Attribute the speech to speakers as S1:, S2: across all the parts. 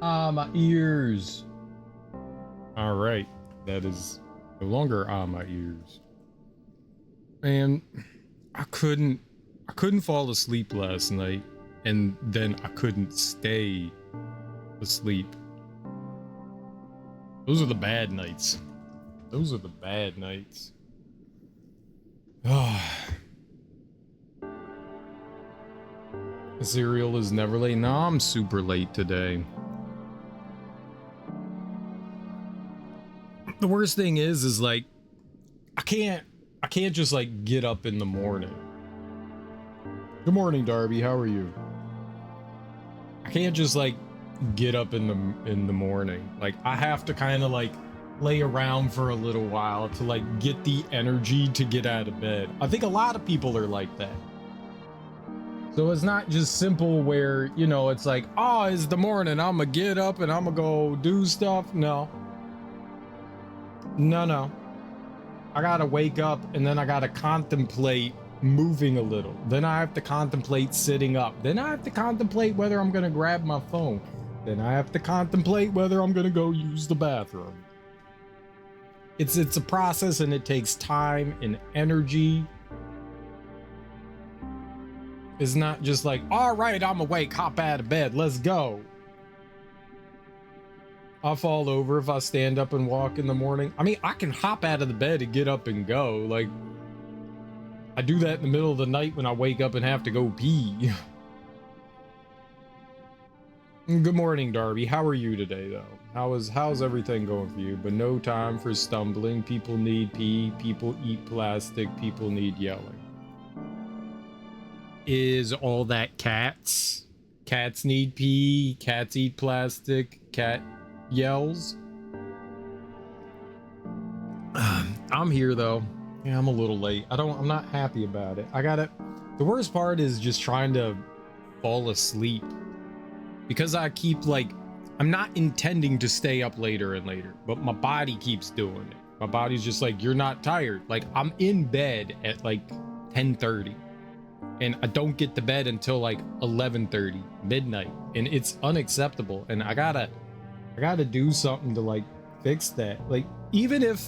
S1: Ah, my ears. All right, that is no longer my ears. Man, I couldn't fall asleep last night, and then I couldn't stay asleep. Those are the bad nights. Those are the bad nights. Cereal is never late. No, I'm super late today. The worst thing is like I can't just like get up in the morning. Good morning, Darby. How are you? I can't just like get up in the morning. Like I have to kind of like lay around for a little while to like get the energy to get out of bed. I think a lot of people are like that. So it's not just simple where, you know, it's like, oh, it's the morning, I'm gonna get up and I'm gonna go do stuff. No. No. I gotta wake up and then I gotta contemplate moving a little. Then I have to contemplate sitting up. Then I have to contemplate whether I'm gonna grab my phone. Then I have to contemplate whether I'm gonna go use the bathroom. It's a process and it takes time and energy. It's not just like, all right, I'm awake, hop out of bed, let's go. I'll fall over if I stand up and walk in the morning. I mean, I can hop out of the bed and get up and go. Like, I do that in the middle of the night when I wake up and have to go pee. Good morning, Darby. How are you today, though? How's everything going for you? But no time for stumbling. People need pee. People eat plastic. People need yelling. Is all that cats? Cats need pee. Cats eat plastic. Cat yells. I'm here though. Yeah, I'm a little late. I'm not happy about it. The worst part is just trying to fall asleep because I keep like, I'm not intending to stay up later and later, but my body keeps doing it. My body's just like, you're not tired. Like I'm in bed at like 10:30 and I don't get to bed until like 11:30 midnight, and it's unacceptable. And I gotta do something to like fix that. Like, even if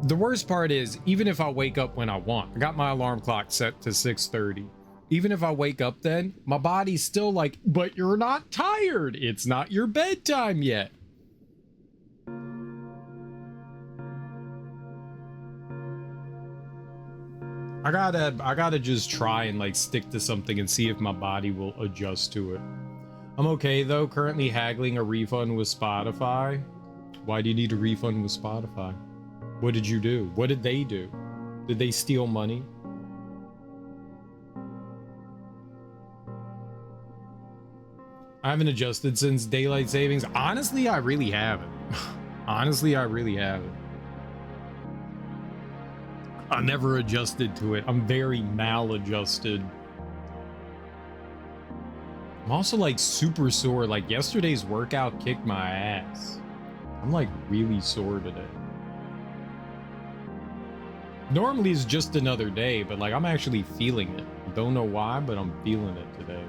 S1: the worst part is, even if I wake up when I want, I got my alarm clock set to 6:30. Even if I wake up then, my body's still like, but you're not tired. It's not your bedtime yet. I gotta just try and like stick to something and see if my body will adjust to it. I'm okay though, currently haggling a refund with Spotify. Why do you need a refund with Spotify? What did you do? What did they do? Did they steal money? I haven't adjusted since daylight savings. Honestly, I really haven't. Honestly, I really haven't. I never adjusted to it. I'm very maladjusted. I'm also like super sore. Like yesterday's workout kicked my ass. I'm like really sore today. Normally it's just another day, but like I'm actually feeling it. Don't know why, but I'm feeling it today.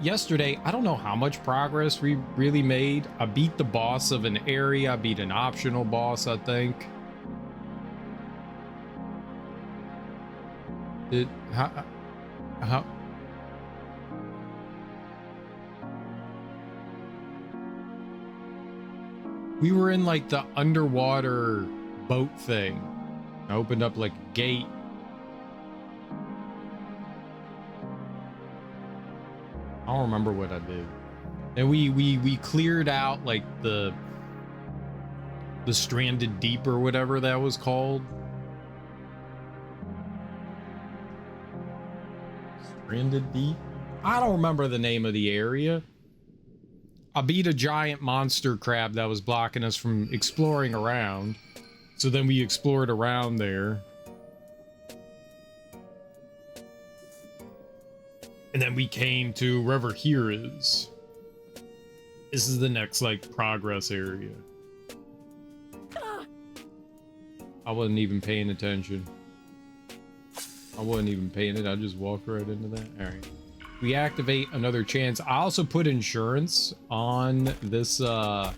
S1: Yesterday, I don't know how much progress we really made. I beat the boss of an area. I beat an optional boss, I think. How we were in like the underwater boat thing. I opened up like a gate. I don't remember what I did. And we cleared out like the stranded deep or whatever that was called. Stranded deep? I don't remember the name of the area. I beat a giant monster crab that was blocking us from exploring around. So then we explored around there. And then we came to wherever here is. This is the next like progress area. I wasn't even paying attention. I wasn't even paying it. I just walked right into that. All right. We activate another chance. I also put insurance on this. Oh,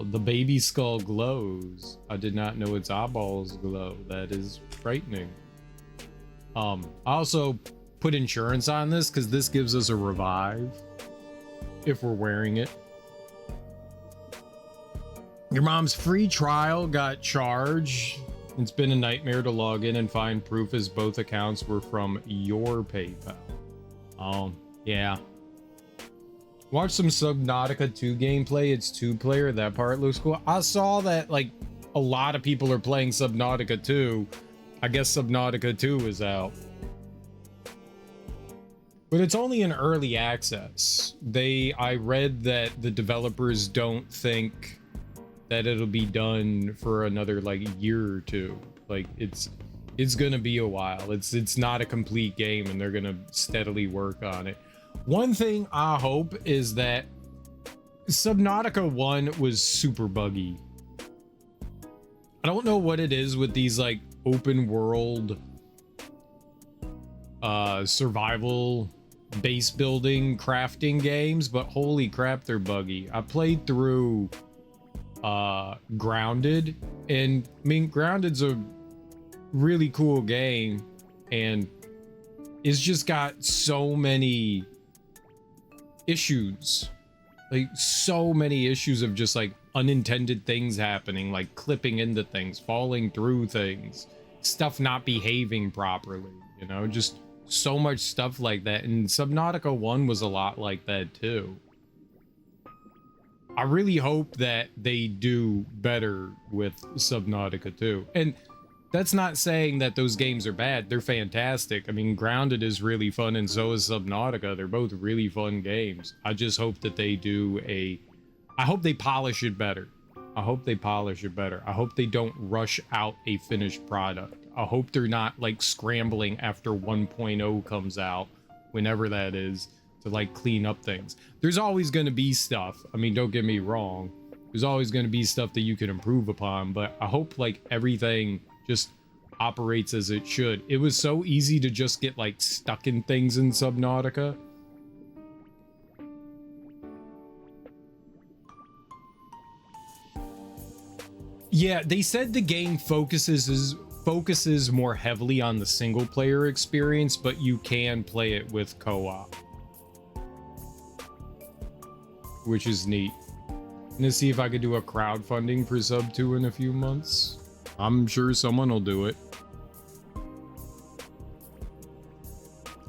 S1: the baby skull glows. I did not know its eyeballs glow. That is frightening. I also put insurance on this because this gives us a revive if we're wearing it. Your mom's free trial got charged. It's been a nightmare to log in and find proof as both accounts were from your PayPal. Yeah. Watch some Subnautica 2 gameplay. It's 2-player. That part looks cool. I saw that like a lot of people are playing Subnautica 2. I guess Subnautica 2 is out. But it's only in early access. I read that the developers don't think that it'll be done for another like year or two. Like it's gonna be a while. It's not a complete game, and they're gonna steadily work on it. One thing I hope is that Subnautica 1 was super buggy. I don't know what it is with these like open world survival base building crafting games, but holy crap, they're buggy. I played through Grounded, and I mean Grounded's a really cool game, and it's just got so many issues, like so many issues of just like unintended things happening, like clipping into things, falling through things, stuff not behaving properly, you know, just so much stuff like that. And Subnautica 1 was a lot like that too. I really hope that they do better with Subnautica 2. And that's not saying that those games are bad. They're fantastic. I mean, Grounded is really fun, and so is Subnautica. They're both really fun games. I just hope that they I hope they polish it better. I hope they polish it better. I hope they don't rush out a finished product. I hope they're not like scrambling after 1.0 comes out, whenever that is, to like clean up things. There's always going to be stuff. I mean, don't get me wrong. There's always going to be stuff that you can improve upon, but I hope like everything just operates as it should. It was so easy to just get like stuck in things in Subnautica. Yeah, they said the game focuses more heavily on the single player experience, but you can play it with co-op, which is neat. I'm gonna see if I could do a crowdfunding for Sub 2 in a few months. I'm sure someone will do it.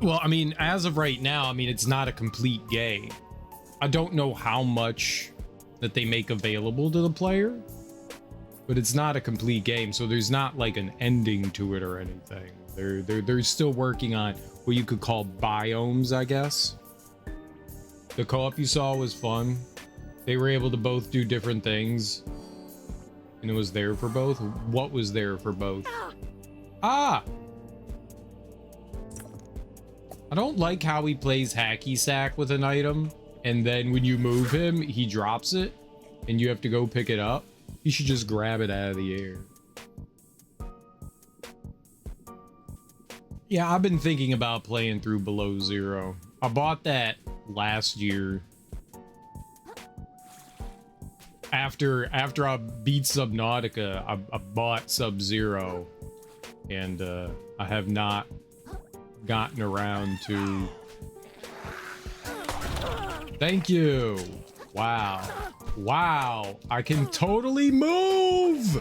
S1: Well, I mean, as of right now, I mean, it's not a complete game. I don't know how much that they make available to the player, but it's not a complete game, so there's not like an ending to it or anything. They're still working on what you could call biomes, I guess. The co-op you saw was fun. They were able to both do different things, and it was there for both. What was there for both? Ah! I don't like how he plays hacky sack with an item, and then when you move him, he drops it, and you have to go pick it up. You should just grab it out of the air. Yeah, I've been thinking about playing through Below Zero. I bought that last year. After I beat Subnautica, I bought Sub-Zero, and I have not gotten around to... Thank you. Wow. Wow, I can totally move.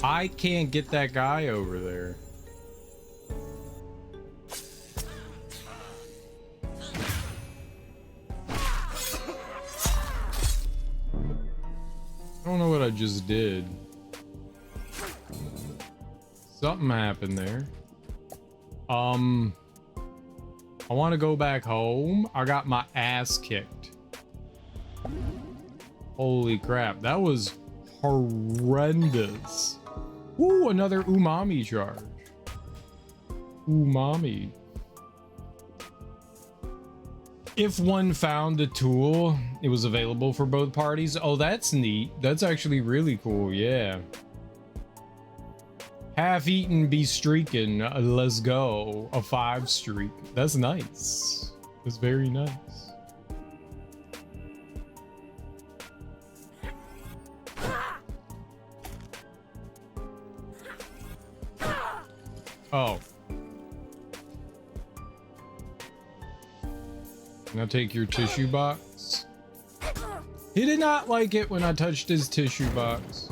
S1: I can't get that guy over there. I don't know what I just did. Something happened there. I want to go back home. I got my ass kicked. Holy crap, that was horrendous. Ooh, another umami charge. Umami. If one found a tool, it was available for both parties. Oh, that's neat. That's actually really cool. Yeah. Half eaten, be streaking. Let's go. A 5 streak. That's nice. That's very nice. Oh. Now take your tissue box. He did not like it when I touched his tissue box.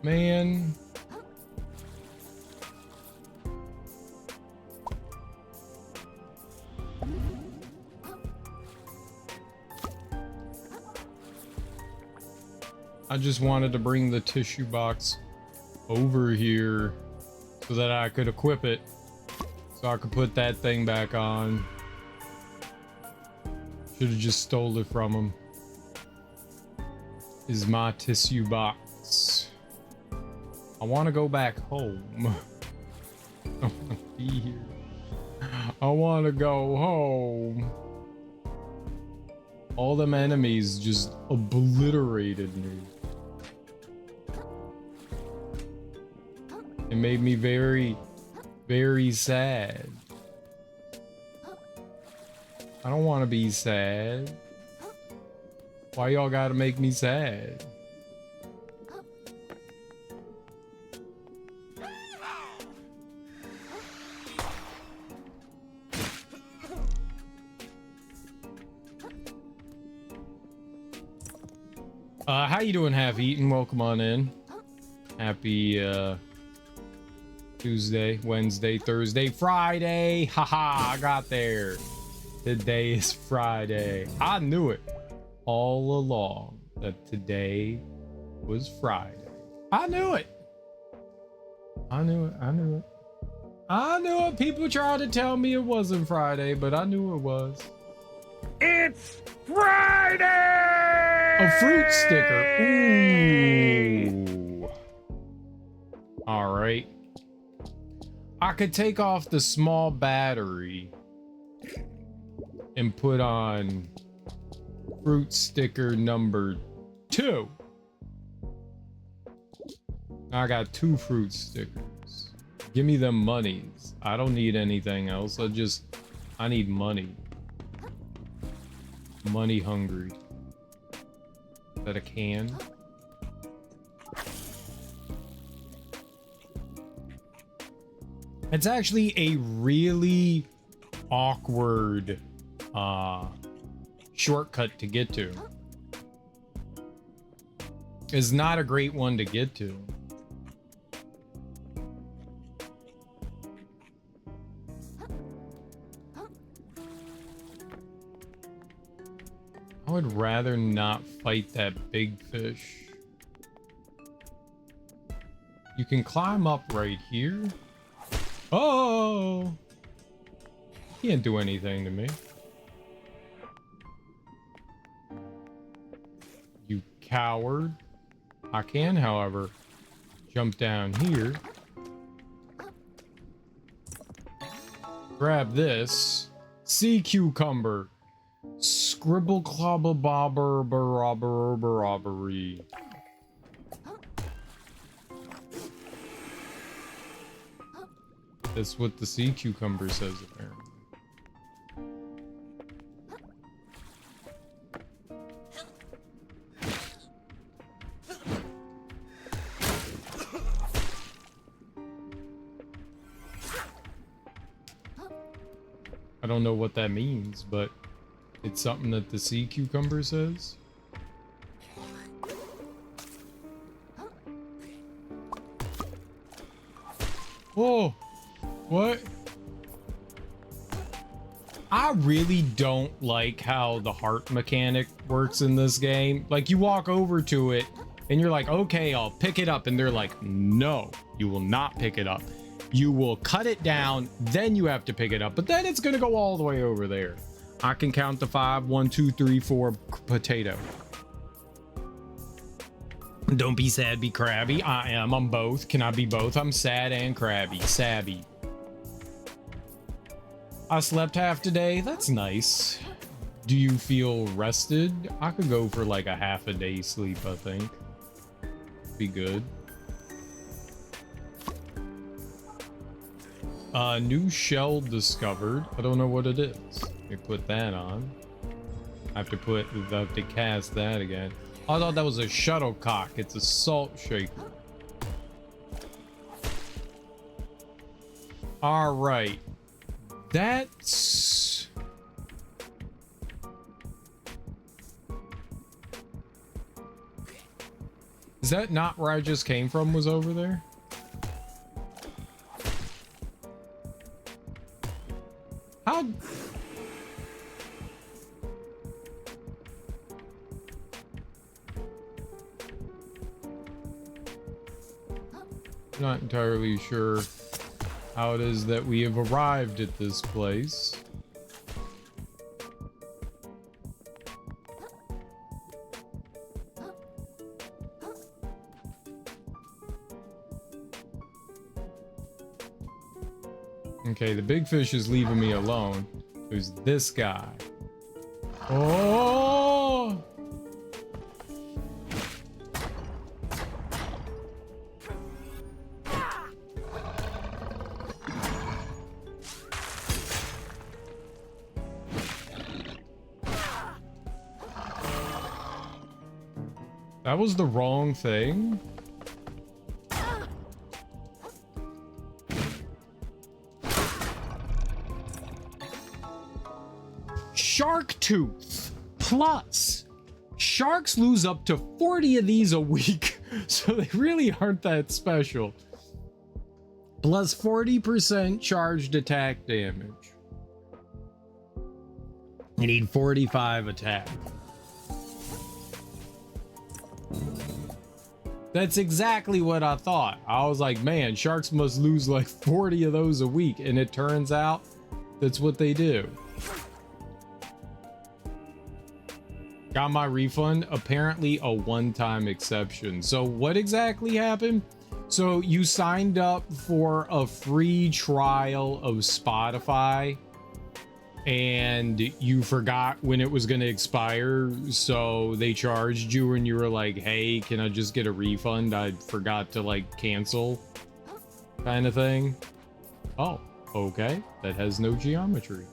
S1: Man. I just wanted to bring the tissue box over here so that I could equip it, so I could put that thing back on. Should have just stole it from him. Is my tissue box. I want to go back home. I want to be here. I want to go home. All them enemies just obliterated me. It made me very, very sad. I don't want to be sad. Why y'all gotta make me sad? How you doing, Half Eaten? Welcome on in. Happy Tuesday, Wednesday, Thursday, Friday. Haha, I got there. Today is Friday. I knew it all along that today was Friday. I knew it. I knew it. I knew it. I knew it. People tried to tell me it wasn't Friday, but I knew it was.
S2: It's Friday!
S1: A fruit sticker. Ooh. All right. I could take off the small battery and put on fruit sticker number 2. I got 2 fruit stickers. Give me them monies. I don't need anything else. I need money. Money hungry. Is that a can? It's actually a really awkward shortcut to get to. It's not a great one to get to. I would rather not fight that big fish. You can climb up right here. Oh! Can't do anything to me. You coward. I can, however, jump down here. Grab this. Sea cucumber. Scribble clobber bobber robbery. That's what the sea cucumber says, apparently. I don't know what that means, but it's something that the sea cucumber says. Whoa! What? I really don't like how the heart mechanic works in this game. Like, you walk over to it and you're like, okay, I'll pick it up. And they're like, no, you will not pick it up. you will cut it down, then you have to pick it up, but then it's gonna go all the way over there. I can count to 5. 1, 2, 3, 4. Potato. Don't be sad, be crabby. I am. I'm both. Can I be both? I'm sad and crabby. Sabby. I slept half today. That's nice. Do you feel rested? I could go for like a half a day sleep, I think. Be good. New shell discovered. I don't know what it is. Let me put that on. I have to cast that again. I thought that was a shuttlecock. It's a salt shaker. All right. That's... Is that not where I just came from, was over there? How... Not entirely sure how it is that we have arrived at this place. Okay, the big fish is leaving me alone. Who's this guy? Oh! That was the wrong thing. Shark tooth plus. Sharks lose up to 40 of these a week, so they really aren't that special. Plus 40% charged attack damage. You need 45 attack. That's exactly what I thought. I was like, man, sharks must lose like 40 of those a week. And it turns out that's what they do. Got my refund. Apparently a one-time exception. So what exactly happened? So you signed up for a free trial of Spotify and you forgot when it was going to expire, so they charged you and you were like, hey, can I just get a refund? I forgot to like cancel, kind of thing. Oh, okay. That has no geometry.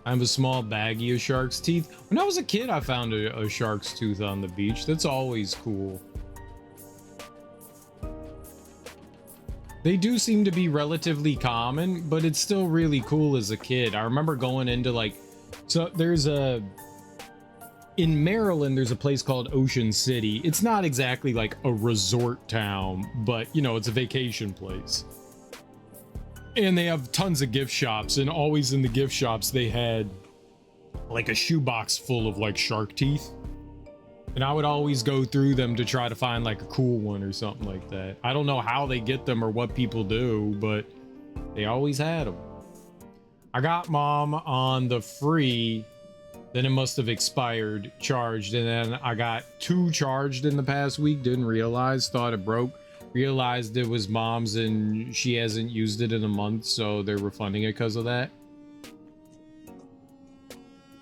S1: I have a small baggie of shark's teeth. When I was a kid, I found a shark's tooth on the beach. That's always cool. They do seem to be relatively common, but it's still really cool as a kid. I remember going into like, so there's in Maryland, there's a place called Ocean City. It's not exactly like a resort town, but you know, it's a vacation place. And they have tons of gift shops, and always in the gift shops, they had like a shoebox full of like shark teeth. And I would always go through them to try to find like a cool one or something like that. I don't know how they get them or what people do, but they always had them. I got mom on the free, then it must have expired, charged, and then I got 2 charged in the past week, didn't realize, thought it broke, realized it was mom's and she hasn't used it in a month, so they're refunding it because of that.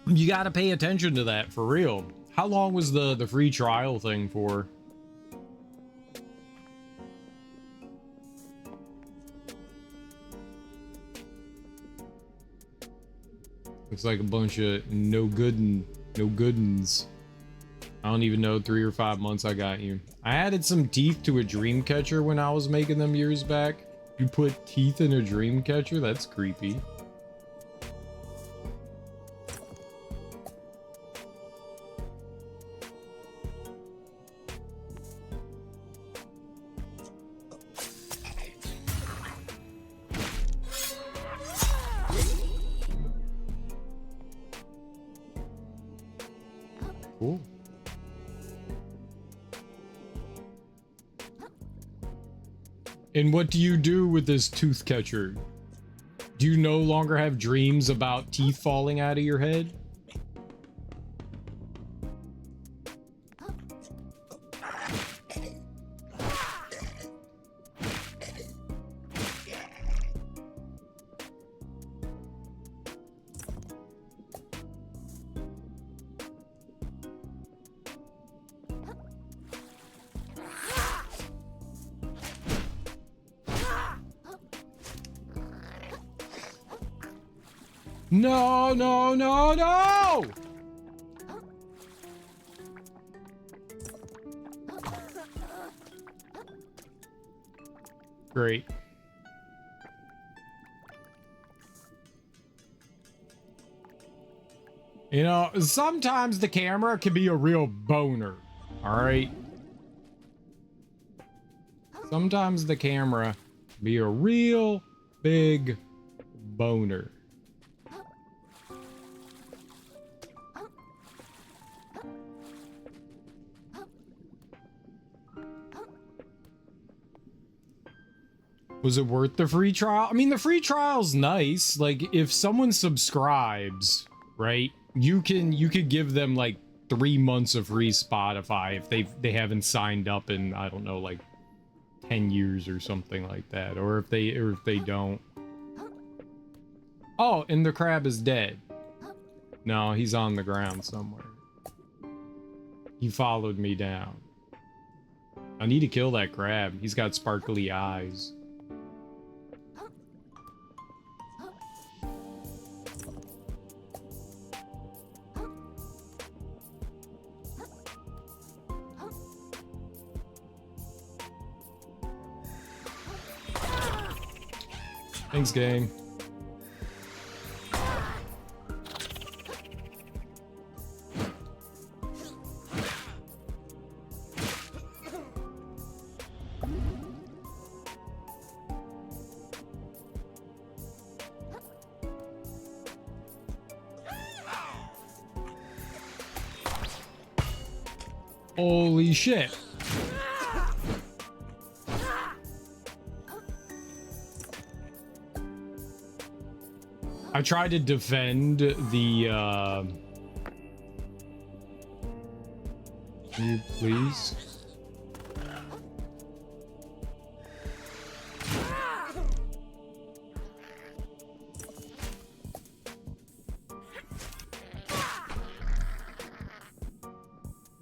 S1: You got to pay attention to that for real. How long was the free trial thing for? Looks like a bunch of no goodens. I don't even know, 3 or 5 months I got you. I added some teeth to a dream catcher when I was making them years back. You put teeth in a dream catcher? That's creepy. Cool. And what do you do with this tooth catcher? Do you no longer have dreams about teeth falling out of your head? No, no, no, no! Great. You know, sometimes the camera can be a real boner, all right? Sometimes the camera can be a real big boner. Was it worth the free trial? I mean, the free trial's nice. Like, if someone subscribes, right, you could give them like 3 months of free Spotify if they haven't signed up in, I don't know, like 10 years or something like that, or if they don't. Oh, and the crab is dead. No, he's on the ground somewhere. He followed me down. I need to kill that crab. He's got sparkly eyes. Thanks, game. Holy shit. I tried to defend the, can you please?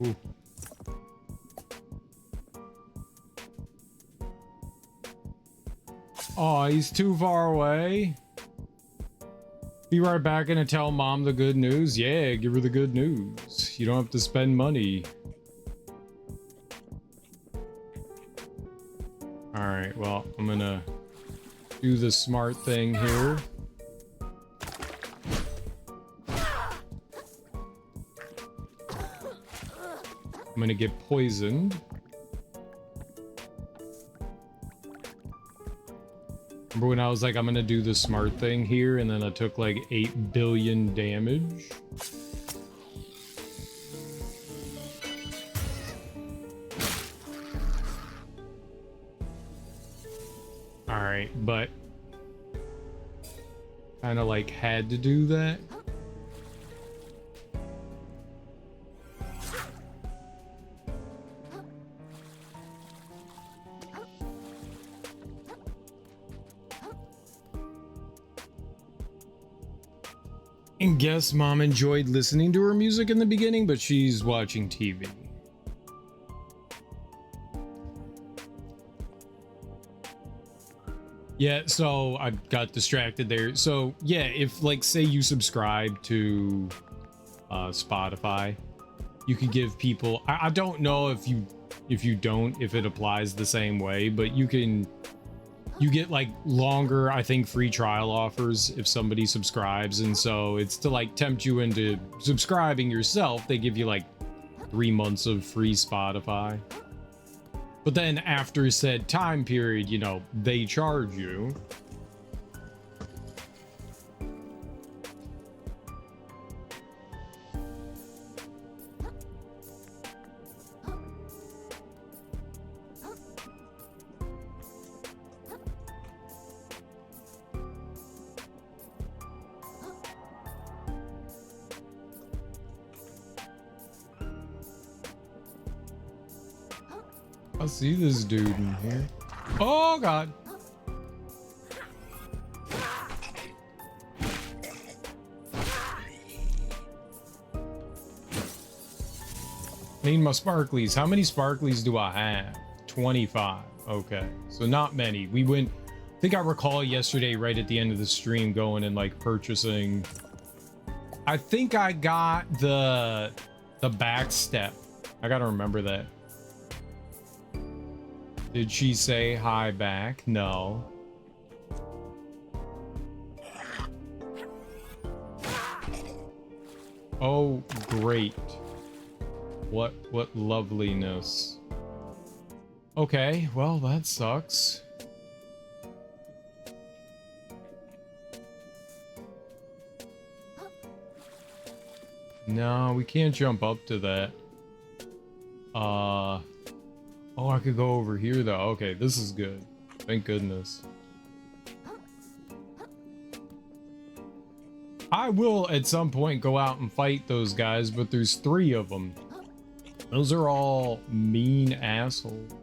S1: Ooh. Oh, he's too far away. Be right back and tell mom the good news. Yeah, give her the good news. You don't have to spend money. Alright, well, I'm gonna do the smart thing here. I'm gonna get poisoned. Remember when I was like, I'm gonna do the smart thing here, and then I took like 8 billion damage? Alright, but kind of like had to do that. And guess mom enjoyed listening to her music in the beginning, but she's watching TV. Yeah, so I got distracted there. So yeah, if like say you subscribe to Spotify, you could give people, I don't know if you don't, if it applies the same way, but you get like longer, I think, free trial offers if somebody subscribes. And so it's to like tempt you into subscribing yourself. They give you like 3 months of free Spotify. But then after said time period, you know, they charge you. I see this dude in here. Oh god. Need my sparklies. How many sparklies do I have? 25. Okay, so not many. We went, I think I recall yesterday right at the end of the stream going and like purchasing. I think I got the back step. I gotta remember that. Did she say hi back? No. Oh, great. What loveliness. Okay, well, that sucks. No, we can't jump up to that. Oh, I could go over here though. Okay, this is good. Thank goodness. I will at some point go out and fight those guys, but there's 3 of them. Those are all mean assholes.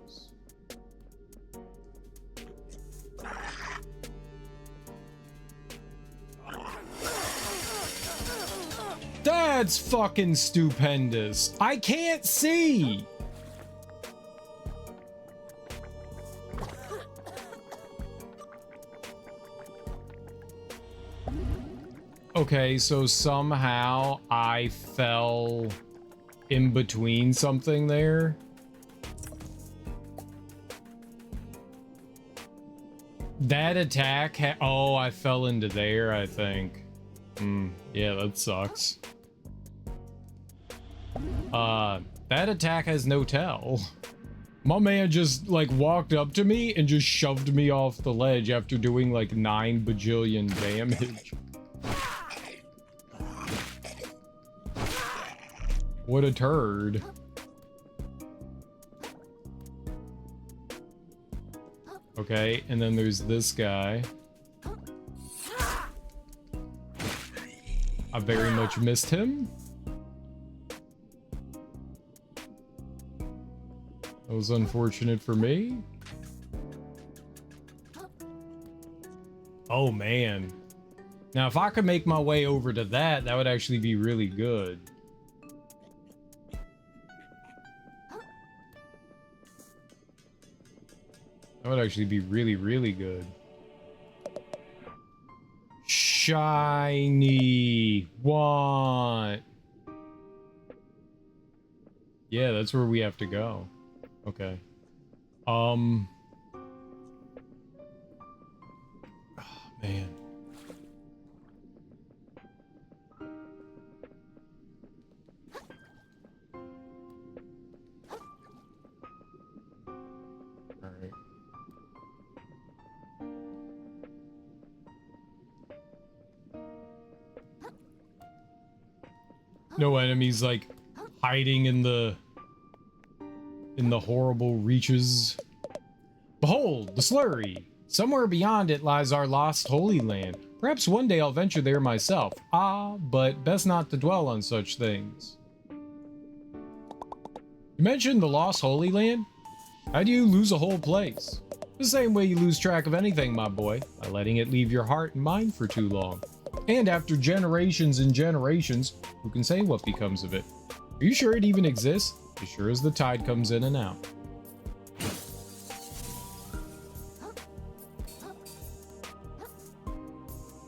S1: That's fucking stupendous. I can't see. Okay, so somehow I fell in between something there. That attack oh, I fell into there, I think. Yeah, that sucks. That attack has no tell. My man just like walked up to me and just shoved me off the ledge after doing like 9 bajillion damage. What a turd. Okay, and then there's this guy. I very much missed him. That was unfortunate for me. Oh man. Now if I could make my way over to that, that would actually be really good. That would actually be really, really good. Shiny. What? Yeah, that's where we have to go. Okay. Oh, man. Alright. No enemies like hiding in the horrible reaches. Behold, the slurry. Somewhere beyond it lies our lost Holy Land. Perhaps one day I'll venture there myself. Ah, but best not to dwell on such things. You mentioned the lost Holy Land? How do you lose a whole place? The same way you lose track of anything, my boy, by letting it leave your heart and mind for too long. And after generations and generations, who can say what becomes of it? Are you sure it even exists? As sure as the tide comes in and out.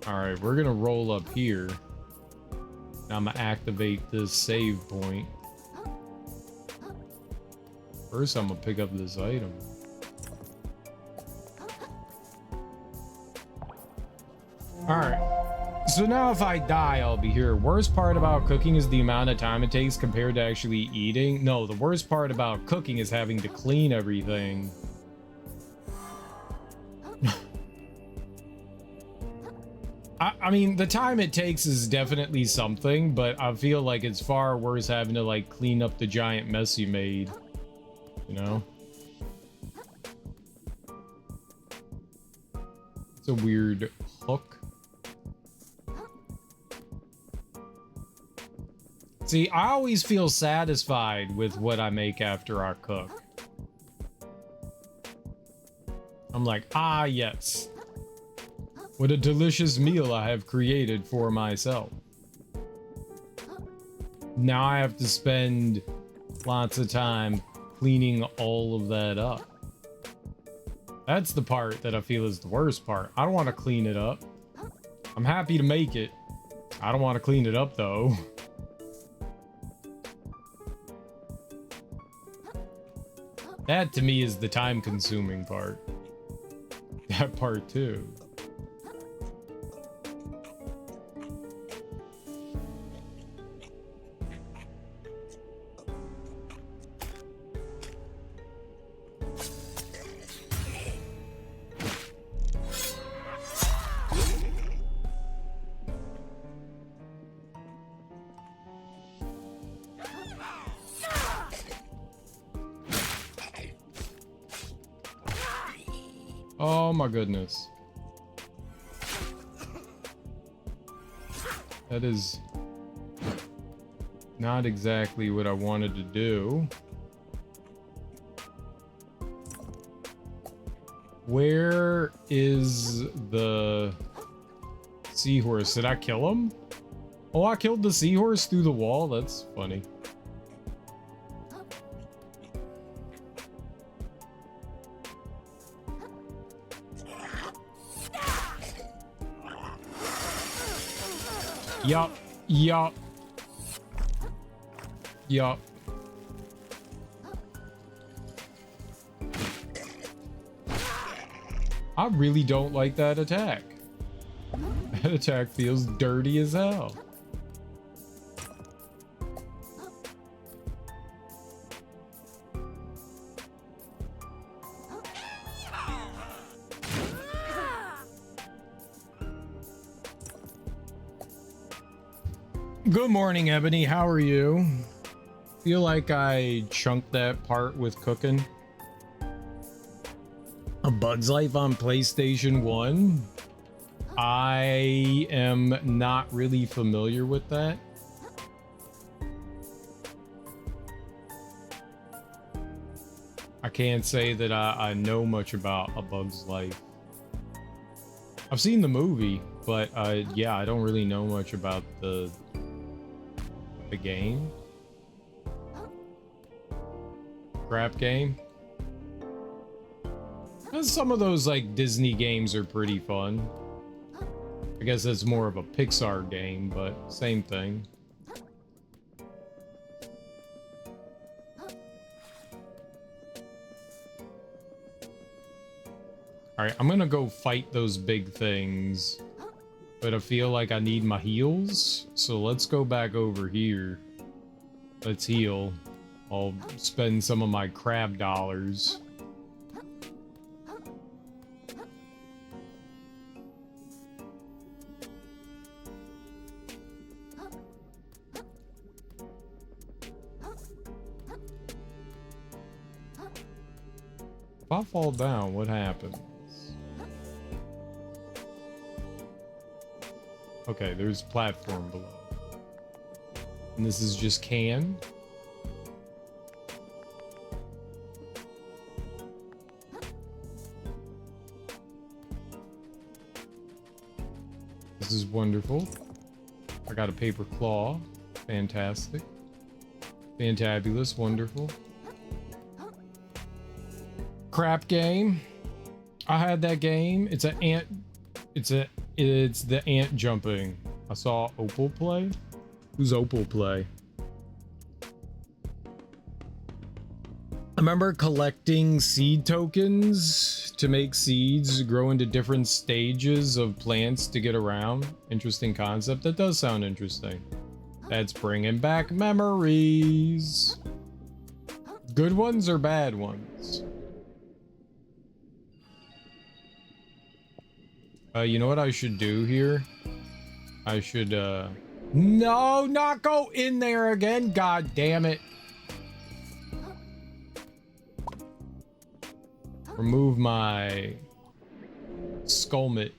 S1: Alright, we're gonna roll up here. Now I'm gonna activate this save point. First, I'm gonna pick up this item. Alright. So now if I die, I'll be here. Worst part about cooking is the amount of time it takes compared to actually eating. No, the worst part about cooking is having to clean everything. I mean, the time it takes is definitely something, but I feel like it's far worse having to like clean up the giant mess you made. You know? It's a weird hook. See, I always feel satisfied with what I make after I cook. I'm like, ah, yes. What a delicious meal I have created for myself. Now I have to spend lots of time cleaning all of that up. That's the part that I feel is the worst part. I don't want to clean it up. I'm happy to make it. I don't want to clean it up though. That to me is the time consuming part. That part too. Oh my goodness. That is not exactly what I wanted to do. Where is the seahorse? Did I kill him? Oh, I killed the seahorse through the wall? That's funny. Yup. Yup. Yup. I really don't like that attack. That attack feels dirty as hell. Good morning, Ebony. How are you? Feel like I chunked that part with cooking. A Bug's Life on PlayStation 1? I am not really familiar with that. I can't say that I know much about A Bug's Life. I've seen the movie, but yeah, I don't really know much about the game. Crap game. Some of those like Disney games are pretty fun. I guess it's more of a Pixar game, but same thing. All right, I'm gonna go fight those big things, but I feel like I need my heals, so let's go back over here. Let's heal. I'll spend some of my crab dollars. If I fall down, what happens? Okay, there's a platform below. And this is just can. This is wonderful. I got a paper claw. Fantastic. Fantabulous. Wonderful. Crap game. I had that game. It's an ant. It's the ant jumping. I saw Opal play. Who's Opal play? I remember collecting seed tokens to make seeds grow into different stages of plants to get around. Interesting concept. That does sound interesting. That's bringing back memories. Good ones or bad ones? You know what I should do here? I should, no, not go in there again. God damn it. Remove my skullmet.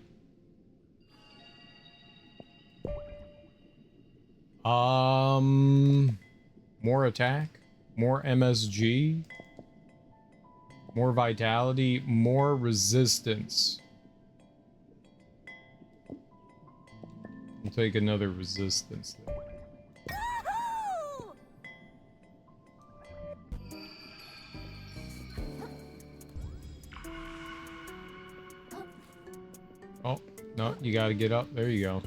S1: More attack, more MSG, More vitality, more resistance. We'll take another resistance there. Oh, no, you gotta get up. There you go.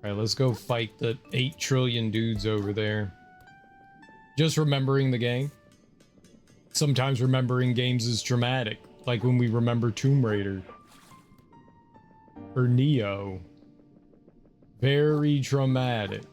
S1: Alright, let's go fight the 8 trillion dudes over there. Just remembering the game. Sometimes remembering games is traumatic. Like when we remember Tomb Raider. Or Neo. Very traumatic.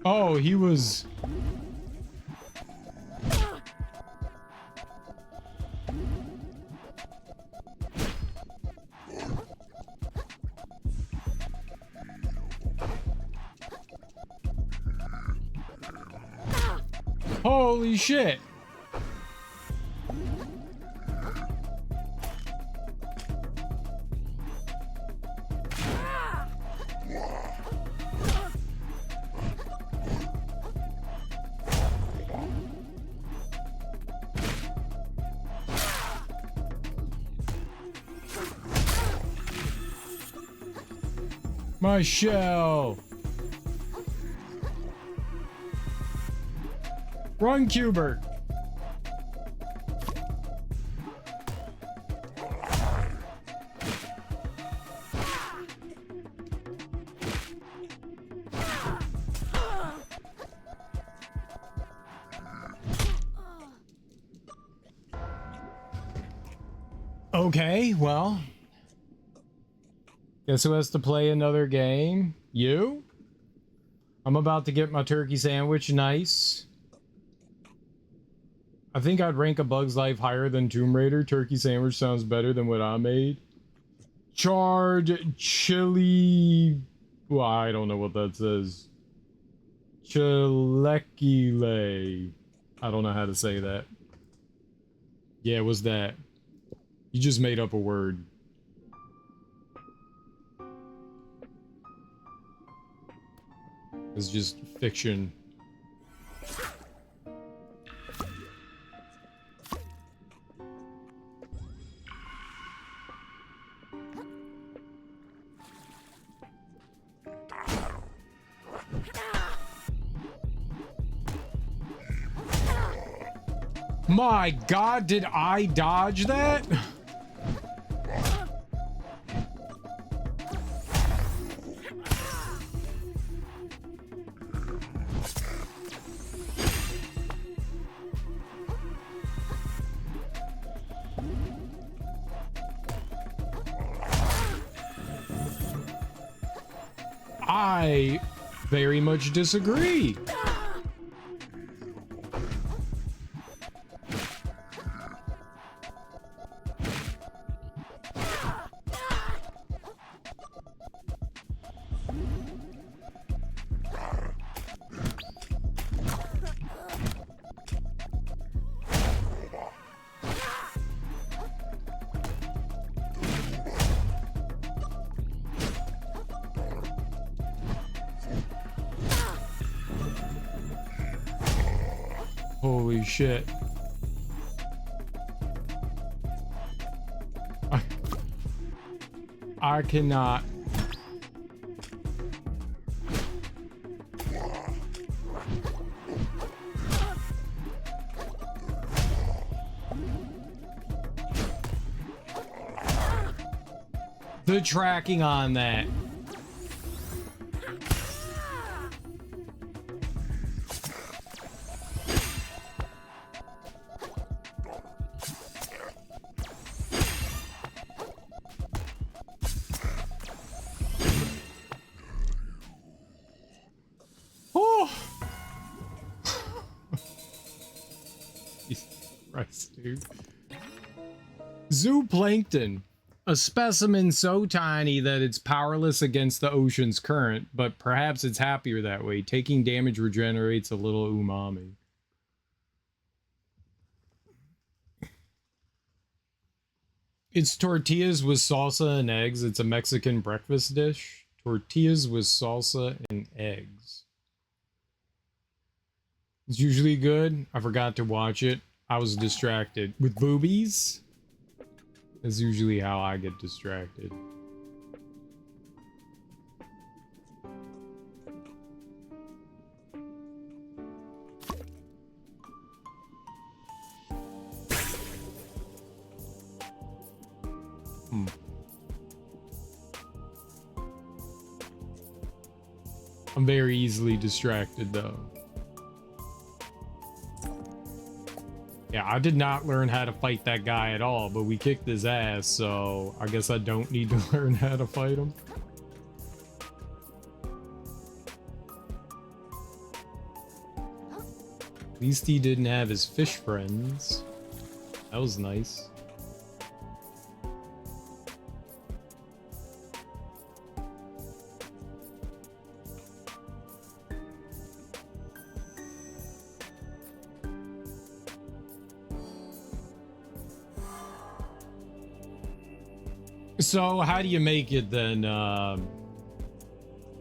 S1: Oh, he was... Holy shit! My shell! Run, Cubert! Okay, well... Guess who has to play another game? You? I'm about to get my turkey sandwich nice. I think I'd rank A Bug's Life higher than Tomb Raider. Turkey sandwich sounds better than what I made. Charred chili... Well, I don't know what that says. Chilequile. I don't know how to say that. Yeah, it was that. You just made up a word. It's just fiction. My God, did I dodge that? I very much disagree. Holy shit. I cannot. The tracking on that. Christ, dude. Zooplankton. A specimen so tiny that it's powerless against the ocean's current, but perhaps it's happier that way. Taking damage regenerates a little umami. It's tortillas with salsa and eggs. It's a Mexican breakfast dish. Tortillas with salsa and eggs. It's usually good. I forgot to watch it. I was distracted. With boobies? That's usually how I get distracted. I'm very easily distracted though. Yeah, I did not learn how to fight that guy at all, but we kicked his ass, so I guess I don't need to learn how to fight him. At least he didn't have his fish friends. That was nice. So how do you make it then,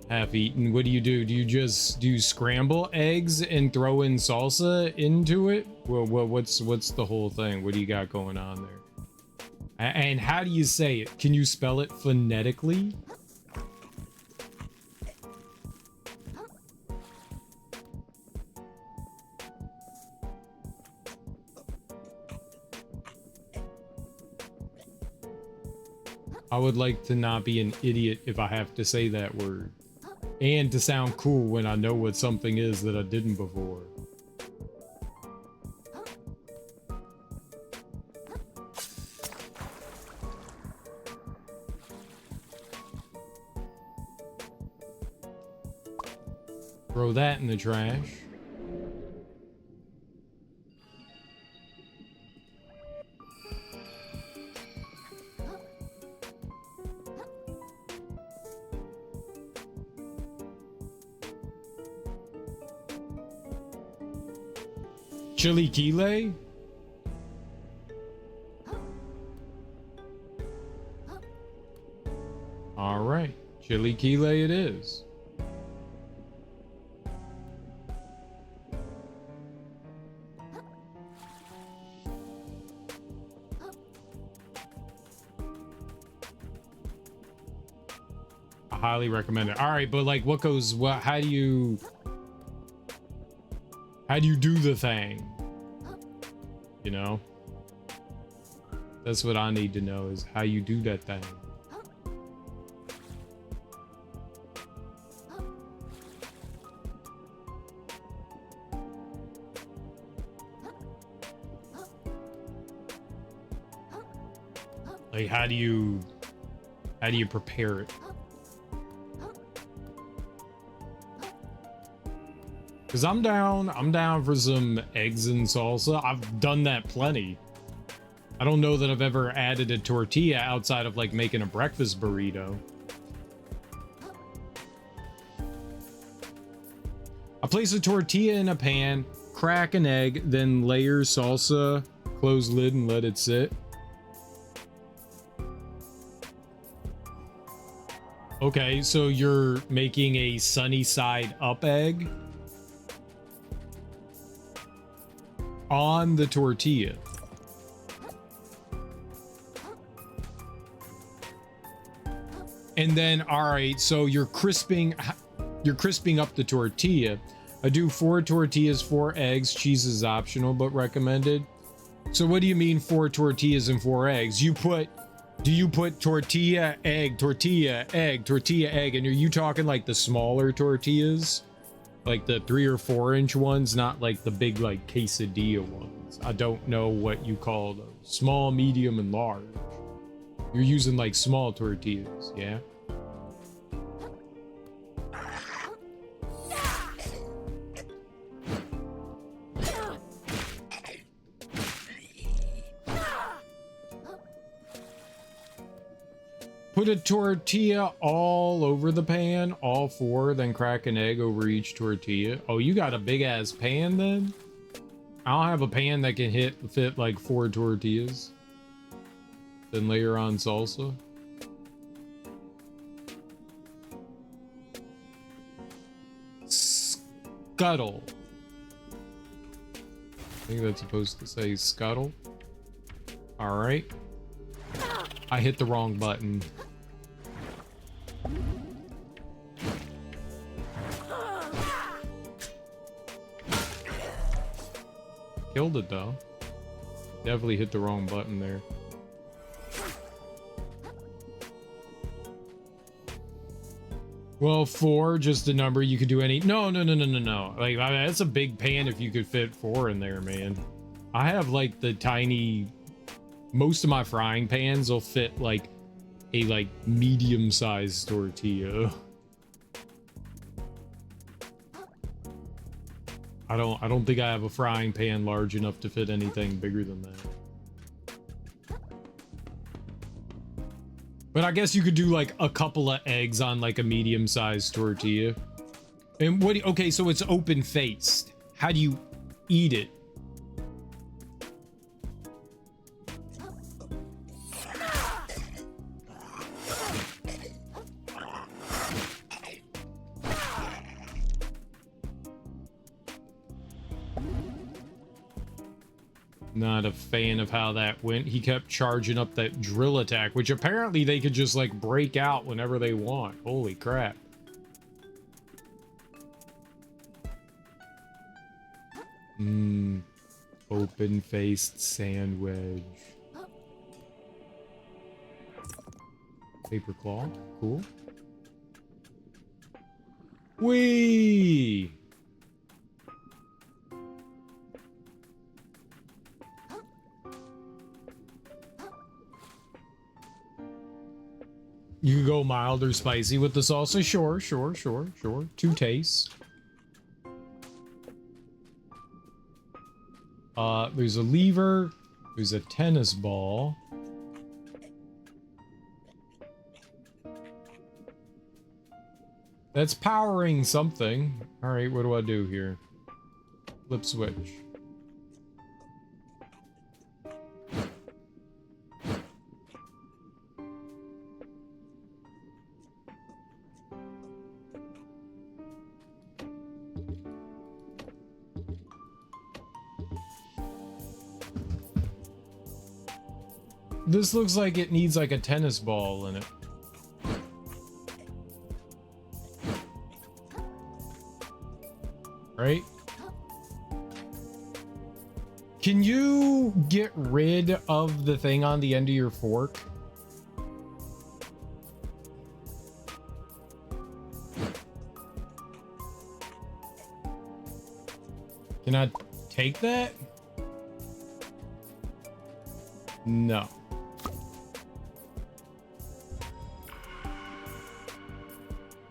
S1: half-eaten? What do? Do you just do scramble eggs and throw in salsa into it? Well, what's the whole thing? What do you got going on there? And how do you say it? Can you spell it phonetically? I would like to not be an idiot if I have to say that word. And to sound cool when I know what something is that I didn't before. Throw that in the trash. Chilaquile? All right, chilaquile it is. I highly recommend it. All right, but like, what goes? What? How do you do the thing? You know, that's what I need to know, is how you do that thing. Like, how do you prepare it? Cause I'm down for some eggs and salsa. I've done that plenty. I don't know that I've ever added a tortilla outside of like making a breakfast burrito. I place a tortilla in a pan, crack an egg, then layer salsa, close lid and let it sit. Okay, so you're making a sunny side up egg on the tortilla. And then, all right, so you're crisping up the tortilla. I do 4 tortillas, 4 eggs. Cheese is optional but recommended. So what do you mean 4 tortillas and 4 eggs? Do you put tortilla, egg, tortilla, egg, tortilla, egg, and are you talking like the smaller tortillas? Like the 3 or 4 inch ones, not like the big like quesadilla ones. I don't know what you call those. Small, medium, and large. You're using like small tortillas, yeah? Put a tortilla all over the pan, all four, then crack an egg over each tortilla. Oh, you got a big ass pan then? I don't have a pan that can fit like 4 tortillas. Then layer on salsa. Scuttle. I think that's supposed to say scuttle. All right. I hit the wrong button. Killed it though. Definitely hit the wrong button there. Well, 4, just a number. You could do any. No. Like, that's a big pan if you could fit 4 in there, man. I have like the tiny. Most of my frying pans will fit like a medium-sized tortilla. I don't think I have a frying pan large enough to fit anything bigger than that. But I guess you could do like a couple of eggs on like a medium-sized tortilla. And okay, so it's open-faced. How do you eat it? Not a fan of how that went. He kept charging up that drill attack, which apparently they could just like break out whenever they want. Holy crap. Open-faced sandwich. Paper claw. Cool. Whee! You could go mild or spicy with the salsa. Sure. 2 tastes. There's a lever. There's a tennis ball. That's powering something. All right, what do I do here? Flip switch. This looks like it needs like a tennis ball in it. Right? Can you get rid of the thing on the end of your fork? Can I take that? No.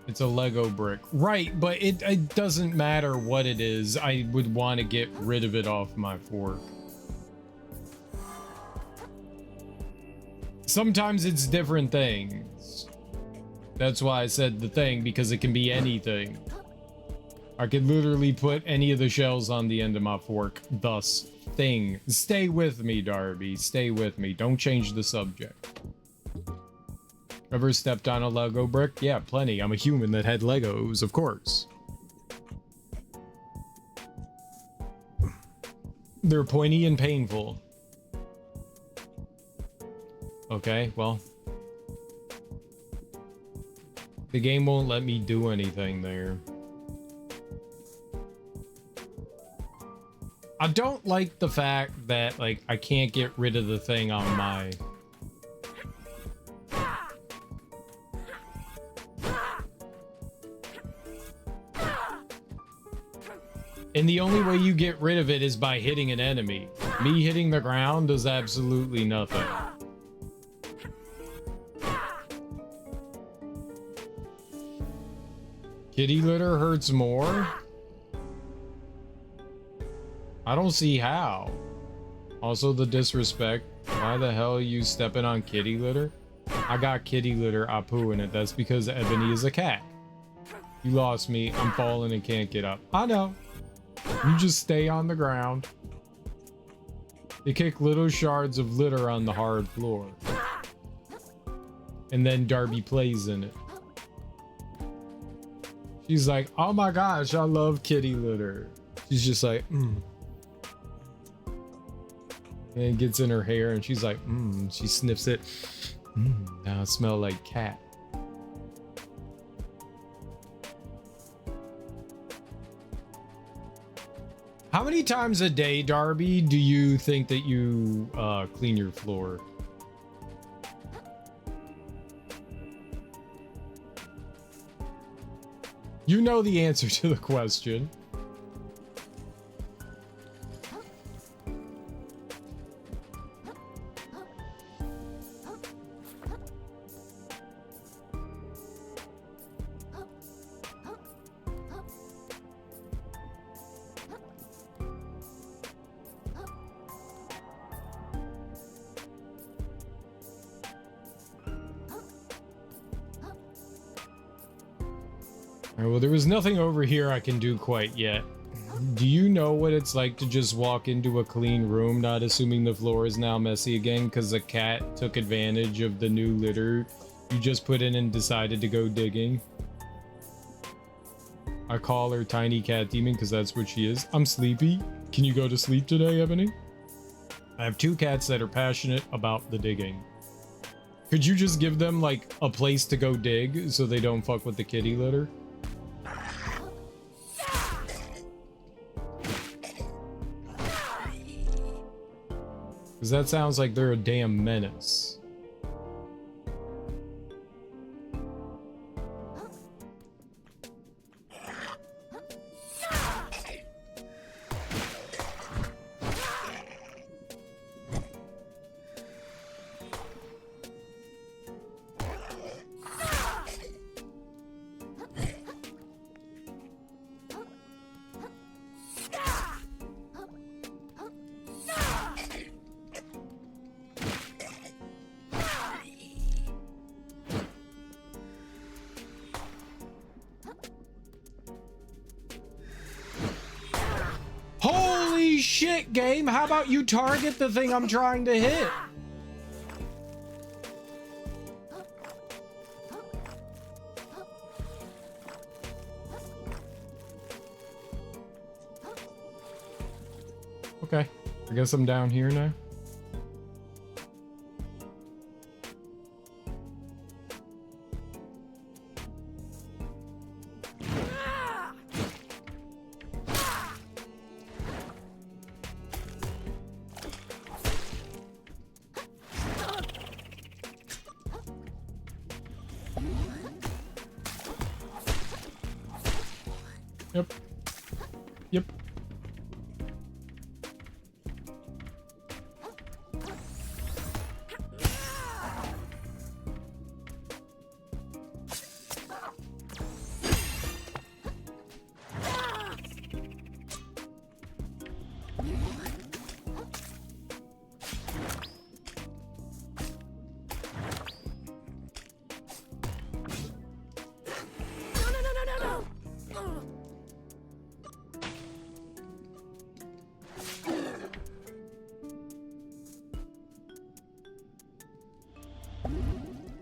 S1: It's a Lego brick. Right, but it doesn't matter what it is. I would want to get rid of it off my fork. Sometimes it's different things. That's why I said the thing, because it can be anything. I could literally put any of the shells on the end of my fork. Thus, thing. Stay with me, Darby. Stay with me. Don't change the subject. Ever stepped on a Lego brick? Yeah, plenty. I'm a human that had Legos, of course. They're pointy and painful. Okay, well. The game won't let me do anything there. I don't like the fact that, like, I can't get rid of the thing on my... And the only way you get rid of it is by hitting an enemy. Me hitting the ground does absolutely nothing. Kitty litter hurts more? I don't see how. Also the disrespect. Why the hell are you stepping on kitty litter? I got kitty litter, I poo in it. That's because Ebony is a cat. You lost me. I'm falling and can't get up. I know. You just stay on the ground. They kick little shards of litter on the hard floor. And then Darby plays in it. She's like, oh my gosh, I love kitty litter. She's just like, And it gets in her hair and she's like, She sniffs it. Now I smell like cat. How many times a day, Darby, do you think that you clean your floor? You know the answer to the question. Alright, well, there was nothing over here I can do quite yet. Do you know what it's like to just walk into a clean room, not assuming the floor is now messy again because a cat took advantage of the new litter you just put in and decided to go digging? I call her Tiny Cat Demon because that's what she is. I'm sleepy. Can you go to sleep today, Ebony? I have 2 cats that are passionate about the digging. Could you just give them, like, a place to go dig so they don't fuck with the kitty litter? Because that sounds like they're a damn menace. Holy shit, game! How about you target the thing I'm trying to hit? Okay, I guess I'm down here now. Yep. Yep.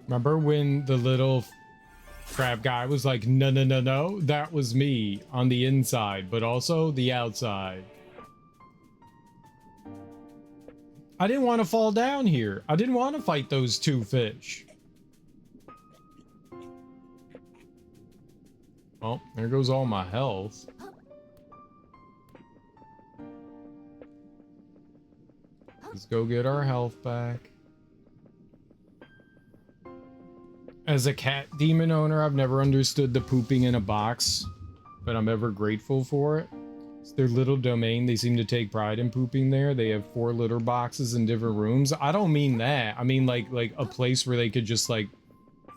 S1: Remember when the little crab guy was like, no, no, no, no? That was me on the inside, but also the outside. I didn't want to fall down here. I didn't want to fight those 2 fish. Well, there goes all my health. Let's go get our health back. As a cat demon owner, I've never understood the pooping in a box, but I'm ever grateful for it. It's their little domain. They seem to take pride in pooping there. They have 4 litter boxes in different rooms. I don't mean that. I mean like a place where they could just like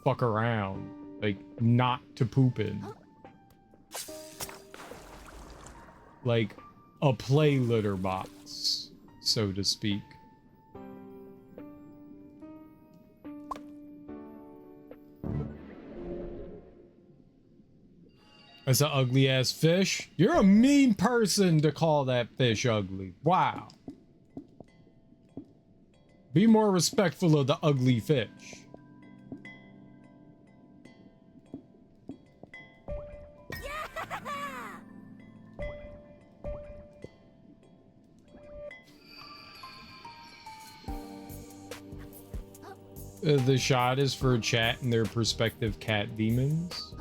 S1: fuck around, like not to poop in. Like a play litter box, so to speak. That's an ugly ass fish. You're a mean person to call that fish ugly. Wow. Be more respectful of the ugly fish. The shot is for chat and their prospective cat demons.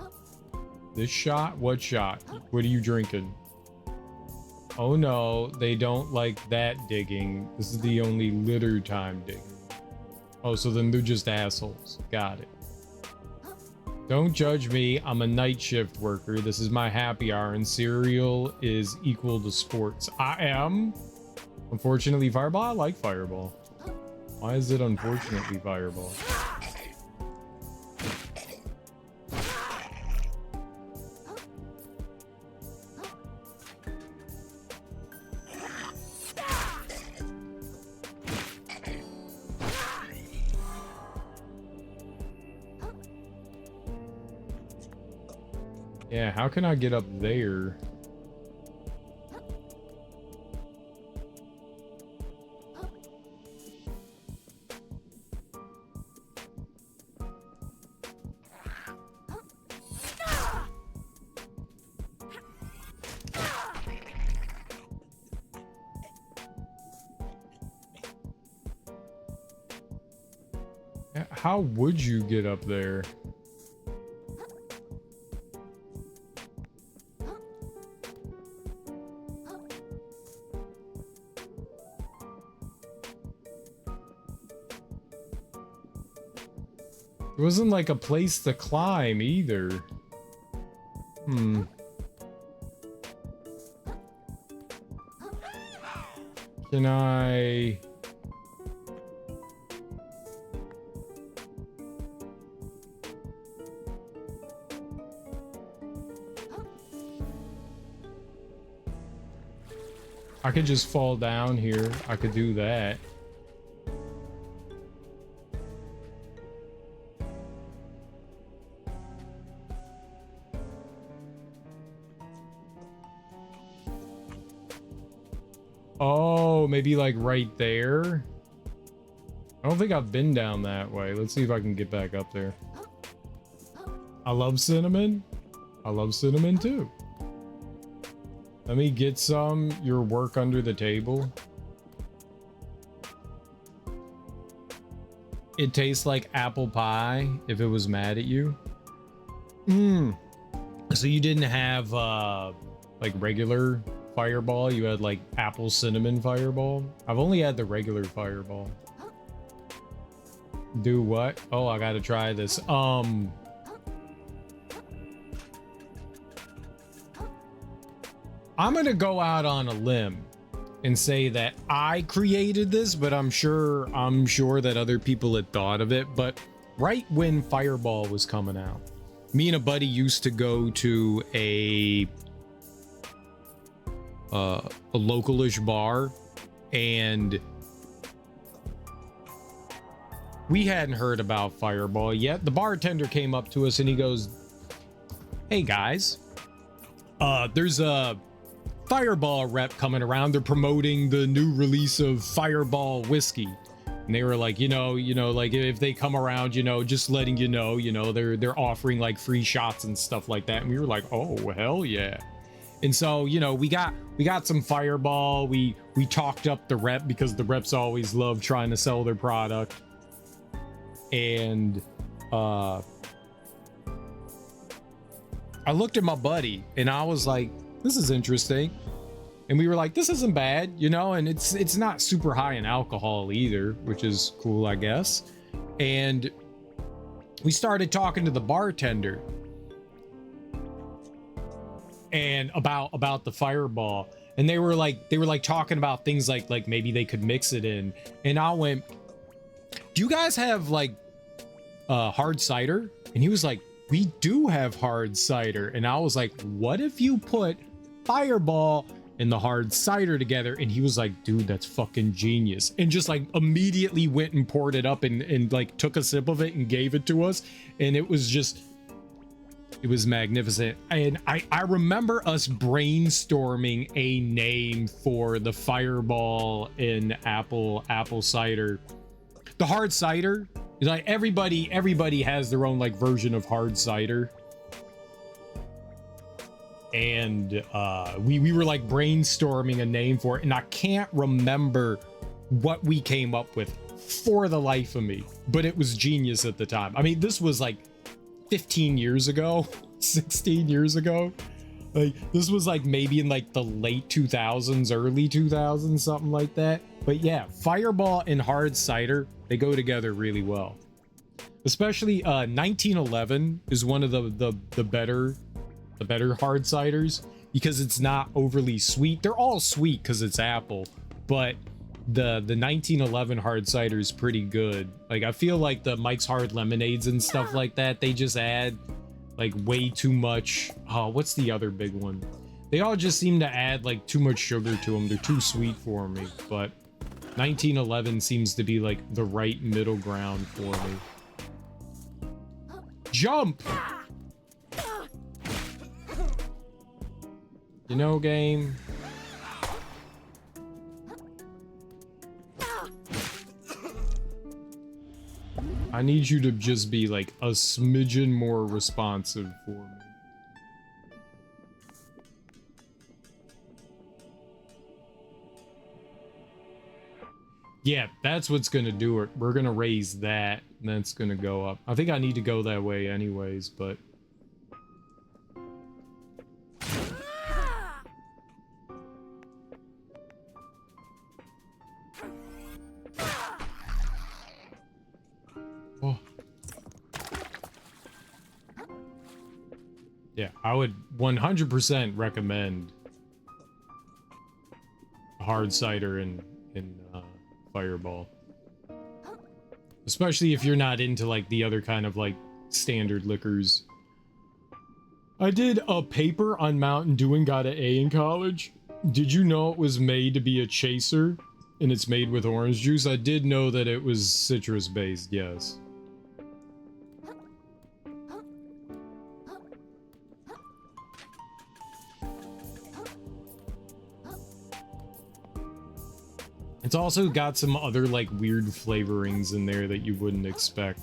S1: This shot? What shot? What are you drinking? Oh no, they don't like that digging. This is the only litter time digging. Oh, so then they're just assholes. Got it. Don't judge me. I'm a night shift worker. This is my happy hour and cereal is equal to sports. I am. Unfortunately, Fireball. I like Fireball. Why is it unfortunately Fireball? Yeah, how can I get up there? How would you get up there? It wasn't like a place to climb either. Can I... I could just fall down here. I could do that. Oh, maybe like right there. I don't think I've been down that way. Let's see if I can get back up there. I love cinnamon. I love cinnamon too. Let me get some. Your work under the table. It tastes like apple pie if it was mad at you. So you didn't have like regular Fireball, you had like apple cinnamon Fireball. I've only had the regular Fireball. Do what? Oh, I gotta try this. I'm gonna go out on a limb and say that I created this, but I'm sure that other people had thought of it. But right when Fireball was coming out, me and a buddy used to go to a localish bar, and we hadn't heard about Fireball yet. The bartender came up to us and he goes, "Hey guys, there's a Fireball rep coming around. They're promoting the new release of Fireball whiskey." And they were like, you know, like if they come around, just letting you know, they're offering like free shots and stuff like that. And we were like, oh, hell yeah. And so, we got some Fireball. We talked up the rep because the reps always love trying to sell their product. And I looked at my buddy and I was like, this is interesting. And we were like, this isn't bad, and it's not super high in alcohol either, which is cool, I guess. And we started talking to the bartender and about the Fireball, and they were like talking about things like maybe they could mix it in. And I went, do you guys have like hard cider? And he was like, we do have hard cider. And I was like, what if you put Fireball and the hard cider together? And he was like, dude, that's fucking genius. And just like immediately went and poured it up and like took a sip of it and gave it to us. And it was It was magnificent. And I remember us brainstorming a name for the Fireball in apple cider. The hard cider, like everybody has their own like version of hard cider. And we were like brainstorming a name for it, and I can't remember what we came up with for the life of me, but it was genius at the time. I mean, this was like 15 years ago, 16 years ago. Like, this was like maybe in like the late 2000s, early 2000s, something like that. But yeah, Fireball and hard cider, they go together really well. Especially 1911 is one of the better hard ciders, because it's not overly sweet. They're all sweet because it's apple, but the 1911 hard cider is pretty good. Like, I feel like the Mike's Hard Lemonades and stuff like that, they just add like way too much. Oh, what's the other big one? They all just seem to add like too much sugar to them. They're too sweet for me, but 1911 seems to be like the right middle ground for me. Jump! You know, game. I need you to just be like a smidgen more responsive for me. Yeah, that's what's gonna do it. We're gonna raise that, and then it's gonna go up. I think I need to go that way anyways, but... Oh. Yeah, I would 100% recommend hard cider and Fireball, especially if you're not into like the other kind of like standard liquors. I did a paper on Mountain Dew and got an A in college. Did you know it was made to be a chaser and it's made with orange juice? I did know that it was citrus based, yes. It's also got some other like weird flavorings in there that you wouldn't expect.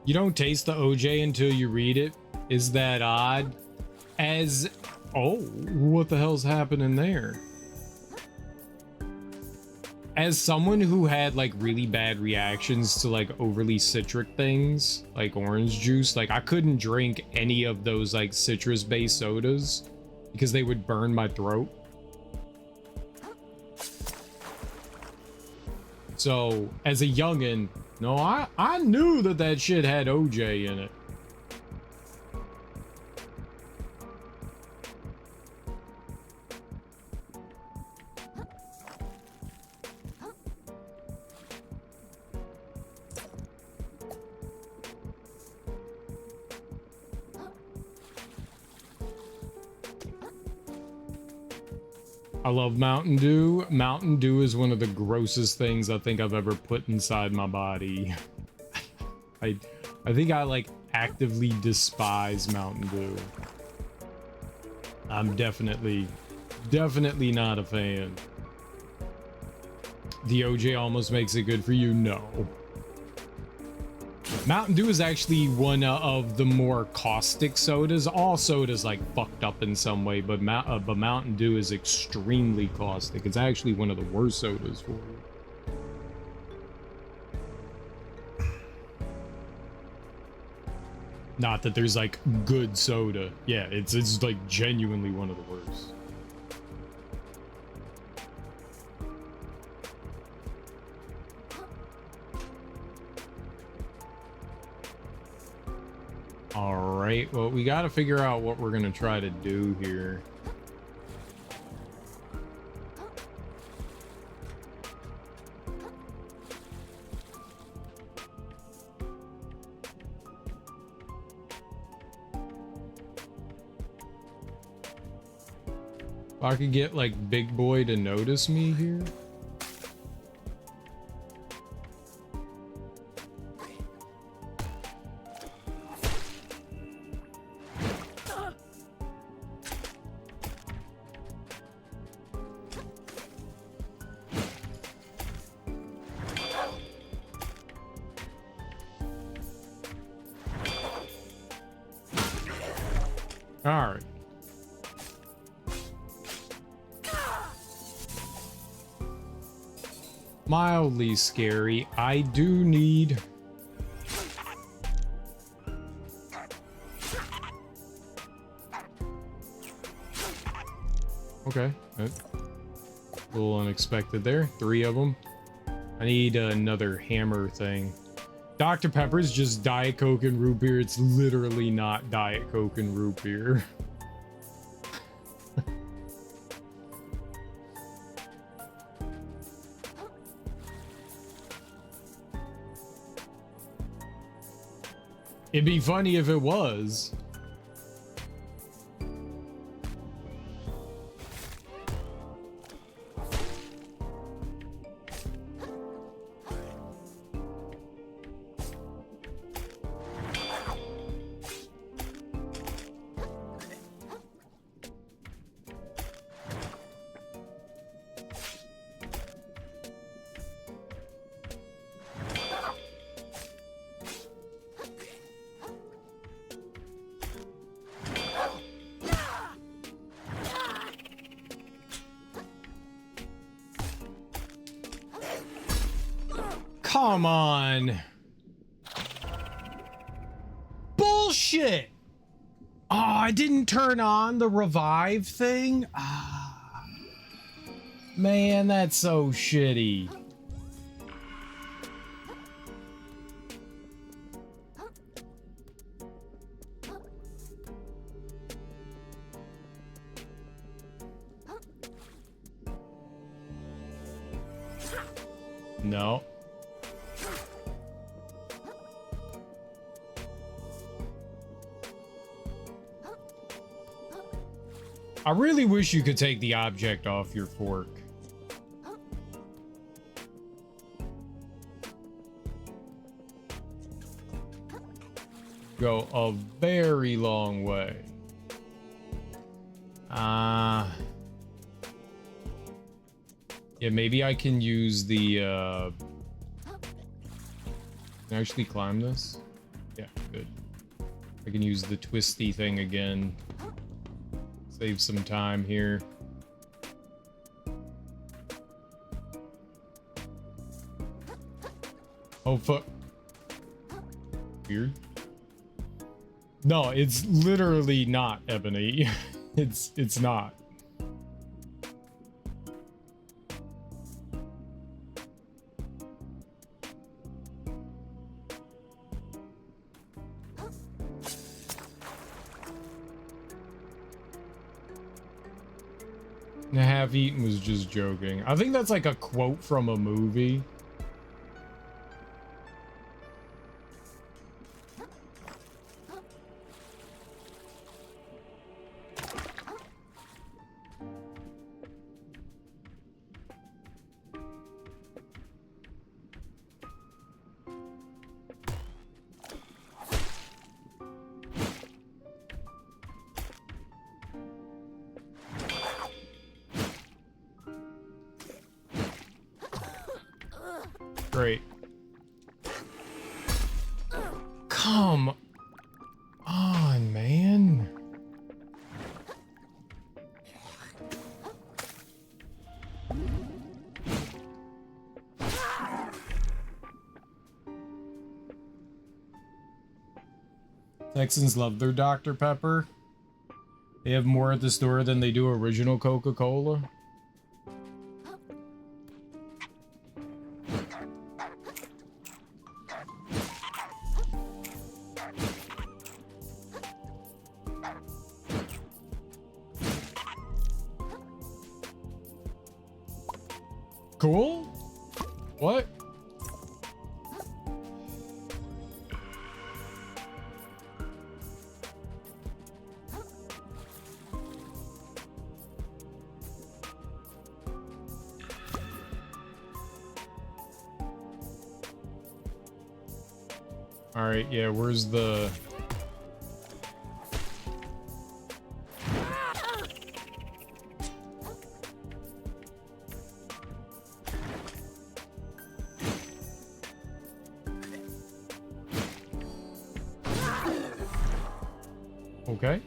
S1: You don't taste the OJ until you read it? Is that odd? Oh, what the hell's happening there? As someone who had like really bad reactions to like overly citric things, like orange juice, like I couldn't drink any of those like citrus based sodas because they would burn my throat. So as a youngin', no, I knew that shit had OJ in it. I love Mountain Dew. Mountain Dew is one of the grossest things I think I've ever put inside my body. I think I like actively despise Mountain Dew. I'm definitely not a fan. The OJ almost makes it good for you? No. Mountain Dew is actually one of the more caustic sodas. All sodas like fucked up in some way, but Mountain Dew is extremely caustic. It's actually one of the worst sodas for you. Not that there's like good soda. Yeah, it's like genuinely one of the worst. All right, well, we got to figure out what we're going to try to do here. If I could get like Big Boy to notice me here. All right. Mildly scary. I do need... Okay. A little unexpected there. 3 of them. I need another hammer thing. Dr. Pepper's just Diet Coke and root beer. It's literally not Diet Coke and root beer. It'd be funny if it was. Come on. Bullshit. Oh, I didn't turn on the revive thing. Ah, man, that's so shitty. No. I really wish you could take the object off your fork. Go a very long way. Yeah, maybe I can use the, can I actually climb this? Yeah, good. I can use the twisty thing again. Save some time here. Oh, fuck. Weird. No, it's literally not, Ebony. It's not. Half Eaten was just joking. I think that's like a quote from a movie. Great. Come on, man. Texans love their Dr. Pepper. They have more at the store than they do original Coca-Cola. Cool? What? All right, yeah, where's the... Okay.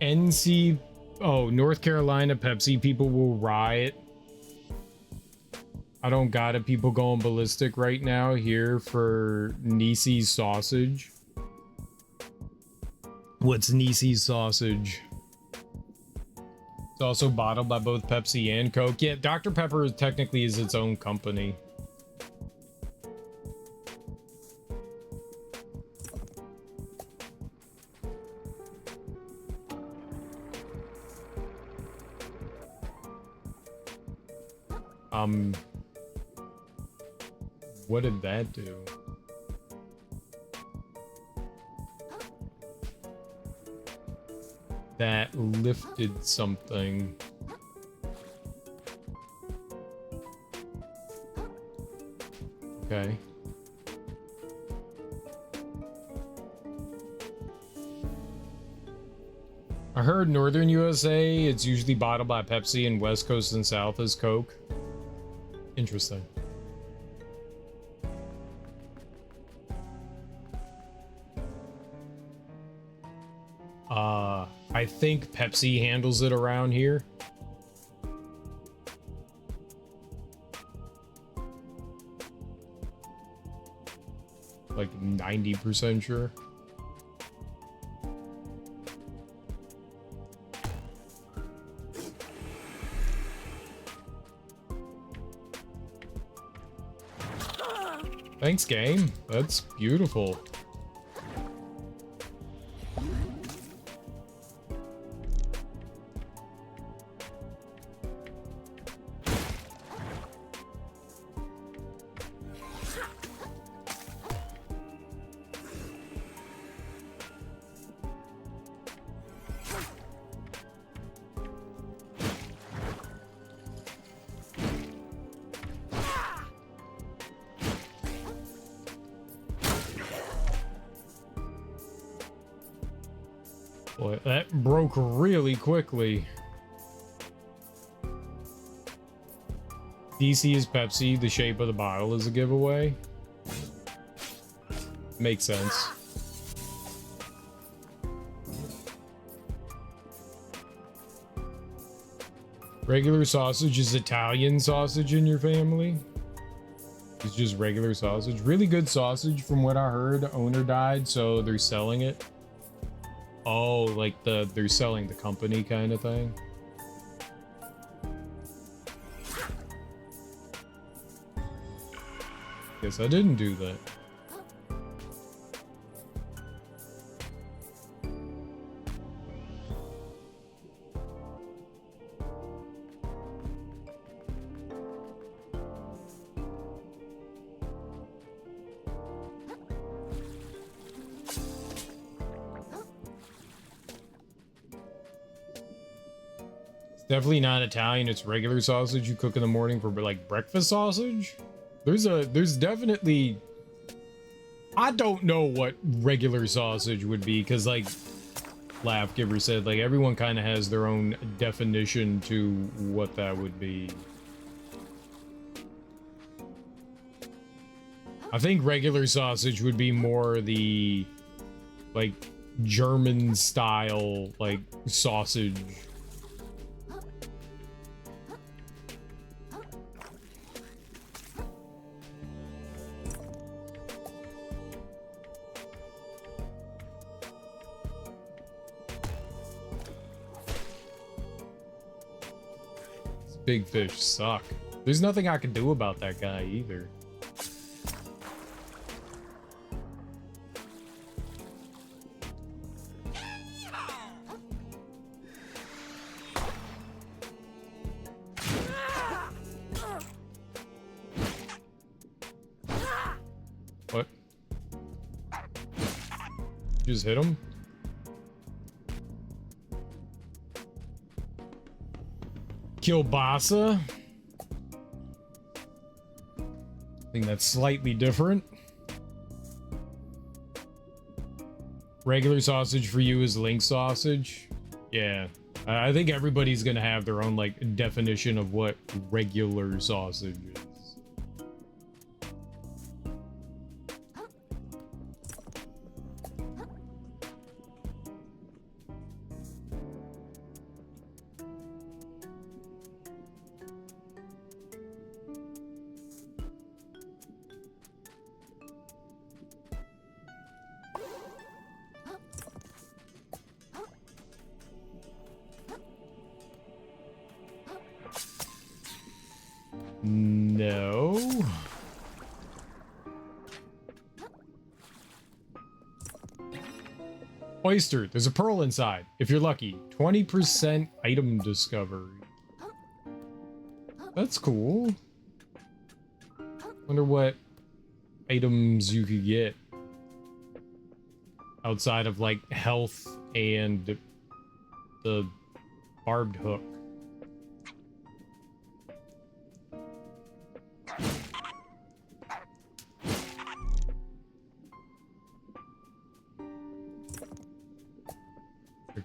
S1: NC... Oh, North Carolina Pepsi people will riot. I don't got it. People going ballistic right now here for Niecy's sausage. What's Niecy's sausage? It's also bottled by both Pepsi and Coke. Yeah, Dr. Pepper technically is its own company. What did that do? That lifted something. Okay. I heard Northern USA, it's usually bottled by Pepsi, and West Coast and South is Coke. Interesting. I think Pepsi handles it around here. Like 90% sure. Thanks, game. That's beautiful. Boy, that broke really quickly. DC is Pepsi, the shape of the bottle is a giveaway. Makes sense. Regular sausage is Italian sausage in your family? It's just regular sausage. Really good sausage from what I heard. Owner died, so they're selling it. Oh, like they're selling the company kind of thing. Guess I didn't do that. Definitely not Italian. It's regular sausage you cook in the morning for like breakfast sausage. There's definitely, I don't know what regular sausage would be, because like Laugh Giver said, like everyone kind of has their own definition to what that would be. I think regular sausage would be more the like German style like sausage. Big fish suck. There's nothing I can do about that guy either. What? Just hit him? Kielbasa? Something that's slightly different. Regular sausage for you is link sausage. Yeah. I think everybody's gonna have their own like definition of what regular sausage is. No. Oyster, there's a pearl inside. If you're lucky, 20% item discovery. That's cool. Wonder what items you could get outside of like health and the barbed hook.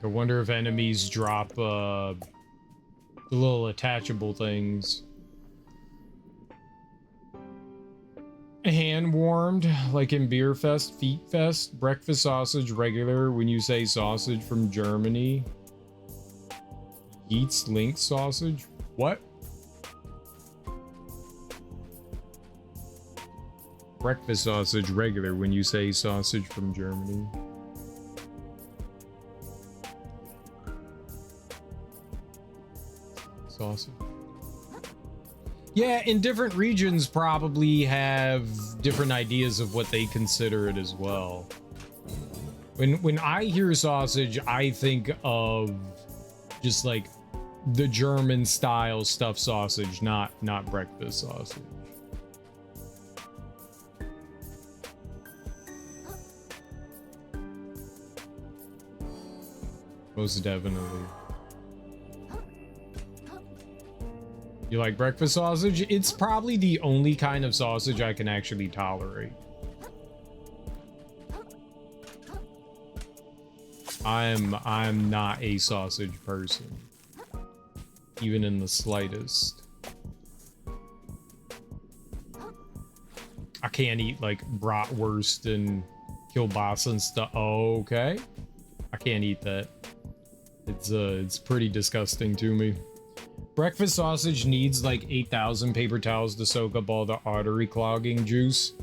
S1: I wonder if enemies drop the little attachable things. Hand warmed, like in Beer Fest, Feet Fest, breakfast sausage regular when you say sausage from Germany. Eats link sausage? What? Breakfast sausage regular when you say sausage from Germany. Sausage. Yeah, in different regions probably have different ideas of what they consider it as well. When I hear sausage, I think of just like the German style stuffed sausage, not breakfast sausage. Most definitely. You like breakfast sausage? It's probably the only kind of sausage I can actually tolerate. I'm not a sausage person, even in the slightest. I can't eat like bratwurst and kielbasa and stuff. Oh, okay, I can't eat that. It's pretty disgusting to me. Breakfast sausage needs like 8,000 paper towels to soak up all the artery clogging juice.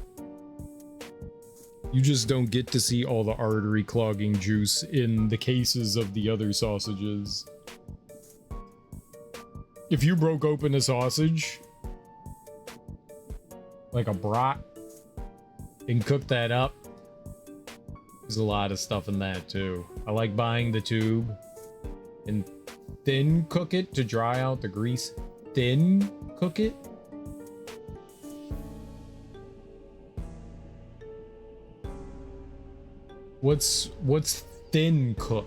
S1: You just don't get to see all the artery clogging juice in the cases of the other sausages. If you broke open a sausage, like a brat, and cooked that up, there's a lot of stuff in that too. I like buying the tube and thin cook it to dry out the grease. Thin cook it. What's thin cook?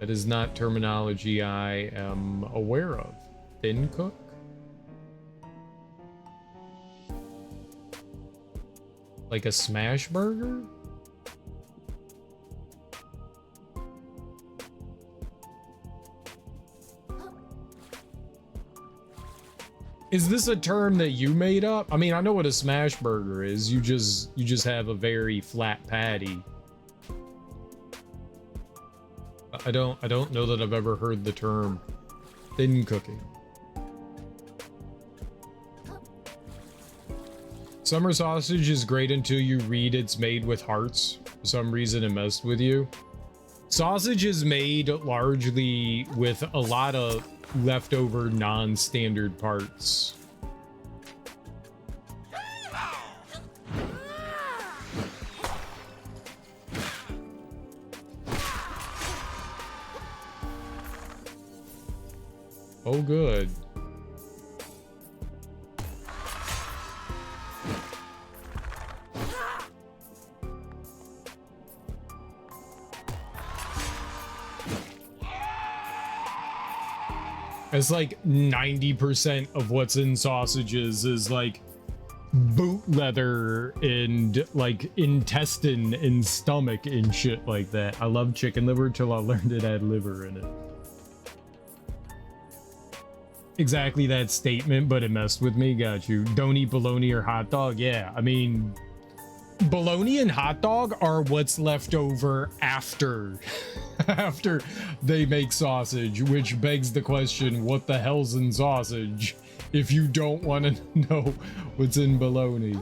S1: That is not terminology I am aware of. Thin cook? Like a smash burger? Is this a term that you made up? I mean, I know what a smash burger is. You just have a very flat patty. I don't know that I've ever heard the term thin cooking. Summer sausage is great until you read it's made with hearts. For some reason it messed with you. Sausage is made largely with a lot of leftover non-standard parts. Oh, good. It's like 90% of what's in sausages is like boot leather and like intestine and stomach and shit like that. I love chicken liver till I learned it had liver in it. Exactly that statement, but it messed with me. Got you. Don't eat bologna or hot dog. Yeah, I mean, bologna and hot dog are what's left over after after they make sausage, which begs the question, what the hell's in sausage if you don't want to know what's in bologna?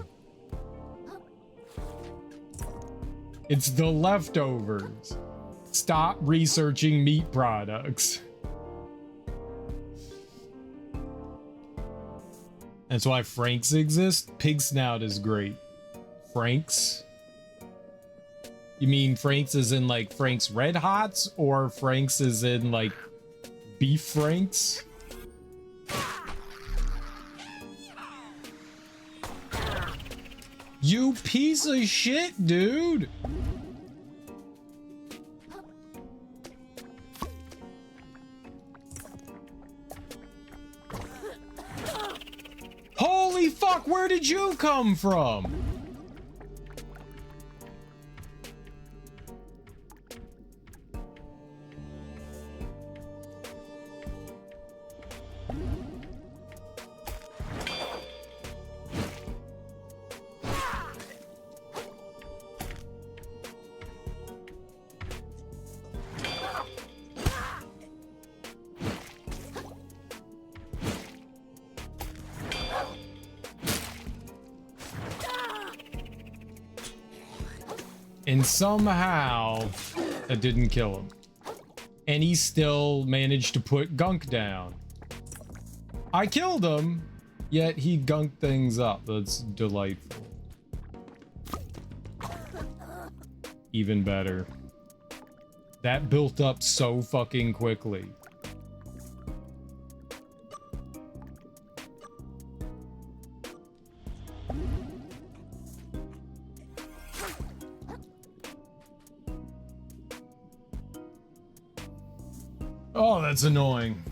S1: It's the leftovers. Stop researching meat products. That's why Frank's exist. Pig snout is great. Frank's? You mean Frank's is in like Frank's Red Hots, or Frank's is in like beef Frank's? You piece of shit, dude! Holy fuck, where did you come from? And somehow that didn't kill him. And he still managed to put Gunk down. I killed him, yet he gunked things up. That's delightful. Even better. That built up so fucking quickly. Oh, that's annoying.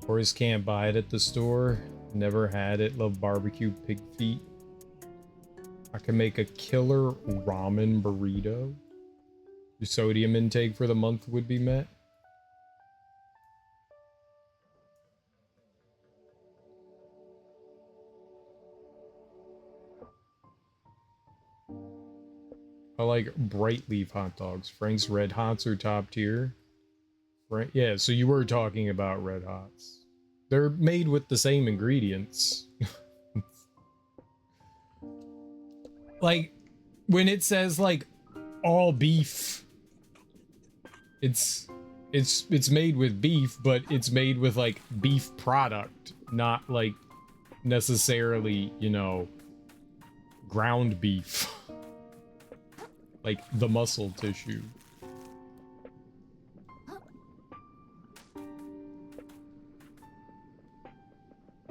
S1: Boris can't buy it at the store. Never had it. Love barbecue pig feet. I can make a killer ramen burrito. Your sodium intake for the month would be met. I like bright leaf hot dogs. Frank's Red Hots are top tier. Yeah, so you were talking about Red Hots. They're made with the same ingredients. Like, when it says, like, all beef, it's made with beef, but it's made with, like, beef product, not, like, necessarily, you know, ground beef. Like the muscle tissue.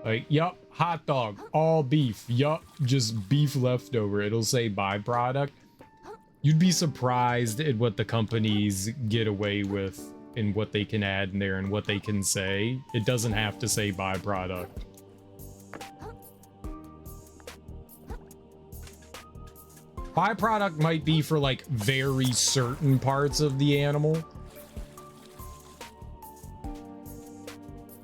S1: Like, yup, hot dog, all beef. Yup, just beef leftover. It'll say byproduct. You'd be surprised at what the companies get away with and what they can add in there and what they can say. It doesn't have to say byproduct. Byproduct might be for like very certain parts of the animal.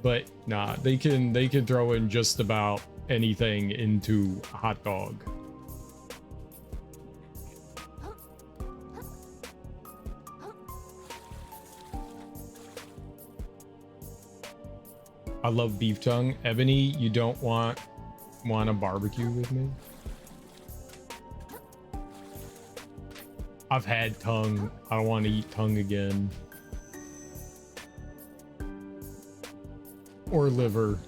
S1: But nah, they can throw in just about anything into a hot dog. I love beef tongue. Ebony, you don't want a barbecue with me? I've had tongue. I don't want to eat tongue again. Or liver.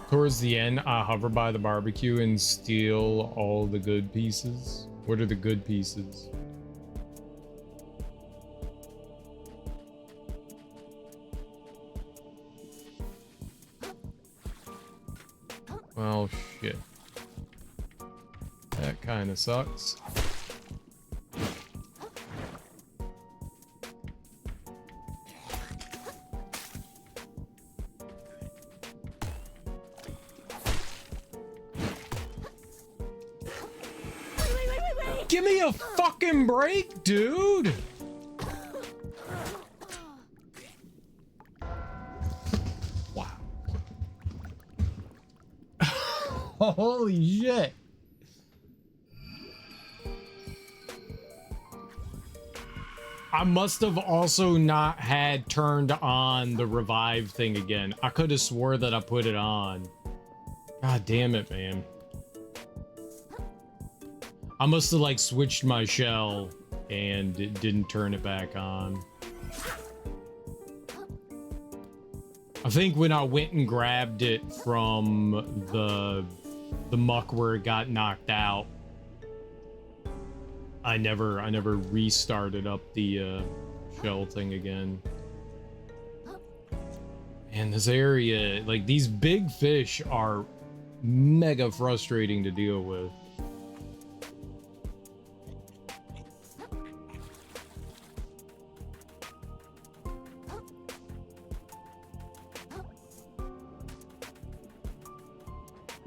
S1: Towards the end, I hover by the barbecue and steal all the good pieces. What are the good pieces? Well, shit. That kind of sucks. Give me a fucking break, dude. Wow. Holy shit. I must have also not had turned on the revive thing again. I could have swore that I put it on. God damn it, man. I must have like switched my shell and it didn't turn it back on. I think when I went and grabbed it from the muck where it got knocked out, I never restarted up the shell thing again. Man, this area, like these big fish are mega frustrating to deal with.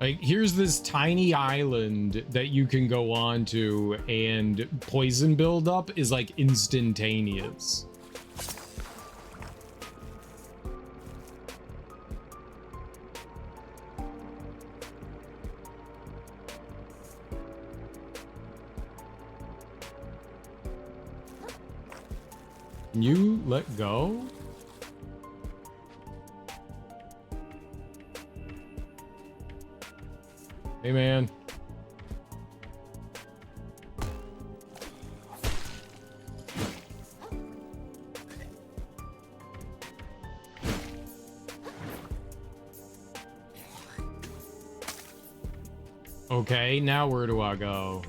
S1: Like, here's this tiny island that you can go on to, and poison buildup is like instantaneous. Can you let go? Hey, man. Okay, now where do I go?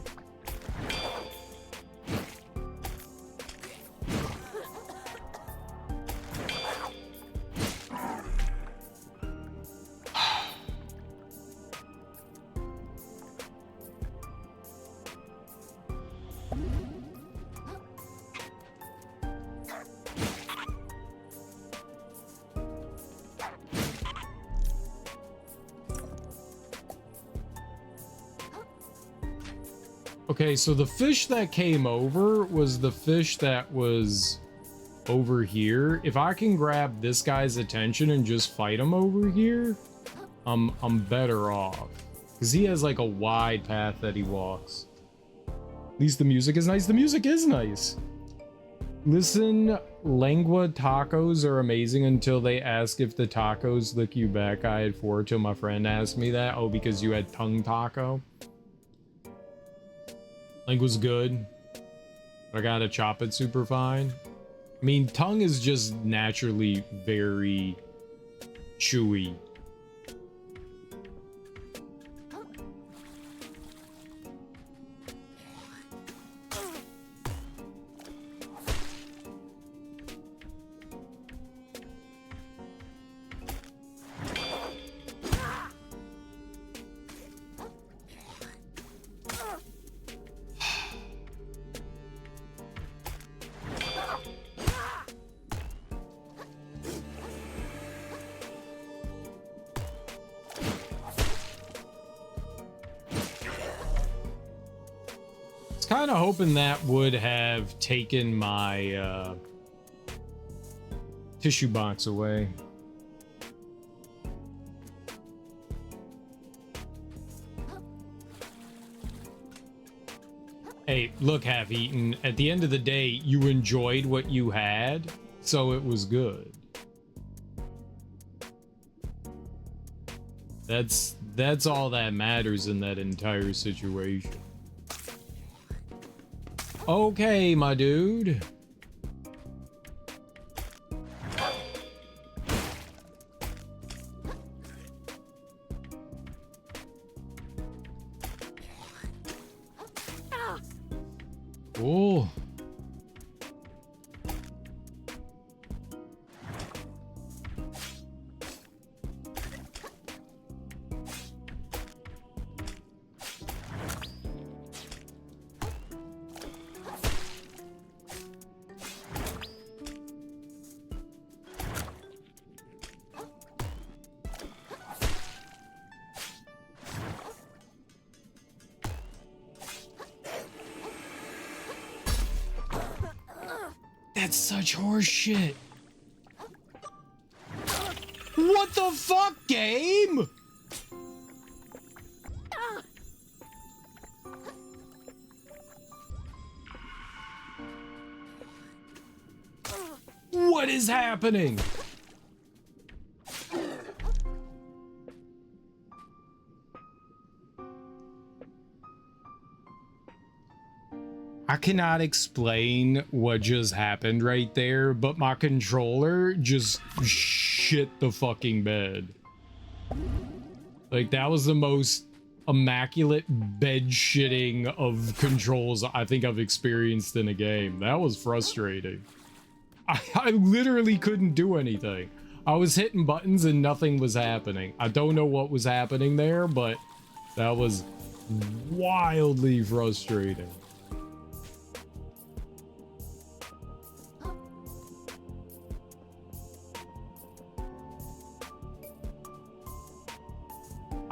S1: Okay, so the fish that came over was the fish that was over here. If I can grab this guy's attention and just fight him over here, I'm better off. Because he has like a wide path that he walks. At least the music is nice. The music is nice. Listen, lengua tacos are amazing until they ask if the tacos lick you back. I had 4 till my friend asked me that. Oh, because you had tongue taco? Lingua's good, but I gotta chop it super fine. I mean, tongue is just naturally very chewy. Kind of hoping that would have taken my tissue box away. Hey, look, Half-Eaten, at the end of the day, you enjoyed what you had, so it was good. That's all that matters in that entire situation. Okay, my dude. Cool. That's such horse shit. What the fuck, game? What is happening? I cannot explain what just happened right there, but my controller just shit the fucking bed. Like, that was the most immaculate bed shitting of controls I think I've experienced in a game. That was frustrating. I literally couldn't do anything. I was hitting buttons and nothing was happening. I don't know what was happening there, but that was wildly frustrating.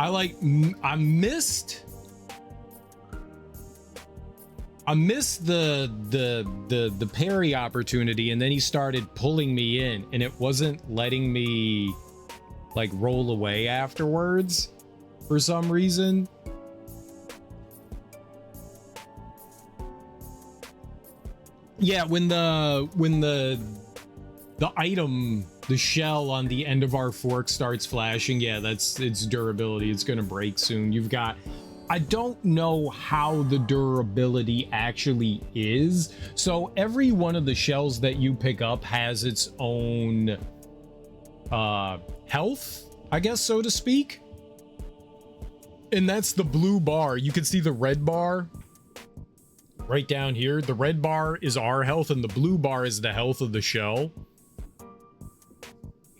S1: I missed the parry opportunity, and then he started pulling me in, and it wasn't letting me like roll away afterwards for some reason. Yeah, when the item, the shell on the end of our fork starts flashing, yeah, that's its durability. It's gonna break soon. You've got, I don't know how the durability actually is. So every one of the shells that you pick up has its own health, I guess, so to speak. And that's the blue bar. You can see the red bar right down here. The red bar is our health and the blue bar is the health of the shell.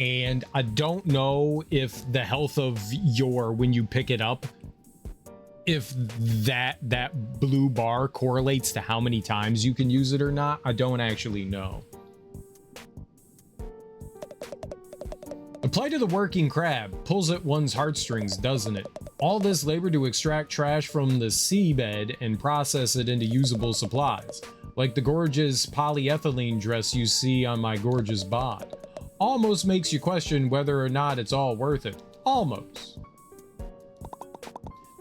S1: And I don't know if the health of your, when you pick it up, if that blue bar correlates to how many times you can use it or not. I don't actually know. Apply to the working crab. Pulls at one's heartstrings, doesn't it? All this labor to extract trash from the seabed and process it into usable supplies. Like the gorgeous polyethylene dress you see on my gorgeous bod. Almost makes you question whether or not it's all worth it. Almost.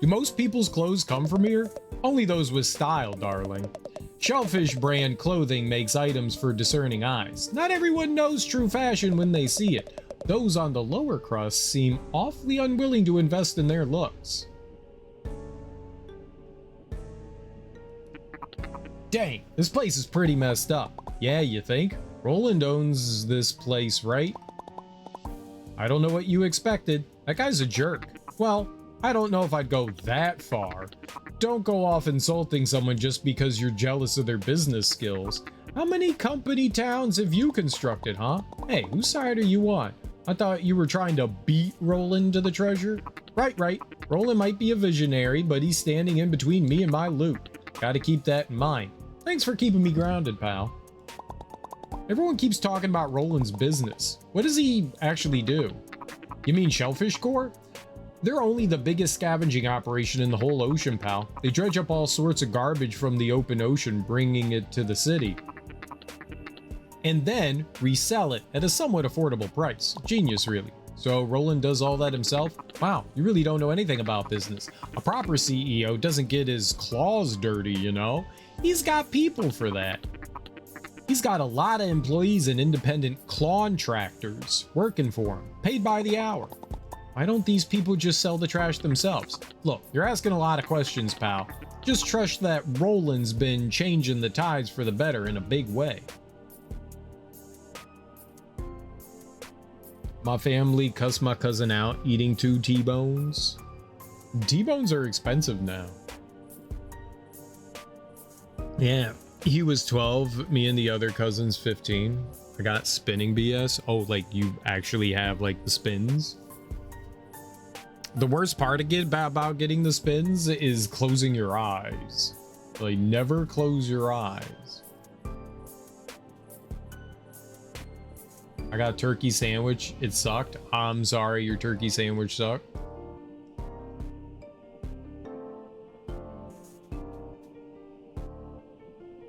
S1: Do most people's clothes come from here? Only those with style, darling. Shellfish brand clothing makes items for discerning eyes. Not everyone knows true fashion when they see it. Those on the lower crust seem awfully unwilling to invest in their looks. Dang, this place is pretty messed up. Yeah, you think? Roland owns this place, right? I don't know what you expected. That guy's a jerk. Well, I don't know if I'd go that far. Don't go off insulting someone just because you're jealous of their business skills. How many company towns have you constructed, huh? Hey, whose side are you on? I thought you were trying to beat Roland to the treasure. Right. Roland might be a visionary, but he's standing in between me and my loot. Gotta keep that in mind. Thanks for keeping me grounded, pal. Everyone keeps talking about Roland's business. What does he actually do? You mean Shellfish Corps? They're only the biggest scavenging operation in the whole ocean, pal. They dredge up all sorts of garbage from the open ocean, bringing it to the city. And then resell it at a somewhat affordable price. Genius, really. So Roland does all that himself? Wow, you really don't know anything about business. A proper CEO doesn't get his claws dirty, you know? He's got people for that. He's got a lot of employees and independent contractors working for him, paid by the hour. Why don't these people just sell the trash themselves? Look, you're asking a lot of questions, pal. Just trust that Roland's been changing the tides for the better in a big way. My family cussed my cousin out eating 2 T-bones. T-bones are expensive now. Yeah, he was 12, me and the other cousin's 15. I got spinning BS. Oh, like you actually have like the spins? The worst part about getting the spins is closing your eyes. Like, never close your eyes. I got a turkey sandwich. It sucked. I'm sorry, your turkey sandwich sucked.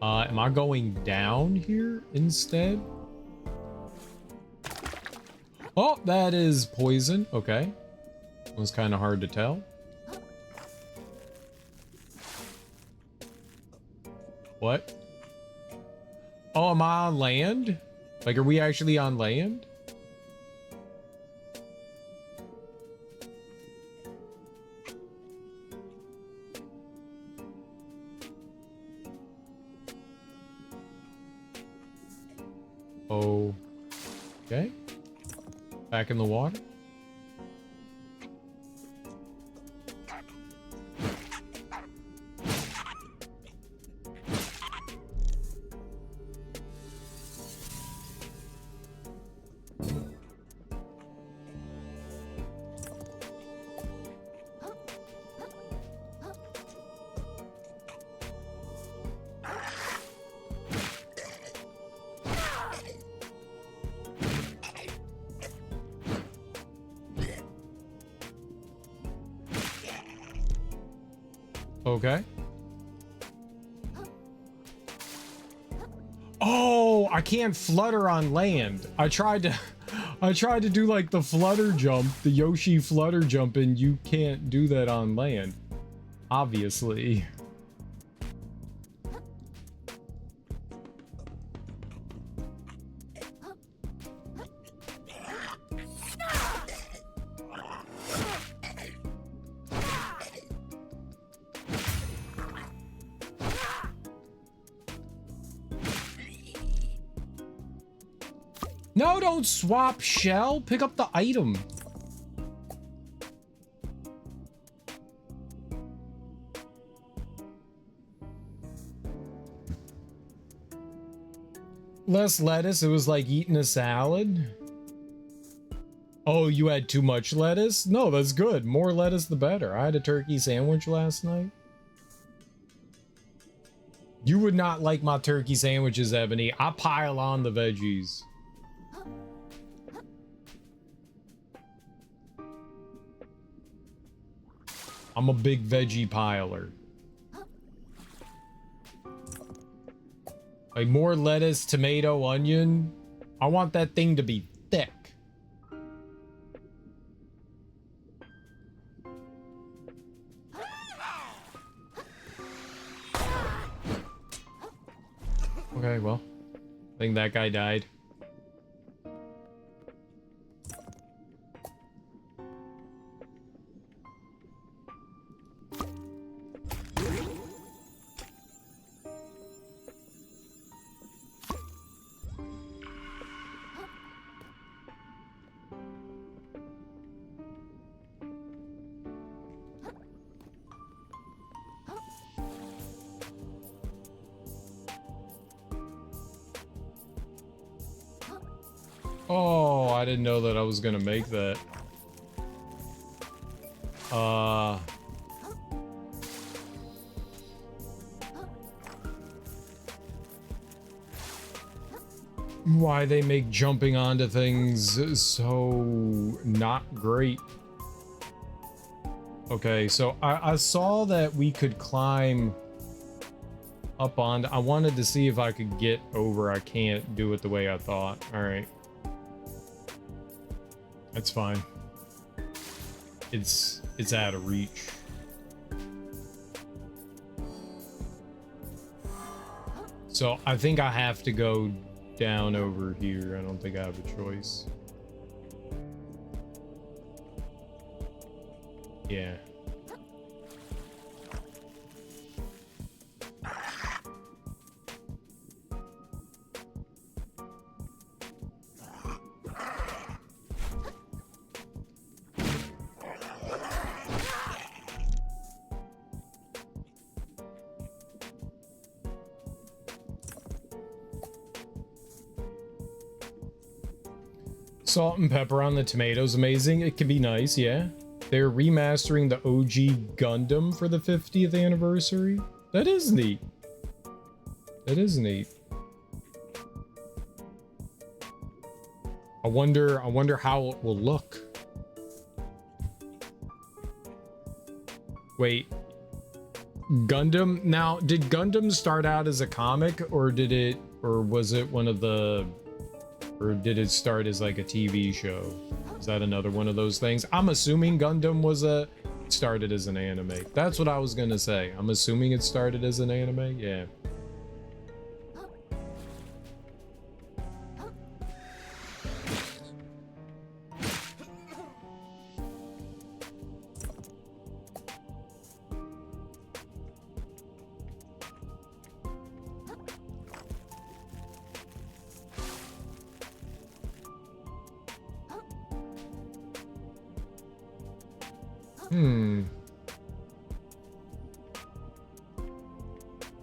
S1: Am Am I going down here instead? Oh, that is poison. Okay. It was kind of hard to tell. What? Oh, am I on land? Like, are we actually on land? Oh. Okay. Back in the water. Okay. Oh, I can't flutter on land. I tried to do like the flutter jump, the Yoshi flutter jump, and you can't do that on land. Obviously. No, don't swap shell. Pick up the item. Less lettuce. It was like eating a salad. Oh, you had too much lettuce? No, that's good. More lettuce, the better. I had a turkey sandwich last night. You would not like my turkey sandwiches, Ebony. I pile on the veggies. I'm a big veggie piler. Like more lettuce, tomato, onion. I want that thing to be thick. Okay, well, I think that guy died. Oh, I didn't know that I was gonna make that. Why they make jumping onto things so not great. Okay, so I saw that we could climb up on. I wanted to see if I could get over. I can't do it the way I thought. All right. That's fine. It's out of reach. So I think I have to go down over here. I don't think I have a choice. Yeah. Salt and pepper on the tomatoes, amazing. It can be nice, yeah. They're remastering the OG Gundam for the 50th anniversary. That is neat. That is neat. I wonder how it will look. Wait. Gundam. Now, did Gundam start out as a comic, or was it one of the, or did it start as like a TV show? Is that another one of those things? I'm assuming Gundam started as an anime. That's what I was gonna say. I'm assuming it started as an anime. Yeah.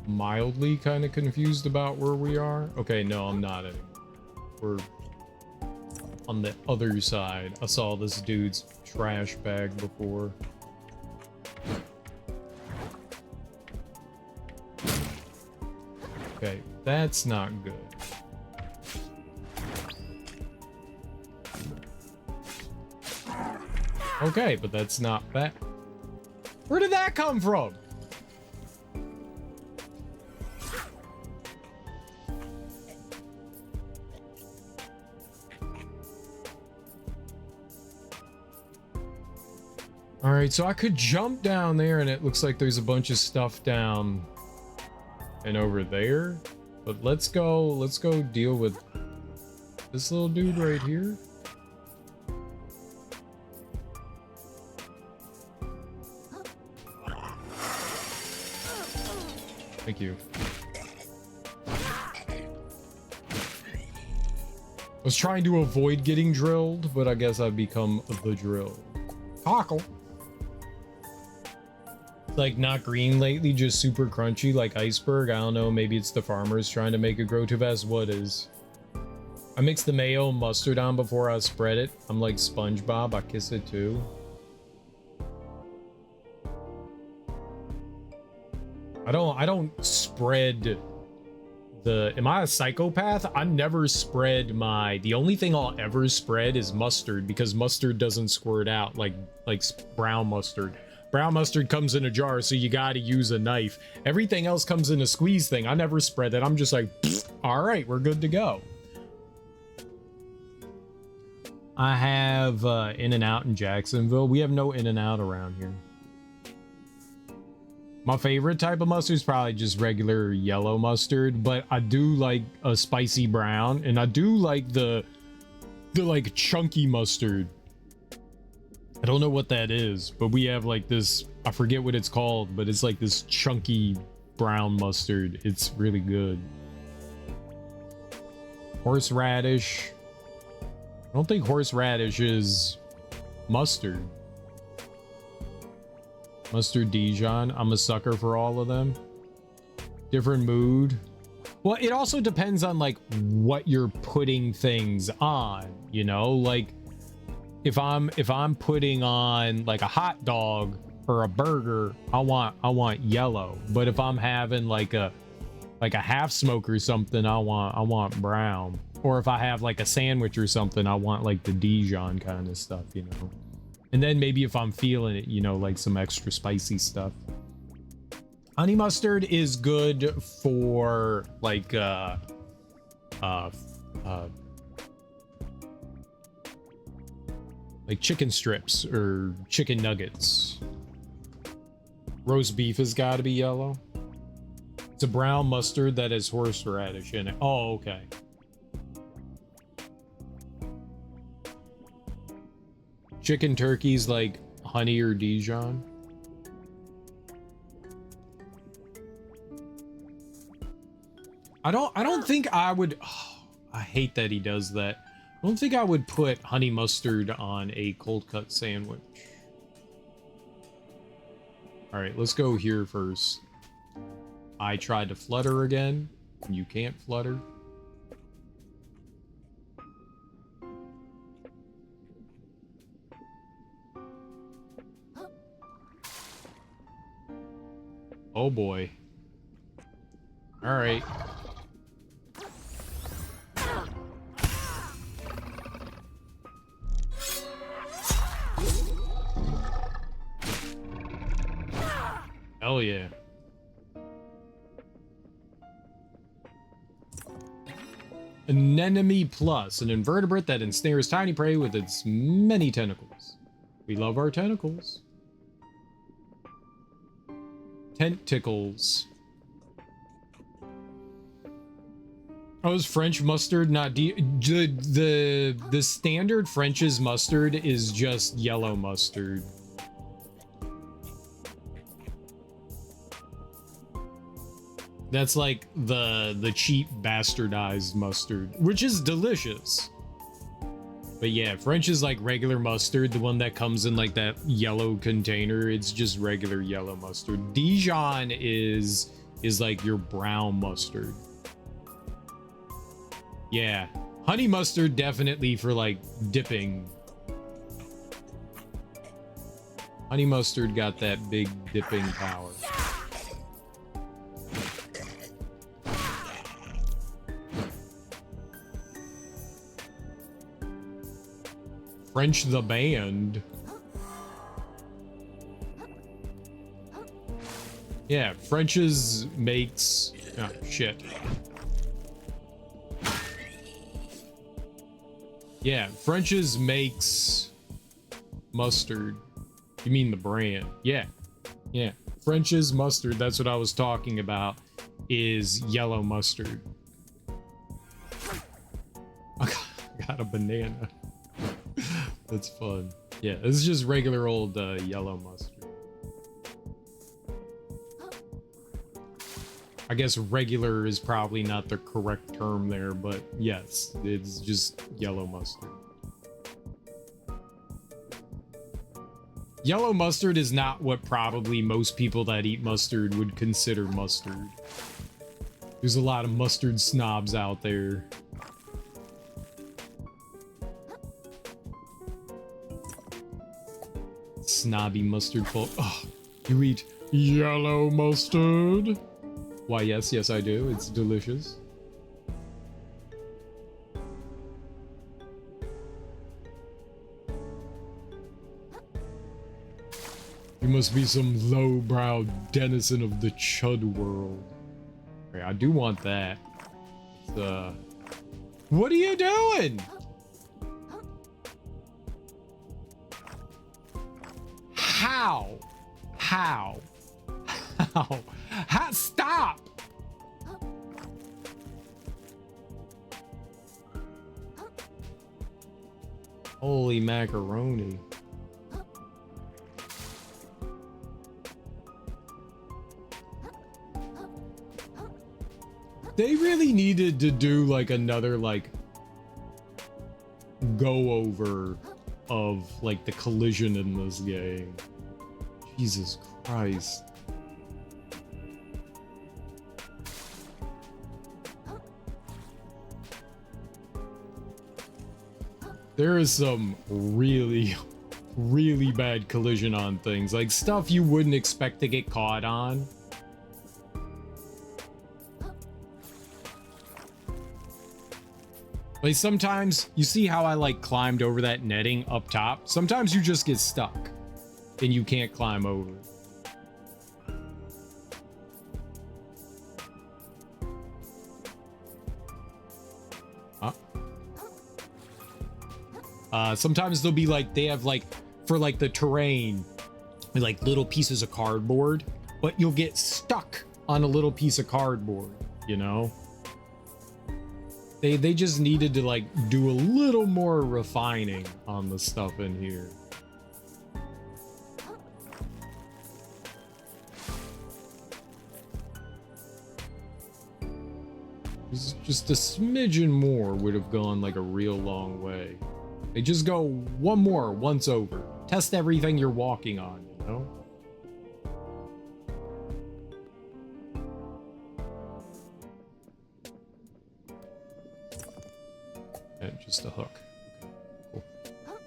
S1: Mildly kind of confused about where we are. Okay, no, I'm not anymore. We're on the other side. I saw this dude's trash bag before. Okay, that's not good. Okay, but that's not bad. Where did that come from? All right, so I could jump down there and it looks like there's a bunch of stuff down and over there. But let's go deal with this little dude right here. Thank you. I was trying to avoid getting drilled, but I guess I've become the drill. Cockle. Like not green lately, just super crunchy like iceberg. I don't know, maybe it's the farmers trying to make it grow too fast. What is? I mix the mayo and mustard on before I spread it. I'm like SpongeBob, I kiss it too. I don't spread the, am I a psychopath? I never spread the only thing I'll ever spread is mustard because mustard doesn't squirt out like brown mustard. Brown mustard comes in a jar, so you gotta use a knife. Everything else comes in a squeeze thing. I never spread it. I'm just like, all right, we're good to go. I have In-N-Out in Jacksonville. We have no In-N-Out around here. My favorite type of mustard is probably just regular yellow mustard, but I do like a spicy brown, and I do like the like chunky mustard. I don't know what that is, but we have like this, I forget what it's called, but it's like this chunky brown mustard. It's really good. Horseradish. I don't think horseradish is mustard. Mustard Dijon. I'm a sucker for all of them. Different mood. Well, it also depends on like what you're putting things on, you know, like if I'm putting on like a hot dog or a burger, I want yellow. But if I'm having like a half smoke or something, I want brown. Or if I have like a sandwich or something, I want like the Dijon kind of stuff, you know. And then maybe if I'm feeling it, you know, like some extra spicy stuff. Honey mustard is good for like chicken strips or chicken nuggets. Roast beef has got to be yellow. It's a brown mustard that has horseradish in it. Oh, okay. Chicken turkey's like honey or Dijon. I don't think I would. Oh, I hate that he does that. I don't think I would put honey mustard on a cold cut sandwich. All right, let's go here first. I tried to flutter again. You can't flutter. Oh boy. All right. Hell yeah. Anemone plus, an invertebrate that ensnares tiny prey with its many tentacles. We love our tentacles. Tentacles. Oh, is French mustard not the standard French's mustard is just yellow mustard. That's like the cheap bastardized mustard, which is delicious. But yeah, French is like regular mustard, the one that comes in like that yellow container. It's just regular yellow mustard. Dijon is like your brown mustard. Yeah, honey mustard definitely for like dipping. Honey mustard got that big dipping power. French the band. Yeah, French's makes... Oh, shit. Yeah, French's makes mustard. You mean the brand? Yeah. Yeah. French's mustard, that's what I was talking about, is yellow mustard. I got a banana. That's fun. Yeah, this is just regular old yellow mustard. I guess regular is probably not the correct term there, but yes, it's just yellow mustard. Yellow mustard is not what probably most people that eat mustard would consider mustard. There's a lot of mustard snobs out there. Snobby mustard folk. Oh, you eat yellow mustard? Why, yes, yes, I do. It's delicious. You must be some low-brow denizen of the chud world. Okay, I do want that. What are you doing? How? How? How? How? Stop! Holy macaroni. They really needed to do like another like go over of like the collision in this game. Jesus Christ. There is some really, really bad collision on things. Like stuff you wouldn't expect to get caught on. Like sometimes, you see how I like climbed over that netting up top? Sometimes you just get stuck and you can't climb over. Sometimes they'll be like, they have like, for like the terrain, like little pieces of cardboard, but you'll get stuck on a little piece of cardboard, you know? They just needed to like do a little more refining on the stuff in here. Just a smidgen more would have gone like a real long way. They just go one more once over. Test everything you're walking on, you know? And just a hook. Okay, cool.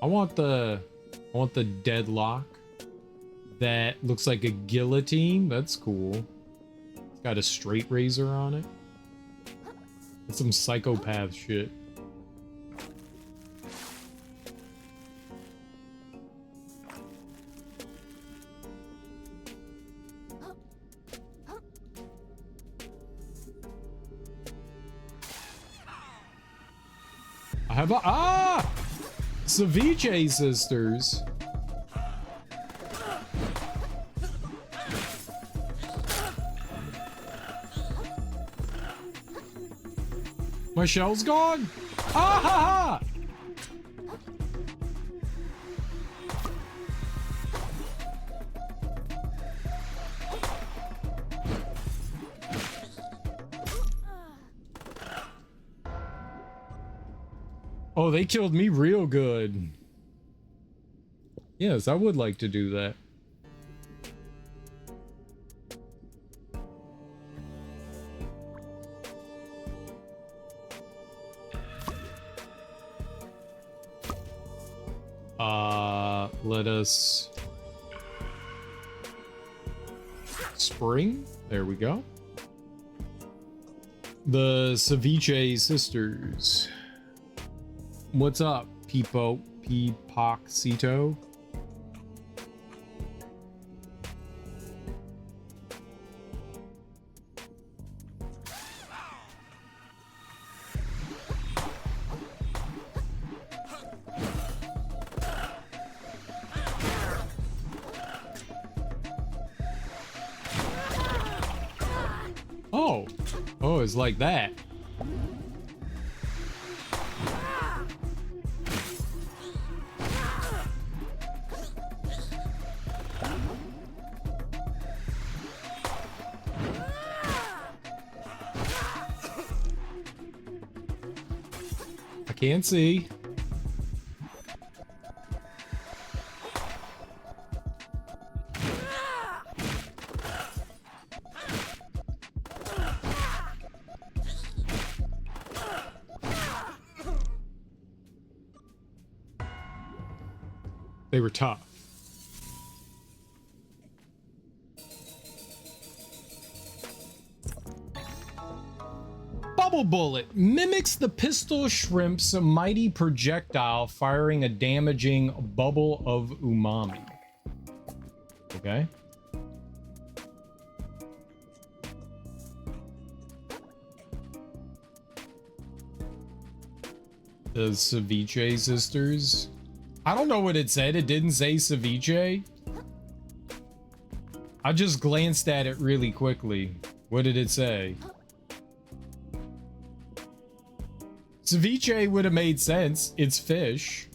S1: I want the deadlock that looks like a guillotine. That's cool. It's got a straight razor on it. That's some psychopath shit. I have a Ceviche sisters. My shell's gone. Ah ha ha! Oh, they killed me real good. Yes, I would like to do that. Let us spring. There we go. The Ceviche sisters. What's up, Peepoxito? Oh, it's like that. I can't see. They were tough. Bubble Bullet mimics the pistol shrimp's mighty projectile, firing a damaging bubble of umami. Okay. The Ceviche sisters. I don't know what it said. It didn't say Ceviche. I just glanced at it really quickly. What did it say? Ceviche would have made sense. It's fish.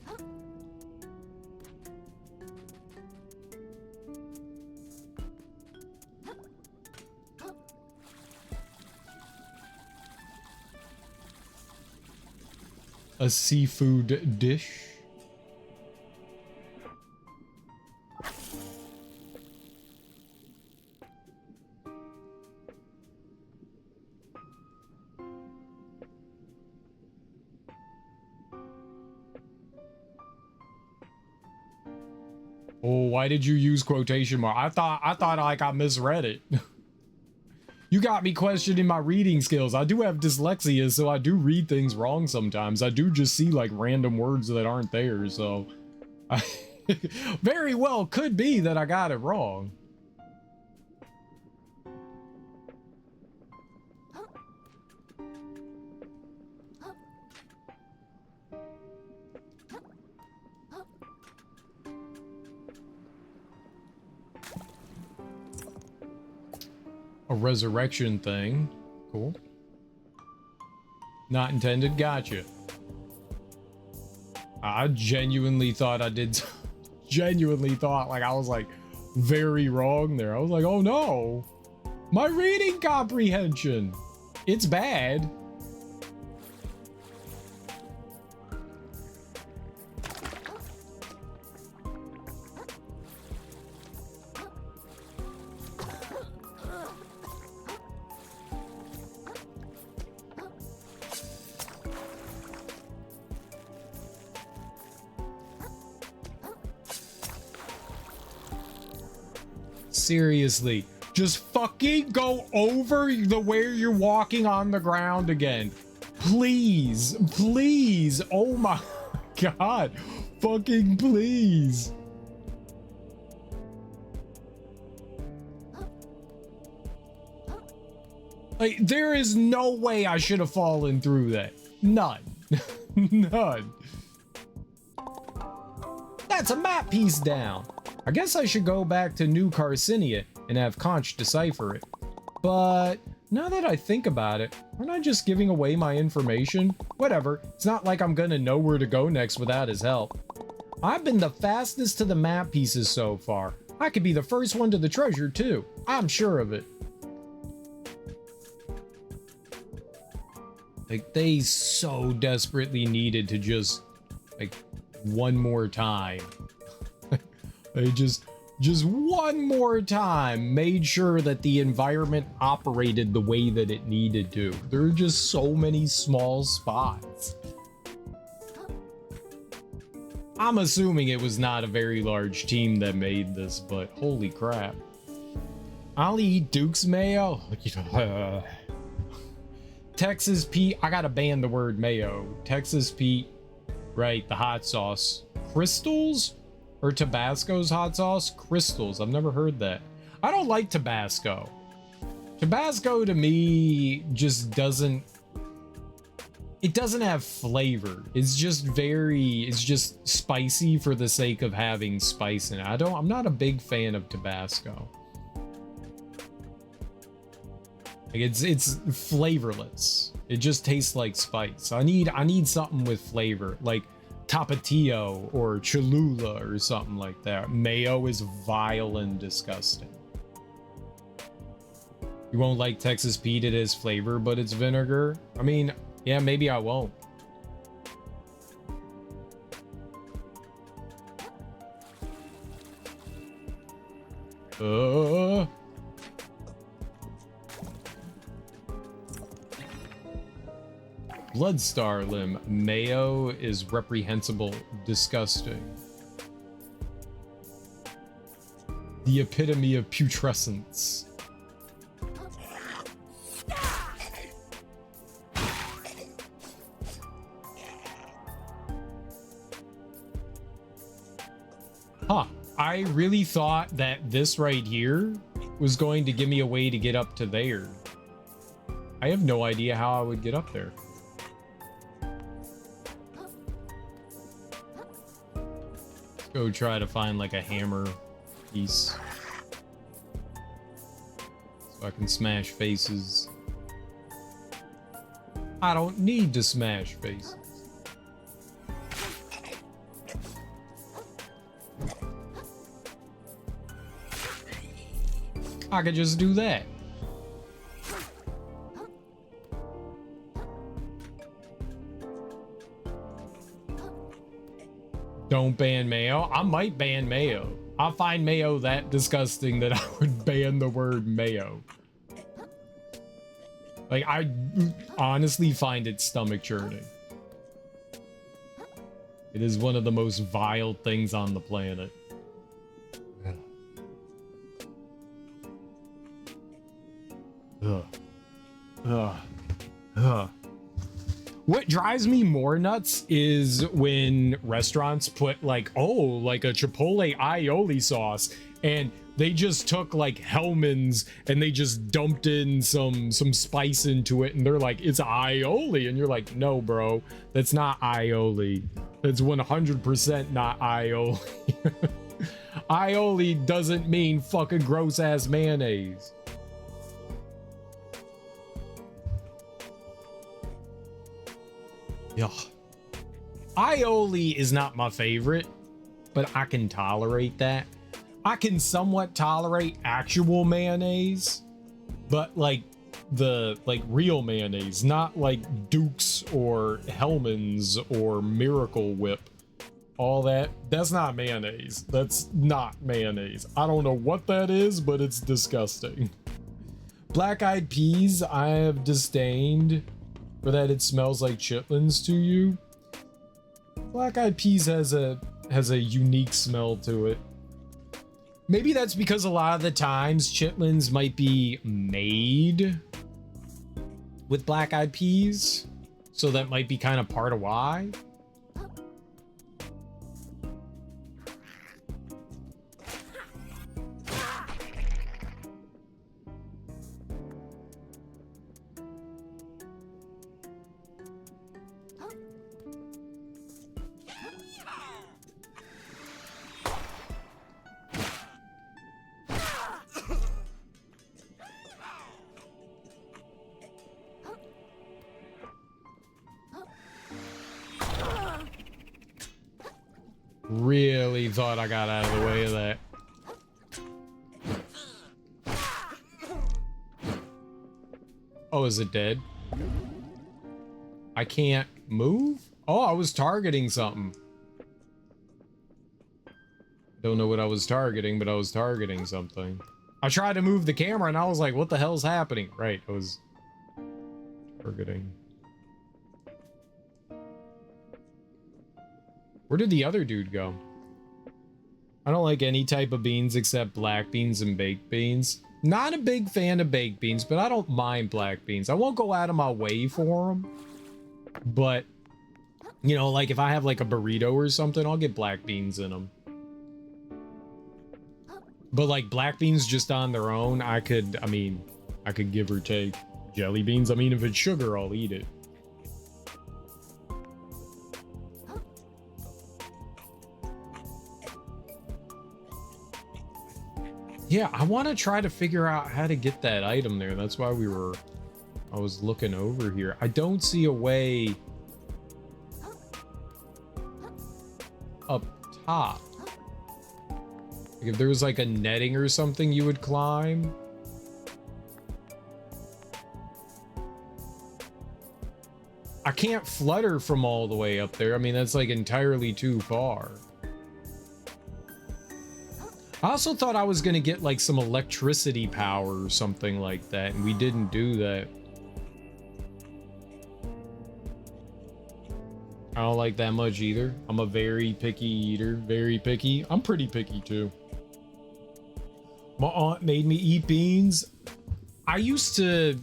S1: A seafood dish. Oh, why did you use quotation mark? I thought like I misread it. You got me questioning my reading skills. I do have dyslexia, so I do read things wrong sometimes. I do just see like random words that aren't there, so I very well could be that I got it wrong. A resurrection thing. Cool. Not intended. Gotcha. I genuinely thought I did. Genuinely thought like I was like very wrong there. I was like, oh no. My reading comprehension. It's bad. Seriously, just fucking go over the where you're walking on the ground again. Please, please. Oh my God. Fucking please. Like, there is no way I should have fallen through that. None. None. That's a map piece down. I guess I should go back to New Carcinia and have Conch decipher it. But now that I think about it, aren't I just giving away my information? Whatever, it's not like I'm gonna know where to go next without his help. I've been the fastest to the map pieces so far. I could be the first one to the treasure too. I'm sure of it. Like, they so desperately needed to just, like, one more time. They just one more time made sure that the environment operated the way that it needed to. There are just so many small spots. I'm assuming it was not a very large team that made this, but holy crap. I'll eat Duke's mayo. Texas Pete, I gotta ban the word mayo. Texas Pete, right, the hot sauce. Crystals? Or Tabasco's hot sauce? Crystals, I've never heard that. I don't like Tabasco. Tabasco to me just doesn't, it doesn't have flavor. It's just spicy for the sake of having spice in it. I'm not a big fan of Tabasco. Like, it's flavorless. It just tastes like spice. I need something with flavor, like Tapatio or Cholula or something like that. Mayo is vile and disgusting. You won't like Texas Pete, it is flavor, but it's vinegar. I mean, yeah, maybe I won't. Bloodstar limb. Mayo is reprehensible, disgusting. The epitome of putrescence. Huh. I really thought that this right here was going to give me a way to get up to there. I have no idea how I would get up there. Go try to find like a hammer piece so I can smash faces. I don't need to smash faces. I could just do that. Don't ban mayo. I might ban mayo. I find mayo that disgusting that I would ban the word mayo. Like, I honestly find it stomach churning. It is one of the most vile things on the planet. Ugh. Ugh. Ugh. What drives me more nuts is when restaurants put like, oh, like a Chipotle aioli sauce, and they just took like Hellman's and they just dumped in some spice into it, and they're like, it's aioli, and you're like, no, bro, that's not aioli. That's 100% not aioli. Aioli doesn't mean fucking gross ass mayonnaise. Ugh. Aioli is not my favorite, but I can tolerate that. I can somewhat tolerate actual mayonnaise, but like the real mayonnaise, not like Duke's or Hellman's or Miracle Whip. All that's not mayonnaise. That's not mayonnaise. I don't know what that is, but it's disgusting. Black Eyed Peas, I have disdained for that it smells like chitlins to you. Black Eyed Peas has a unique smell to it. Maybe that's because a lot of the times chitlins might be made with Black Eyed Peas, so that might be kind of part of why. Really thought I got out of the way of that. Oh, is it dead? I can't move? Oh, I was targeting something. Don't know what I was targeting, but I was targeting something. I tried to move the camera and I was like, what the hell's happening? Right, I was targeting. Where did the other dude go? I don't like any type of beans except black beans and baked beans. Not a big fan of baked beans, but I don't mind black beans. I won't go out of my way for them. But, you know, like if I have like a burrito or something, I'll get black beans in them. But like black beans just on their own, I could give or take. Jelly beans, I mean, if it's sugar, I'll eat it. Yeah, I want to try to figure out how to get that item there. That's why I was looking over here. I don't see a way up top. Like if there was like a netting or something you would climb. I can't flutter from all the way up there. I mean, that's like entirely too far. I also thought I was gonna get like some electricity power or something like that, and we didn't do that. I don't like that much either. I'm a very picky eater, very picky. I'm pretty picky too. My aunt made me eat beans. I used to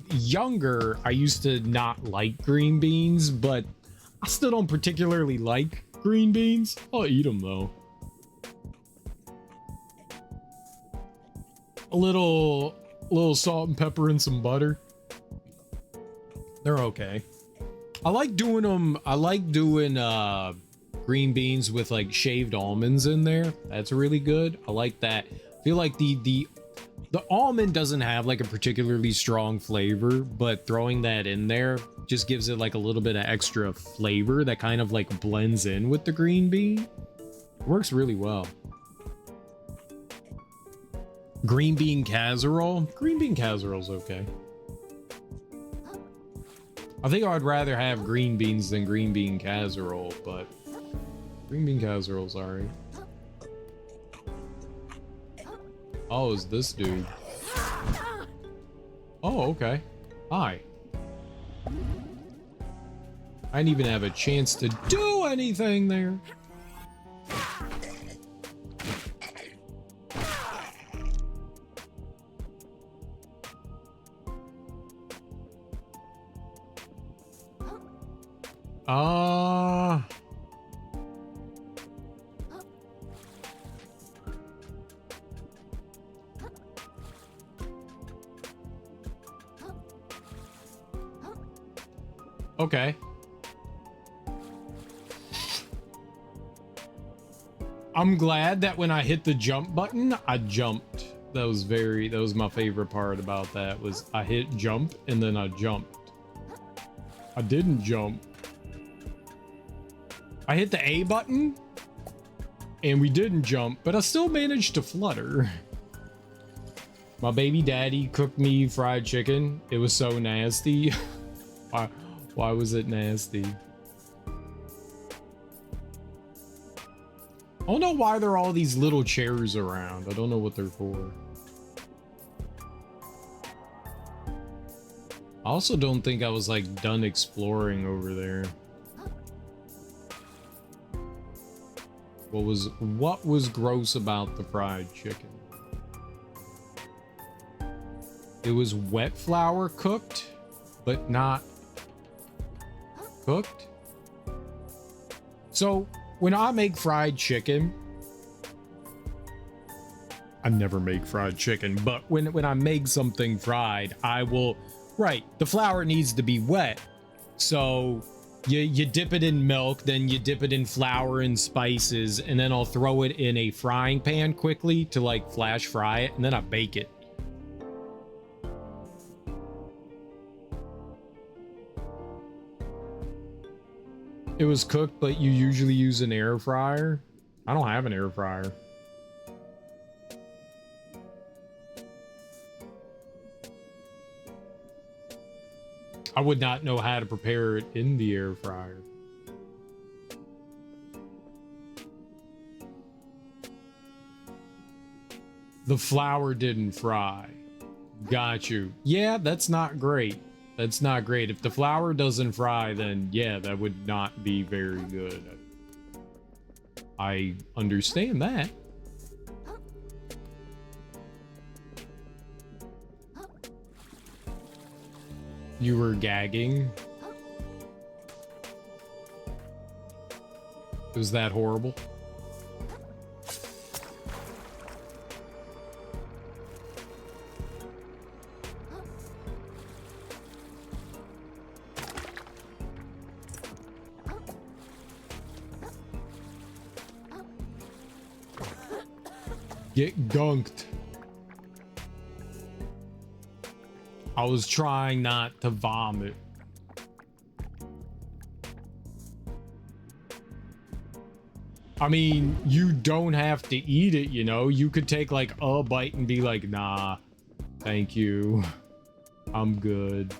S1: not like green beans, but I still don't particularly like green beans. I'll eat them though. A little salt and pepper and some butter. They're okay. I like doing them. I like doing green beans with like shaved almonds in there. That's really good. I like that. I feel like the almond doesn't have like a particularly strong flavor, but throwing that in there just gives it like a little bit of extra flavor that kind of like blends in with the green bean. It works really well. Green bean casserole? Green bean casserole's okay. I think I'd rather have green beans than green bean casserole, but green bean casserole's alright. Oh, is this dude? Oh, okay. Hi. I didn't even have a chance to do anything there. Okay. I'm glad that when I hit the jump button, I jumped. That was my favorite part about that, was I hit jump and then I jumped. I didn't jump. I hit the A button and we didn't jump, but I still managed to flutter. My baby daddy cooked me fried chicken. It was so nasty. Why was it nasty? I don't know why there are all these little chairs around. I don't know what they're for. I also don't think I was like done exploring over there. What was gross about the fried chicken? It was wet flour cooked, but not cooked. So when I make fried chicken, I never make fried chicken, but when I make something fried, I will, right, the flour needs to be wet. So You dip it in milk, then you dip it in flour and spices, and then I'll throw it in a frying pan quickly to like flash fry it, and then I bake it. It was cooked, but you usually use an air fryer. I don't have an air fryer. I would not know how to prepare it in the air fryer. The flour didn't fry. Got you. Yeah, that's not great. That's not great. If the flour doesn't fry, then yeah, that would not be very good. I understand that. You were gagging? Was that horrible? Get gunked. I was trying not to vomit. I mean, you don't have to eat it, you know? You could take like a bite and be like, nah, thank you. I'm good.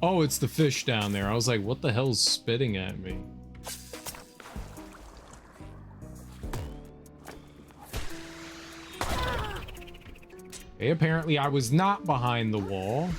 S1: Oh, it's the fish down there. I was like, what the hell's spitting at me? Okay, apparently I was not behind the wall.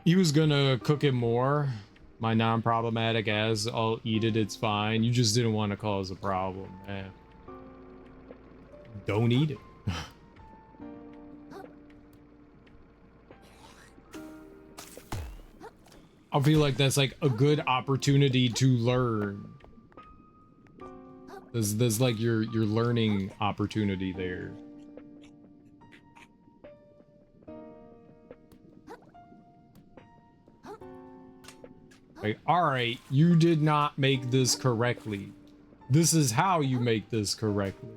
S1: He was gonna cook it more. My non-problematic as I'll eat it, it's fine. You just didn't want to cause a problem, man. Don't eat it. I feel like that's like a good opportunity to learn. There's like your learning opportunity there. Like, all right, you did not make this correctly. This is how you make this correctly.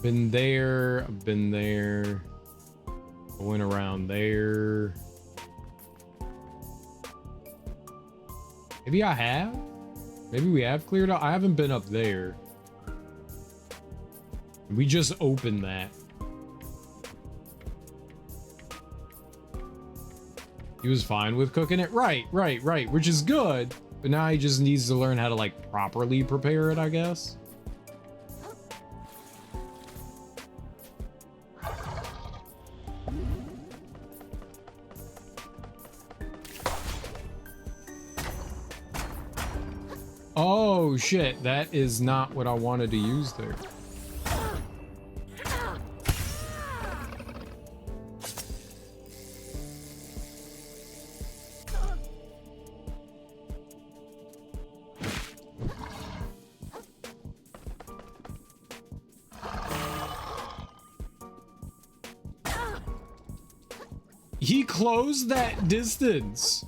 S1: Been there, I've been there. I went around there. Maybe I have? Maybe we have cleared out. I haven't been up there. We just opened that. He was fine with cooking it. Right, which is good. But now he just needs to learn how to like properly prepare it, I guess. Oh shit, that is not what I wanted to use there. He closed that distance.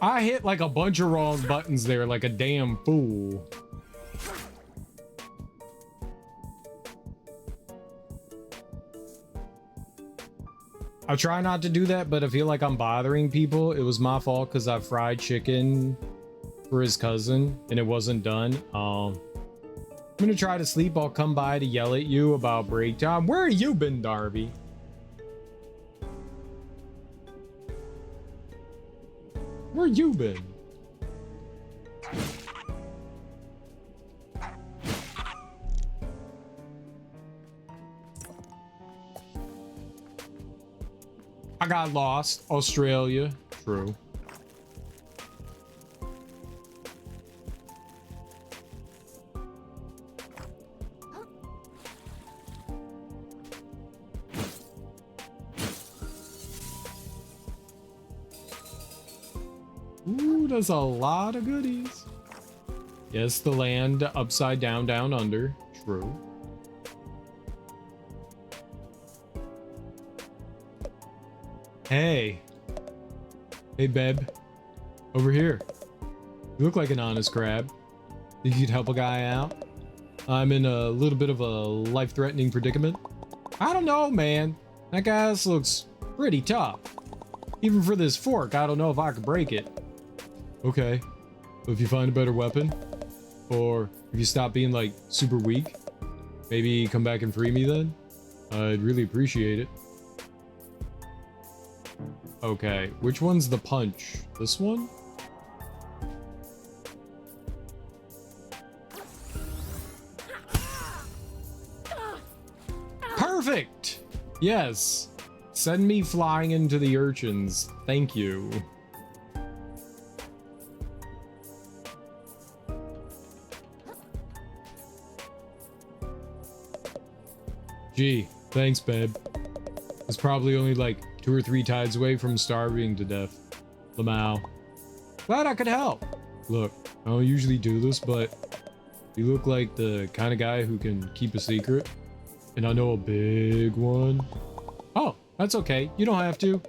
S1: I hit like a bunch of wrong buttons there like a damn fool. I try not to do that, but I feel like I'm bothering people. It was my fault because I fried chicken for his cousin and it wasn't done. I'm gonna try to sleep. I'll come by to yell at you about break time. Where have you been, Darby? Where you been? I got lost. Australia. True. Ooh, that's a lot of goodies. Yes, the land upside down, down under. True. Hey. Hey, babe. Over here. You look like an honest crab. Think you could help a guy out? I'm in a little bit of a life-threatening predicament. I don't know, man. That guy looks pretty tough. Even for this fork, I don't know if I could break it. Okay. But if you find a better weapon, or if you stop being, like, super weak, maybe come back and free me then? I'd really appreciate it. Okay, which one's the punch? This one? Perfect! Yes. Send me flying into the urchins. Thank you. Gee, thanks, babe. It's probably only like 2 or 3 tides away from starving to death. Lamau. Glad I could help. Look, I don't usually do this, but you look like the kind of guy who can keep a secret. And I know a big one. Oh, that's okay. You don't have to. You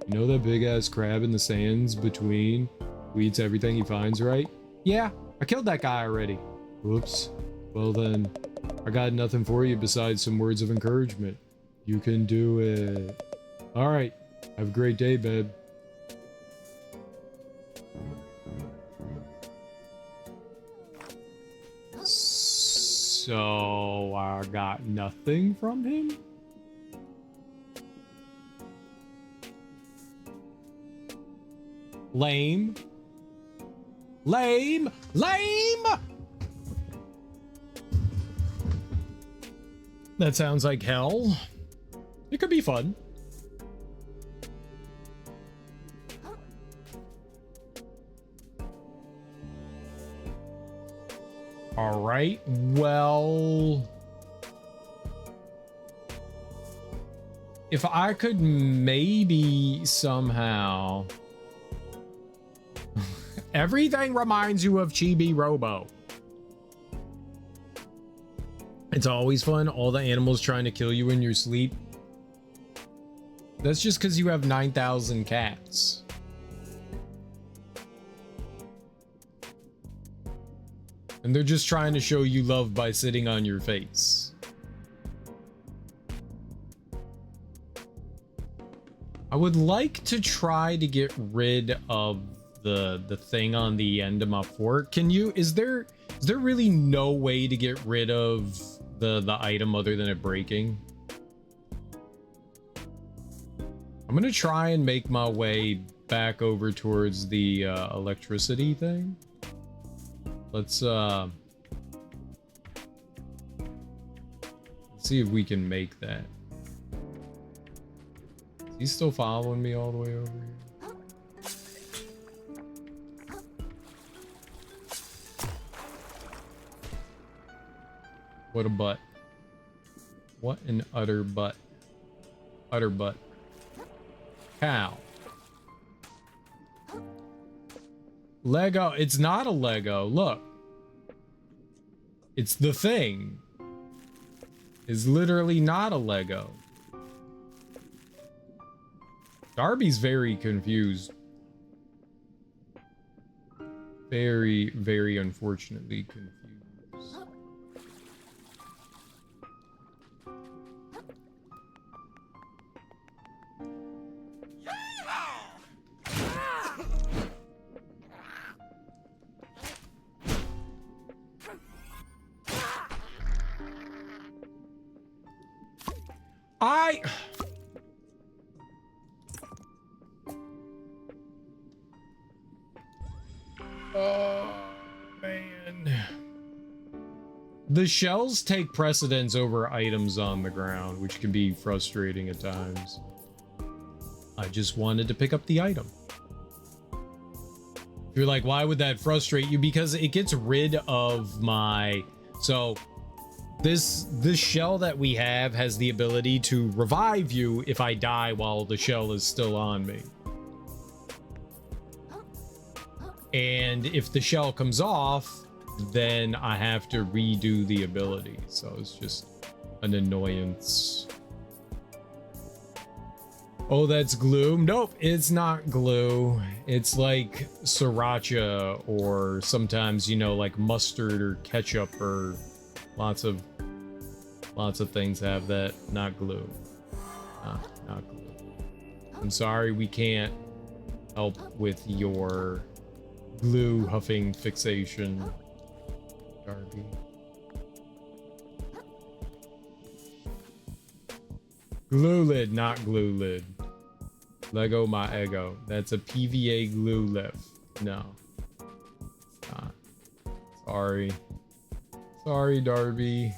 S1: know that big ass crab in the sands between who eats everything he finds, right? Yeah, I killed that guy already. Whoops. Well then, I got nothing for you besides some words of encouragement. You can do it. All right. Have a great day, babe. So I got nothing from him. Lame. Lame. Lame. That sounds like hell. It could be fun. All right, well, if I could maybe somehow... Everything reminds you of Chibi Robo. It's always fun, all the animals trying to kill you in your sleep. That's just because you have 9,000 cats. And they're just trying to show you love by sitting on your face. I would like to try to get rid of the thing on the end of my fork. Can you, is there really no way to get rid of the item other than it breaking? I'm gonna try and make my way back over towards the electricity thing. Let's see if we can make that. Is he still following me all the way over here? What a butt. What an utter butt. Utter butt. Cow. Lego. It's not a Lego. Look. It's the thing. It's literally not a Lego. Darby's very confused. Very, very unfortunately confused. Oh, man. The shells take precedence over items on the ground, which can be frustrating at times. I just wanted to pick up the item. You're like, why would that frustrate you? Because it gets rid of my... So, this shell that we have has the ability to revive you if I die while the shell is still on me. And if the shell comes off, then I have to redo the ability. So it's just an annoyance. Oh, that's glue? Nope, it's not glue. It's like sriracha, or sometimes, you know, like mustard or ketchup, or lots of things have that. Not glue. Not glue. I'm sorry, we can't help with your glue huffing fixation, Darby. Glue lid, not glue lid. Lego my ego. That's a PVA glue lift. No, it's not. Sorry. Sorry, Darby.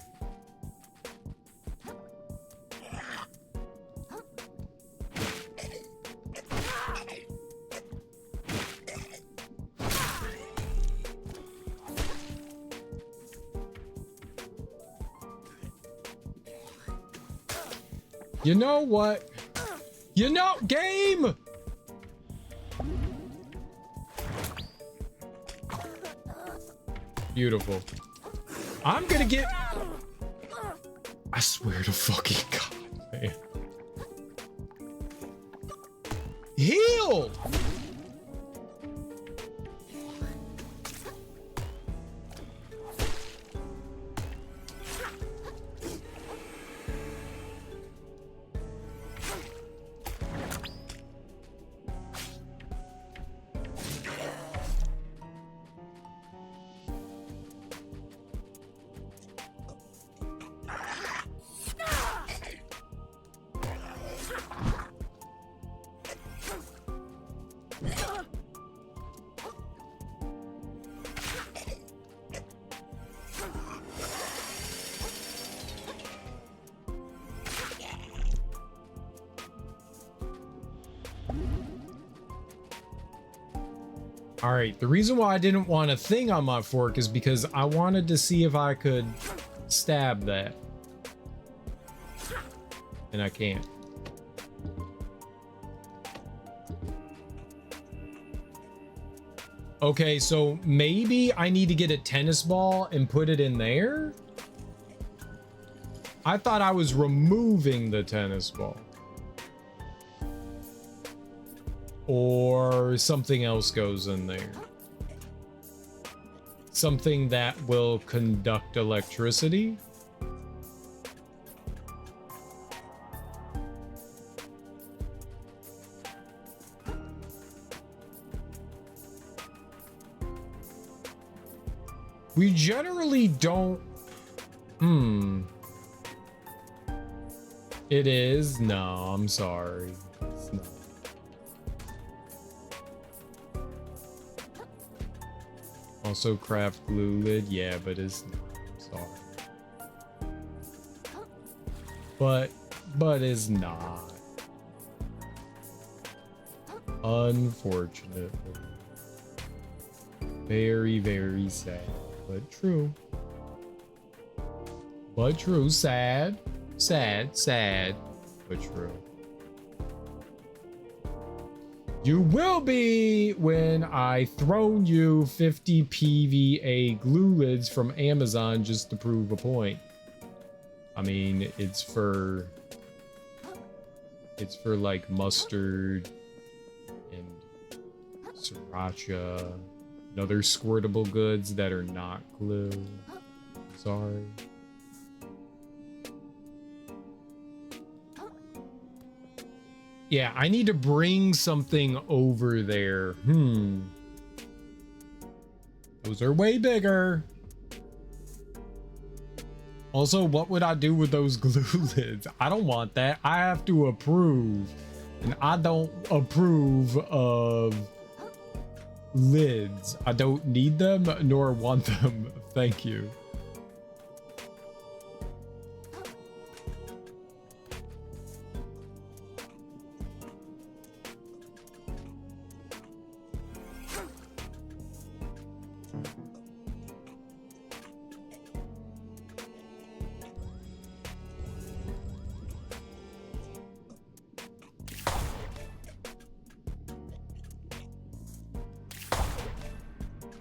S1: You know what? You know, game! Beautiful. I'm gonna get... I swear to fucking God, man. Heal! All right, the reason why I didn't want a thing on my fork is because I wanted to see if I could stab that. And I can't. Okay, so maybe I need to get a tennis ball and put it in there? I thought I was removing the tennis ball. Or something else goes in there. Something that will conduct electricity. We generally don't... It is? No, I'm sorry. It's not. Also craft glue lid, yeah, but it's not. I'm sorry. But it's not. Unfortunately. Very, very sad, but true. But true, sad, but true. You will be when I thrown you 50 PVA glue lids from Amazon just to prove a point. I mean, it's for like mustard and sriracha and other squirtable goods that are not glue. Sorry. Yeah, I need to bring something over there. Those are way bigger. Also, what would I do with those glue lids? I don't want that. I have to approve. And I don't approve of lids. I don't need them nor want them. Thank you.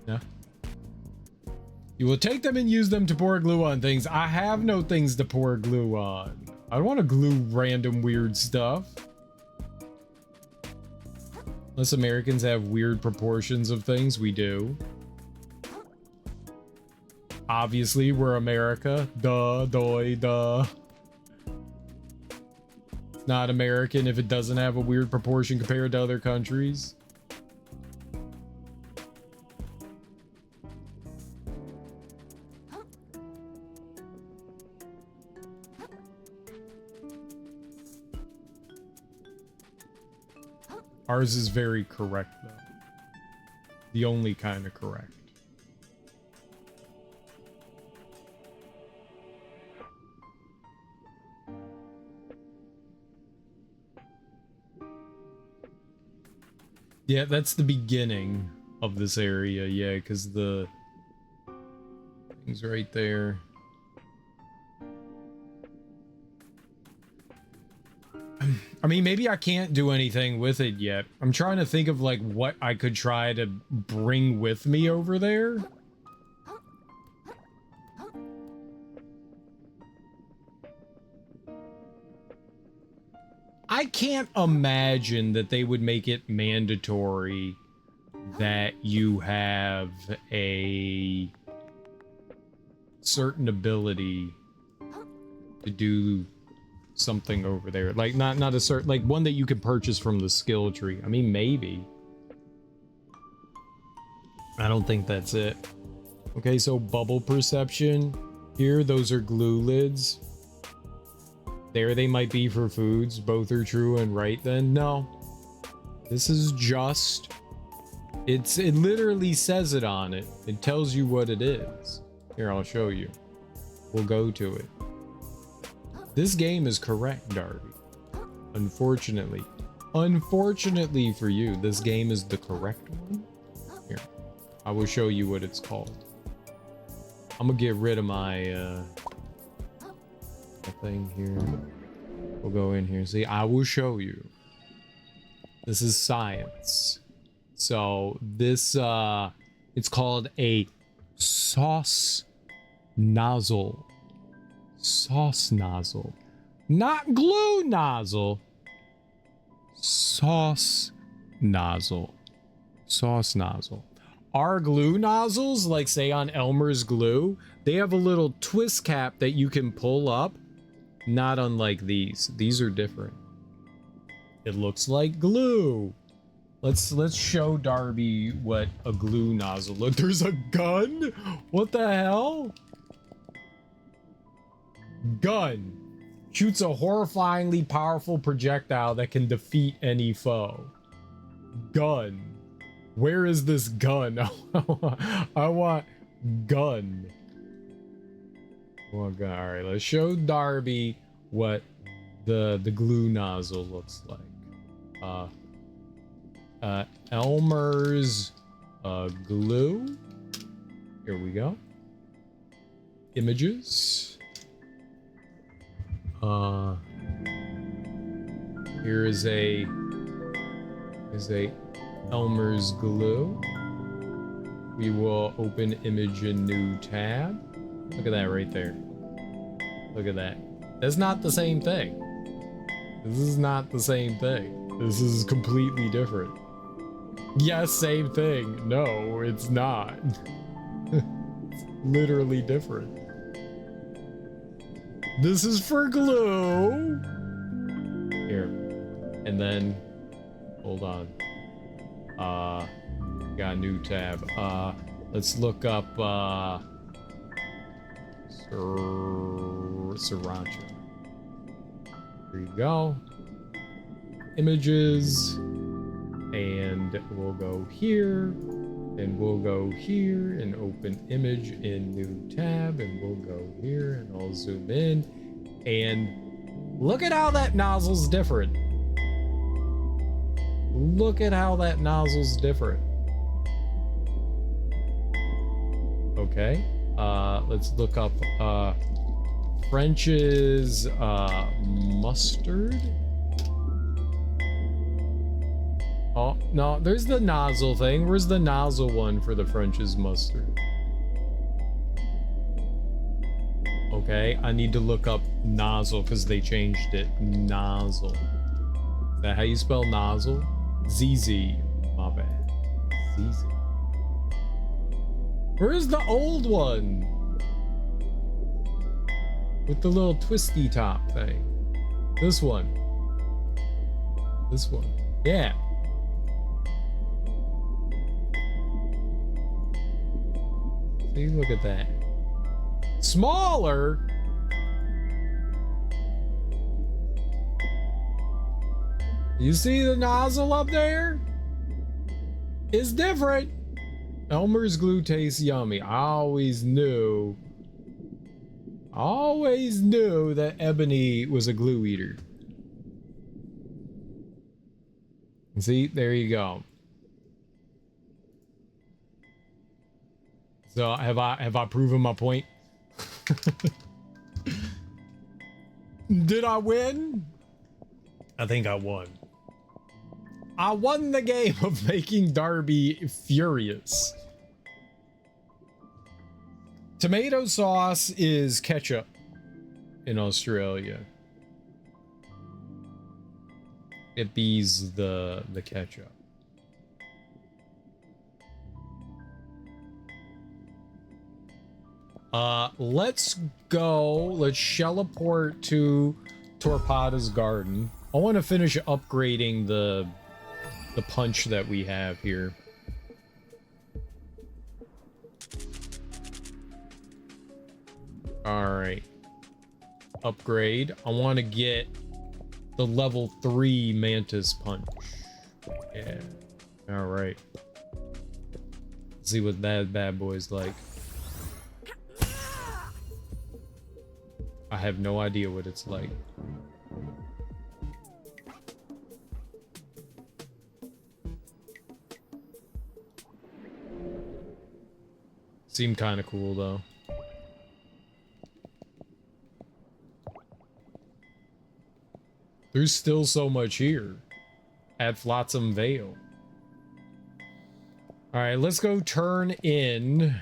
S1: Yeah. You will take them and use them to pour glue on things. I have no things to pour glue on. I don't want to glue random weird stuff. Unless Americans have weird proportions of things, we do. Obviously, we're America. Duh, doy, duh. It's not American if it doesn't have a weird proportion compared to other countries. Ours is very correct, though. The only kind of correct. Yeah, that's the beginning of this area, yeah, because the thing's right there. I mean, maybe I can't do anything with it yet. I'm trying to think of, like, what I could try to bring with me over there. I can't imagine that they would make it mandatory that you have a certain ability to do something over there, like not a certain, like one that you can purchase from the skill tree. I mean, maybe. I don't think that's it. Okay, so bubble perception here, those are glue lids. There they might be for foods. Both are true and right then. No, this is just, it literally says it on it. It tells you what it is. Here, I'll show you. We'll go to it. This game is correct, Darby. Unfortunately. Unfortunately for you, this game is the correct one. Here, I will show you what it's called. I'm gonna get rid of my thing here. We'll go in here. See, I will show you. This is science. So this it's called a sauce nozzle. Sauce nozzle, not glue nozzle. Sauce nozzle. Sauce nozzle. Our glue nozzles, like say on Elmer's glue, they have a little twist cap that you can pull up. Not unlike these. These are different. It looks like glue. Let's show Darby what a glue nozzle look. There's a gun? What the hell? Gun shoots a horrifyingly powerful projectile that can defeat any foe. Gun. Where is this gun? I want gun. Well, all right, let's show Darby what the glue nozzle looks like. Elmer's glue. Here we go. Images. Here is a Elmer's glue. We will open image in new tab. Look at that right there. Look at that. That's not the same thing. This is not the same thing. This is completely different. Yes, same thing. No, it's not. It's literally different. This is for glue. Here. And then, hold on. Got a new tab. Let's look up, Sriracha. There you go. Images. And we'll go here. And we'll go here and open image in new tab. And we'll go here and I'll zoom in. And look at how that nozzle's different. Look at how that nozzle's different. Okay. Let's look up French's mustard. Oh, no, there's the nozzle thing. Where's the nozzle one for the French's mustard? Okay, I need to look up nozzle because they changed it. Nozzle. Is that how you spell nozzle? ZZ. My bad. ZZ. Where's the old one? With the little twisty top thing. This one. This one. Yeah. See, look at that. Smaller? You see the nozzle up there? It's different. Elmer's glue tastes yummy. I always knew that Ebony was a glue eater. See, there you go. So have I proven my point? Did I win? I think I won. I won the game of making Darby furious. Tomato sauce is ketchup in Australia. It bees the ketchup. Let's go. Let's shelleport to Torpada's garden. I want to finish upgrading the punch that we have here. All right. Upgrade. I want to get the level 3 Mantis punch. Yeah. All right. Let's see what that bad boy's like. I have no idea what it's like. Seemed kind of cool though. There's still so much here at Flotsam Vale. All right, let's go turn in.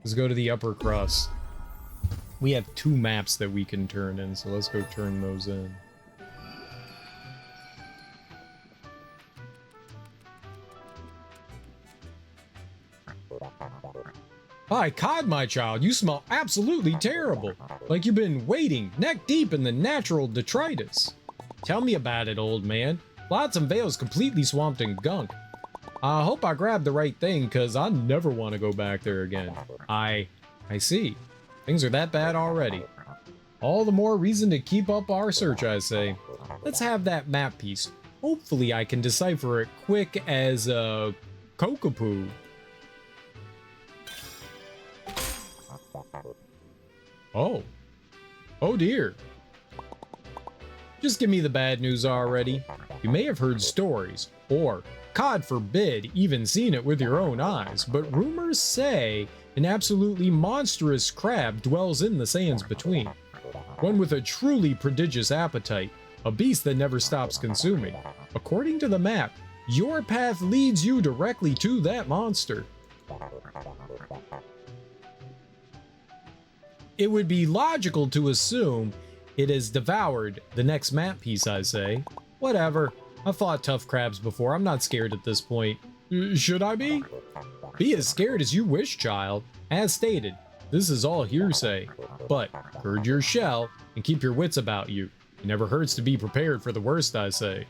S1: Let's go to the upper crust. We have 2 maps that we can turn in, so let's go turn those in. Hi, Cod, my child. You smell absolutely terrible. Like you've been wading neck deep in the natural detritus. Tell me about it, old man. Flotsam Vale's completely swamped in gunk. I hope I grabbed the right thing, because I never want to go back there again. I see. Things are that bad already. All the more reason to keep up our search, I say. Let's have that map piece. Hopefully I can decipher it quick as a Kokopoo. Oh. Oh dear. Just give me the bad news already. You may have heard stories, or, God forbid, even seen it with your own eyes, but rumors say an absolutely monstrous crab dwells in the sands between. One with a truly prodigious appetite, a beast that never stops consuming. According to the map, your path leads you directly to that monster. It would be logical to assume it has devoured the next map piece, I say. Whatever. I've fought tough crabs before. I'm not scared at this point. Should I be? Be as scared as you wish, child. As stated, This is all hearsay, but gird your shell and keep your wits about you. It never hurts to be prepared for the worst, I say.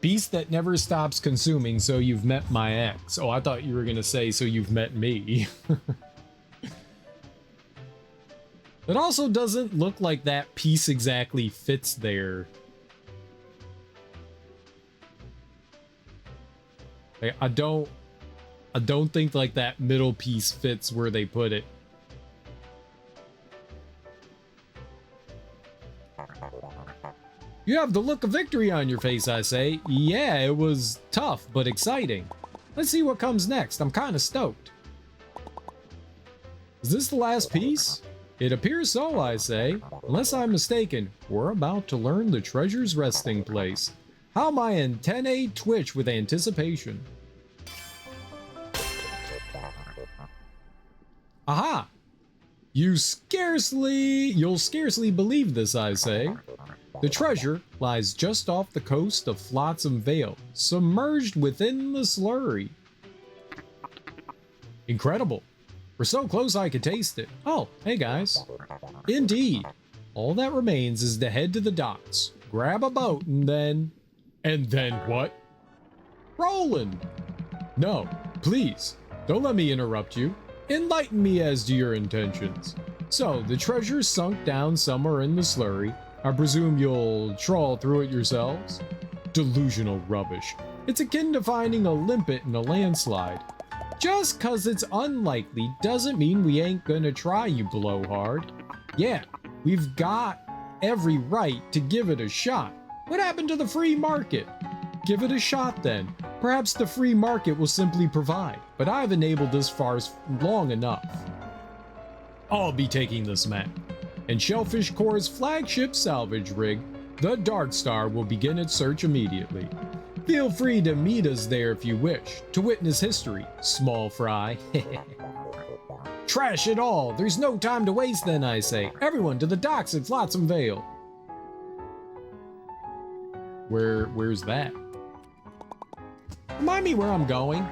S1: Beast that never stops consuming, so you've met my ex. Oh, I thought you were gonna say, so you've met me. It also doesn't look like that piece exactly fits there. I don't think like that middle piece fits where they put it. You have the look of victory on your face, I say. Yeah, it was tough, but exciting. Let's see what comes next. I'm kind of stoked. Is this the last piece? It appears so, I say. Unless I'm mistaken, we're about to learn the treasure's resting place. How my antennae twitch with anticipation. Aha! You'll scarcely believe this, I say. The treasure lies just off the coast of Flotsam Vale, submerged within the slurry. Incredible. We're so close I could taste it. Oh, hey guys. Indeed. All that remains is to head to the docks, grab a boat, and then... And then what? Roland! No, please, don't let me interrupt you. Enlighten me as to your intentions. So, the treasure sunk down somewhere in the slurry. I presume you'll trawl through it yourselves? Delusional rubbish. It's akin to finding a limpet in a landslide. Just cause it's unlikely doesn't mean we ain't gonna try, you blowhard. Yeah, we've got every right to give it a shot. What happened to the free market? Give it a shot then. Perhaps the free market will simply provide, but I've enabled this farce long enough. I'll be taking this map, and Shellfish Corps' flagship salvage rig, the Dark Star, will begin its search immediately. Feel free to meet us there if you wish, to witness history, small fry. Trash it all! There's no time to waste then, I say. Everyone to the docks at Flotsam Vale. Where's that? Remind me where I'm going.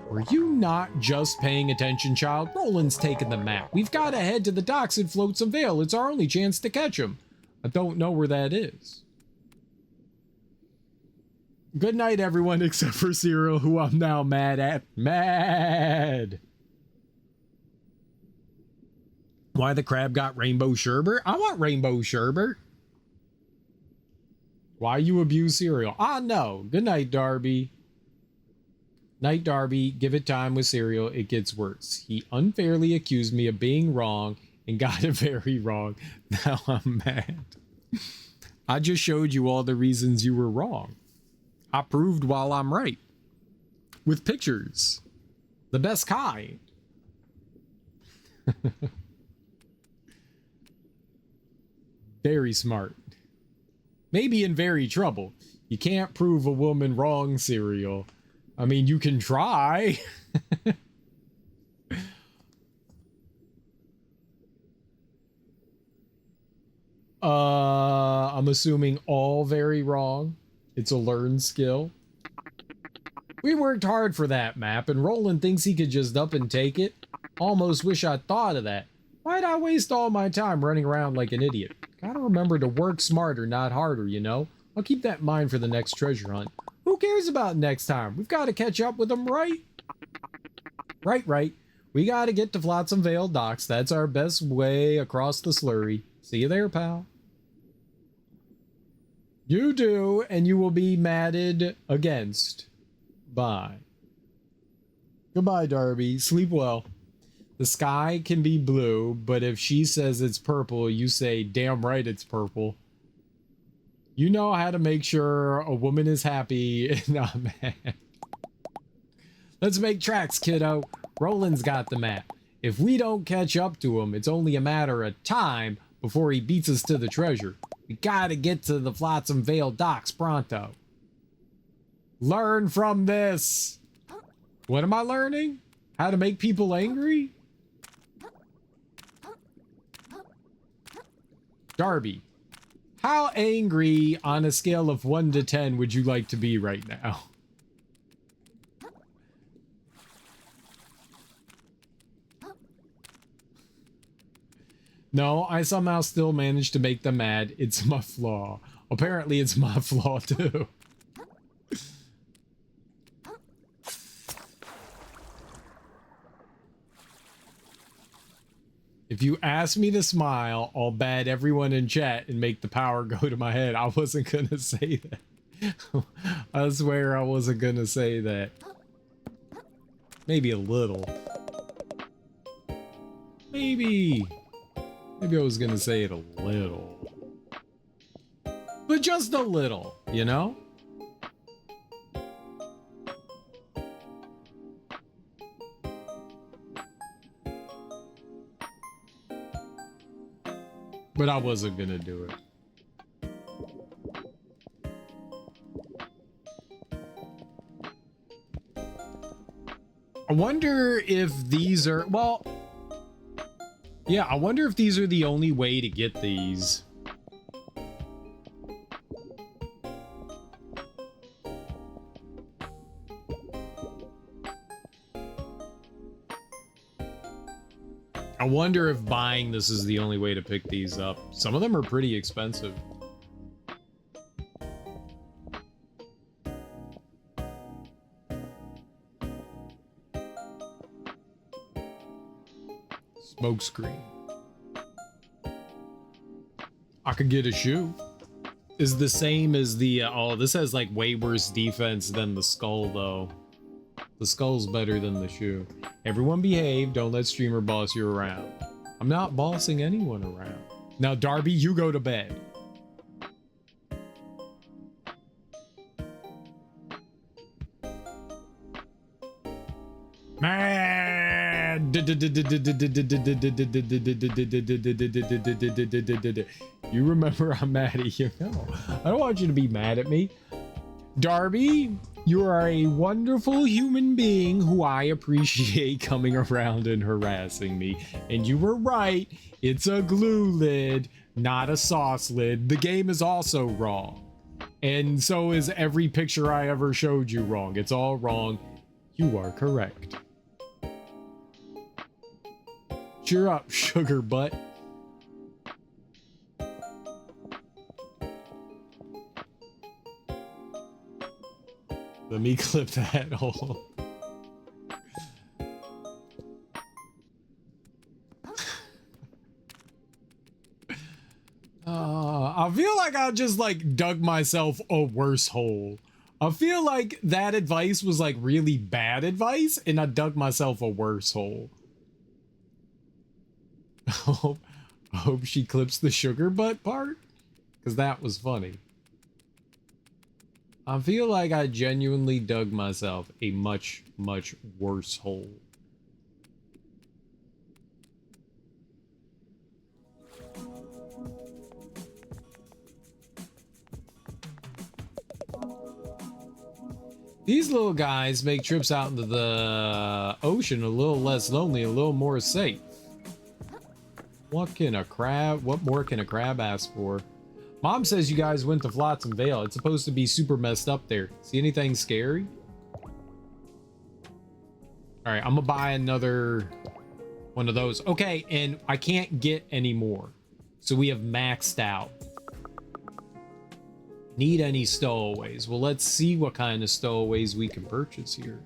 S1: Were you not just paying attention, child? Roland's taking the map. We've got to head to the docks at Flotsam Vale. It's our only chance to catch him. I don't know where that is. Good night, everyone, except for Cyril, who I'm now mad at. Mad! Why the crab got rainbow sherbet? I want rainbow sherbet. Why you abuse Cyril? Ah, no. Good night, Darby. Night, Darby. Give it time with Cyril. It gets worse. He unfairly accused me of being wrong and got it very wrong. Now I'm mad. I just showed you all the reasons you were wrong. I proved while I'm right. With pictures. The best kind. Very smart. Maybe in very trouble. You can't prove a woman wrong, Cyril. I mean, you can try. I'm assuming all very wrong. It's a learned skill. We worked hard for that map, and Roland thinks he could just up and take it. Almost wish I'd thought of that. Why'd I waste all my time running around like an idiot? Gotta remember to work smarter, not harder, you know? I'll keep that in mind for the next treasure hunt. Who cares about next time? We've got to catch up with them, right? Right. We got to get to Flotsam Vale docks. That's our best way across the slurry. See you there, pal. You do, and you will be matted against. Bye. Goodbye, Darby. Sleep well. The sky can be blue, but if she says it's purple, you say, damn right it's purple. You know how to make sure a woman is happy and not mad. Let's make tracks, kiddo. Roland's got the map. If we don't catch up to him, it's only a matter of time before he beats us to the treasure. We gotta get to the Flotsam Vale docks pronto. Learn from this. What am I learning? How to make people angry? Darby, how angry on a scale of 1 to 10 would you like to be right now? No, I somehow still managed to make them mad. It's my flaw. Apparently, it's my flaw too. If you ask me to smile, I'll bad everyone in chat and make the power go to my head. I wasn't gonna say that. I swear I wasn't gonna say that. Maybe a little. Maybe I was gonna say it a little. But just a little, you know? But I wasn't gonna do it. I wonder if these are, well, yeah, I wonder if these are the only way to get these. I wonder if buying this is the only way to pick these up. Some of them are pretty expensive. Smoke screen. I could get a shoe. Is the same as the oh, this has like way worse defense than the skull though. The skull's better than the shoe. Everyone behave, don't let streamer boss you around. I'm not bossing anyone around. Now Darby, you go to bed. Man, you remember I'm mad at you. No, I don't want you to be mad at me. Darby, you are a wonderful human being who I appreciate coming around and harassing me. And you were right, it's a glue lid, not a sauce lid. The game is also wrong. And so is every picture I ever showed you wrong. It's all wrong. You are correct. Cheer up, sugar butt. Let me clip that hole. I feel like I just like dug myself a worse hole. I feel like that advice was like really bad advice and I dug myself a worse hole. I hope she clips the sugar butt part because that was funny. I feel like I genuinely dug myself a much, much worse hole. These little guys make trips out into the ocean a little less lonely, a little more safe. What more can a crab ask for? Mom says you guys went to Flotsam Vale. It's supposed to be super messed up there. See anything scary? All right, I'm gonna buy another one of those. Okay, and I can't get any more. So we have maxed out. Need any stowaways? Well, let's see what kind of stowaways we can purchase here.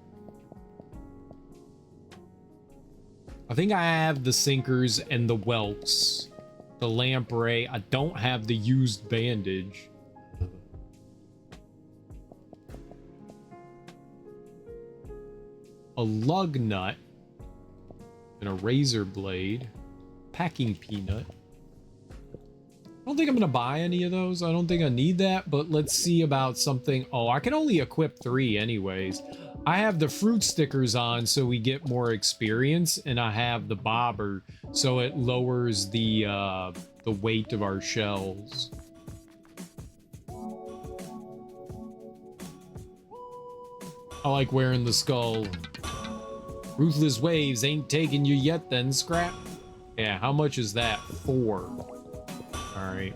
S1: I think I have the sinkers and the whelks. The lamprey. I don't have the used bandage. A lug nut. And a razor blade. Packing peanut. I don't think I'm going to buy any of those. I don't think I need that, but let's see about something. Oh, I can only equip 3 anyways. I have the fruit stickers on so we get more experience, and I have the bobber so it lowers the weight of our shells. I like wearing the skull. Ruthless waves ain't taking you yet then, Scrap. Yeah, how much is that? 4. All right.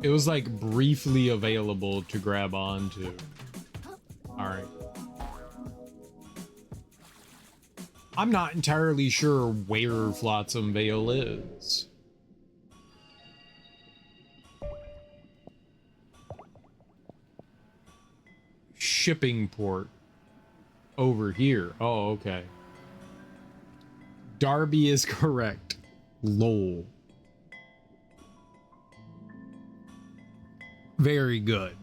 S1: It was like briefly available to grab onto. All right. I'm not entirely sure where Flotsam Vale is. Shipping port. Over here. Oh, okay. Darby is correct. Lol. Very good.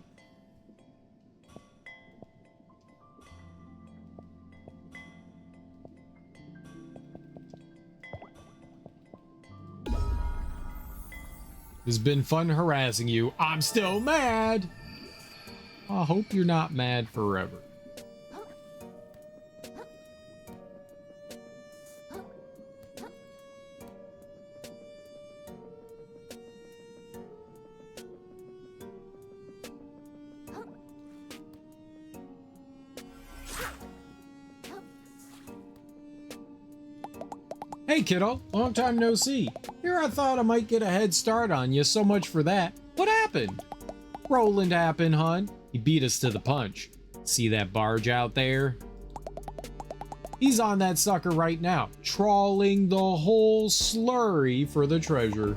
S1: It's been fun harassing you. I'm still mad. I hope you're not mad forever. Hey kiddo, long time no see. Here I thought I might get a head start on you, so much for that. What happened? Roland happened, hun. He beat us to the punch. See that barge out there? He's on that sucker right now, trawling the whole slurry for the treasure.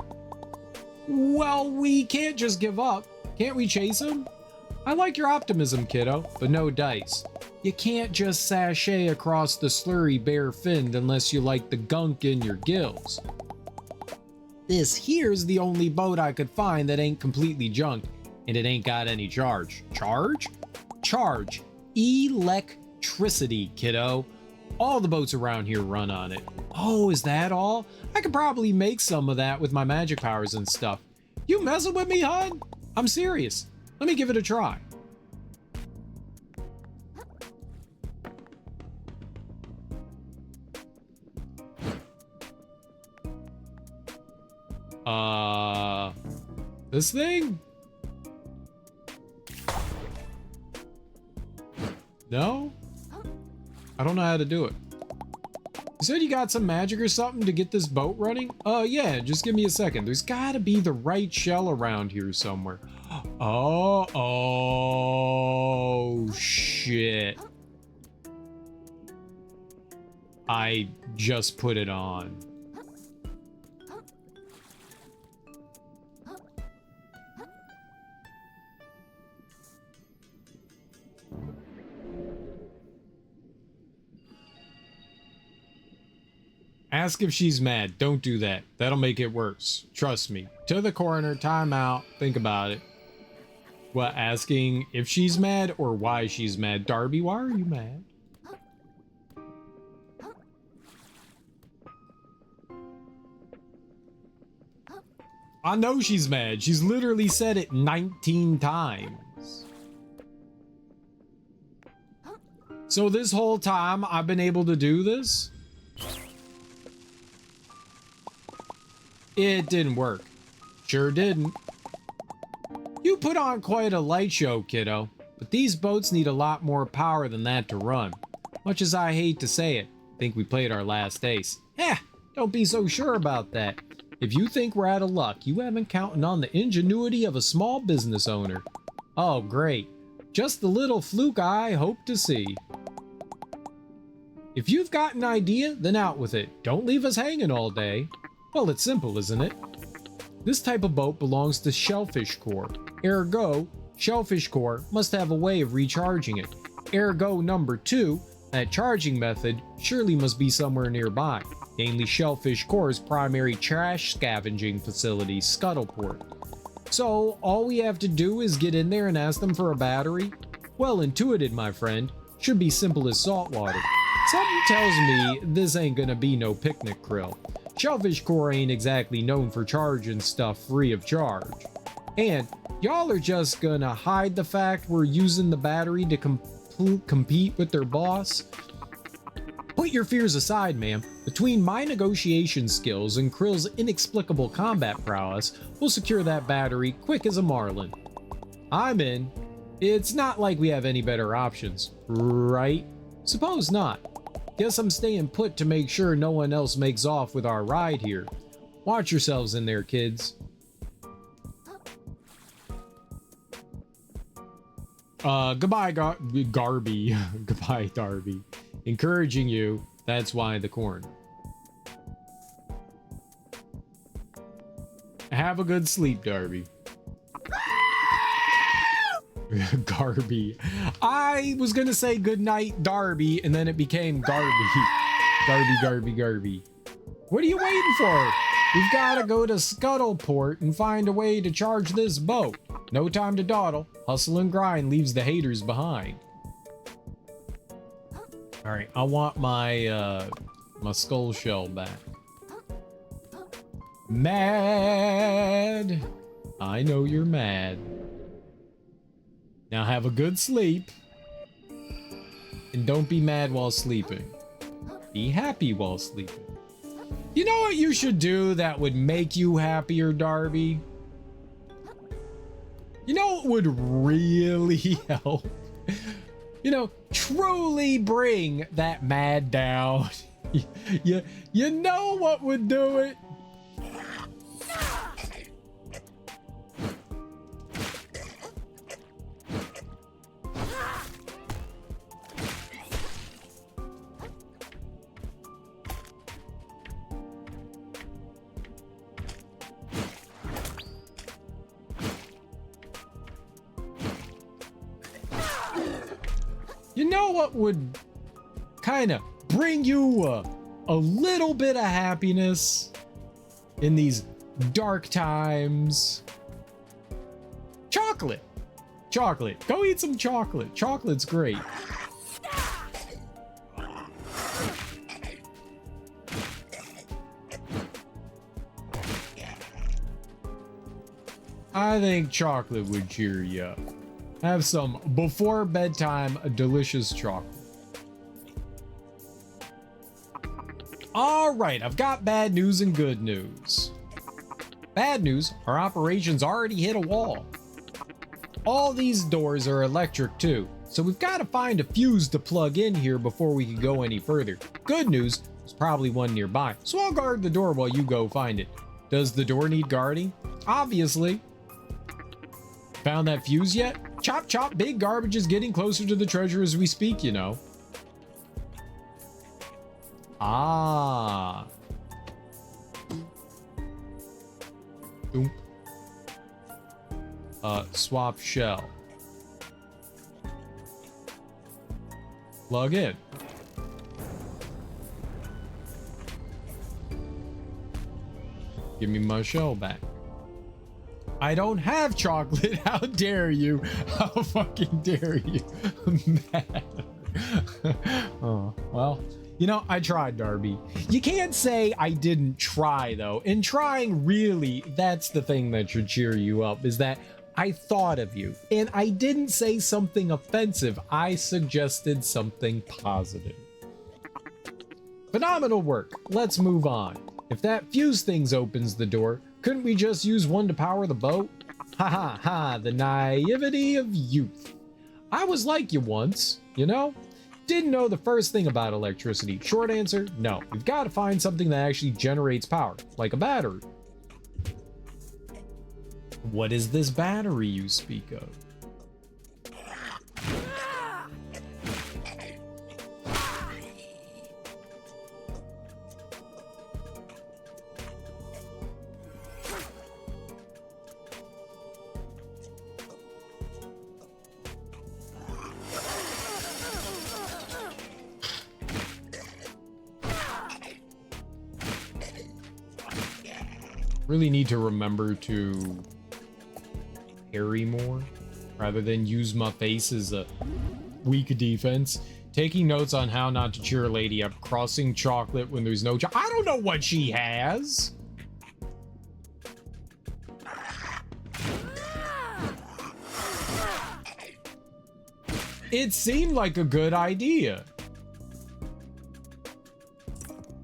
S1: Well, we can't just give up. Can't we chase him? I like your optimism, kiddo, but no dice. You can't just sashay across the slurry bare-finned unless you like the gunk in your gills. This here's the only boat I could find that ain't completely junked, and it ain't got any charge. Charge? Charge. Electricity, kiddo. All the boats around here run on it. Oh, is that all? I could probably make some of that with my magic powers and stuff. You messing with me, hon? I'm serious. Let me give it a try. This thing? No? I don't know how to do it. You said you got some magic or something to get this boat running? Yeah, just give me a second. There's gotta be the right shell around here somewhere. Oh, shit. I just put it on. Ask if she's mad. Don't do that. That'll make it worse. Trust me. To the corner, time out, think about it. What, asking if she's mad or why she's mad? Darby, why are you mad? I know she's mad. She's literally said it 19 times. So this whole time I've been able to do this? It didn't work. Sure didn't. You put on quite a light show, kiddo, but these boats need a lot more power than that to run. Much as I hate to say it, I think we played our last ace. Don't be so sure about that. If you think we're out of luck, you haven't counted on the ingenuity of a small business owner. Oh, great. Just the little fluke I hope to see. If you've got an idea, then out with it. Don't leave us hanging all day. Well, it's simple, isn't it? This type of boat belongs to Shellfish Corps. Ergo, Shellfish Corps must have a way of recharging it. Ergo number 2, that charging method surely must be somewhere nearby, namely Shellfish Corps' primary trash scavenging facility, Scuttleport. So, all we have to do is get in there and ask them for a battery? Well intuited, my friend. Should be simple as saltwater. Something tells me this ain't gonna be no picnic krill. Shellfish Corps ain't exactly known for charging stuff free of charge. And y'all are just gonna hide the fact we're using the battery to compete with their boss? Put your fears aside, ma'am. Between my negotiation skills and Krill's inexplicable combat prowess, we'll secure that battery quick as a marlin. I'm in. It's not like we have any better options, right? Suppose not. Guess I'm staying put to make sure no one else makes off with our ride here. Watch yourselves in there, kids. Goodbye, Garby. Goodbye, Darby. Encouraging you. That's why the corn. Have a good sleep, Darby. Garby. I was gonna say good night, Darby, and then it became Garby. Garby. What are you waiting for? We've gotta go to Scuttleport and find a way to charge this boat. No time to dawdle. Hustle and grind leaves the haters behind. All right, I want my my skull shell back. Mad. I know you're mad. Now have a good sleep. And don't be mad while sleeping. Be happy while sleeping. You know what you should do that would make you happier, Darby? You know what would really help? You know, truly bring that mad down. You know what would do it? You know what would kind of bring you a little bit of happiness in these dark times? Chocolate. Chocolate. Go eat some chocolate. Chocolate's great. I think chocolate would cheer you up. Have some before bedtime delicious chocolate. All right, I've got bad news and good news. Bad news, our operation's already hit a wall. All these doors are electric too, so we've got to find a fuse to plug in here before we can go any further. Good news, there's probably one nearby, so I'll guard the door while you go find it. Does the door need guarding? Obviously. Found that fuse yet? Chop chop, big garbage is getting closer to the treasure as we speak, you know. Ah. Oop. Swap shell. Plug in. Give me my shell back. I don't have chocolate. How dare you? How fucking dare you? Oh, well, you know, I tried, Darby. You can't say I didn't try, though. In trying, really, that's the thing that should cheer you up, is that I thought of you. And I didn't say something offensive. I suggested something positive. Phenomenal work. Let's move on. If that fuse thing opens the door, couldn't we just use one to power the boat? Ha ha ha, the naivety of youth. I was like you once, you know? Didn't know the first thing about electricity. Short answer, no. We've got to find something that actually generates power, like a battery. What is this battery you speak of? Really need to remember to parry more rather than use my face as a weak defense. Taking notes on how not to cheer a lady up. Crossing chocolate when there's no I don't know what she has. It seemed like a good idea.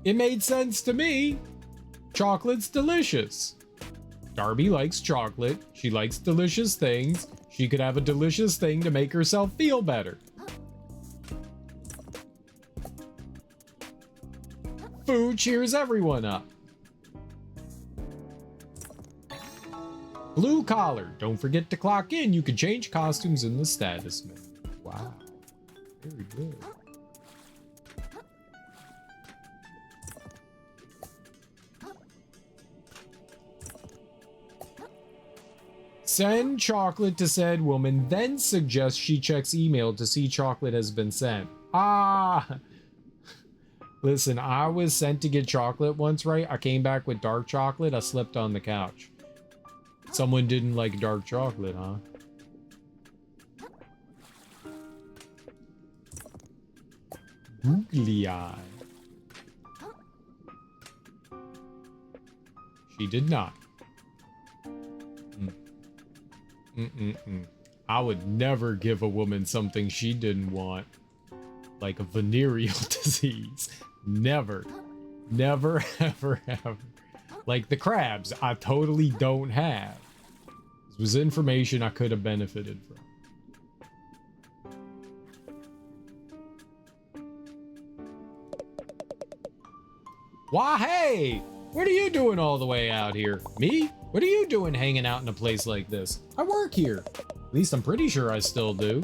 S1: It made sense to me. Chocolate's delicious. Darby likes chocolate. She likes delicious things. She could have a delicious thing to make herself feel better. Food cheers everyone up. Blue collar. Don't forget to clock in. You can change costumes in the status menu. Wow. Very good. Send chocolate to said woman, then suggest she checks email to see chocolate has been sent. Ah! Listen, I was sent to get chocolate once, right? I came back with dark chocolate. I slept on the couch. Someone didn't like dark chocolate, huh? Googly eye. She did not. I would never give a woman something she didn't want. Like a venereal disease. Never. Never, ever, ever. Like the crabs, I totally don't have. This was information I could have benefited from. Why, hey! What are you doing all the way out here? Me? What are you doing hanging out in a place like this? I work here. At least I'm pretty sure I still do.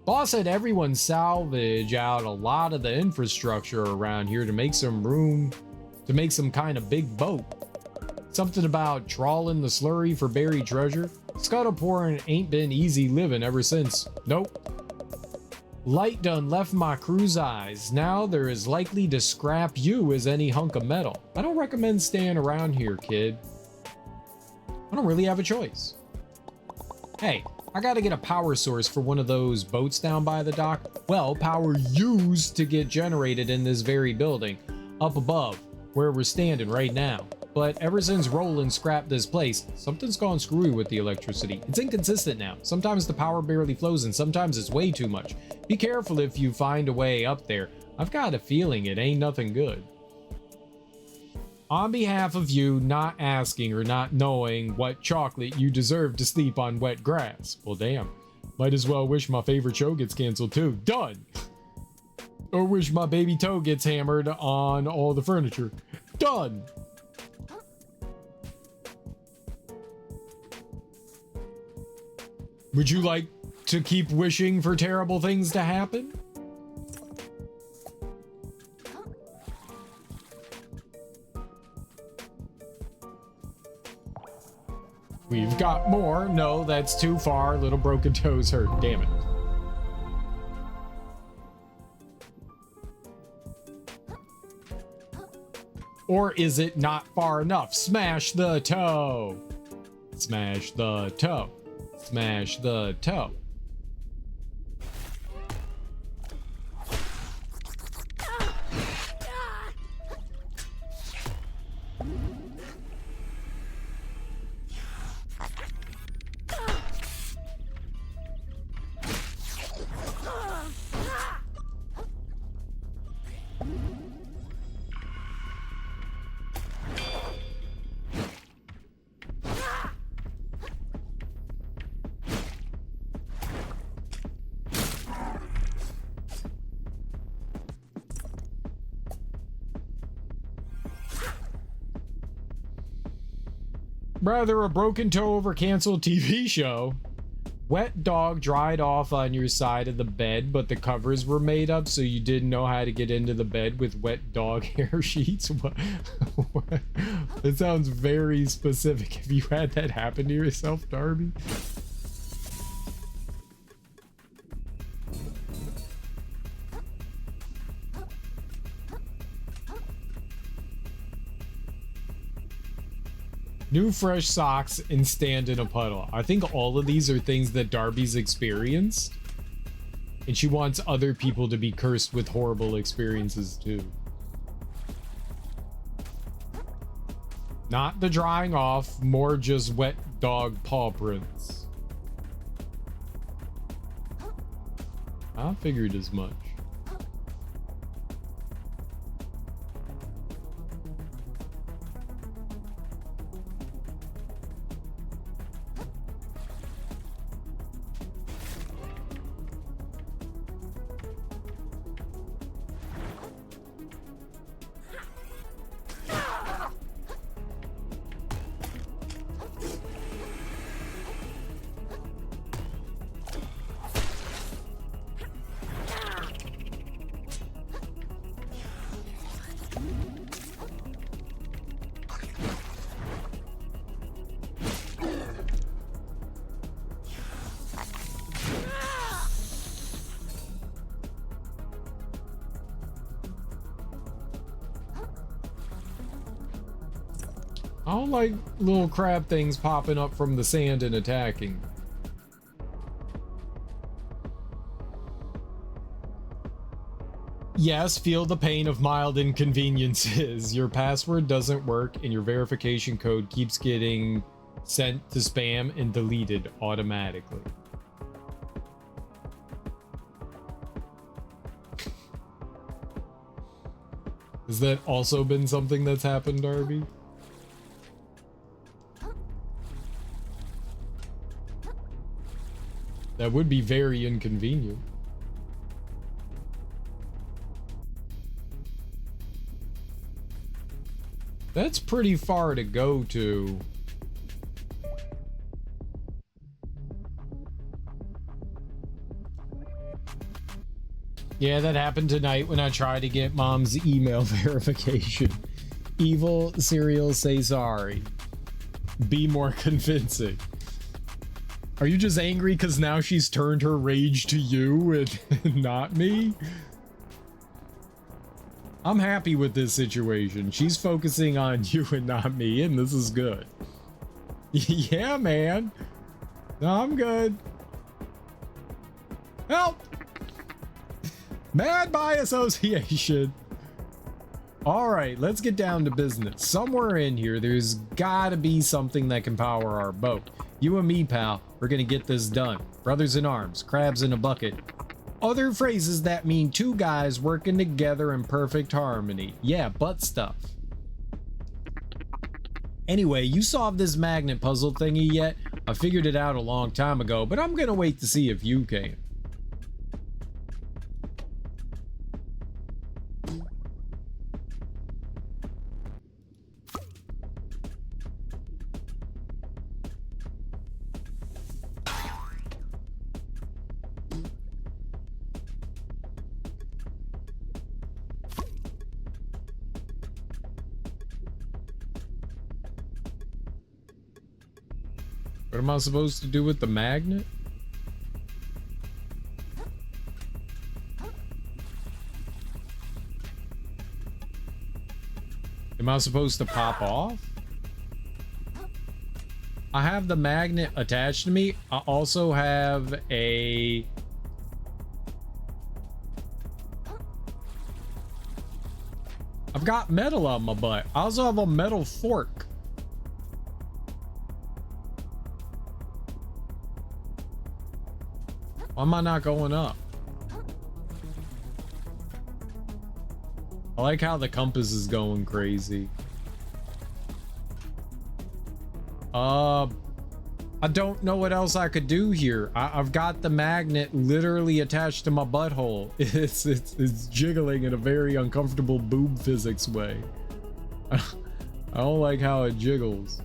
S1: Boss said everyone salvage out a lot of the infrastructure around here to make some room to make some kind of big boat. Something about trawling the slurry for buried treasure. Scuttle pouring ain't been easy living ever since. Nope. Light done left my crew's eyes. Now they're as likely to scrap you as any hunk of metal. I don't recommend staying around here, kid. I don't really have a choice. Hey, I gotta get a power source for one of those boats down by the dock. Well, power used to get generated in this very building, up above, where we're standing right now. But ever since Roland scrapped this place, something's gone screwy with the electricity. It's inconsistent now. Sometimes the power barely flows and sometimes it's way too much. Be careful if you find a way up there. I've got a feeling it ain't nothing good. On behalf of you not asking or not knowing what chocolate, you deserve to sleep on wet grass. Well, damn. Might as well wish my favorite show gets canceled too. Done. Or wish my baby toe gets hammered on all the furniture. Done. Would you like to keep wishing for terrible things to happen? We've got more. No, that's too far. Little broken toes hurt. Damn it. Or is it not far enough? Smash the toe. Smash the toe. Smash the toe. Rather a broken toe over canceled TV show. Wet dog dried off on your side of the bed, but the covers were made up so you didn't know how to get into the bed with wet dog hair sheets. What? That sounds very specific. Have you had that happen to yourself, Darby? New fresh socks and stand in a puddle. I think all of these are things that Darby's experienced. And she wants other people to be cursed with horrible experiences too. Not the drying off, more just wet dog paw prints. I figured as much. I don't like little crab things popping up from the sand and attacking. Yes, feel the pain of mild inconveniences. Your password doesn't work and your verification code keeps getting sent to spam and deleted automatically. Has that also been something that's happened, Darby? That would be very inconvenient. That's pretty far to go to. Yeah, that happened tonight when I tried to get mom's email verification. Evil cereal, say sorry. Be more convincing. Are you just angry because now she's turned her rage to you and not me? I'm happy with this situation. She's focusing on you and not me, and this is good. Yeah, man. No, I'm good. Help! Mad by association. All right, let's get down to business. Somewhere in here, there's gotta be something that can power our boat. You and me, pal, we're gonna get this done. Brothers in arms, crabs in a bucket. Other phrases that mean two guys working together in perfect harmony. Yeah, butt stuff. Anyway, you solved this magnet puzzle thingy yet? I figured it out a long time ago, but I'm gonna wait to see if you can. What am I supposed to do with the magnet? Am I supposed to pop off? I have the magnet attached to me. I also have a... I've got metal on my butt. I also have a metal fork. Why am I not going up? I like how the compass is going crazy. I don't know what else I could do here. I've got the magnet literally attached to my butthole. It's jiggling in a very uncomfortable boob physics way. I don't like how it jiggles.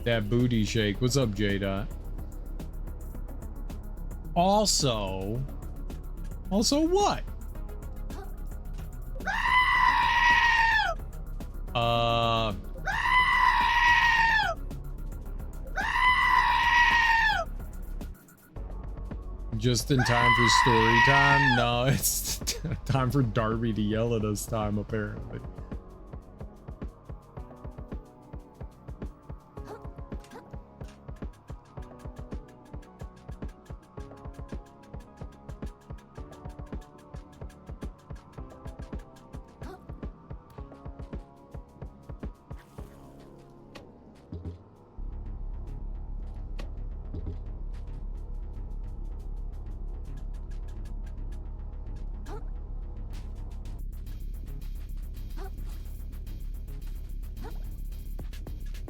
S1: That booty shake. What's up, J-Dot? Also what? Just in time for story time? No, it's time for Darby to yell at us time, apparently.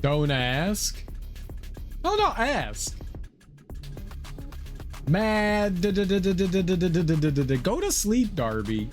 S1: Don't ask. No, no, ask. Mad. Go to sleep, Darby.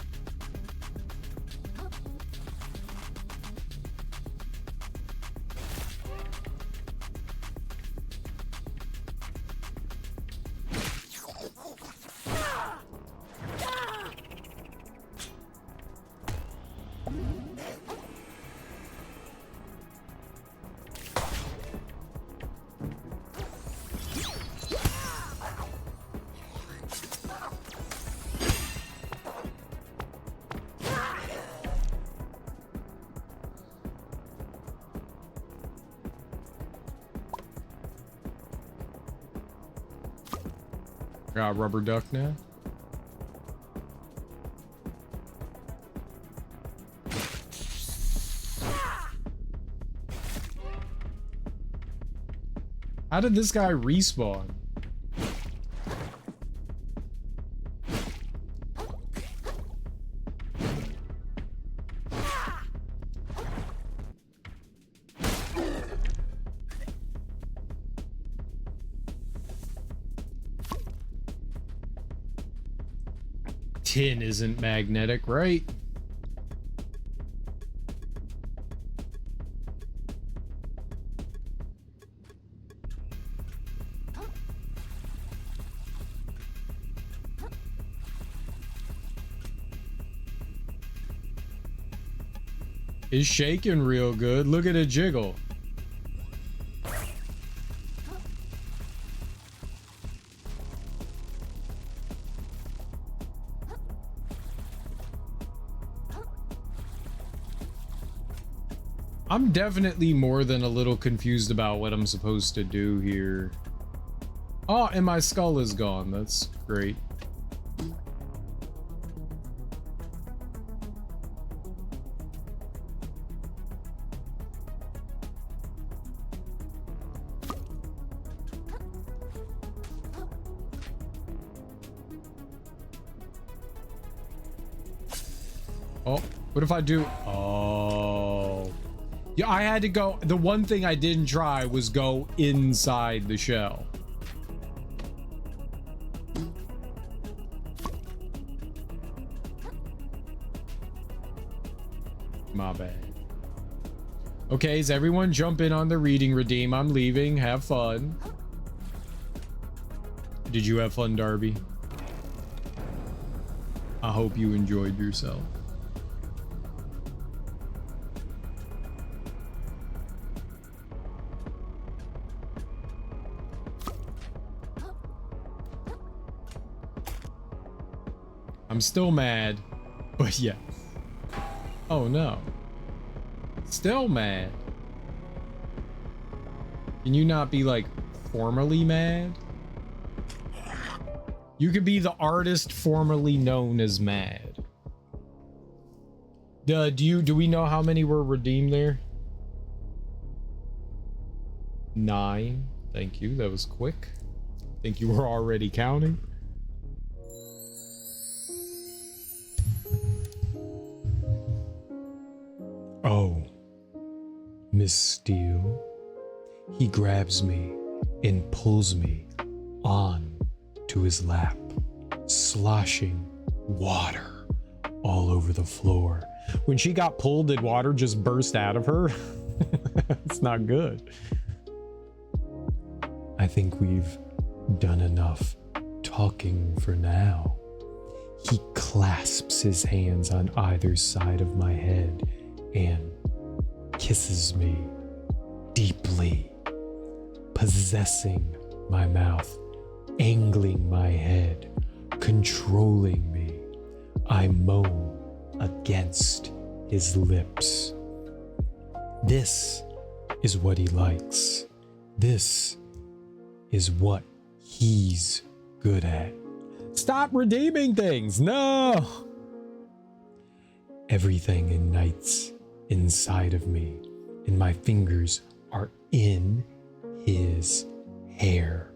S1: Got rubber duck now. How did this guy respawn? Tin isn't magnetic, right? It's shaking real good. Look at it jiggle. I'm definitely more than a little confused about what I'm supposed to do here. Oh, and my skull is gone. That's great. Oh, what if I do? Oh. Yeah, I had to go. The one thing I didn't try was go inside the shell. My bad. Okay, is everyone jump in on the reading redeem? I'm leaving. Have fun. Did you have fun, Darby? I hope you enjoyed yourself. I'm still mad, but yes. Oh no. Still mad. Can you not be like formally mad? You could be the artist formerly known as mad. Do we know how many were redeemed there? 9. Thank you. That was quick. Think you were already counting? Oh, Miss Steele. He grabs me and pulls me on to his lap, sloshing water all over the floor. When she got pulled, did water just burst out of her? It's not good. I think we've done enough talking for now. He clasps his hands on either side of my head and kisses me deeply, possessing my mouth, angling my head, controlling me. I moan against his lips. This is what he likes. This is what he's good at. Stop redeeming things. No. Everything ignites inside of me, and my fingers are in his hair,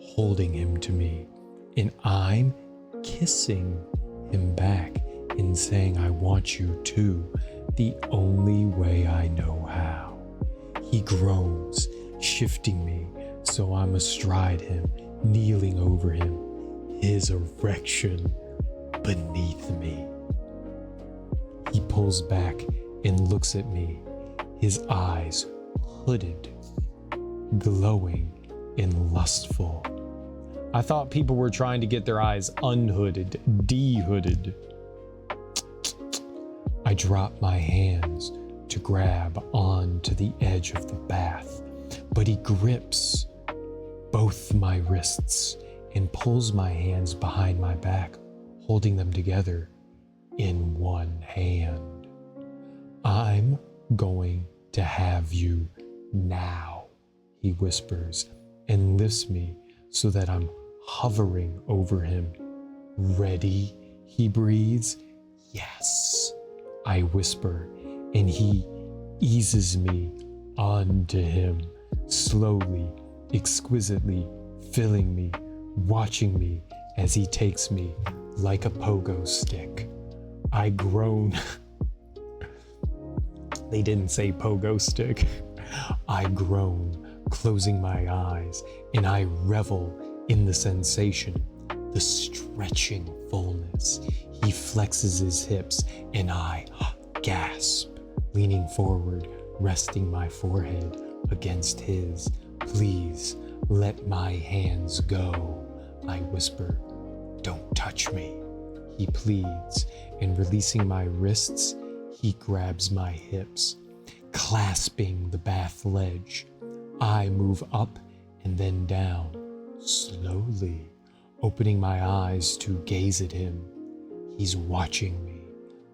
S1: holding him to me, and I'm kissing him back and saying, I want you to, the only way I know how. He groans, shifting me so I'm astride him, kneeling over him, his erection beneath me. He pulls back and looks at me, his eyes hooded, glowing and lustful. I thought people were trying to get their eyes unhooded, de-hooded. I drop my hands to grab onto the edge of the bath, but he grips both my wrists and pulls my hands behind my back, holding them together in one hand. I'm going to have you now, he whispers, and lifts me so that I'm
S3: hovering over him. Ready? He breathes. Yes, I whisper, and he eases me onto him, slowly, exquisitely, filling me, watching me as he takes me like a pogo stick. I groan. They didn't say pogo stick. I groan, closing my eyes, and I revel in the sensation, the stretching fullness. He flexes his hips, and I gasp, leaning forward, resting my forehead against his. Please let my hands go, I whisper. Don't touch me, he pleads, and releasing my wrists, he grabs my hips, clasping the bath ledge. I move up and then down, slowly, opening my eyes to gaze at him. He's watching me,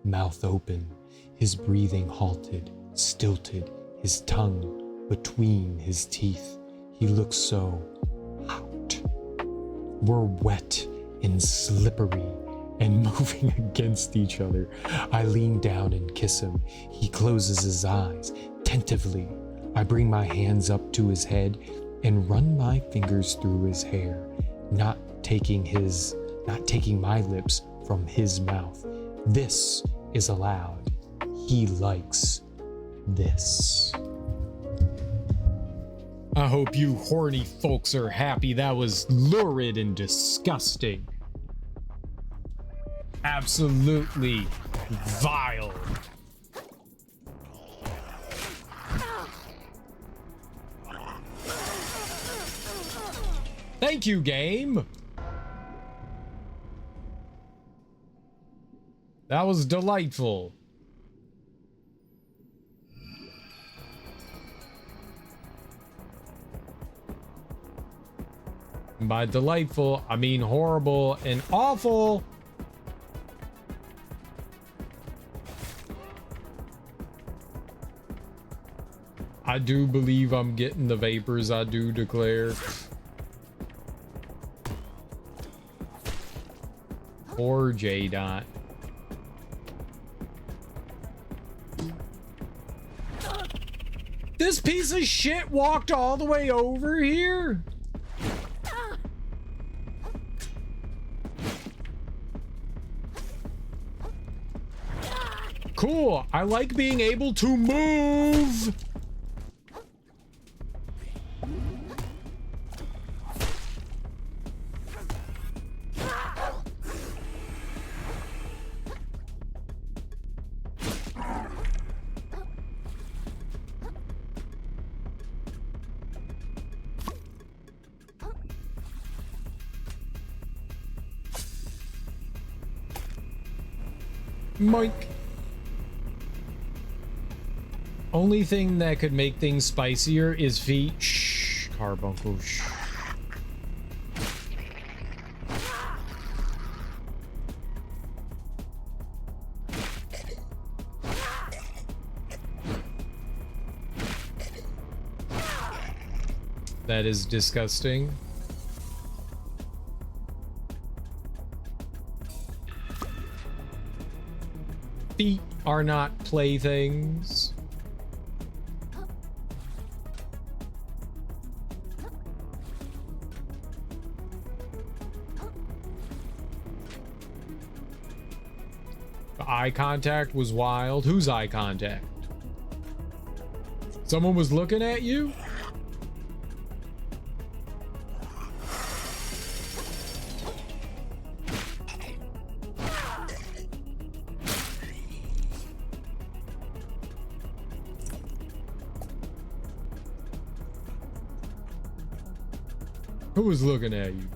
S3: mouth open, his breathing halted, stilted, his tongue between his teeth. He looks so hot. We're wet and slippery and moving against each other. I lean down and kiss him. He closes his eyes tentatively. I bring my hands up to his head and run my fingers through his hair, not taking my lips from his mouth. This is allowed. He likes this.
S1: I hope you horny folks are happy. That was lurid and disgusting. Absolutely vile. Thank you, game. That was delightful. And by delightful, I mean horrible and awful. I do believe I'm getting the vapors, I do declare. Poor J-Dot. This piece of shit walked all the way over here? Cool. I like being able to move. Mike. Only thing that could make things spicier is feet. Shh, Carbuncle. Shh. That is disgusting. Feet are not playthings. The eye contact was wild. Whose eye contact? Someone was looking at you? Who was looking at you?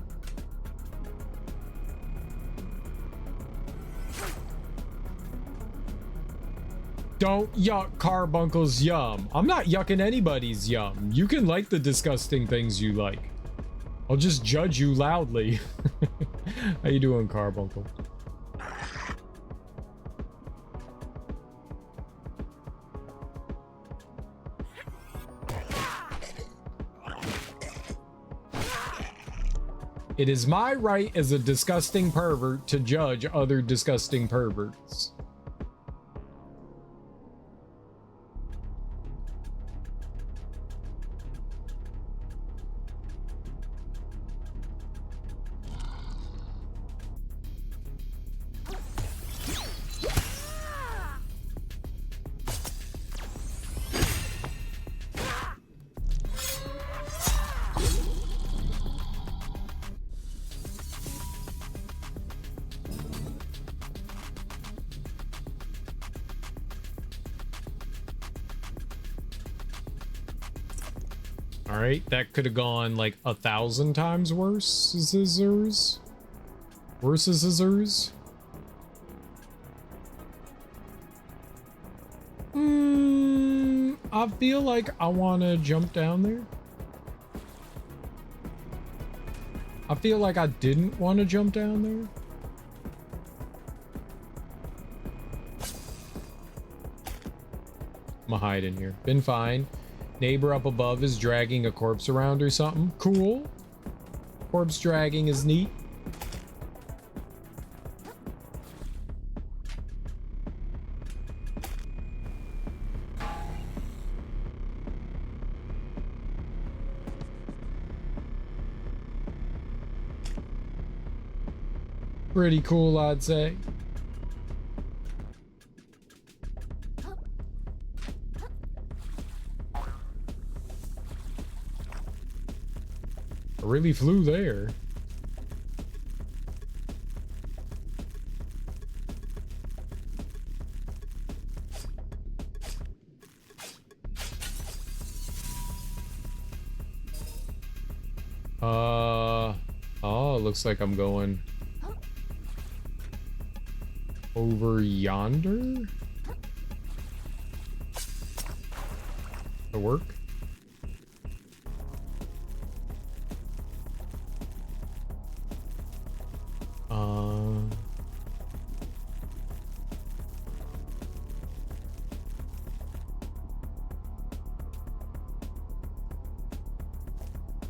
S1: Don't yuck Carbuncle's yum. I'm not yucking anybody's yum. You can like the disgusting things you like. I'll just judge you loudly. How you doing, Carbuncle? It is my right as a disgusting pervert to judge other disgusting perverts. All right, that could have gone like 1,000 times worse. Scissors. Worse scissors. I feel like I want to jump down there. I feel like I didn't want to jump down there. I'm gonna hide in here. Been fine. Neighbor up above is dragging a corpse around or something. Cool. Corpse dragging is neat. Pretty cool, I'd say. I really flew there. Oh, it looks like I'm going over yonder to work.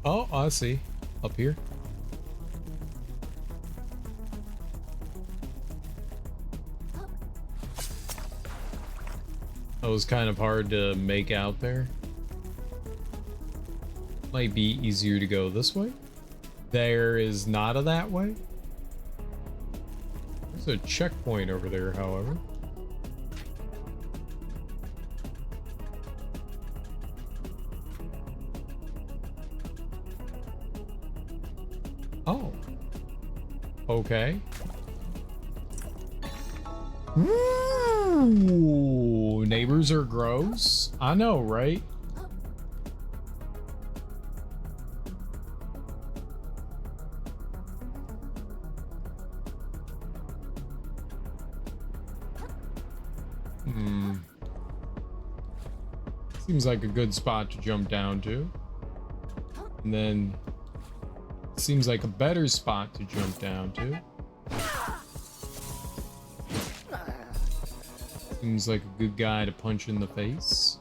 S1: Oh, I see. Up here. That was kind of hard to make out there. Might be easier to go this way. There is not a that way. There's a checkpoint over there, however. Oh. Okay. Ooh, neighbors are gross. I know, right? Seems like a good spot to jump down to. And then seems like a better spot to jump down to. Seems like a good guy to punch in the face.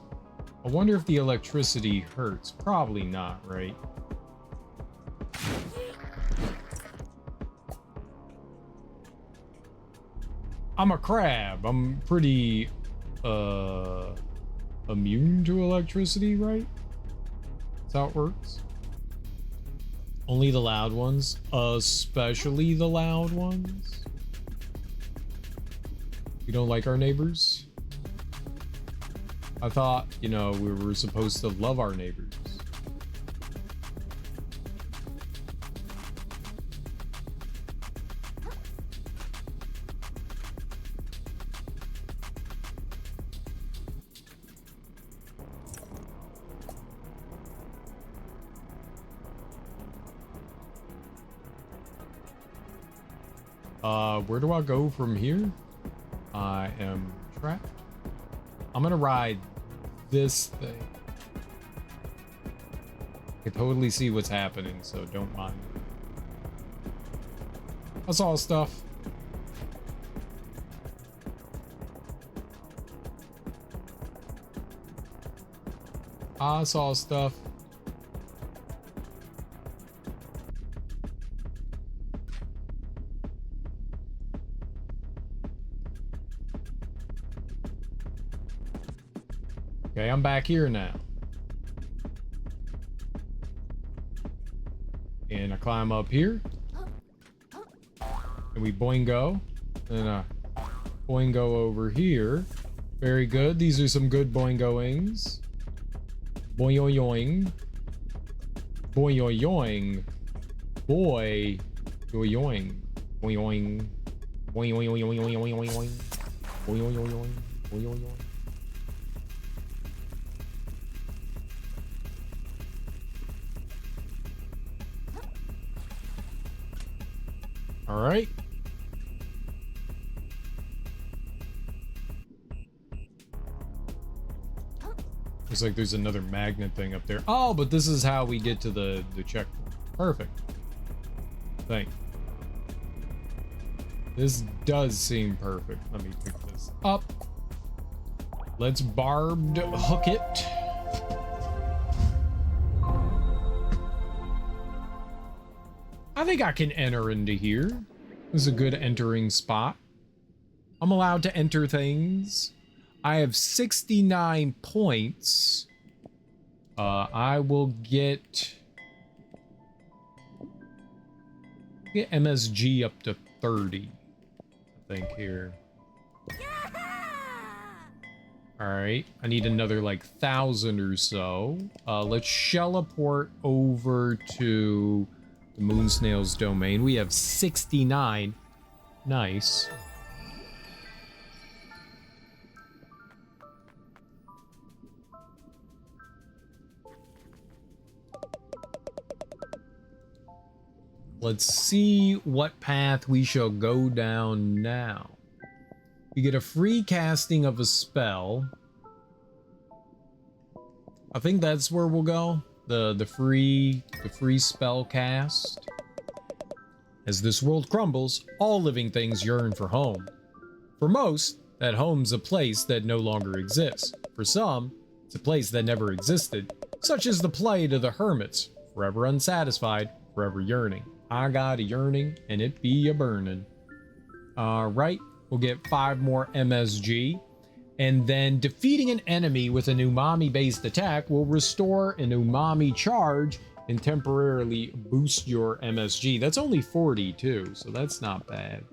S1: I wonder if the electricity hurts. Probably not, right? I'm a crab. I'm pretty immune to electricity, right? That's how it works. Only the loud ones, especially the loud ones. You don't like our neighbors? I thought, you know, we were supposed to love our neighbors. Where do I go from here? I am trapped. I'm gonna ride this thing. I can totally see what's happening, so don't mind. I saw stuff. I saw stuff. Okay, I'm back here now. And I climb up here. And we boingo. And boingo over here. Very good. These are some good boingoings. Boing-yoing. Boing-yoing. Boy. Yoing. Boing-yoing. Boing-yoing. Boing-yoing. Boing-yoing. All right. Looks like there's another magnet thing up there. Oh, but this is how we get to the checkpoint. Perfect. Thank you. This does seem perfect. Let me pick this up. Let's barbed hook it. I think I can enter into here. This is a good entering spot. I'm allowed to enter things. I have 69 points. I will get MSG up to 30, I think, here. All right, I need another like 1,000 or so. Let's shelleport over to the Moon Snail's domain. We have 69. Nice. Let's see what path we shall go down now. You get a free casting of a spell. I think that's where we'll go. The free spell cast. As this world crumbles, all living things yearn for home. For most, that home's a place that no longer exists. For some, it's a place that never existed, such as the plight of the hermits, forever unsatisfied, forever yearning. I got a yearning, and it be a burning. Alright, we'll get 5 more MSG. And then defeating an enemy with an umami-based attack will restore an umami charge and temporarily boost your MSG. That's only 40 too, so that's not bad.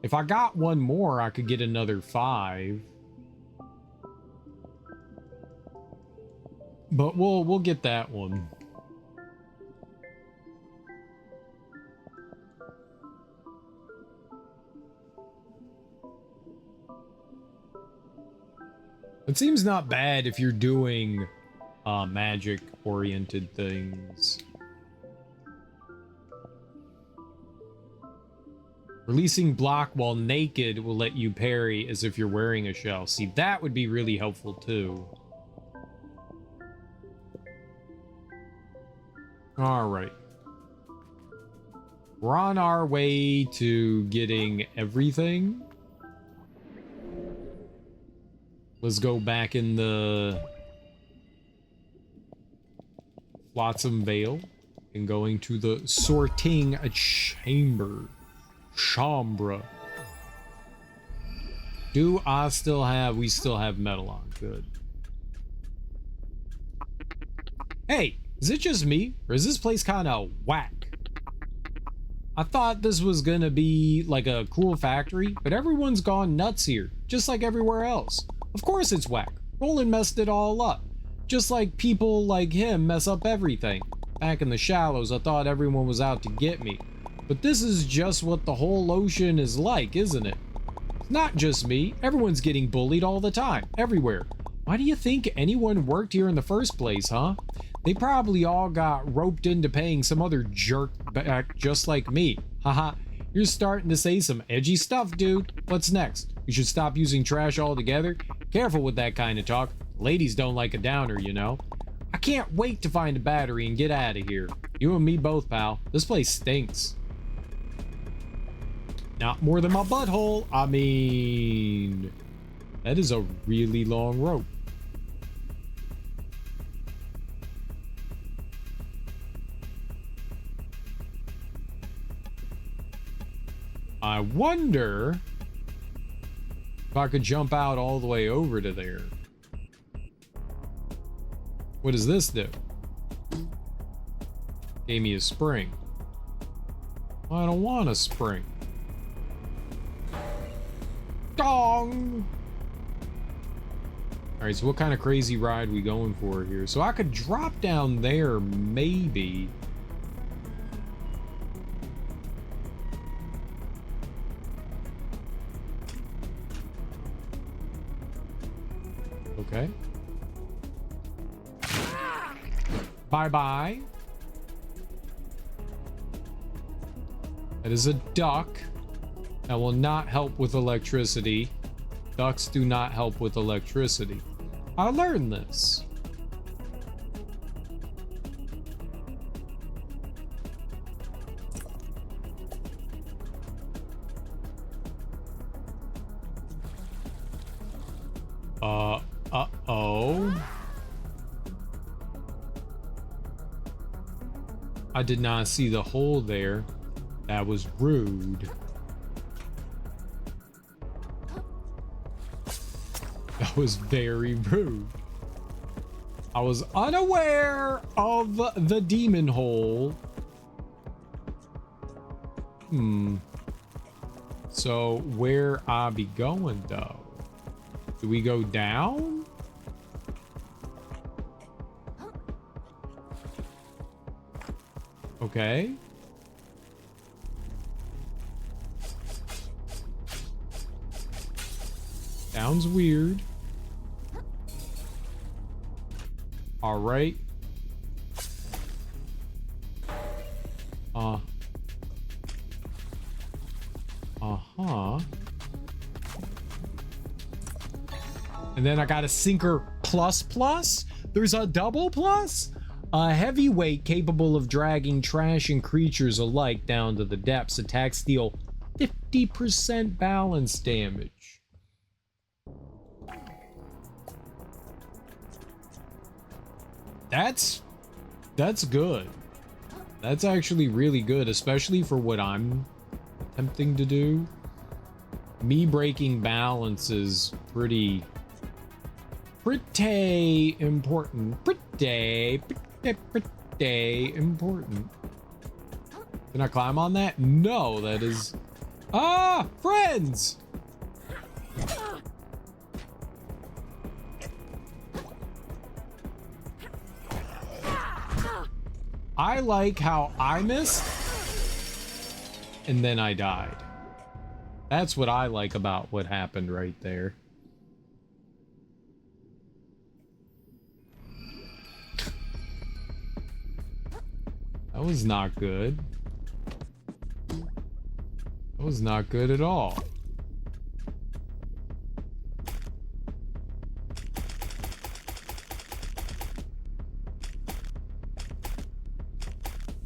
S1: If I got one more, I could get another 5. But we'll get that one. It seems not bad if you're doing magic-oriented things. Releasing block while naked will let you parry as if you're wearing a shell. See, that would be really helpful too. Alright. We're on our way to getting everything. Let's go back in the Flotsam Vale and going to the sorting chamber. Chambra. Do I still have... We still have metal on. Good. Hey, is it just me? Or is this place kind of whack? I thought this was gonna be like a cool factory, but everyone's gone nuts here, just like everywhere else. Of course it's whack. Roland messed it all up. Just like people like him mess up everything. Back in the shallows, I thought everyone was out to get me. But this is just what the whole ocean is like, isn't it? It's not just me. Everyone's getting bullied all the time, everywhere. Why do you think anyone worked here in the first place, huh? They probably all got roped into paying some other jerk back just like me. Haha, you're starting to say some edgy stuff, dude. What's next? You should stop using trash altogether? Careful with that kind of talk. Ladies don't like a downer, you know. I can't wait to find a battery and get out of here. You and me both, pal. This place stinks. Not more than my butthole. I mean, that is a really long rope. I wonder if I could jump out all the way over to there. What does this do? Gave me a spring. I don't want a spring. Dong! Alright, so what kind of crazy ride we going for here? So I could drop down there, maybe. Okay. Bye-bye. That is a duck. That will not help with electricity. Ducks do not help with electricity. I learned this. Uh-oh. I did not see the hole there. That was rude. That was very rude. I was unaware of the demon hole. So where I be going though? Do we go down? Okay. Sounds weird. All right. Uh-huh. And then I got a sinker plus plus. There's a double plus. A heavyweight capable of dragging trash and creatures alike down to the depths. Attacks deal 50% balance damage. That's good. That's actually really good, especially for what I'm attempting to do. Me breaking balance is pretty important. Pretty important. Can I climb on that? No, that is... Ah! Friends! I like how I missed and then I died. That's what I like about what happened right there. That was not good. That was not good at all.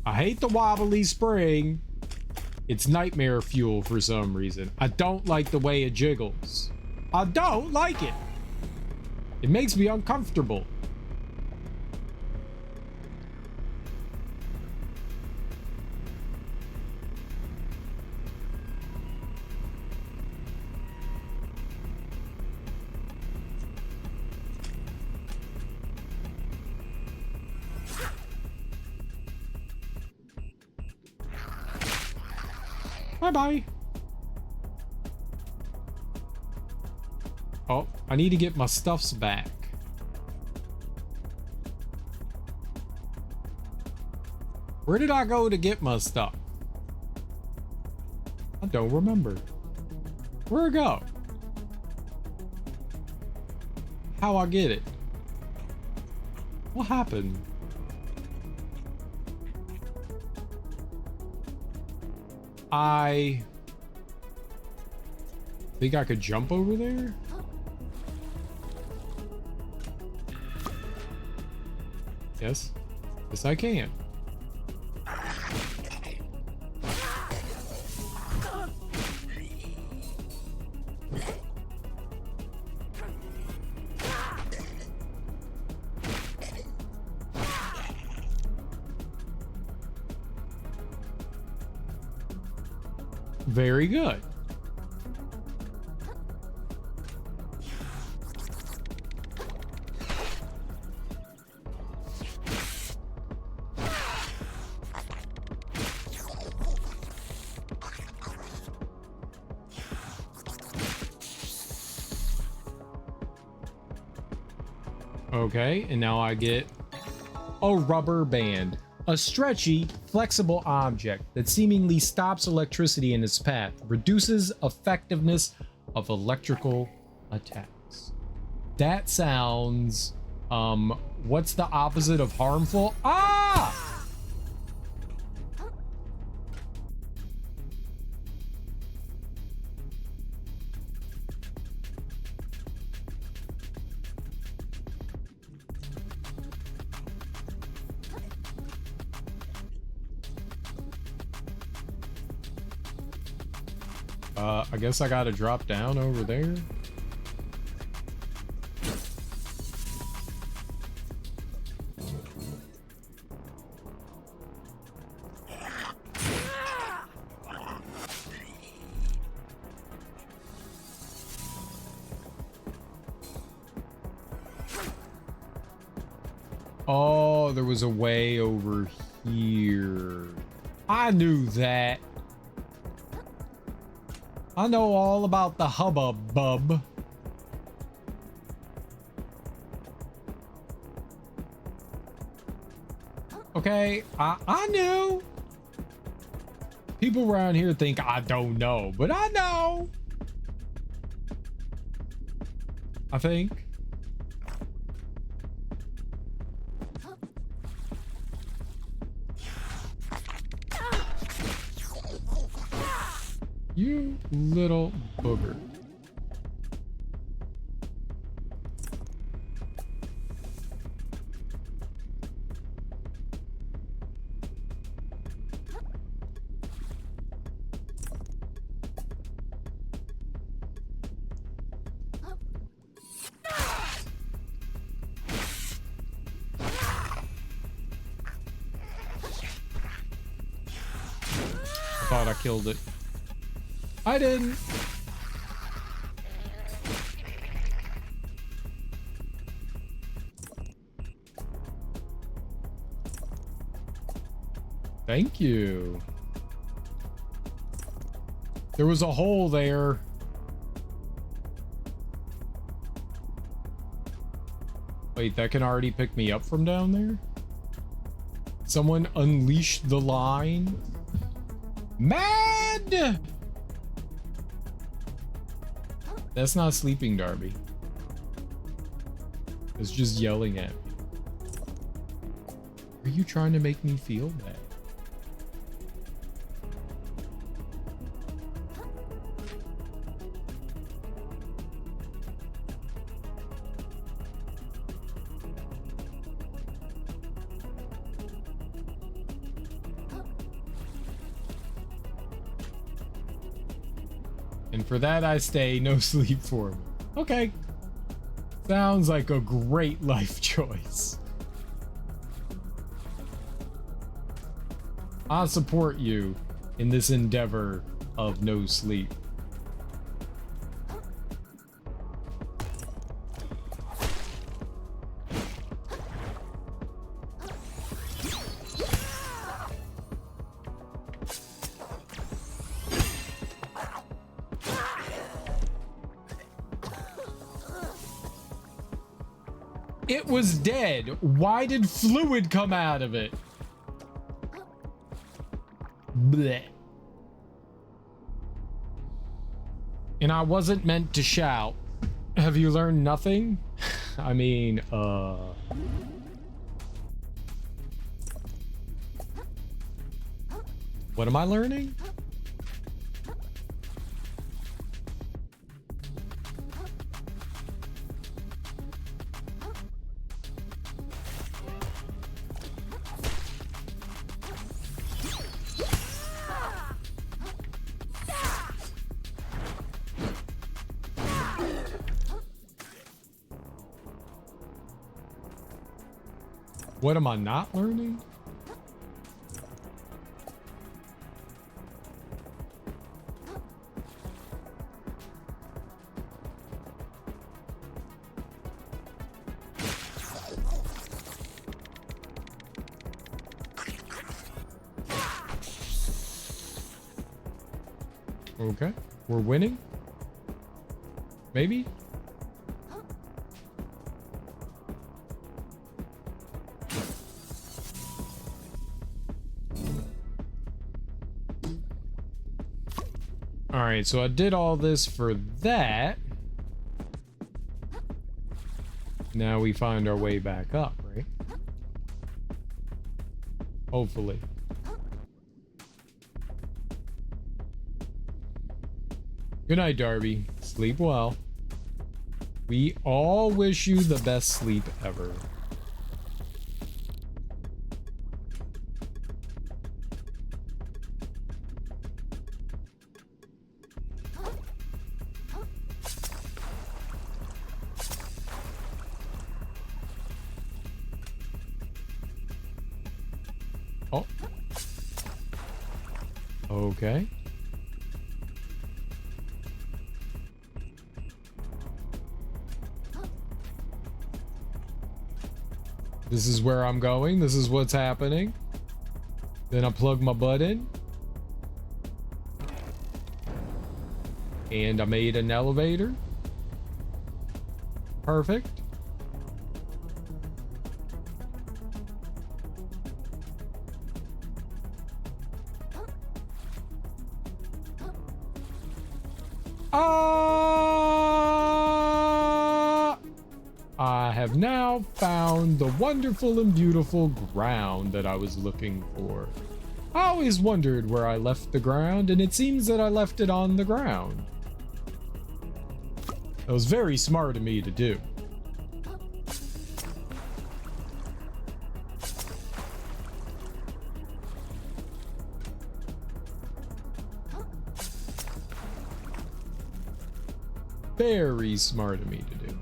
S1: I hate the wobbly spring. It's nightmare fuel for some reason. I don't like the way it jiggles. I don't like it. It makes me uncomfortable. Bye-bye. Oh, I need to get my stuffs back. Where did I go to get my stuff? I don't remember. Where'd it go? How I get it? What happened? I think I could jump over there? Yes. Yes, I can. Very good. Okay, and now I get a rubber band. A stretchy, flexible object that seemingly stops electricity in its path, reduces effectiveness of electrical attacks. That sounds, what's the opposite of harmful? Ah! I guess I gotta drop down over there. Oh, there was a way over here. I knew that. I know all about the hubbub. Okay, I knew. People around here think I don't know, but I know. I think. You little booger. Thought I killed it. I didn't. Thank you. There was a hole there. Wait, that can already pick me up from down there? Someone unleashed the line. Mad! That's not sleeping, Darby. It's just yelling at me. Are you trying to make me feel bad? And for that I stay, no sleep for me. Okay. Sounds like a great life choice. I support you in this endeavor of no sleep. It was dead. Why did fluid come out of it? Blech. And I wasn't meant to shout. Have you learned nothing? I mean, what am I learning? What am I not learning? Okay, we're winning. Maybe. right, so I did all this for that. Now we find our way back up, right? Hopefully. Good night, Darby. Sleep well. We all wish you the best sleep ever. Oh. Okay. This is where I'm going. This is what's happening. Then I plug my butt in. And I made an elevator. Perfect. I have now found the wonderful and beautiful ground that I was looking for. I always wondered where I left the ground, and it seems that I left it on the ground. That was very smart of me to do. Very smart of me to do.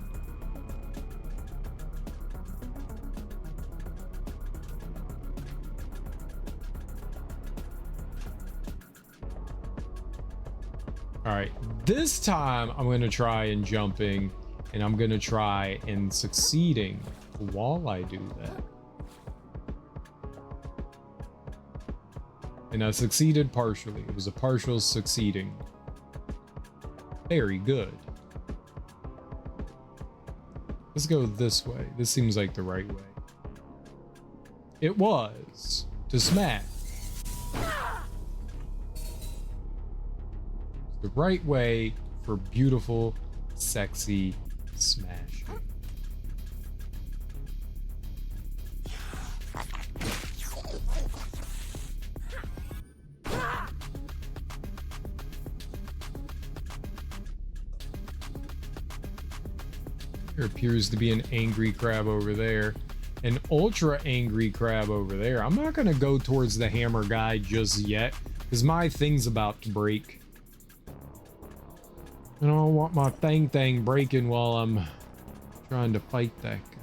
S1: All right, this time I'm going to try and jumping, and I'm going to try and succeeding while I do that. And I succeeded partially. It was a partial succeeding. Very good. Let's go this way. This seems like the right way. It was to smash. The right way for beautiful, sexy smashing. There appears to be an angry crab over there. An ultra angry crab over there. I'm not gonna go towards the hammer guy just yet, because my thing's about to break. I don't want my thing breaking while I'm trying to fight that guy.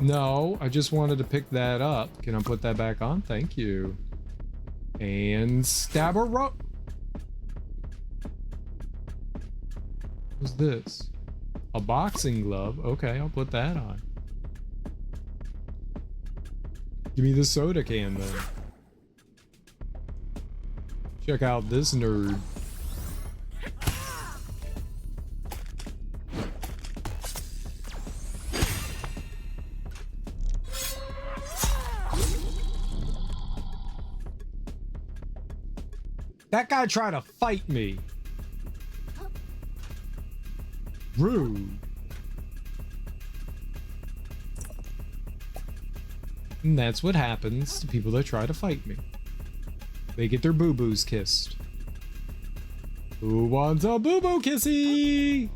S1: No, I just wanted to pick that up. Can I put that back on? Thank you. And stab a rope. What's this? A boxing glove. Okay, I'll put that on. Give me the soda can then. Check out this nerd. That guy tried to fight me. Rude. And that's what happens to people that try to fight me. They get their boo-boos kissed. Who wants a boo-boo kissy?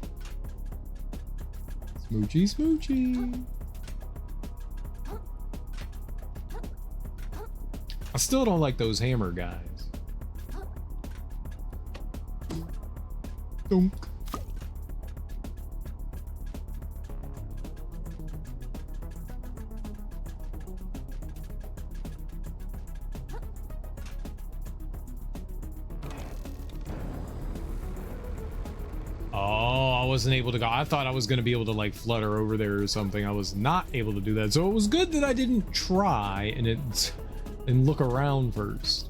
S1: Smoochy, smoochy. I still don't like those hammer guys. Dunk. wasn't able to go. I thought I was going to be able to like flutter over there or something. I was not able to do that. So it was good that I didn't try and look around first.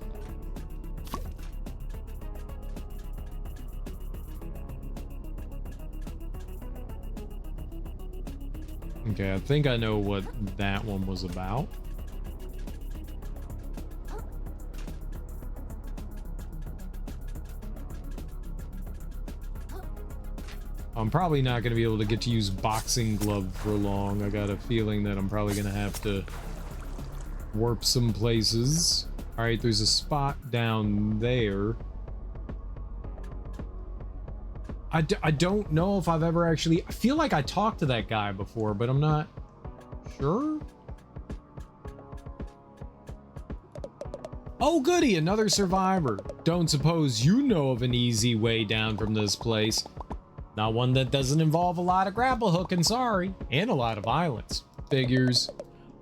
S1: Okay, I think I know what that one was about. I'm probably not going to be able to get to use boxing glove for long. I got a feeling that I'm probably going to have to warp some places. All right, there's a spot down there. I don't know if I've ever actually... I feel like I talked to that guy before, but I'm not sure. Oh, goody, another survivor. Don't suppose you know of an easy way down from this place. Not one that doesn't involve a lot of grapple hooking, sorry, and a lot of violence. Figures.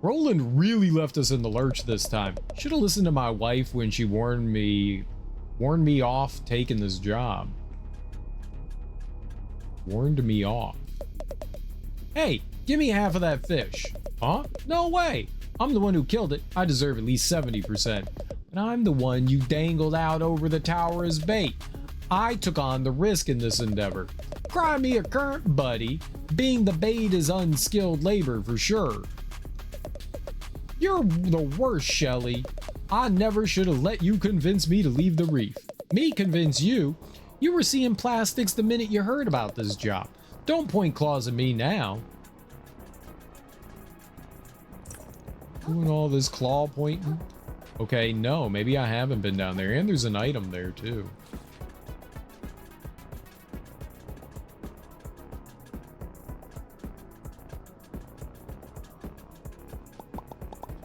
S1: Roland really left us in the lurch this time. Should have listened to my wife when she warned me off taking this job. Warned me off. Hey, give me half of that fish. Huh? No way. I'm the one who killed it. I deserve at least 70%. But I'm the one you dangled out over the tower as bait. I took on the risk in this endeavor. Cry me a current, buddy. Being the bait is unskilled labor for sure. You're the worst, Shelly. I never should have let you convince me to leave the reef. Me convince you? You were seeing plastics the minute you heard about this job. Don't point claws at me now. Doing all this claw pointing? Okay, no, maybe I haven't been down there. And there's an item there too.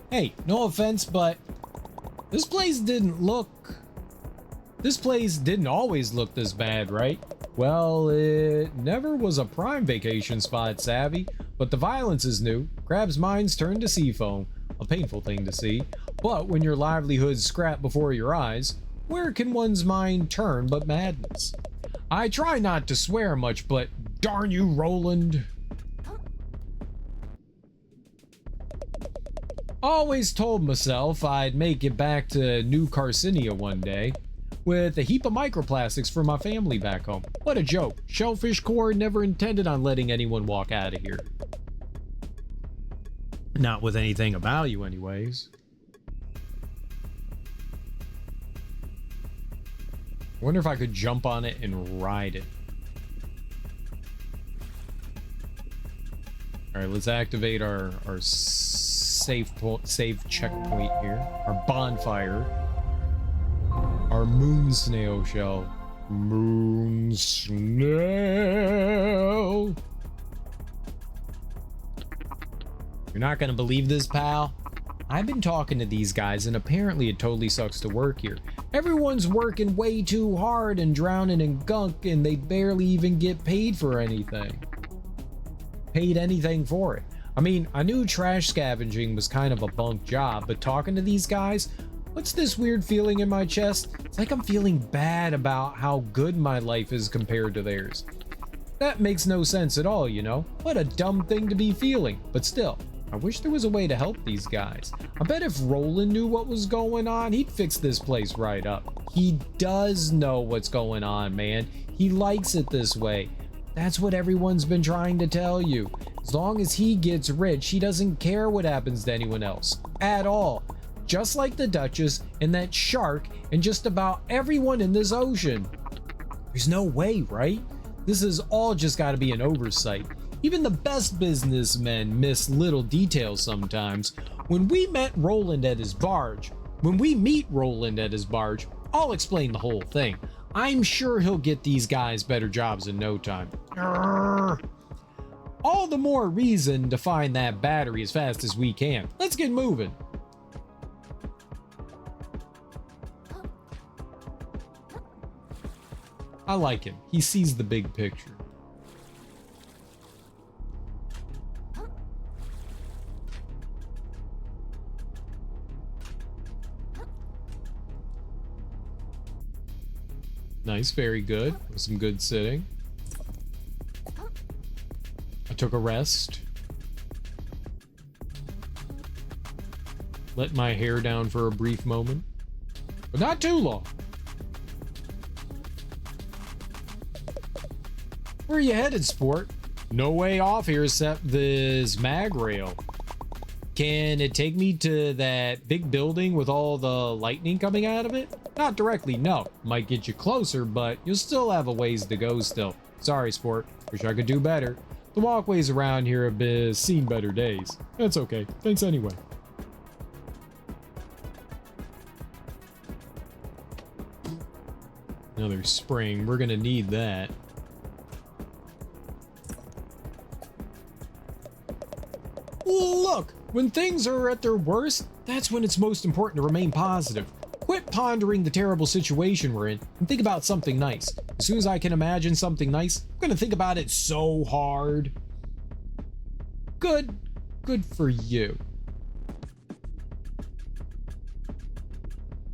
S1: Hey, no offense, but this place didn't always look this bad, right? Well, it never was a prime vacation spot, savvy, but the violence is new. Crab's minds turn to sea foam, a painful thing to see. But when your livelihood's scrapped before your eyes, where can one's mind turn but madness? I try not to swear much, but darn you, Roland. Always told myself I'd make it back to New Carcinia one day with a heap of microplastics for my family back home. What a joke. Shellfish Corps never intended on letting anyone walk out of here. Not with anything of value anyways. Wonder if I could jump on it and ride it. All right, let's activate our save checkpoint here. Our bonfire. Our moon snail shell. Moon snail. You're not gonna believe this, pal. I've been talking to these guys and apparently it totally sucks to work here. Everyone's working way too hard and drowning in gunk and they barely even get paid for anything. Paid anything for it. I mean, I knew trash scavenging was kind of a bunk job, but talking to these guys, what's this weird feeling in my chest? It's like I'm feeling bad about how good my life is compared to theirs. That makes no sense at all, you know? What a dumb thing to be feeling, but still. I wish there was a way to help these guys. I bet if Roland knew what was going on, he'd fix this place right up. He does know what's going on, man. He likes it this way. That's what everyone's been trying to tell you. As long as he gets rich, he doesn't care what happens to anyone else. At all. Just like the Duchess and that shark and just about everyone in this ocean. There's no way, right? This has all just got to be an oversight. Even the best businessmen miss little details sometimes. When we meet Roland at his barge, I'll explain the whole thing. I'm sure he'll get these guys better jobs in no time. All the more reason to find that battery as fast as we can. Let's get moving. I like him. He sees the big picture. Nice, very good. With some good sitting. took a rest. Let my hair down for a brief moment, but not too long. Where are you headed, sport? No way off here except this mag rail. Can it take me to that big building with all the lightning coming out of it? Not directly, no. Might get you closer, but you'll still have a ways to go still. Sorry, sport. Wish I could do better. The walkways around here have been seen better days. That's okay. Thanks anyway. Another spring. We're gonna need that. Look! When things are at their worst, that's when it's most important to remain positive. Quit pondering the terrible situation we're in and think about something nice. As soon as I can imagine something nice, I'm gonna think about it so hard. Good. Good for you.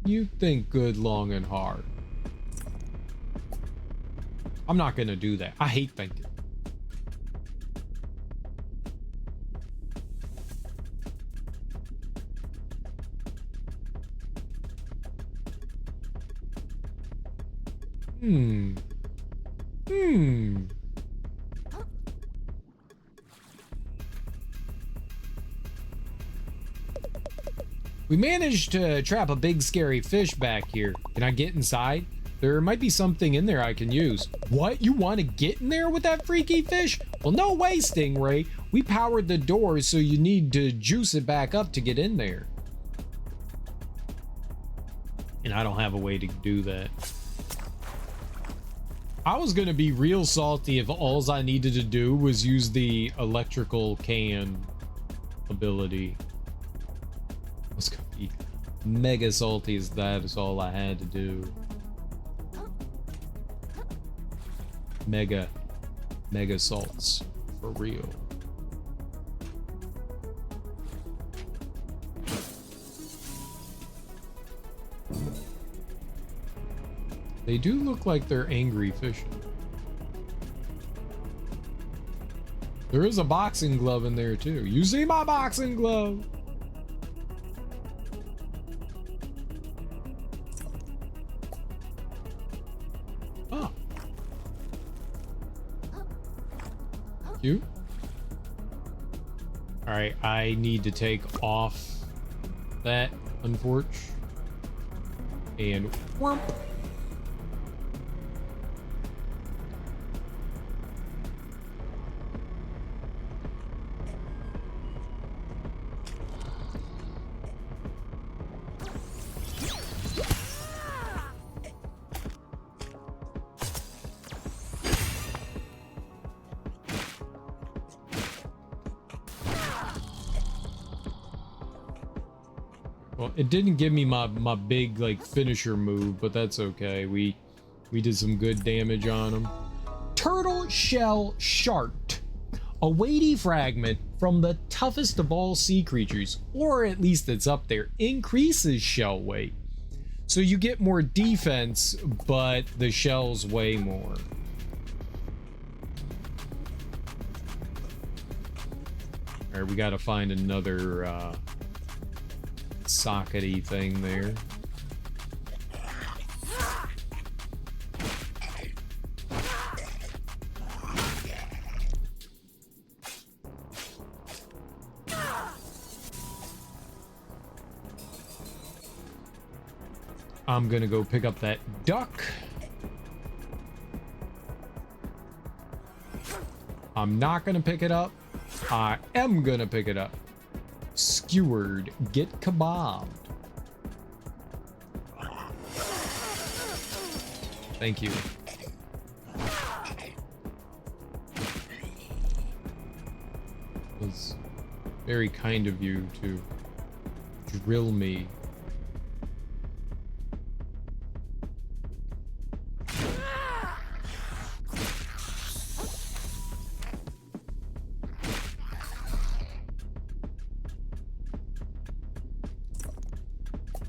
S1: You think good, long, and hard. I'm not gonna do that. I hate thinking. We managed to trap a big scary fish back here. Can I get inside? There might be something in there I can use. What? You want to get in there with that freaky fish? Well, no way, Stingray. We powered the doors, so you need to juice it back up to get in there. And I don't have a way to do that. I was gonna be real salty if all I needed to do was use the electrical can ability. I was gonna be mega salty as that is all I had to do. Mega salts for real. They do look like they're angry fishing. There is a boxing glove in there too. You see my boxing glove? Oh. Cute. All right, I need to take off that unfortunate and whoomp. Well, it didn't give me my big like finisher move, but that's okay. We did some good damage on him. Turtle shell shart, a weighty fragment from the toughest of all sea creatures, or at least it's up there, increases shell weight. So you get more defense, but the shells weigh more. All right, we got to find another sockety thing there. I'm gonna go pick up that duck. I'm not gonna pick it up. I am gonna pick it up. Skewered, get kebabbed. Thank you. It was very kind of you to drill me.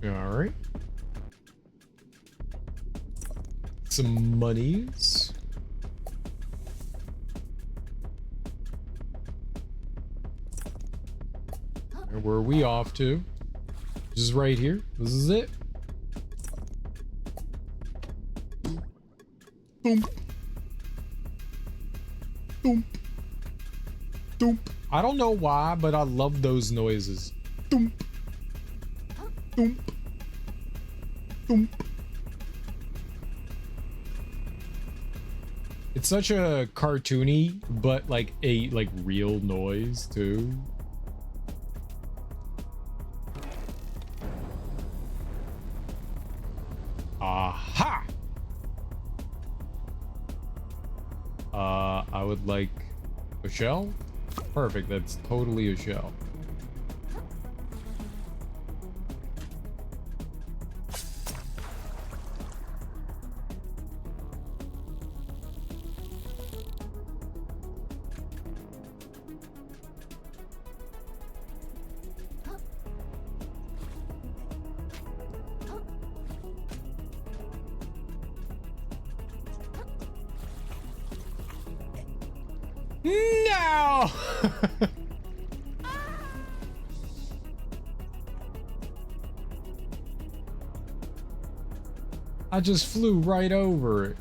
S1: Alright. Some monies. And where are we off to? This is right here. This is it. Boom. Boom. Doomp. I don't know why, but I love those noises. Doomp. Doomp. Doomp. It's such a cartoony, but like a real noise too. Aha! I would like a shell. Perfect, that's totally a shell. No! I just flew right over it.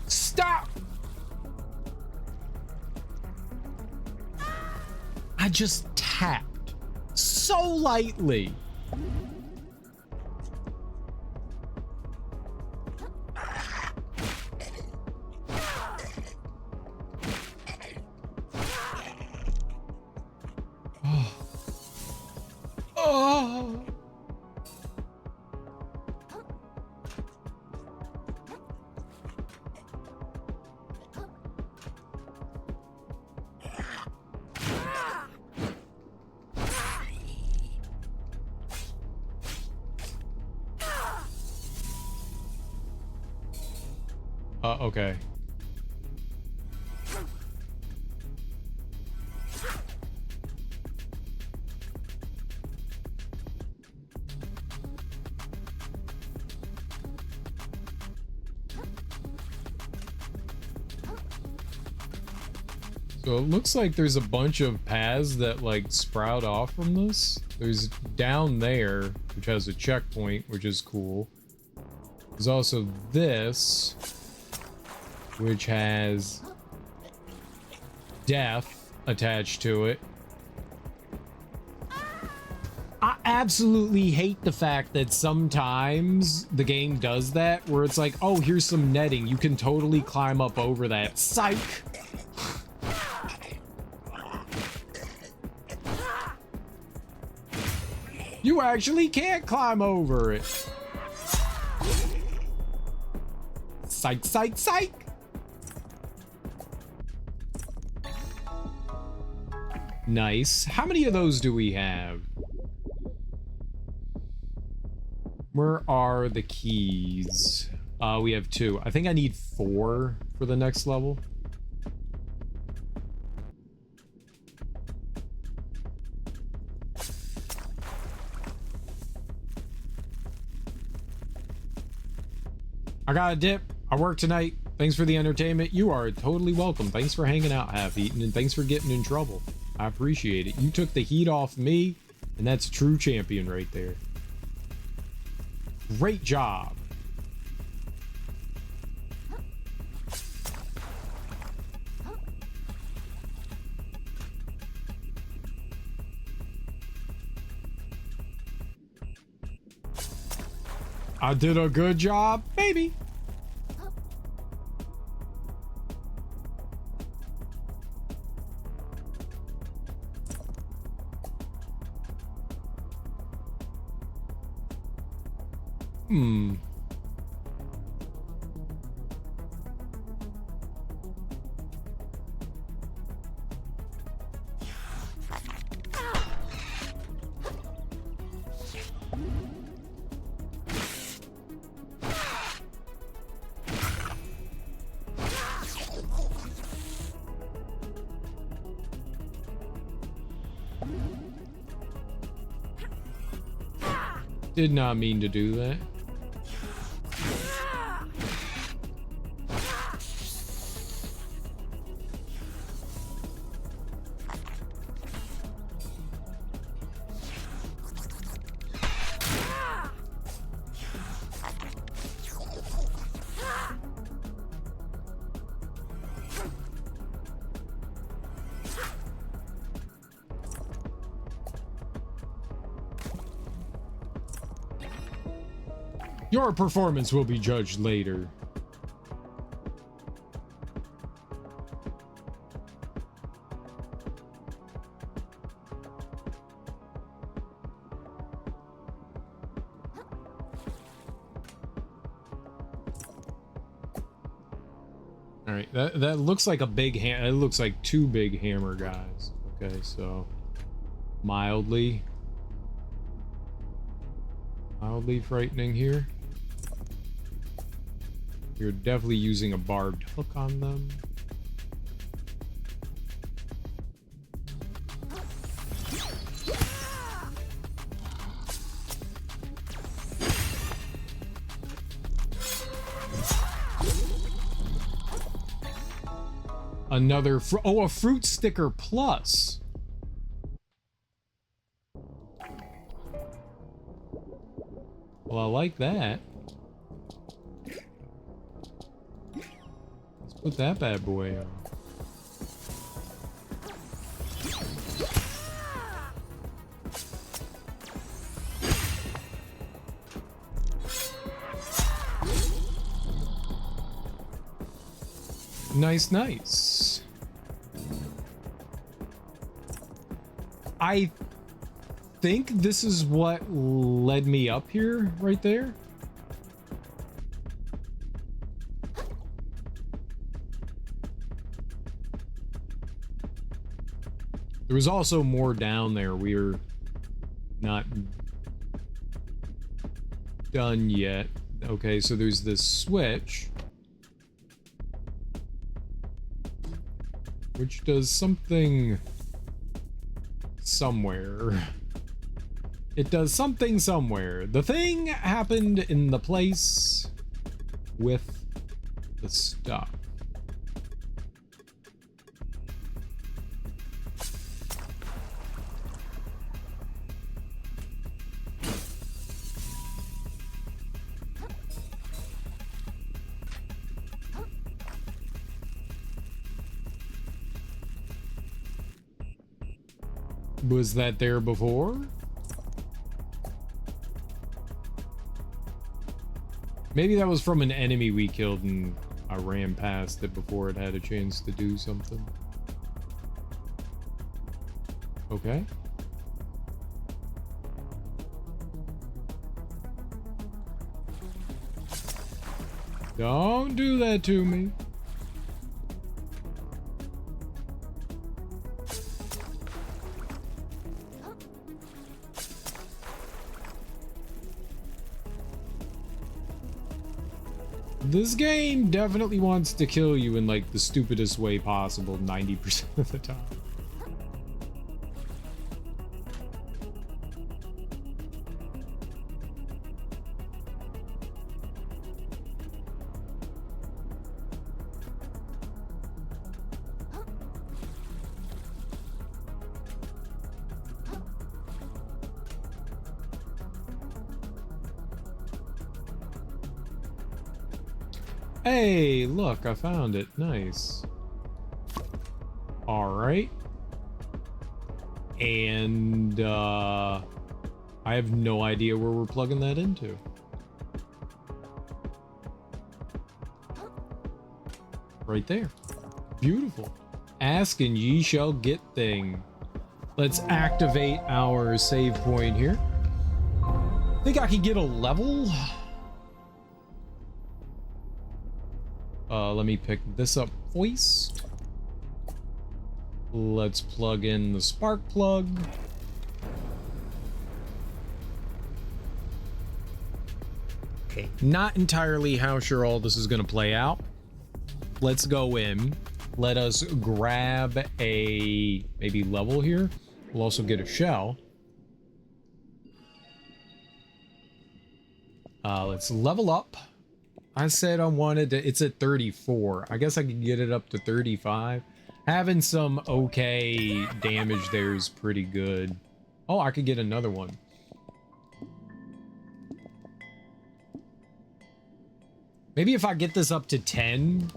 S1: Stop! I just tapped so lightly. Oh. Okay. So it looks like there's a bunch of paths that like sprout off from this. There's down there, which has a checkpoint, which is cool. There's also this, which has death attached to it. I absolutely hate the fact that sometimes the game does that, where it's like, oh, here's some netting. You can totally climb up over that. Psych! You actually can't climb over it. Psych, psych, psych! Nice. How many of those do we have? Where are the keys? We have 2. I think I need 4 for the next level. I got a dip. I work tonight. Thanks for the entertainment. You are totally welcome. Thanks for hanging out, Half-Eaten, and thanks for getting in trouble. I appreciate it. You took the heat off me, and that's a true champion right there. Great job. I did a good job, baby. Did not mean to do that. Your performance will be judged later. All right, that looks like a big it looks like two big hammer guys. Okay, so mildly frightening here. You're definitely using a barbed hook on them. Another a fruit sticker plus. Well, I like that. Let's put that bad boy on. Nice, nice. I think this is what led me up here, right there. There was also more down there. We are not done yet. Okay, so there's this switch, which does something somewhere. It does something somewhere. The thing happened in the place with the stuff. Was that there before? Maybe that was from an enemy we killed and I ran past it before it had a chance to do something. Okay. Don't do that to me. This game definitely wants to kill you in like the stupidest way possible 90% of the time. Hey, look, I found it. Nice. All right. And I have no idea where we're plugging that into. Right there. Beautiful. Ask and ye shall get thing. Let's activate our save point here. Think I could get a level? Let me pick this up first. Let's plug in the spark plug. Okay, not entirely how sure all this is going to play out. Let's go in. Let us grab a maybe level here. We'll also get a shell. Let's level up. I said I wanted to, it's at 34. I guess I could get it up to 35. Having some okay damage there is pretty good. Oh, I could get another one. Maybe if I get this up to 10,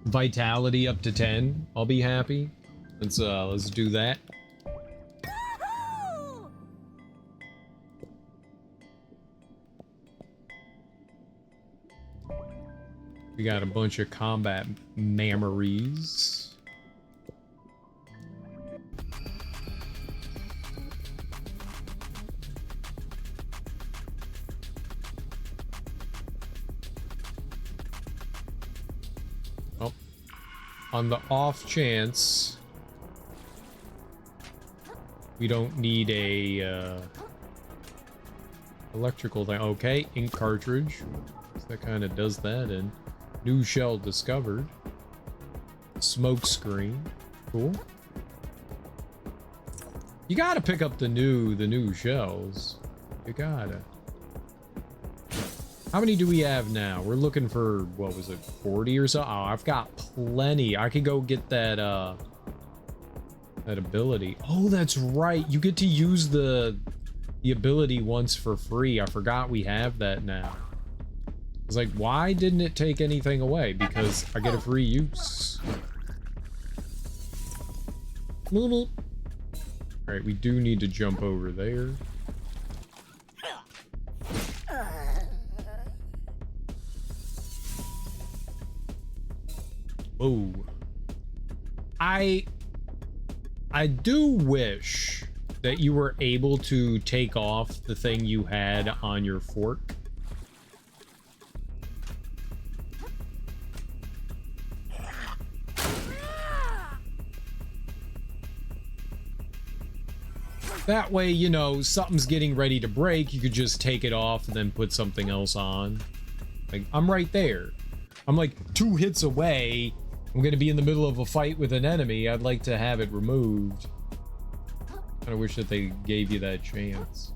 S1: vitality up to 10, I'll be happy. Let's do that. We got a bunch of combat memories. Oh, on the off chance we don't need a electrical thing. Okay, ink cartridge. So that kind of does that. And new shell discovered. Smoke screen. Cool. You gotta pick up the new shells. You gotta. How many do we have now? We're looking for, what was it, 40 or so? Oh, I've got plenty. I could go get that that ability. Oh, that's right. You get to use the ability once for free. I forgot we have that now. I was like, why didn't it take anything away? Because I get a free use. All right, we do need to jump over there. Whoa. I do wish that you were able to take off the thing you had on your fork. That way, you know, something's getting ready to break, you could just take it off and then put something else on. Like, I'm right there. I'm like 2 hits away. I'm gonna be in the middle of a fight with an enemy. I'd like to have it removed. I wish that they gave you that chance.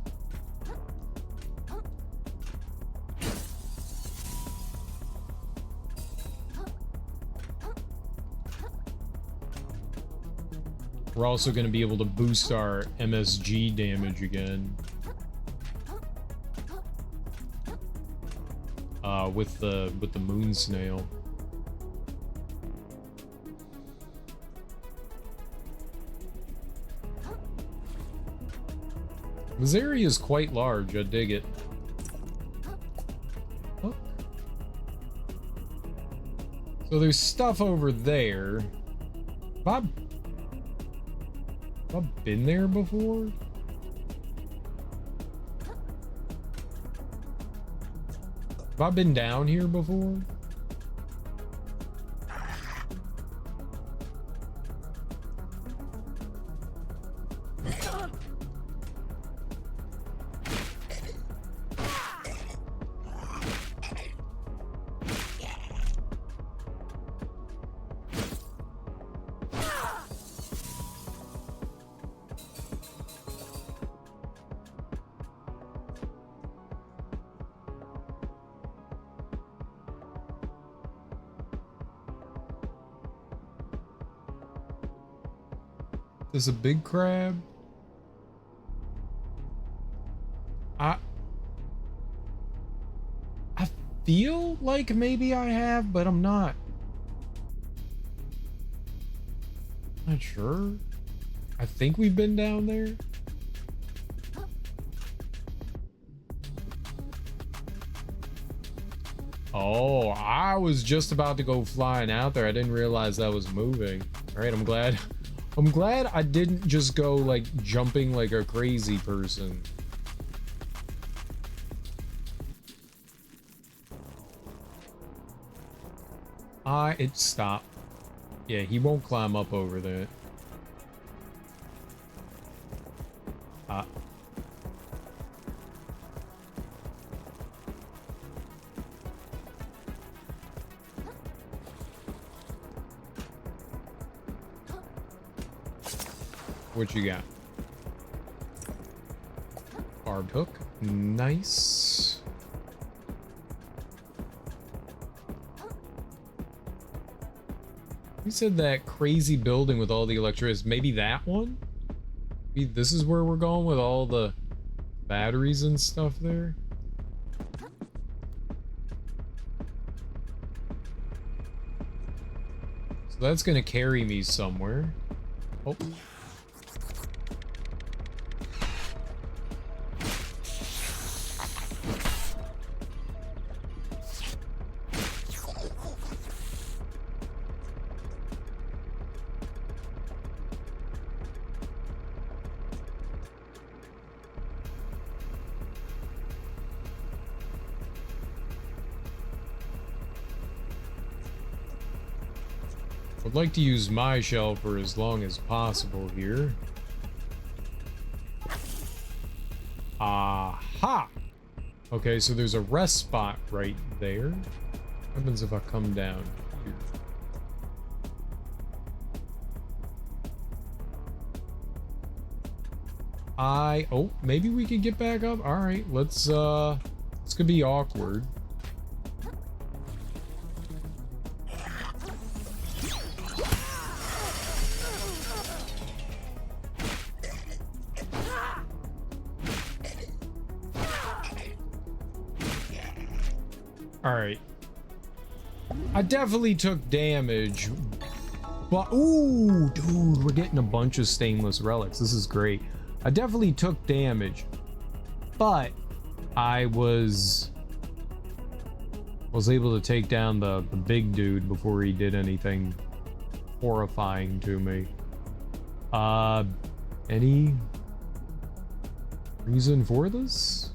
S1: We're also going to be able to boost our MSG damage again. With the moon snail. This area is quite large. I dig it. Oh. So there's stuff over there. Have I been there before? Have I been down here before? There's a big crab. I feel like maybe I have, but I'm not sure. I think we've been down there. Oh, I was just about to go flying out there. I didn't realize that was moving. All right, I'm glad I didn't just go like jumping like a crazy person. It stopped. Yeah, he won't climb up over there. What you got? Barbed hook. Nice. You said that crazy building with all the electricity. Maybe that one? Maybe this is where we're going with all the batteries and stuff there? So that's gonna carry me somewhere. Oh. I'd like to use my shell for as long as possible here. Aha! Okay, so there's a rest spot right there. What happens if I come down here? Oh, maybe we can get back up. All right, let's, this could be awkward. All right. I definitely took damage, but ooh, dude, we're getting a bunch of stainless relics. This is great. I definitely took damage, but I was able to take down the big dude before he did anything horrifying to me. Any reason for this?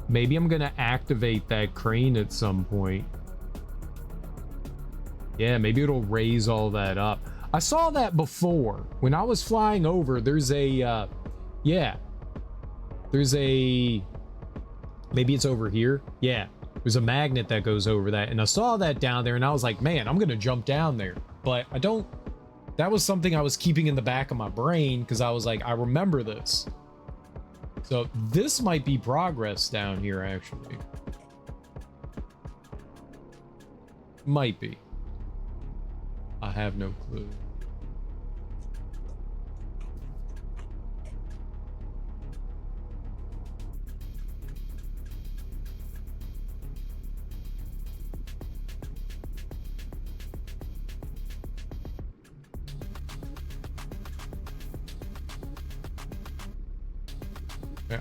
S1: Maybe I'm gonna activate that crane at some point. Yeah, maybe it'll raise all that up. I saw that before. When I was flying over, there's a, yeah. There's a, maybe it's over here. Yeah, there's a magnet that goes over that. And I saw that down there and I was like, man, I'm gonna jump down there. But I don't, that was something I was keeping in the back of my brain because I was like, I remember this. So this might be progress down here, actually. Might be. I have no clue.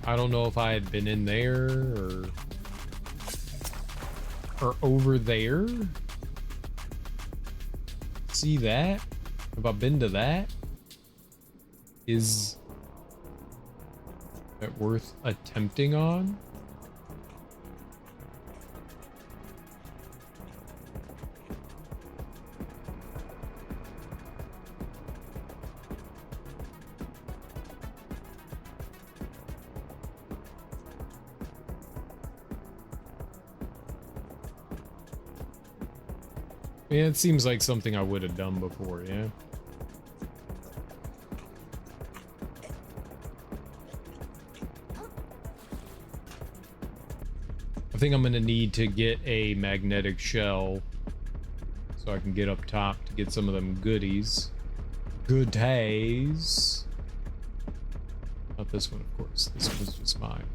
S1: I don't know if I had been in there or over there. See that? Have I been to that? Is that worth attempting on? Yeah, it seems like something I would have done before, yeah. I think I'm gonna need to get a magnetic shell so I can get up top to get some of them goodies. Goodies. Not this one, of course. This one's just mine.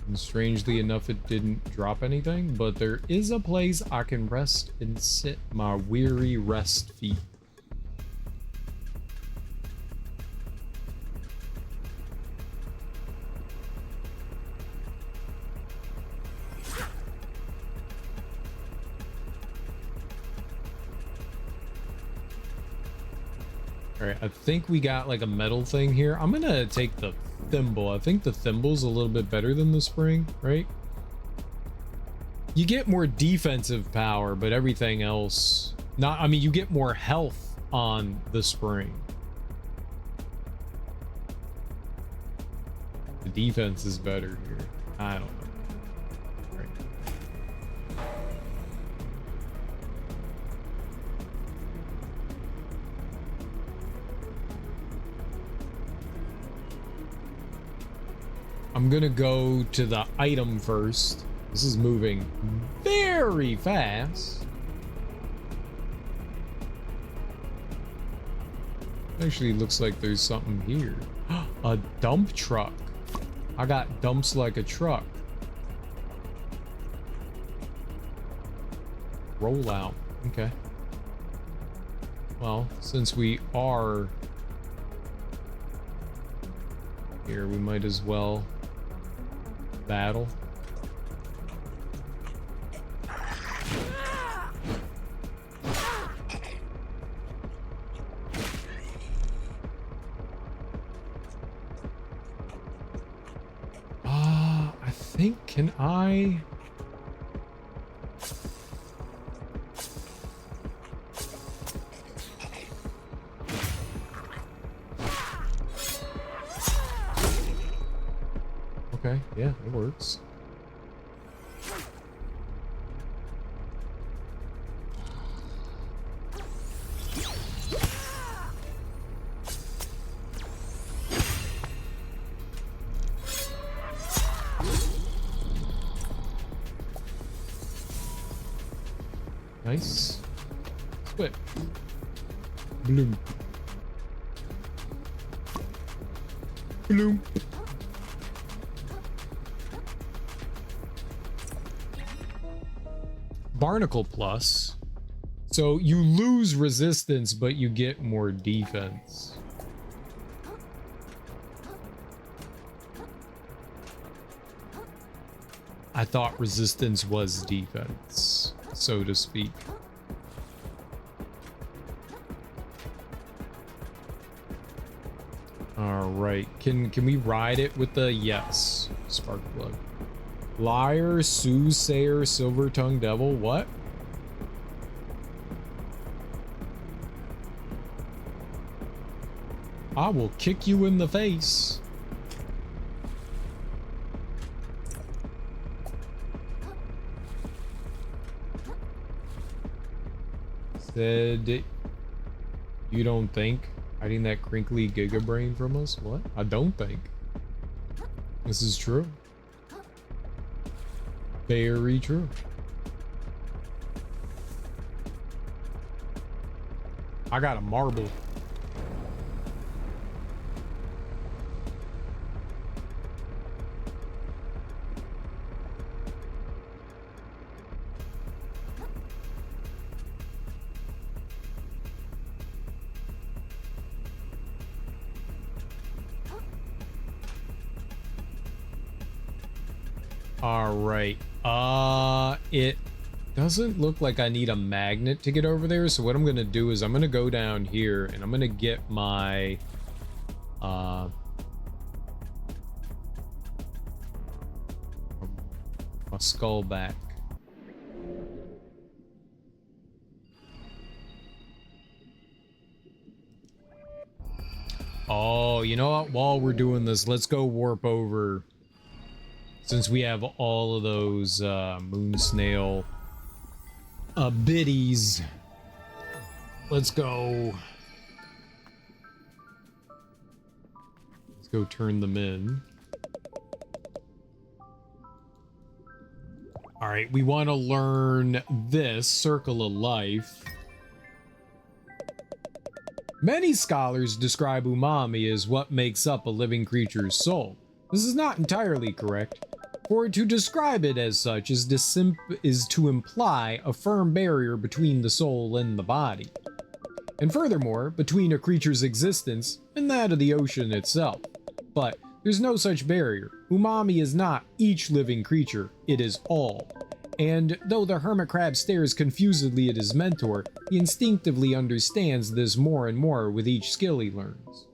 S1: And strangely enough, it didn't drop anything, but there is a place I can rest and sit my weary rest feet. Alright, I think we got like a metal thing here. I'm gonna take the thimble. I think the thimble's a little bit better than the spring, right? You get more defensive power, but everything else not, I mean, you get more health on the spring. The defense is better here. I don't know. Right. I'm gonna go to the item first. This is moving very fast. Actually looks like there's something here. A dump truck. I got dumps like a truck. Roll out. Okay. Well, since we are here, we might as well battle. think, can I? Okay, yeah, it works. Nice. Split. Bloom. Bloom. Barnacle Plus. So you lose resistance, but you get more defense. I thought resistance was defense, so to speak. All right, can we ride it with the yes? Sparkplug. Liar, soothsayer, silver tongue devil. What? I will kick you in the face. Said you don't think hiding that crinkly giga brain from us? What? I don't think. This is true. Very true. I got a marble. All right. It doesn't look like I need a magnet to get over there. So what I'm going to do is I'm going to go down here and I'm going to get my, my skull back. Oh, you know what? While we're doing this, let's go warp over. Since we have all of those moon snail biddies, let's go. Let's go turn them in. All right, we want to learn this Circle of Life. Many scholars describe umami as what makes up a living creature's soul. This is not entirely correct. For to describe it as such is to imply a firm barrier between the soul and the body. And furthermore, between a creature's existence and that of the ocean itself. But there's no such barrier. Umami is not each living creature, it is all. And though the hermit crab stares confusedly at his mentor, he instinctively understands this more and more with each skill he learns.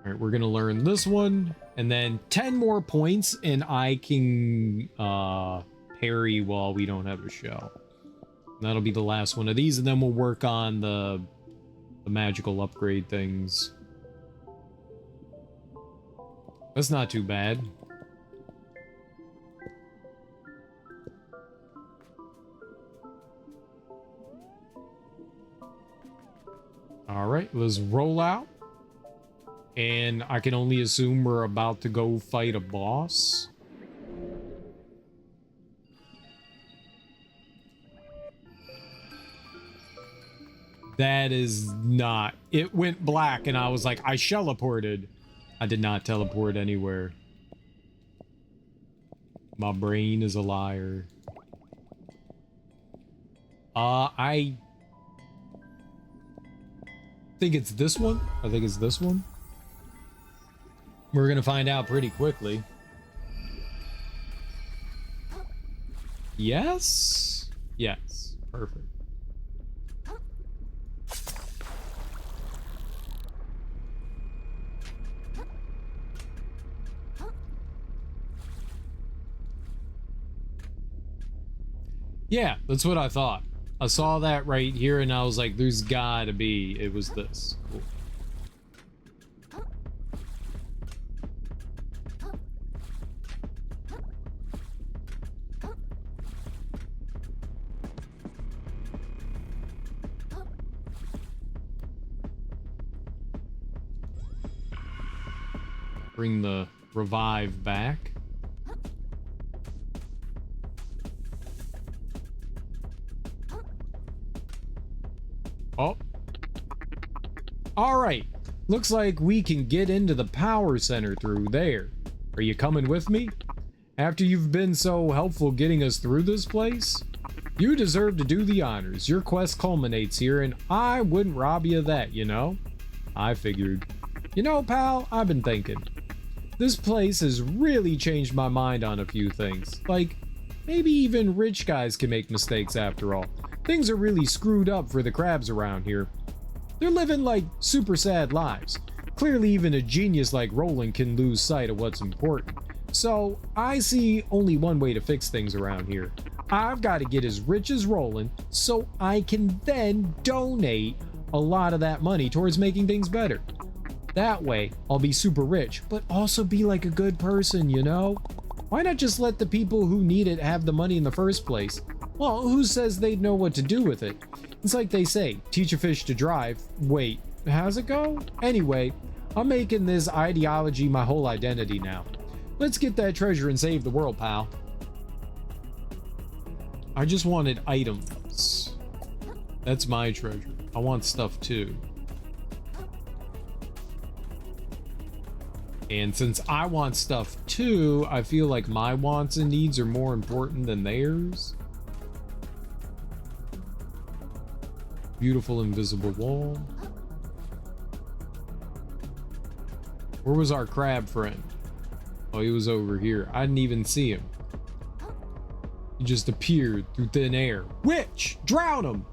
S1: Alright, we're gonna learn this one, and then 10 more points, and I can parry while we don't have a shell. And that'll be the last one of these, and then we'll work on the magical upgrade things. That's not too bad. Alright, let's roll out. And I can only assume we're about to go fight a boss. That is not... It went black and I was like, I shell-ported. I did not teleport anywhere. My brain is a liar. I think it's this one. I think it's this one. We're gonna find out pretty quickly. Yes? Yes. Perfect. Yeah, that's what I thought. I saw that right here and I was like, there's gotta be. It was this. Cool. Bring the revive back. Oh. All right. Looks like we can get into the power center through there. Are you coming with me? After you've been so helpful getting us through this place? You deserve to do the honors. Your quest culminates here, and I wouldn't rob you of that, you know? I figured. You know, pal, I've been thinking. This place has really changed my mind on a few things. Like, maybe even rich guys can make mistakes after all. Things are really screwed up for the crabs around here. They're living like super sad lives. Clearly even a genius like Roland can lose sight of what's important. So I see only one way to fix things around here. I've got to get as rich as Roland so I can then donate a lot of that money towards making things better. That way, I'll be super rich, but also be like a good person, you know? Why not just let the people who need it have the money in the first place? Well, who says they'd know what to do with it? It's like they say, teach a fish to drive. Wait, how's it go? Anyway, I'm making this ideology my whole identity now. Let's get that treasure and save the world, pal. I just wanted items. That's my treasure. I want stuff too. And since I want stuff too, I feel like my wants and needs are more important than theirs. Beautiful invisible wall. Where was our crab friend? Oh, he was over here. I didn't even see him. He just appeared through thin air. Witch! Drown him!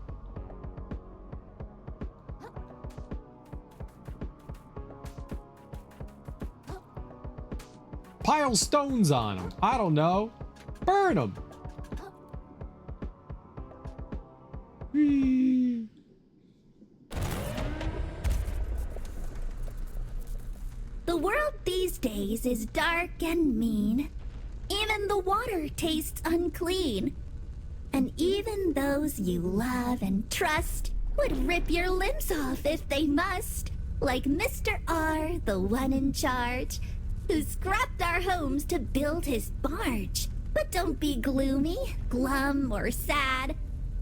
S1: Pile stones on him. I don't know. Burn him. Whee.
S4: The world these days is dark and mean. Even the water tastes unclean. And even those you love and trust would rip your limbs off if they must. Like Mr. R, the one in charge, who scrapped our homes to build his barge. But don't be gloomy, glum, or sad,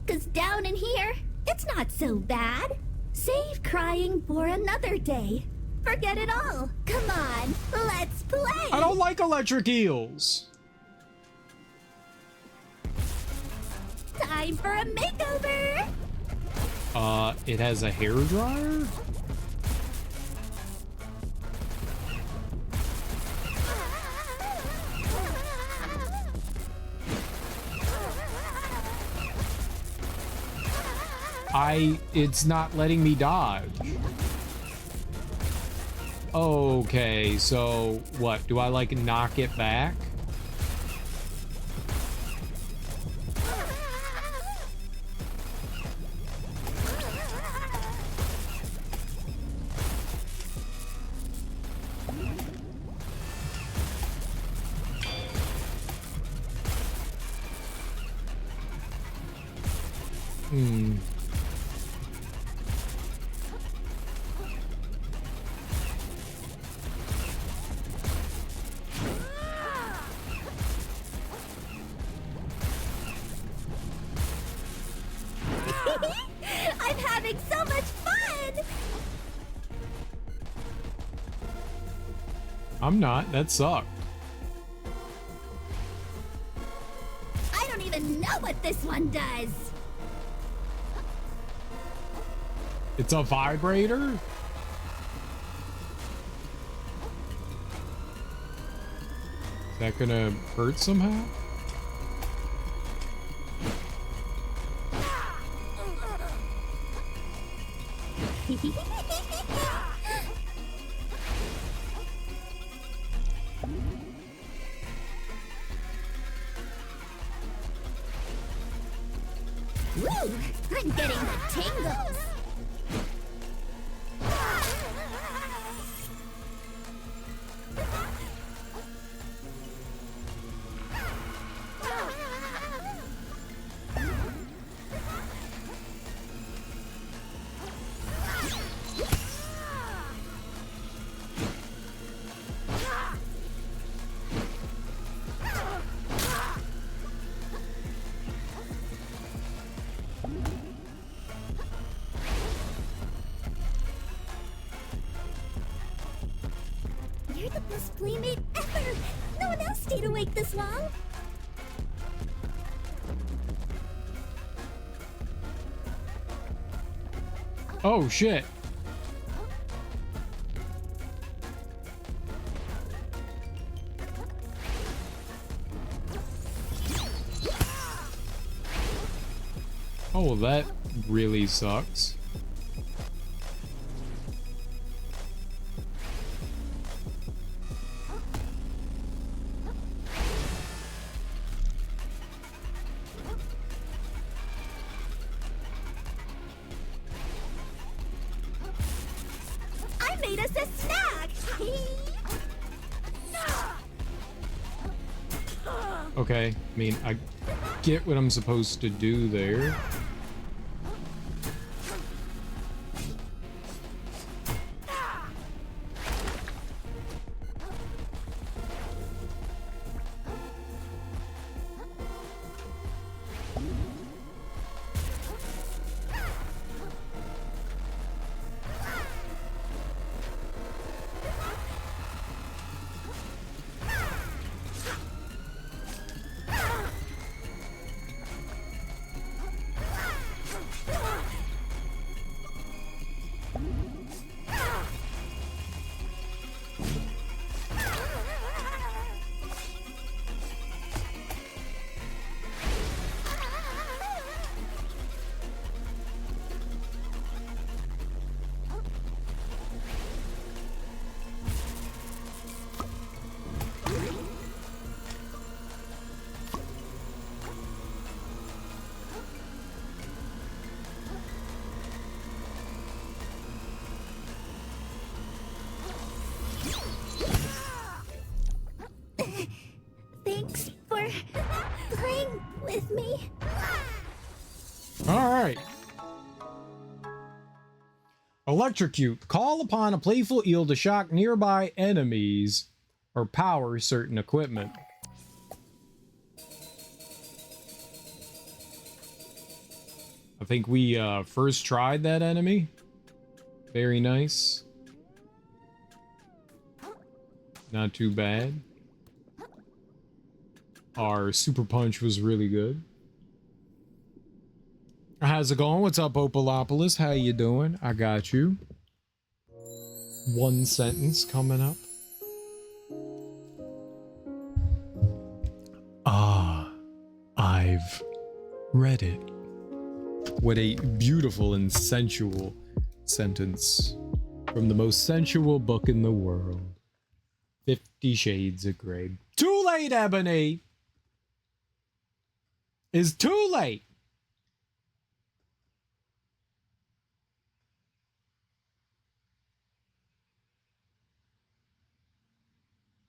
S4: 'cause down in here, it's not so bad. Save crying for another day. Forget it all. Come on, let's play.
S1: I don't like electric eels.
S4: Time for a makeover.
S1: It has a hair dryer? It's not letting me dodge. Okay, so what? Do I like knock it back?
S4: I'm having so much fun!
S1: I'm not. That sucked.
S4: I don't even know what this one does.
S1: It's a vibrator? Is that gonna hurt somehow?
S4: You're the best playmate ever! No one else stayed awake this long!
S1: Oh, shit. Oh, well, that really sucks.
S4: I made us a snack!
S1: Okay, I mean, I get what I'm supposed to do there.
S4: Thanks for playing with me.
S1: All right. Electrocute. Call upon a playful eel to shock nearby enemies or power certain equipment. I think we first tried that enemy. Very nice. Not too bad. Our super punch was really good. How's it going? What's up, Opalopolis? How you doing? I got you. One sentence coming up.
S3: Ah, I've read it.
S1: What a beautiful and sensual sentence from the most sensual book in the world. 50 Shades of Grey. Too late, Ebony! Is too late!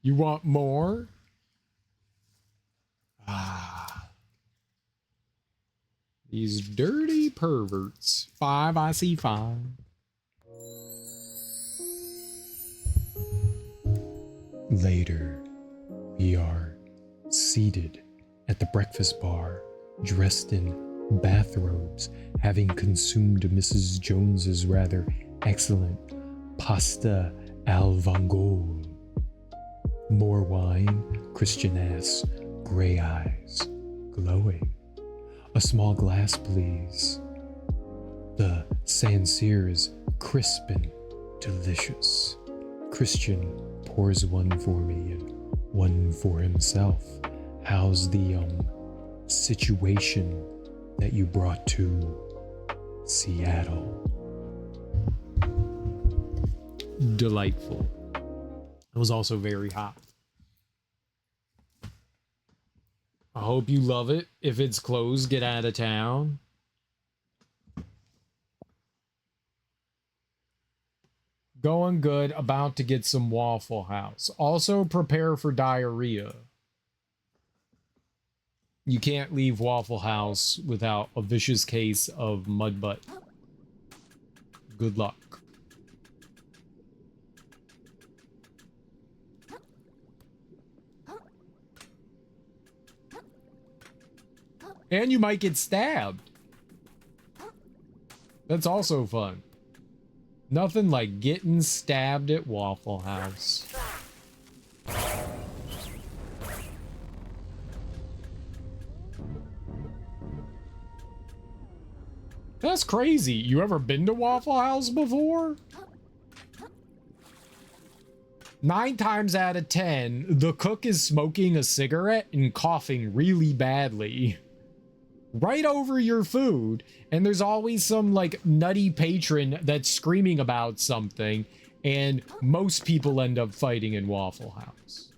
S1: You want more? Ah. These dirty perverts. 5, I see 5.
S3: Later, we are seated at the breakfast bar, dressed in bathrobes, having consumed Mrs. Jones's rather excellent pasta al vongole. More wine, Christian asks, gray eyes glowing. A small glass, please. The Sancerre is crisp and delicious. Christian pours one for me and one for himself. How's the situation that you brought to Seattle?
S1: Delightful. It was also very hot. I hope you love it. If it's closed, get out of town. Going good. About to get some Waffle House. Also prepare for diarrhea. You can't leave Waffle House without a vicious case of mud butt. Good luck. And you might get stabbed. That's also fun. Nothing like getting stabbed at Waffle House. That's crazy. You ever been to Waffle House before? 9 times out of 10, the cook is smoking a cigarette and coughing really badly right over your food, and there's always some like nutty patron that's screaming about something, and most people end up fighting in Waffle House.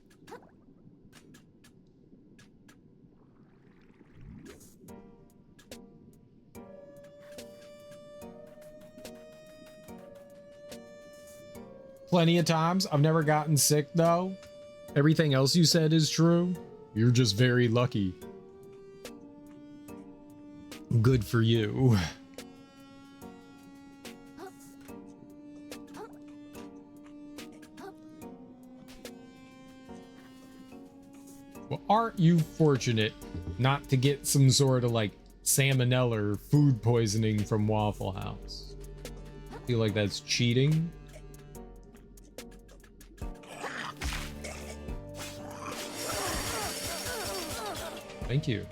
S1: Plenty of times. I've never gotten sick though. Everything else you said is true. You're just very lucky. Good for you. Well, aren't you fortunate not to get some sort of like salmonella or food poisoning from Waffle House? I feel like that's cheating. Thank you.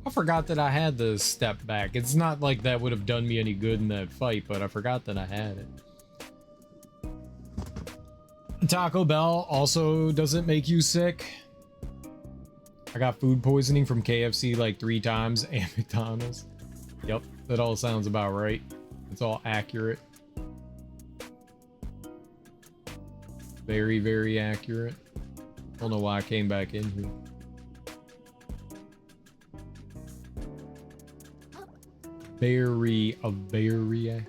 S1: I forgot that I had the step back. It's not like that would have done me any good in that fight, but I forgot that I had it. Taco Bell also doesn't make you sick. I got food poisoning from KFC like 3 times and McDonald's. Yep, that all sounds about right. It's all accurate. Very, very accurate. I don't know why I came back in here. Very accurate.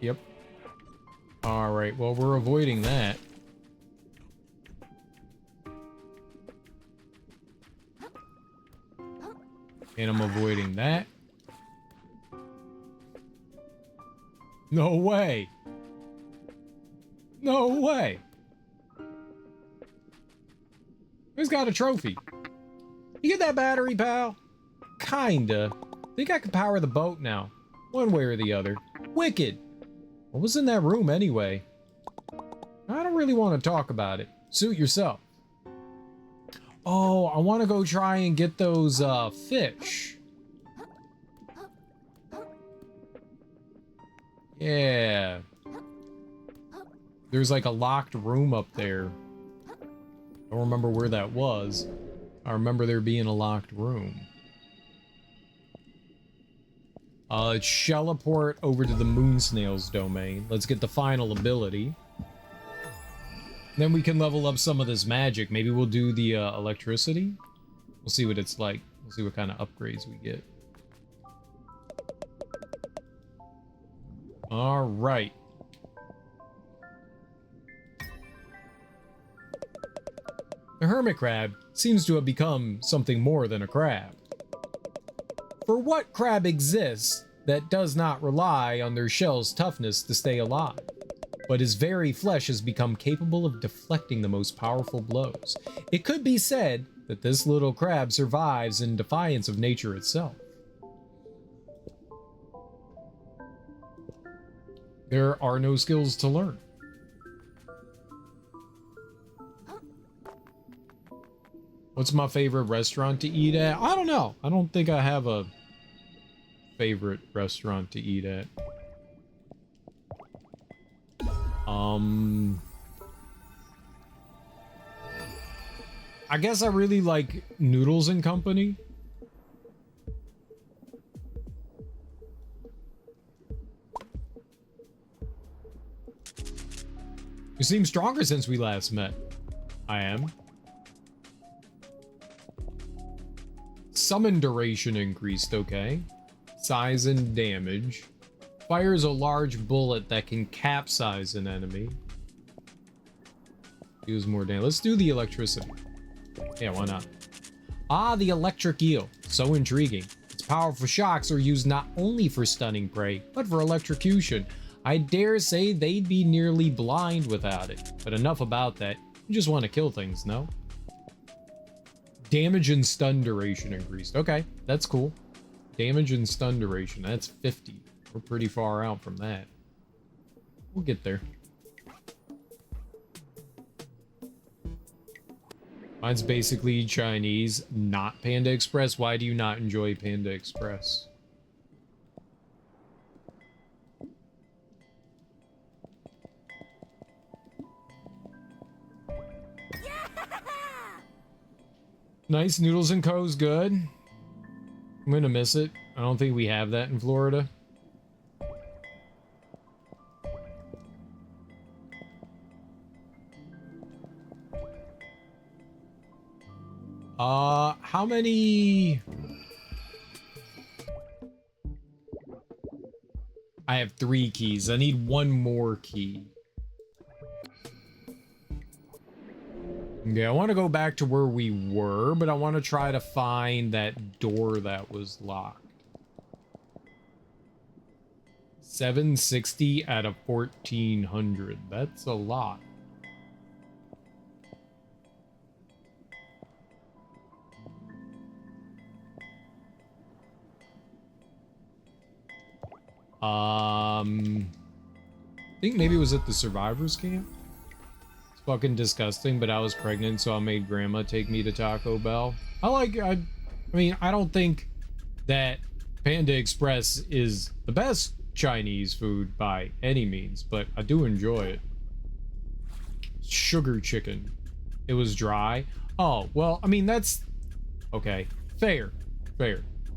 S1: Yep. All right, well, we're avoiding that. And I'm avoiding that. No way. No way. Who's got a trophy? You get that battery, pal? Kinda. Think I can power the boat now. One way or the other. Wicked. What was in that room anyway? I don't really want to talk about it. Suit yourself. Oh, I want to go try and get those fish. Yeah. There's like a locked room up there. I don't remember where that was. I remember there being a locked room. It's Shelleport over to the Moon Snail's domain. Let's get the final ability. Then we can level up some of this magic. Maybe we'll do the electricity. We'll see what it's like. We'll see what kind of upgrades we get. All right. The hermit crab seems to have become something more than a crab. For what crab exists that does not rely on their shell's toughness to stay alive, but his very flesh has become capable of deflecting the most powerful blows? It could be said that this little crab survives in defiance of nature itself. There are no skills to learn. What's my favorite restaurant to eat at? I don't know. I don't think I have a favorite restaurant to eat at. I guess I really like Noodles and Company. You seem stronger since we last met. I am. Summon duration increased, okay. Size and damage. Fires a large bullet that can capsize an enemy. Use more damage. Let's do the electricity. Yeah, why not? Ah, the electric eel. So intriguing. Its powerful shocks are used not only for stunning prey, but for electrocution. I dare say they'd be nearly blind without it. But enough about that. You just want to kill things, no? Damage and stun duration increased. Okay, that's cool. Damage and stun duration. That's 50. We're pretty far out from that. We'll get there. Mine's basically Chinese, not Panda Express. Why do you not enjoy Panda Express? Nice. Noodles and Co's good. I'm gonna miss it. I don't think we have that in Florida. How many? I have 3 keys. I need 1 more key. Okay, I want to go back to where we were, but I want to try to find that door that was locked. 760 out of 1400. That's a lot. I think maybe it was at the survivors camp. It's fucking disgusting, but I was pregnant, so I made grandma take me to Taco Bell. I mean, I don't think that Panda Express is the best Chinese food by any means, but I do enjoy it. Sugar chicken. It was dry. Oh, well, I mean, that's okay. Fair.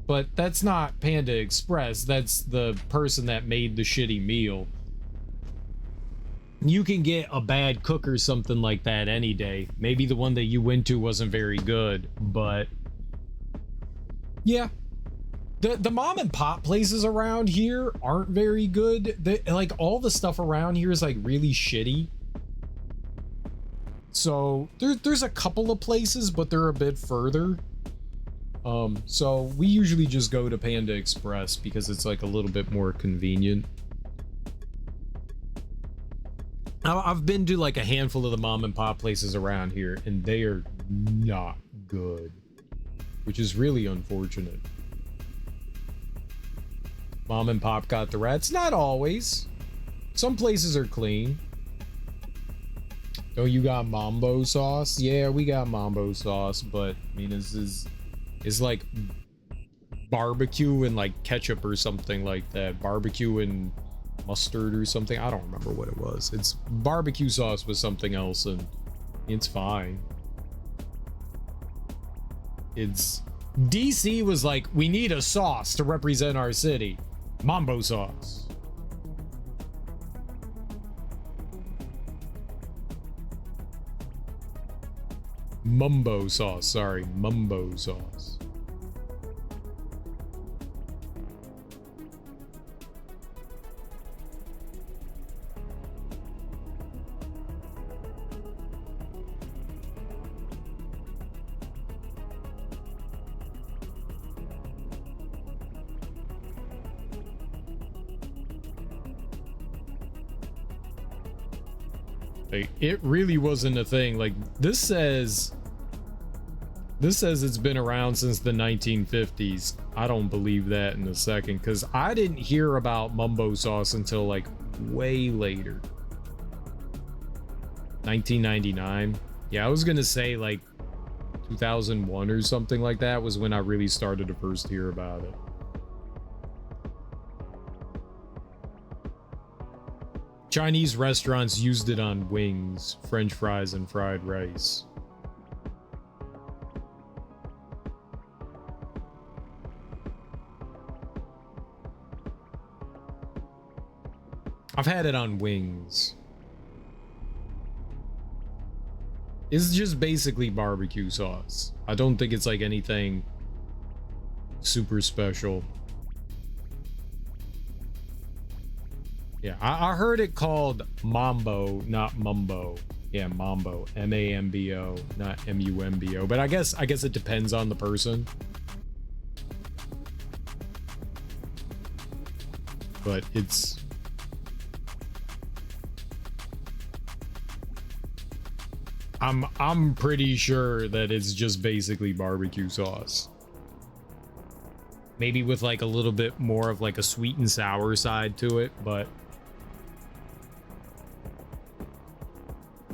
S1: But that's not Panda Express. That's the person that made the shitty meal. You can get a bad cook or something like that any day. Maybe the one that you went to wasn't very good, but yeah. The mom and pop places around here aren't very good. Like, all the stuff around here is like really shitty. So there's a couple of places, but they're a bit further. So we usually just go to Panda Express because it's like a little bit more convenient. I've been to like a handful of the mom and pop places around here, and they are not good, which is really unfortunate. Mom and pop got the rats. Not always. Some places are clean. Oh, you got Mambo sauce? Yeah, we got Mambo sauce, but I mean, it's like barbecue and like ketchup or something like that. Barbecue and mustard or something. I don't remember what it was. It's barbecue sauce with something else, and it's fine. It's DC was like, we need a sauce to represent our city. Mambo sauce. Mumbo sauce, sorry, mumbo sauce. Like, it really wasn't a thing. Like, this says it's been around since the 1950s. I don't believe that in a second, because I didn't hear about mumbo sauce until like way later. 1999. Yeah, I was gonna say like 2001 or something like that was when I really started to first hear about it. Chinese restaurants used it on wings, French fries, and fried rice. I've had it on wings. It's just basically barbecue sauce. I don't think it's like anything super special. Yeah, I heard it called Mambo, not Mumbo. Yeah, Mambo, M-A-M-B-O, not M-U-M-B-O. But I guess it depends on the person. But it's I'm pretty sure that it's just basically barbecue sauce. Maybe with like a little bit more of like a sweet and sour side to it, but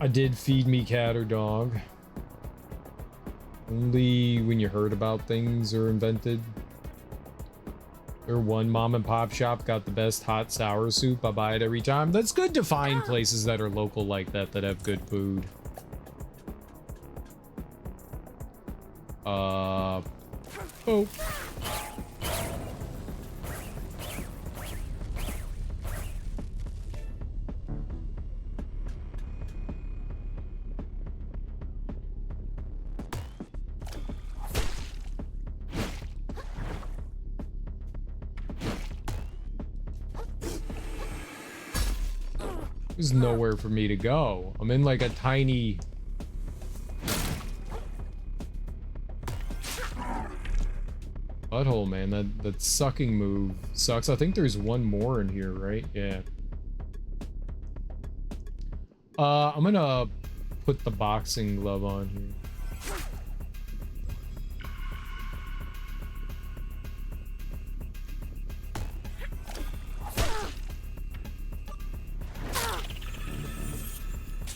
S1: I did feed me cat or dog. Only when you heard about things are invented. Their one mom and pop shop got the best hot sour soup. I buy it every time. That's good to find places that are local like that that have good food. Oh. There's nowhere for me to go. I'm in like a tiny... butthole, man. That sucking move sucks. I think there's one more in here, right? Yeah. I'm gonna put the boxing glove on here.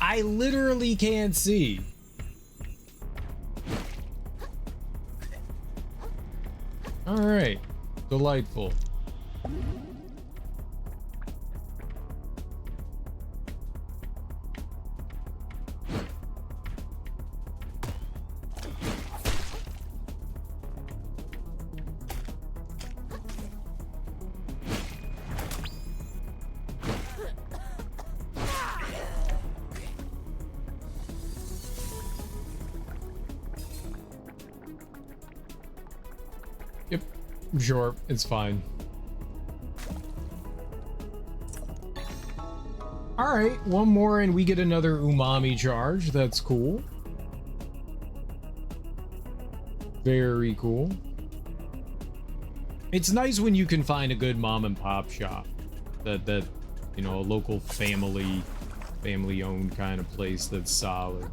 S1: I literally can't see. All right, delightful. Yep, sure, it's fine. All right, one more and we get another umami charge. That's cool. Very cool. It's nice when you can find a good mom and pop shop that you know, a local family owned kind of place that's solid.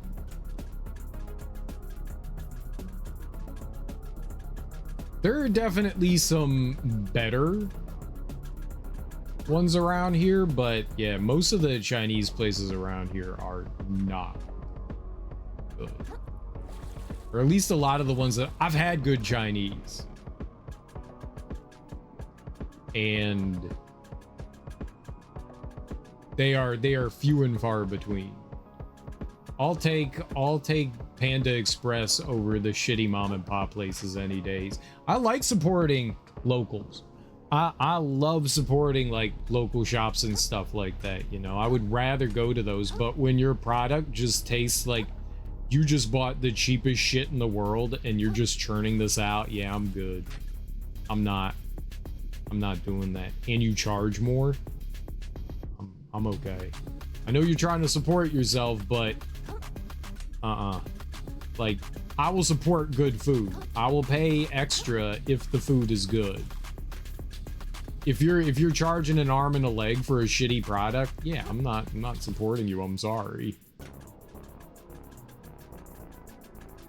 S1: There are definitely some better ones around here, but yeah, most of the Chinese places around here are not good. Or at least a lot of the ones that I've had good Chinese. And they are few and far between. I'll take Panda Express over the shitty mom and pop places any days. I like supporting locals. I love supporting like local shops and stuff like that, you know. I would rather go to those, but when your product just tastes like you just bought the cheapest shit in the world and you're just churning this out, yeah, I'm good. I'm not doing that. And you charge more, I'm okay. I know you're trying to support yourself, but like, I will support good food. I will pay extra if the food is good. If you're charging an arm and a leg for a shitty product, yeah, I'm not supporting you. I'm sorry.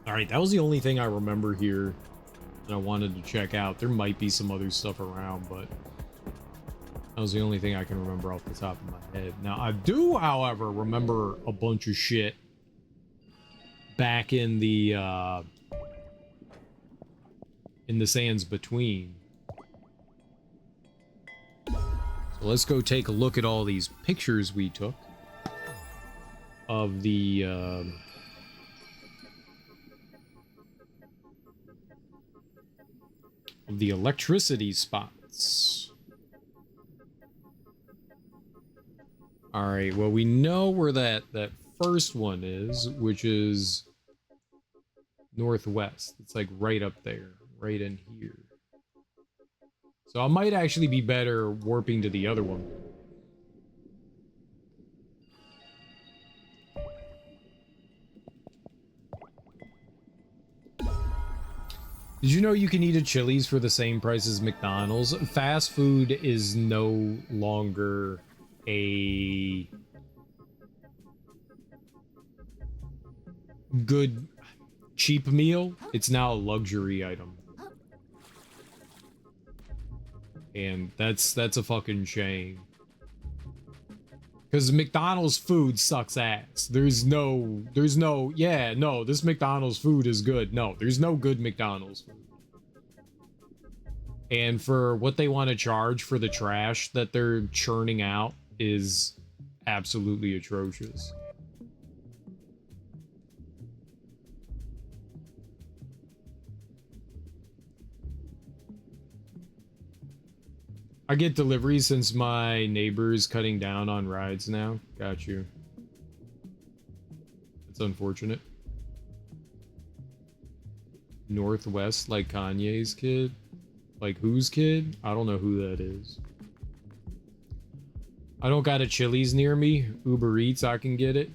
S1: All right, that was the only thing I remember here that I wanted to check out. There might be some other stuff around, but that was the only thing I can remember off the top of my head. Now, I do, however, remember a bunch of shit back in the sands between. So let's go take a look at all these pictures we took of the electricity spots. All right, well, we know where that first one is, which is northwest. It's like right up there, right in here. So I might actually be better warping to the other one. Did you know you can eat at Chili's for the same price as McDonald's? Fast food is no longer a good cheap meal. It's now a luxury item. And that's a fucking shame. Because McDonald's food sucks ass. There's no, yeah, no, this McDonald's food is good. No, there's no good McDonald's food. And for what they want to charge for the trash that they're churning out is absolutely atrocious. I get deliveries since my neighbor's cutting down on rides now. Got you. It's unfortunate. Northwest, like Kanye's kid? Like whose kid? I don't know who that is. I don't got a Chili's near me. Uber Eats, I can get it.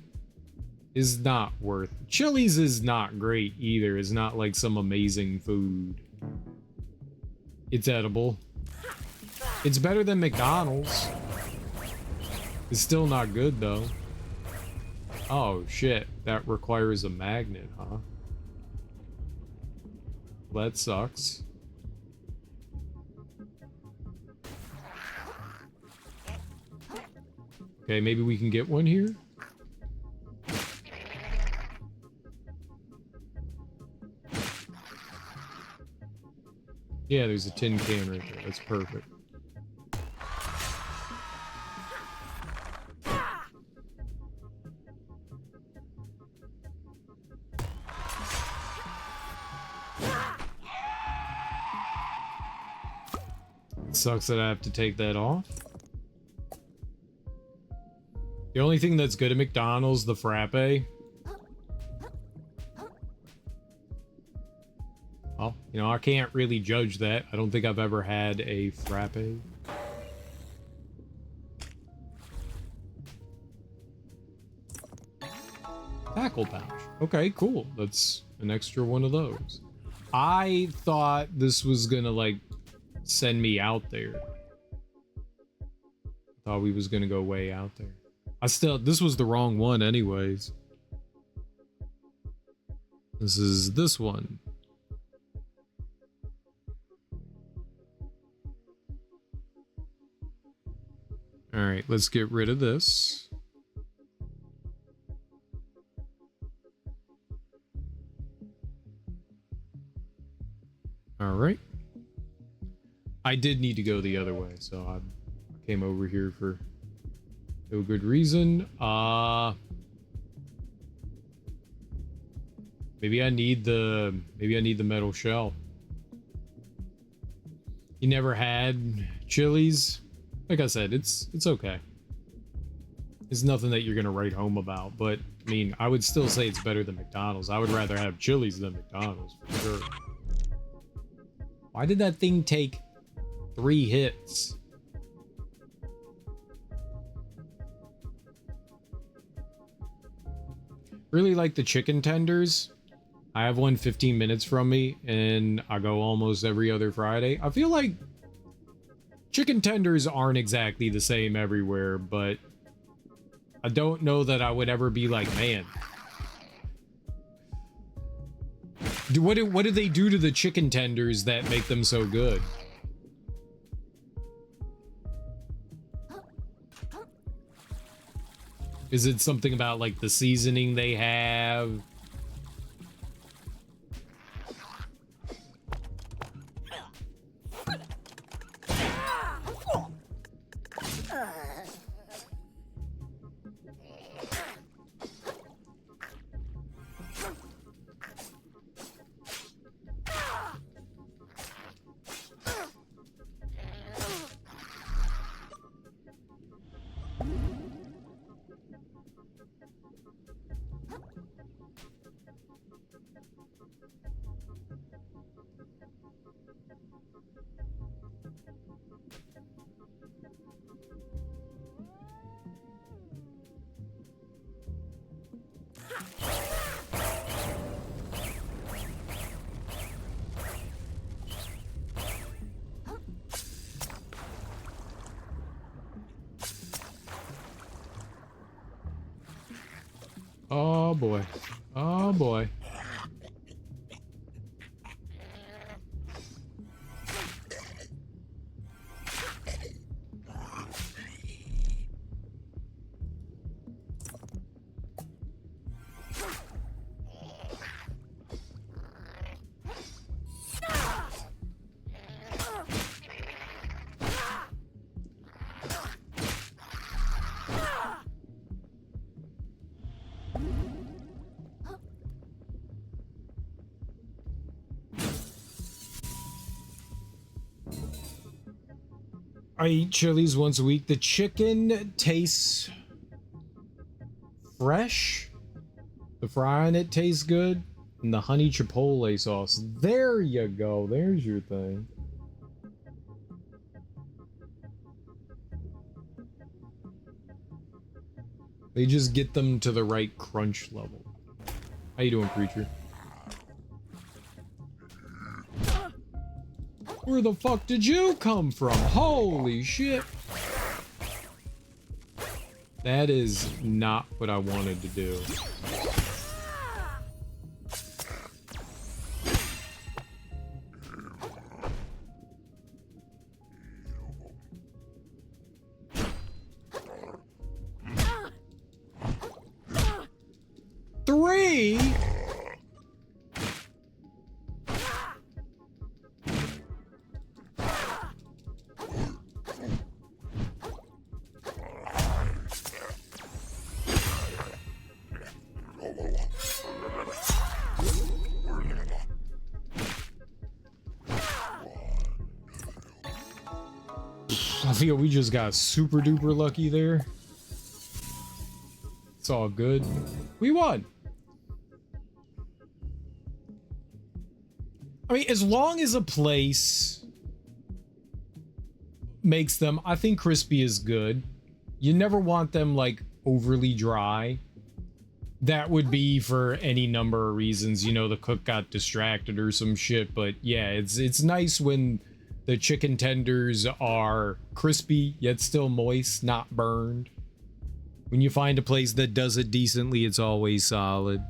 S1: Is not worth. Chili's is not great either. It's not like some amazing food. It's edible. It's better than McDonald's. It's still not good though. Oh shit, that requires a magnet, huh? Well, that sucks. Okay, maybe we can get one here. Yeah, there's a tin can right there. That's perfect. Sucks that I have to take that off. The only thing that's good at McDonald's, the frappe. Well, you know, I can't really judge that. I don't think I've ever had a frappe. Tackle pouch. Okay, cool. That's an extra one of those. I thought this was gonna, like, send me out there. Thought we was gonna go way out there. This was the wrong one anyways. This is this one. All right, let's get rid of this. All right. I did need to go the other way, so I came over here for no good reason. Maybe I need the metal shell. You never had Chili's? Like I said, it's okay. It's nothing that you're gonna write home about, but I mean, I would still say it's better than McDonald's. I would rather have Chili's than McDonald's for sure. Why did that thing take 3 hits? Really like the chicken tenders. I have one 15 minutes from me and I go almost every other Friday. I feel like chicken tenders aren't exactly the same everywhere, but I don't know that I would ever be like, man, what do they do to the chicken tenders that make them so good? Is it something about like the seasoning they have? Oh boy. Oh boy. I eat chilies once a week. The chicken tastes fresh. The fry in it tastes good. And the honey chipotle sauce. There you go. There's your thing. They just get them to the right crunch level. How you doing, creature? Where the fuck did you come from? Holy shit. That is not what I wanted to do. Three? I feel we just got super duper lucky there. It's all good. We won. I mean, as long as a place makes them, I think crispy is good. You never want them like overly dry. That would be for any number of reasons. You know, the cook got distracted or some shit, but yeah, it's nice when the chicken tenders are crispy yet still moist, not burned. When you find a place that does it decently, it's always solid.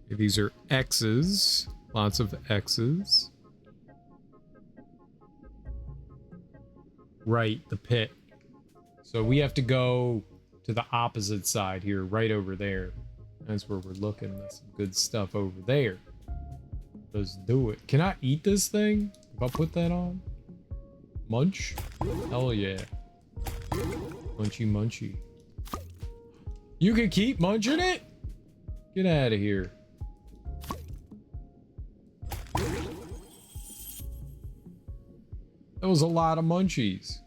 S1: These are X's. Lots of X's. Right, the pit. So we have to go to the opposite side here, right over there. That's where we're looking. That's some good stuff over there. Let's do it. Can I eat this thing? If I put that on? Munch? Hell yeah. Munchy munchy. You can keep munching it? Get out of here. That was a lot of munchies.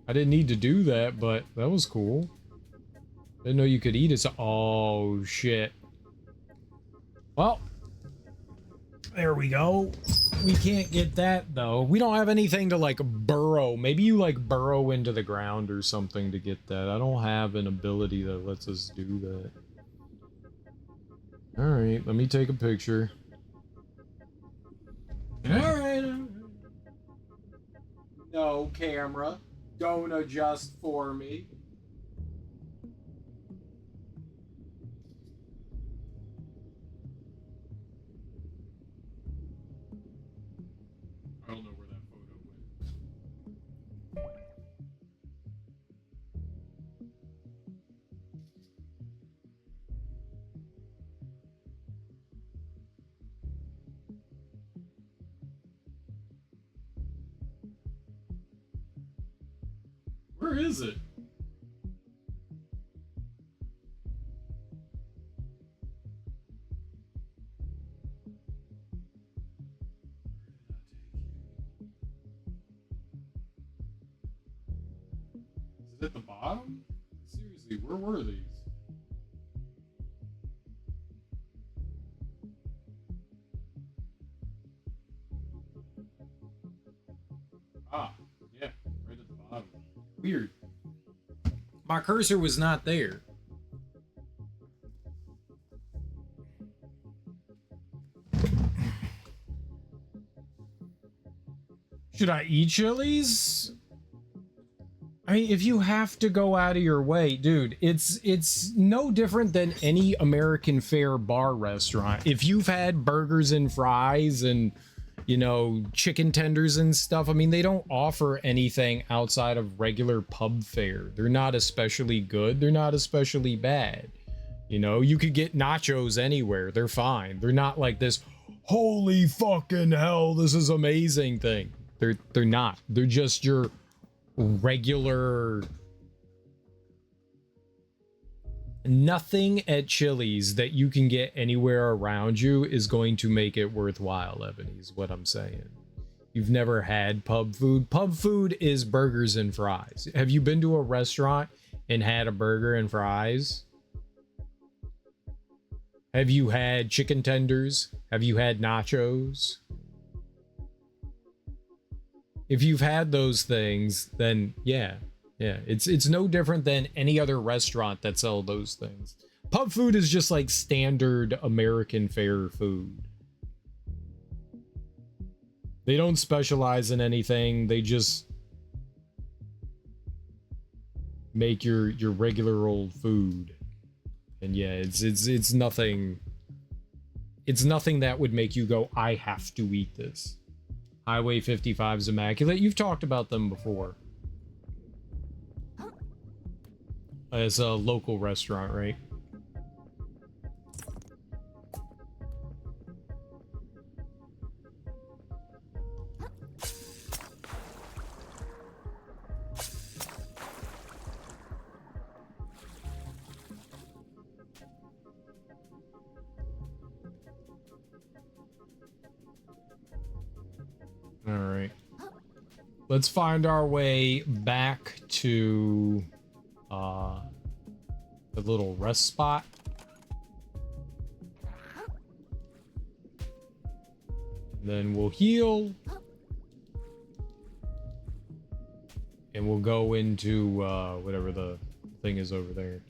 S1: I didn't need to do that, but that was cool. Didn't know you could eat it. So, oh shit. Well, there we go. We can't get that though. We don't have anything to like burrow. Maybe you like burrow into the ground or something to get that. I don't have an ability that lets us do that. All right, let me take a picture. All right. No, camera. Don't adjust for me. I don't know where that photo went. Where is it? Is it at the bottom? Seriously, where were these? Ah, yeah, right at the bottom. Weird. My cursor was not there. Should I eat Chili's? I mean, if you have to go out of your way, dude, it's no different than any American fare bar restaurant. If you've had burgers and fries and, you know, chicken tenders and stuff, I mean, they don't offer anything outside of regular pub fare. They're not especially good. They're not especially bad. You know, you could get nachos anywhere. They're fine. They're not like this, holy fucking hell, this is amazing thing. They're not. They're just your regular. Nothing at Chili's that you can get anywhere around you is going to make it worthwhile, Ebony, is what I'm saying. You've never had pub food. Pub food is burgers and fries. Have you been to a restaurant and had a burger and fries? Have you had chicken tenders? Have you had nachos? If you've had those things, then yeah, it's no different than any other restaurant that sell those things. Pub food is just like standard American fare food. They don't specialize in anything. They just make your regular old food. And yeah, it's nothing. It's nothing that would make you go, I have to eat this. Highway 55's immaculate. You've talked about them before. It's a local restaurant, right? All right. Let's find our way back to the little rest spot. Then we'll heal. And we'll go into whatever the thing is over there.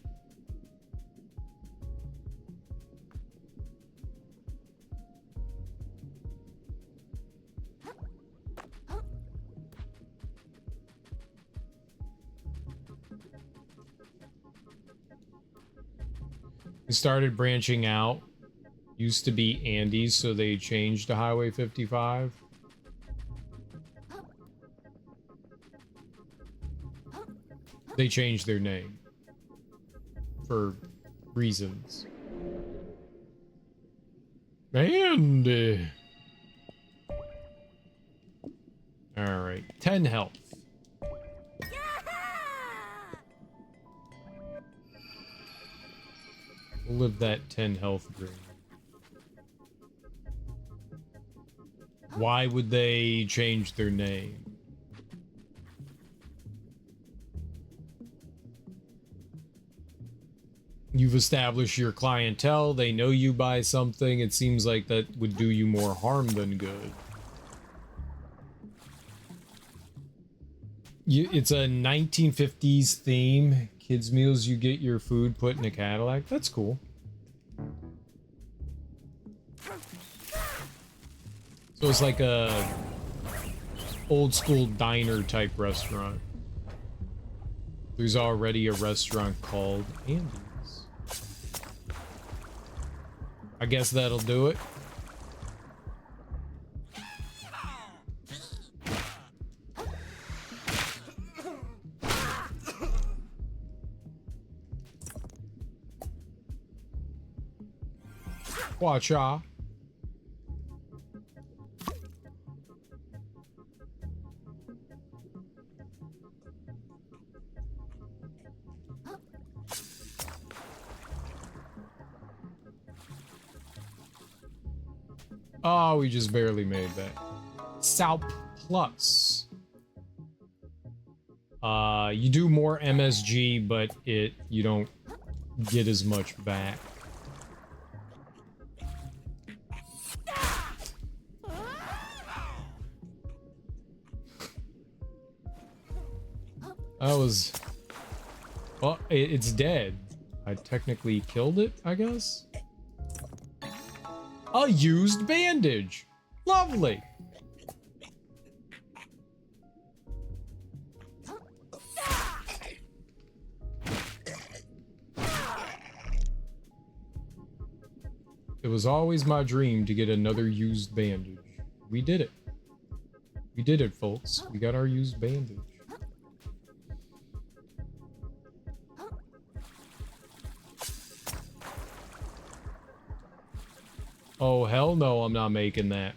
S1: We started branching out. Used to be Andy's, so they changed to Highway 55. They changed their name for reasons. Andy. All right, 10 health. We'll live that 10 health dream. Why would they change their name? You've established your clientele. They know you buy something. It seems like that would do you more harm than good. It's a 1950s theme. Kids meals, you get your food put in a Cadillac. That's cool. So it's like a old school diner type restaurant. There's already a restaurant called Andy's. I guess that'll do it. Watch out. Oh, we just barely made that. Salp Plus. You do more MSG, but you don't get as much back. Oh, it's dead. I technically killed it, I guess. A used bandage. Lovely. It was always my dream to get another used bandage. We did it. We did it, folks. We got our used bandage. Oh, hell no, I'm not making that.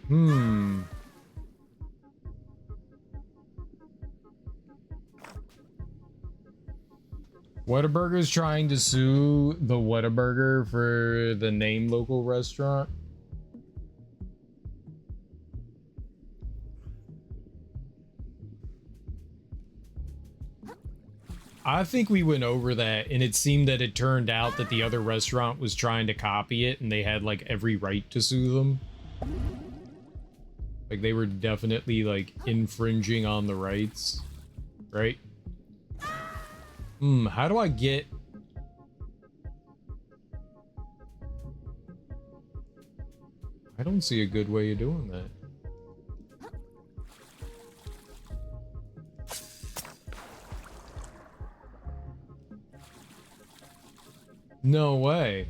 S1: Whataburger's trying to sue the Whataburger for the name local restaurant. I think we went over that, and it seemed that it turned out that the other restaurant was trying to copy it, and they had like every right to sue them. Like they were definitely like infringing on the rights, right? How do I get... I don't see a good way of doing that. No way.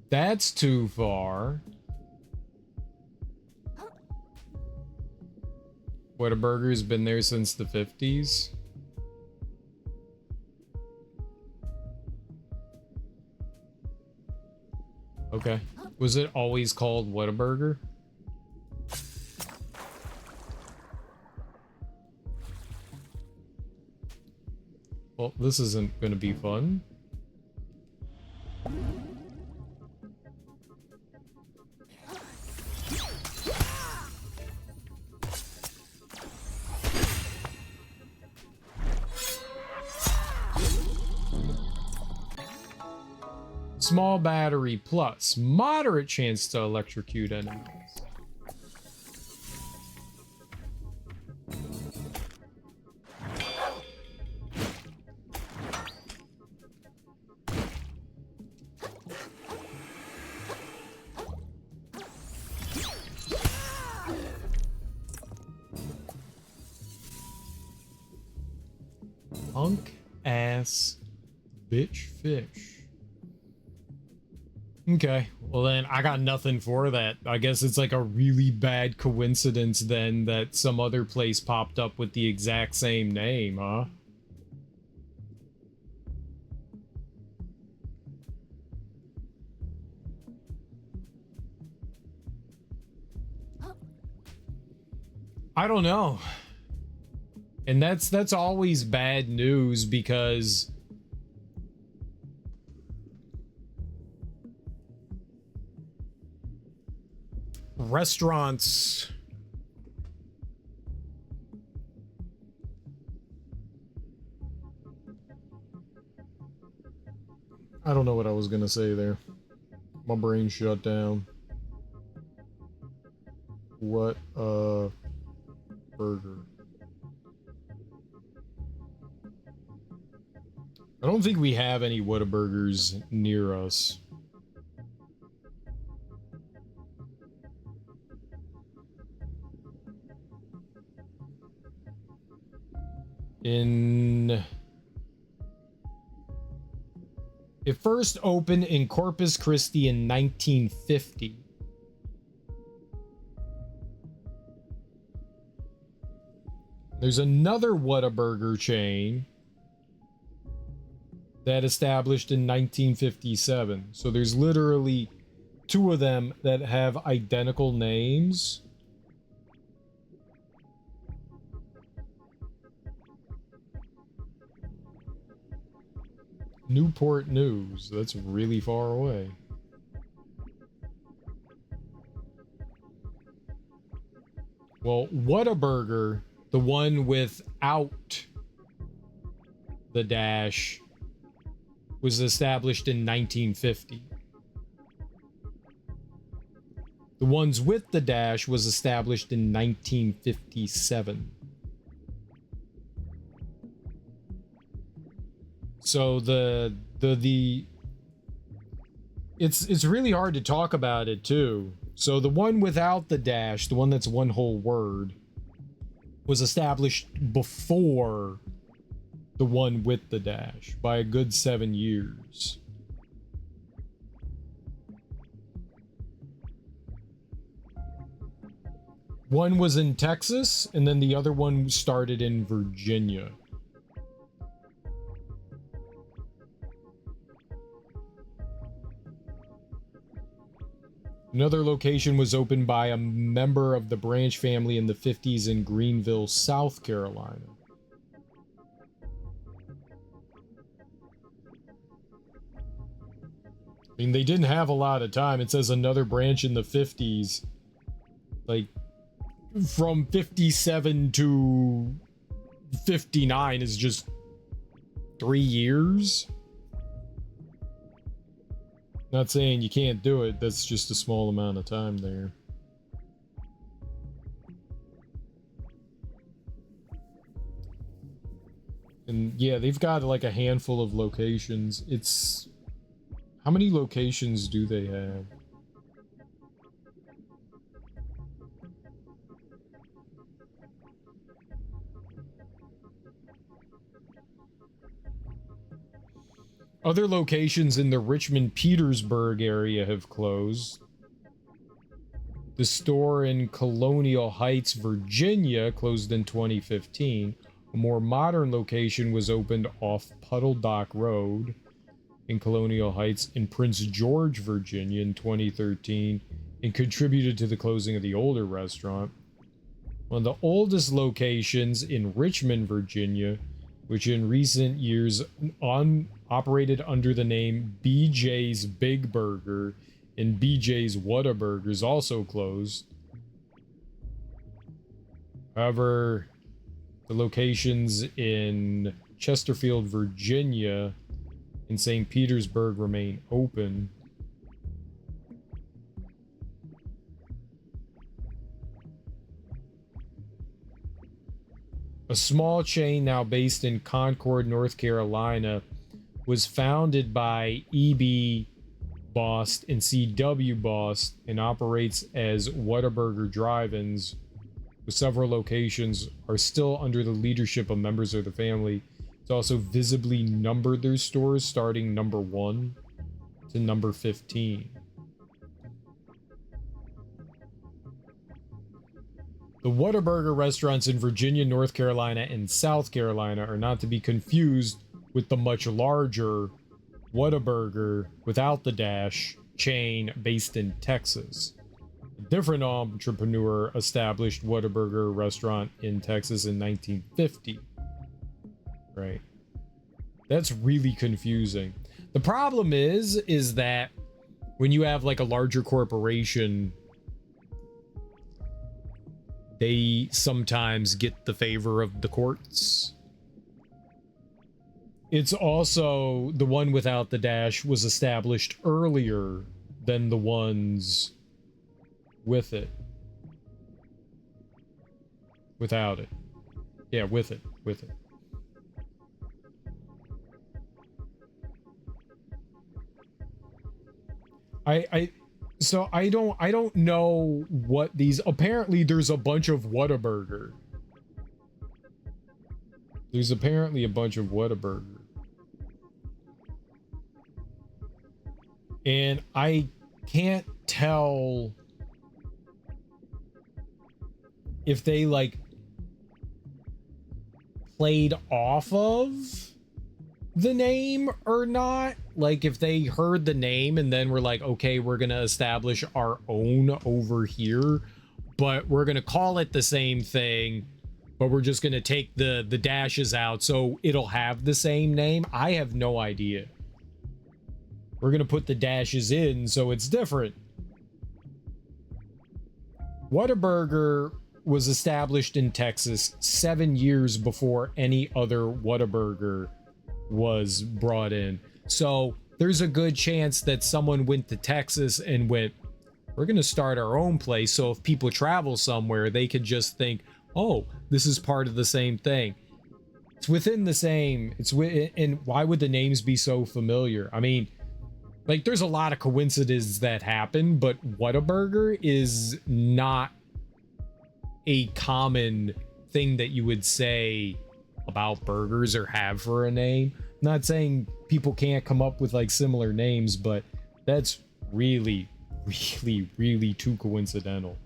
S1: That's too far. Whataburger's been there since the 50s. Okay. Was it always called Whataburger? Well, this isn't going to be fun. Small battery plus moderate chance to electrocute enemies. Punk ass bitch fish. Okay, well then I got nothing for that. I guess it's like a really bad coincidence then that some other place popped up with the exact same name, huh? I don't know. And that's always bad news because restaurants I don't know what I was gonna say there. My brain shut down. What a burger. I don't think we have any Whataburgers near us. It first opened in Corpus Christi in 1950. There's another Whataburger chain that established in 1957. So there's literally two of them that have identical names. Newport News. That's really far away. Well, Whataburger, the one without the dash, was established in 1950. The ones with the dash was established in 1957. So it's really hard to talk about it too. So the one without the dash, the one that's one whole word, was established before the one with the dash by a good 7 years. One was in Texas, and then the other one started in Virginia. Another location was opened by a member of the Branch family in the 50s in Greenville, South Carolina. I mean, they didn't have a lot of time. It says another branch in the 50s. Like, from 57 to 59 is just 3 years. Not saying you can't do it, that's just a small amount of time there. And yeah, they've got like a handful of locations. It's... How many locations do they have? Other locations in the Richmond-Petersburg area have closed. The store in Colonial Heights, Virginia, closed in 2015. A more modern location was opened off Puddle Dock Road in Colonial Heights in Prince George, Virginia in 2013, and contributed to the closing of the older restaurant. One of the oldest locations in Richmond, Virginia, which in recent years operated under the name BJ's Big Burger and BJ's Whataburgers, also closed. However, the locations in Chesterfield, Virginia and St. Petersburg remain open. A small chain now based in Concord, North Carolina, was founded by E.B. Bost and C.W. Bost and operates as Whataburger Drive-Ins, with several locations are still under the leadership of members of the family. It's also visibly numbered their stores starting number 1 to number 15. The Whataburger restaurants in Virginia, North Carolina, and South Carolina are not to be confused with the much larger Whataburger without the dash chain based in Texas. A different entrepreneur established Whataburger restaurant in Texas in 1950. Right. That's really confusing. The problem is that when you have like a larger corporation, they sometimes get the favor of the courts. It's also the one without the dash was established earlier than the ones with it. Without it. Yeah, with it. With it. So I don't know what these... Apparently there's a bunch of Whataburger. There's apparently a bunch of Whataburger. And I can't tell if they like played off of the name or not. Like if they heard the name and then were like, okay, we're gonna establish our own over here, but we're gonna call it the same thing, but we're just gonna take the dashes out so it'll have the same name. I have no idea. We're gonna put the dashes in so it's different. Whataburger was established in Texas 7 years before any other Whataburger was brought in. So there's a good chance that someone went to Texas and went, We're going to start our own place, so if people travel somewhere, they could just think, oh, this is part of the same thing. It's within the same, and why would the names be so familiar? I mean, like, there's a lot of coincidences that happen, but Whataburger is not a common thing that you would say about burgers or have for a name. I'm not saying people can't come up with like similar names, but that's really too coincidental.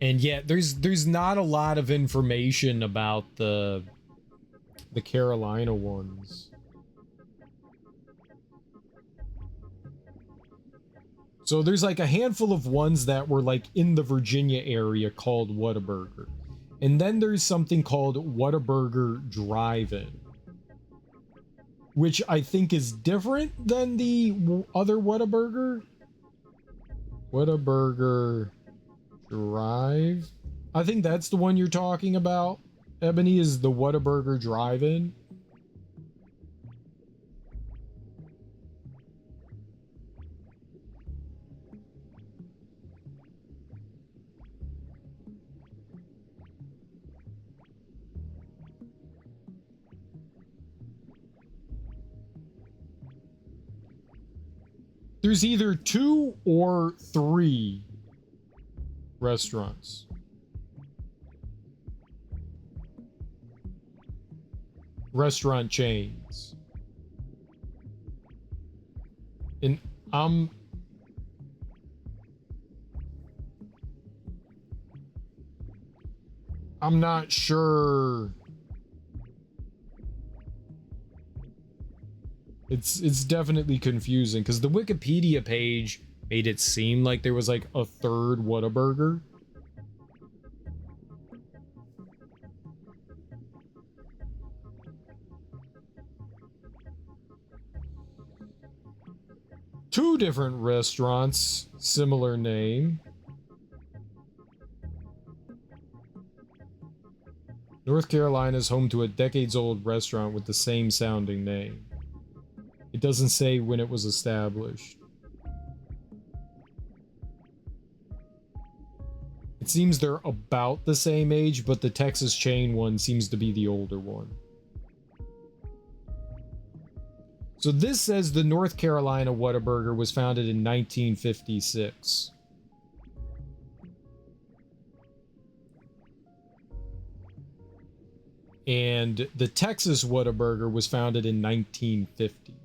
S1: And yet there's not a lot of information about the Carolina ones. So there's like a handful of ones that were like in the Virginia area called Whataburger. And then there's something called Whataburger Drive-In, which I think is different than the other Whataburger. Whataburger Drive. I think that's the one you're talking about, Ebony, is the Whataburger Drive-In. There's either 2 or 3 restaurants. Restaurant chains. And I'm not sure. It's definitely confusing because the Wikipedia page made it seem like there was like a third Whataburger. Two different restaurants, similar name. North Carolina is home to a decades-old restaurant with the same sounding name. It doesn't say when it was established. It seems they're about the same age, but the Texas chain one seems to be the older one. So this says the North Carolina Whataburger was founded in 1956. And the Texas Whataburger was founded in 1950.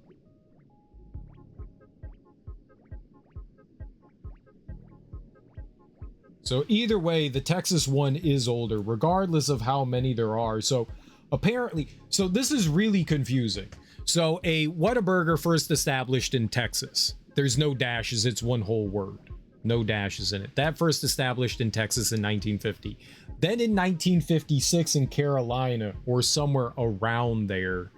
S1: So either way, the Texas one is older, regardless of how many there are. So apparently, so this is really confusing. So a Whataburger first established in Texas. There's no dashes, it's one whole word. No dashes in it. That first established in Texas in 1950. Then in 1956 in Carolina, or somewhere around there,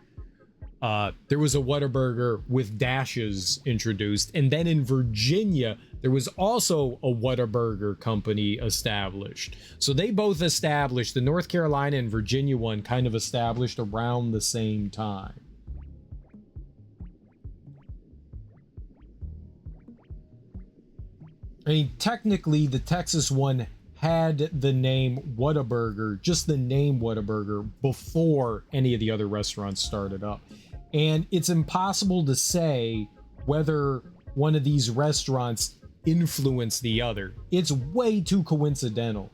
S1: there was a Whataburger with dashes introduced. And then in Virginia, there was also a Whataburger company established. So they both established, the North Carolina and Virginia one kind of established around the same time. I mean, technically, the Texas one had the name Whataburger, just the name Whataburger, before any of the other restaurants started up. And it's impossible to say whether one of these restaurants influenced the other. It's way too coincidental.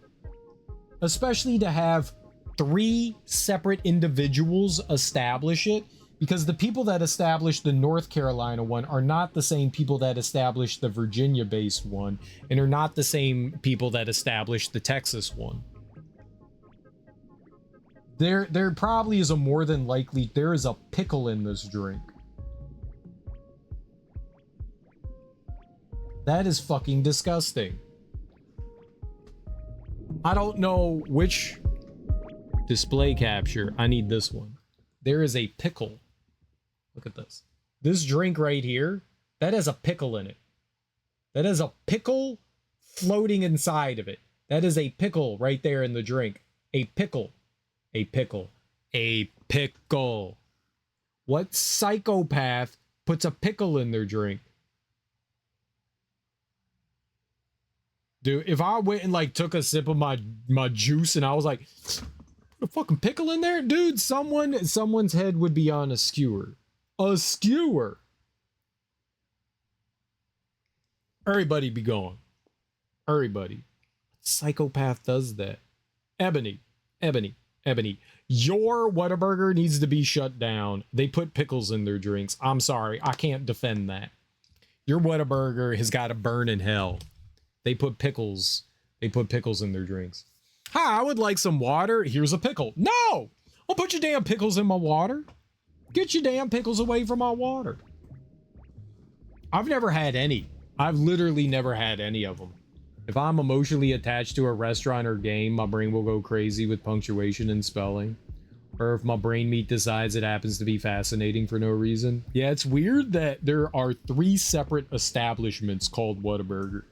S1: Especially to have 3 separate individuals establish it, because the people that established the North Carolina one are not the same people that established the Virginia-based one, and are not the same people that established the Texas one. There probably is a more than likely, there is a pickle in this drink. That is fucking disgusting. I don't know which display capture. I need this one. There is a pickle. Look at this. This drink right here, that has a pickle in it. That is a pickle floating inside of it. That is a pickle right there in the drink. A pickle. A pickle. A pickle. What psychopath puts a pickle in their drink? Dude, if I went and like took a sip of my juice and I was like, put a fucking pickle in there? Dude, someone's head would be on a skewer. A skewer. Everybody be gone. Everybody. Psychopath does that. Ebony. Your Whataburger needs to be shut down. They put pickles in their drinks. I'm sorry. I can't defend that. Your Whataburger has got to burn in hell. They put pickles in their drinks. Hi, I would like some water. Here's a pickle. No! I'll put your damn pickles in my water. Get your damn pickles away from my water. I've never had any. I've literally never had any of them. If I'm emotionally attached to a restaurant or game, my brain will go crazy with punctuation and spelling. Or if my brain meat decides it happens to be fascinating for no reason. Yeah, it's weird that there are 3 separate establishments called Whataburger.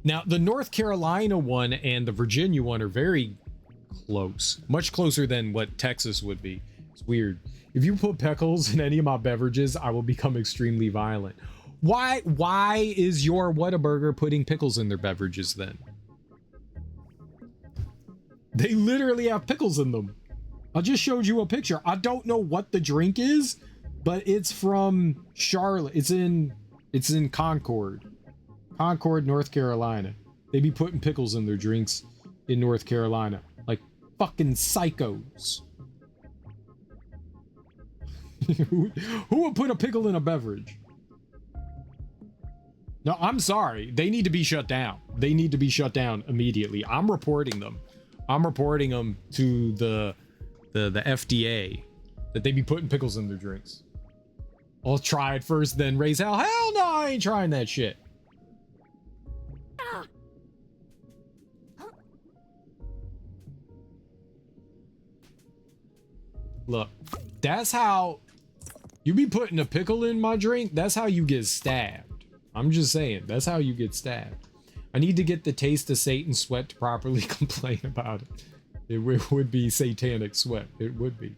S1: Now, the North Carolina one and the Virginia one are very close. Much closer than what Texas would be. It's weird. If you put pickles in any of my beverages, I will become extremely violent. Why is your Whataburger putting pickles in their beverages then? They literally have pickles in them. I just showed you a picture. I don't know what the drink is, but it's from Charlotte. It's in Concord, North Carolina. They be putting pickles in their drinks in North Carolina, like fucking psychos. Who would put a pickle in a beverage? No, I'm sorry. They need to be shut down. They need to be shut down immediately. I'm reporting them. I'm reporting them to the FDA that they be putting pickles in their drinks. I'll try it first, then raise hell. Hell no, I ain't trying that shit. Look, that's how you be putting a pickle in my drink. That's how you get stabbed. I'm just saying, that's how you get stabbed. I need to get the taste of Satan sweat to properly complain about it. It would be satanic sweat. It would be.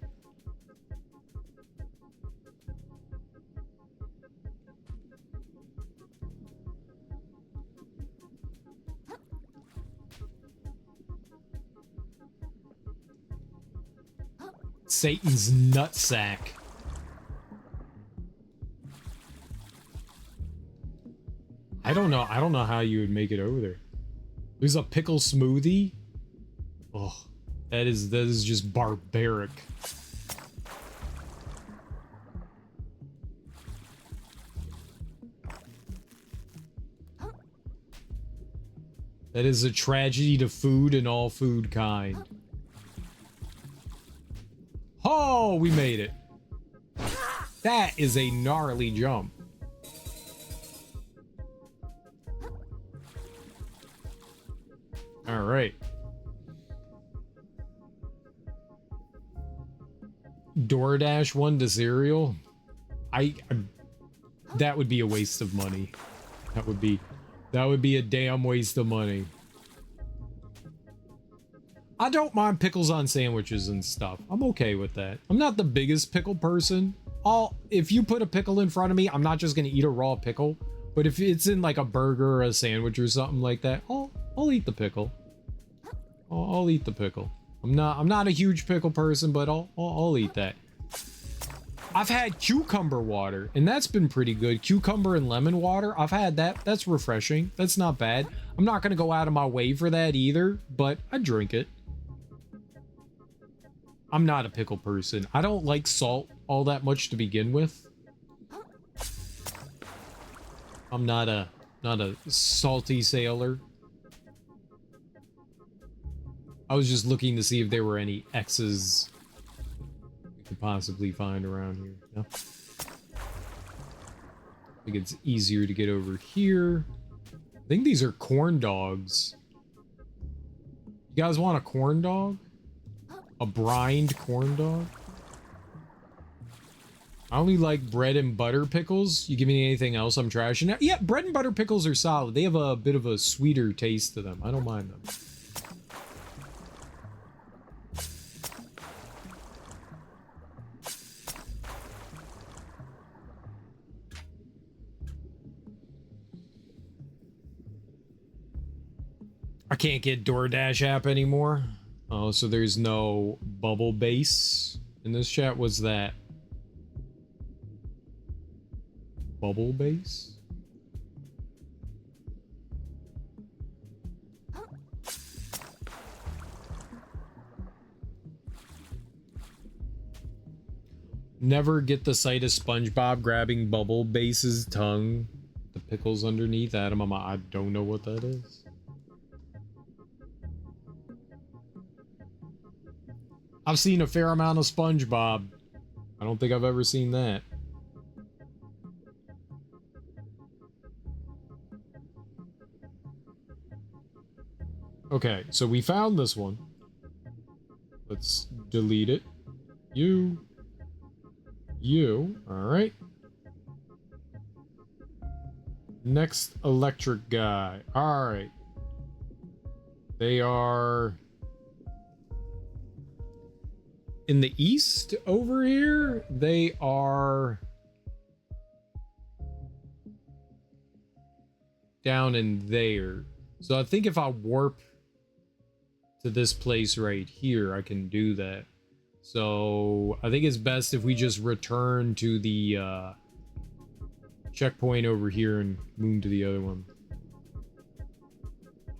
S1: Satan's nutsack. I don't know how you would make it over there. There's a pickle smoothie. Oh, that is just barbaric. That is a tragedy to food and all food kind. Oh, we made it. That is a gnarly jump. All right. DoorDash one to cereal. That would be a waste of money. That would be a damn waste of money. I don't mind pickles on sandwiches and stuff. I'm okay with that. I'm not the biggest pickle person. If you put a pickle in front of me, I'm not just gonna eat a raw pickle. But if it's in like a burger or a sandwich or something like that, I'll eat the pickle. I'll eat the pickle. I'm not a huge pickle person, but I'll eat that. I've had cucumber water, and that's been pretty good. Cucumber and lemon water, I've had that. That's refreshing. That's not bad. I'm not gonna go out of my way for that either, but I drink it. I'm not a pickle person. I don't like salt all that much to begin with. I'm not a salty sailor. I was just looking to see if there were any X's we could possibly find around here. No? I think it's easier to get over here. I think these are corn dogs. You guys want a corn dog? A brined corn dog? I only like bread and butter pickles. You give me anything else, I'm trashing it. Yeah, bread and butter pickles are solid. They have a bit of a sweeter taste to them. I don't mind them. can't get DoorDash app anymore. Oh, so there's no bubble base in this chat. What's that? Bubble base? Never get the sight of SpongeBob grabbing Bubble Base's tongue. The pickles underneath. Adam, I don't know what that is. I've seen a fair amount of SpongeBob. I don't think I've ever seen that. Okay, so we found this one. Let's delete it. You. Alright. Next electric guy. Alright. They are in the east over here. They are down in there. So I think if I warp to this place right here, I can do that. So I think it's best if we just return to the checkpoint over here and move to the other one.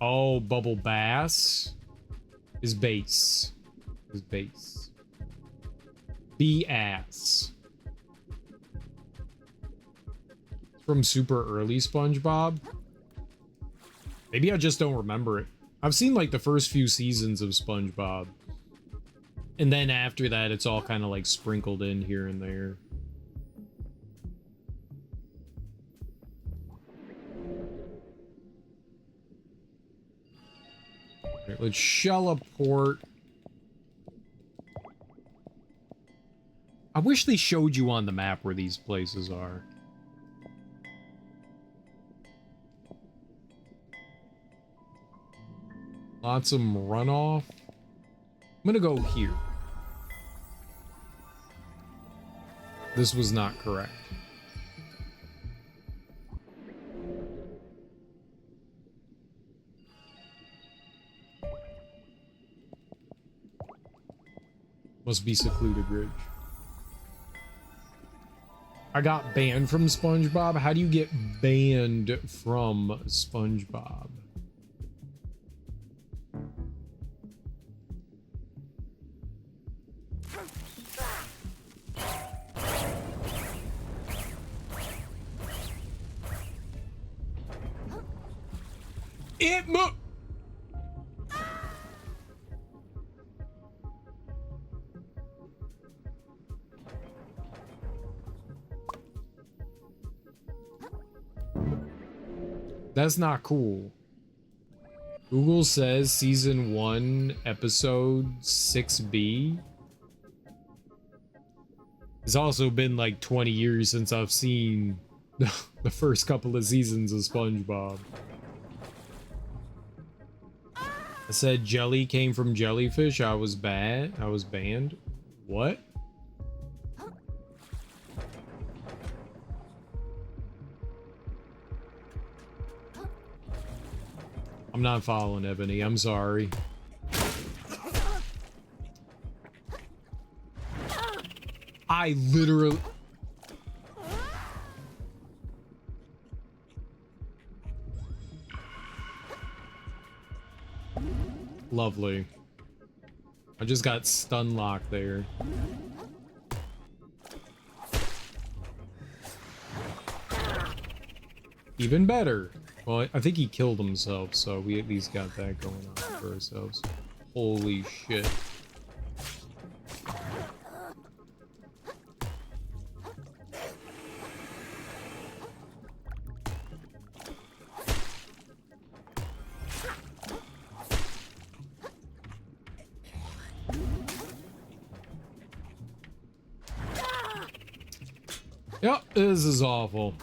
S1: Oh, Bubble Bass is base. Is base. B-ass. From super early SpongeBob. Maybe I just don't remember it. I've seen like the first few seasons of SpongeBob. And then after that, it's all kind of like sprinkled in here and there. Right, let's Shelleport. I wish they showed you on the map where these places are. Lots of runoff. I'm gonna go here. This was not correct. Must be secluded ridge. I got banned from SpongeBob. How do you get banned from SpongeBob? It mo- That's not cool. Google says season 1 episode 6B. It's also been like 20 years since I've seen the first couple of seasons of SpongeBob. I said jelly came from jellyfish. I was bad. I was banned. What? I'm not following Ebony. I'm sorry. I literally... Lovely. I just got stun locked there. Even better. Well, I think he killed himself, so we at least got that going on for ourselves. Holy shit. Yep, this is awful.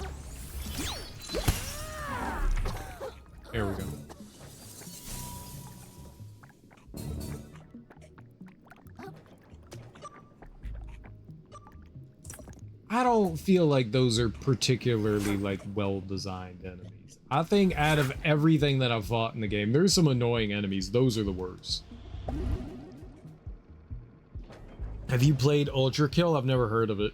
S1: There we go. I don't feel like those are particularly like well-designed enemies. I think out of everything that I've fought in the game, there's some annoying enemies. Those are the worst. Have you played Ultra Kill? I've never heard of it.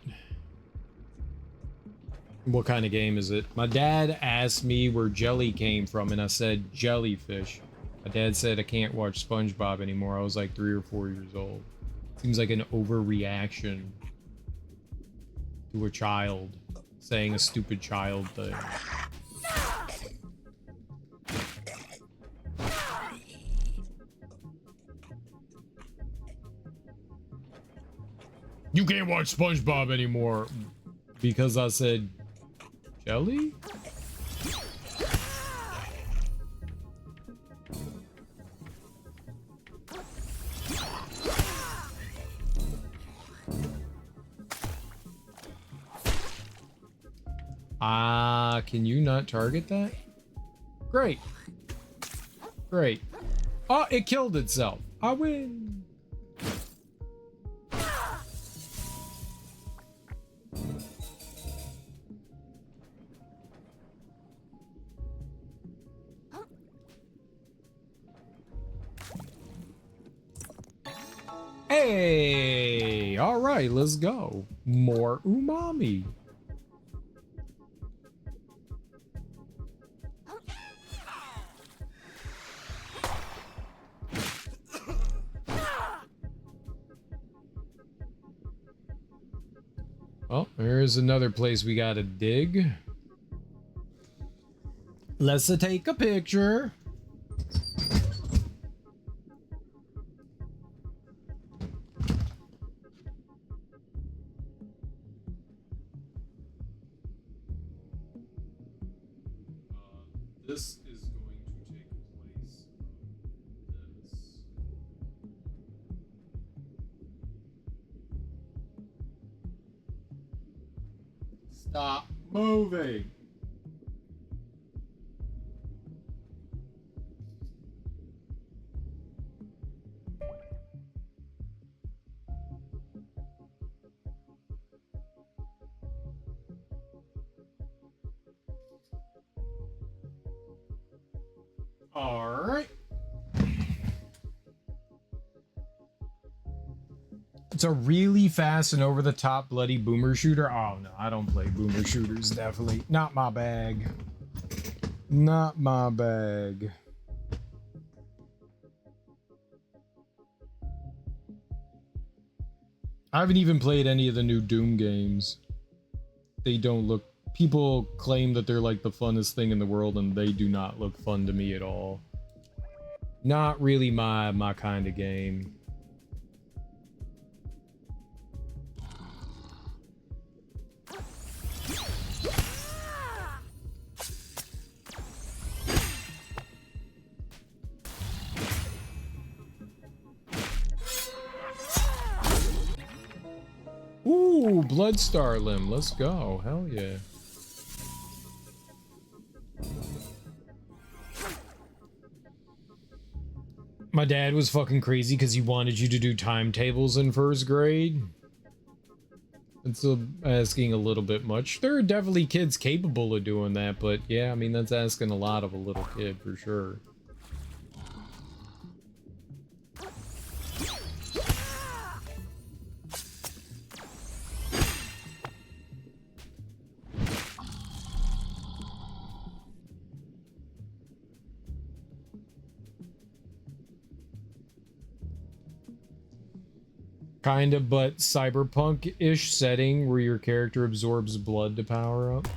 S1: What kind of game is it? My dad asked me where jelly came from, and I said jellyfish. My dad said I can't watch SpongeBob anymore. I was like 3 or 4 years old. Seems like an overreaction to a child saying a stupid child thing. You can't watch SpongeBob anymore because I said jelly? Can you not target that? Great. Great. Oh, it killed itself. I win. Hey, all right, let's go. More umami. Oh, there's another place we gotta dig. Let's take a picture. This is going to take place of this. Stop moving. All right. It's a really fast and over-the-top bloody boomer shooter. Oh no, I don't play boomer shooters. Definitely not my bag. Not my bag. I haven't even played any of the new Doom games. They don't look... People claim that they're like the funnest thing in the world, and they do not look fun to me at all. Not really my kind of game. Ooh, Bloodstar Limb. Let's go. Hell yeah. My dad was fucking crazy because he wanted you to do timetables in first grade. It's asking a little bit much. There are definitely kids capable of doing that, but yeah, I mean, that's asking a lot of a little kid for sure. Kind of, but cyberpunk-ish setting where your character absorbs blood to power up.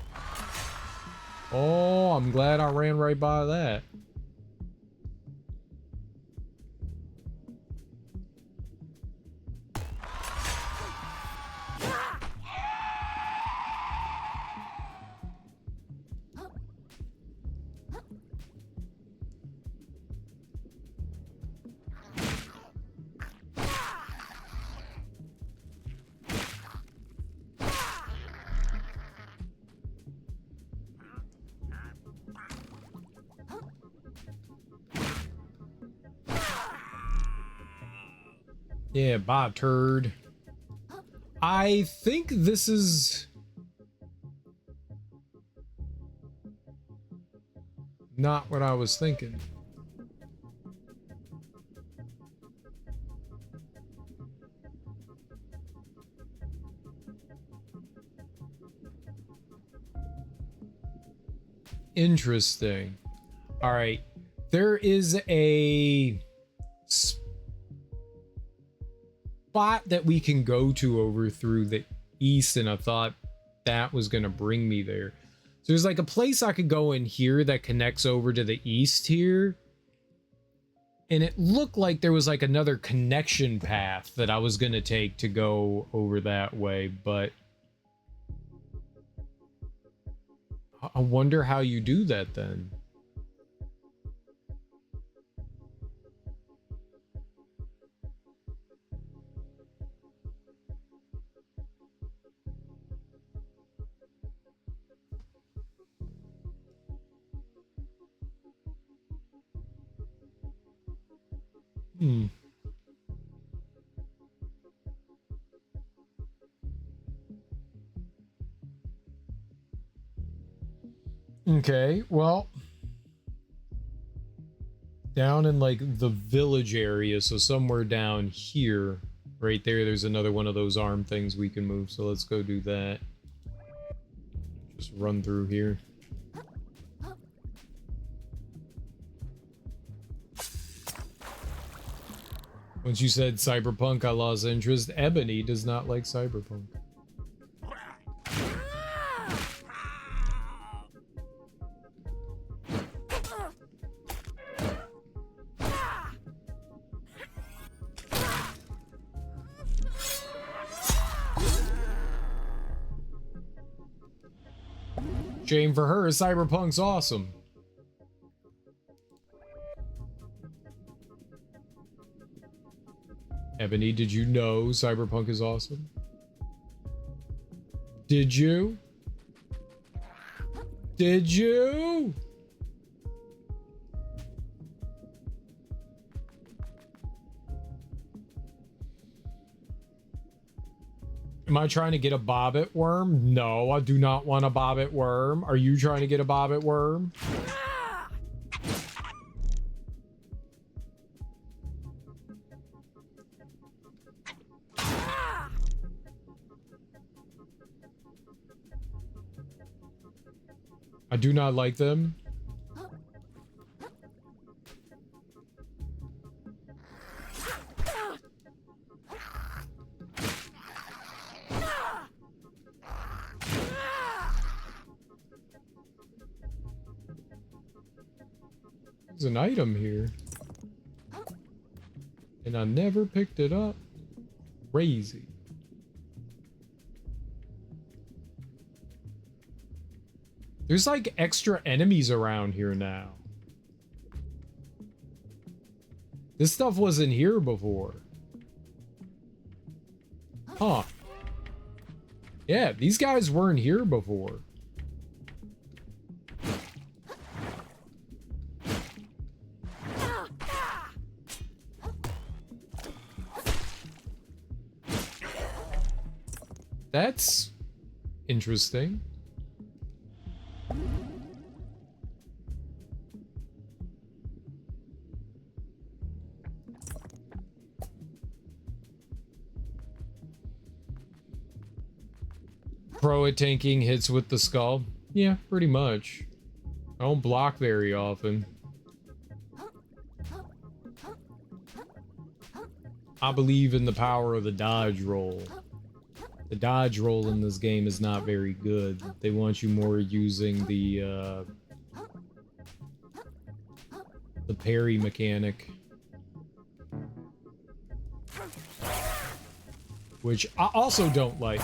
S1: Oh, I'm glad I ran right by that. Yeah, bye, turd. I think this is... Not what I was thinking. Interesting. All right. There is a spot that we can go to over through the east, and I thought that was going to bring me there. So there's like a place I could go in here that connects over to the east here. And it looked like there was like another connection path that I was going to take to go over that way, but I wonder how you do that then. Hmm. Okay, well, down in like the village area, so somewhere down here, right there, there's another one of those arm things we can move, so let's go do that. Just run through here. Once you said cyberpunk, I lost interest. Ebony does not like cyberpunk. Shame for her, cyberpunk's awesome. Ebony, did you know cyberpunk is awesome? Did you? Did you? Am I trying to get a bobbit worm? No, I do not want a bobbit worm. Are you trying to get a bobbit worm? I do not like them. There's an item here. And I never picked it up. Crazy. There's like extra enemies around here now. This stuff wasn't here before. Huh. Yeah, these guys weren't here before. That's interesting. Pro at tanking hits with the skull. Yeah, pretty much. I don't block very often. I believe in the power of the dodge roll. The dodge roll in this game is not very good. They want you more using the parry mechanic. Which I also don't like.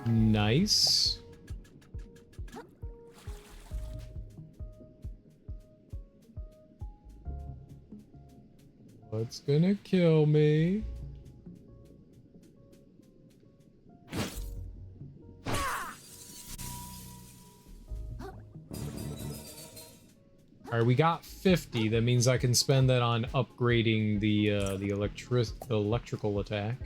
S1: Nice. What's gonna kill me? All right, we got 50. That means I can spend that on upgrading the electrical attack.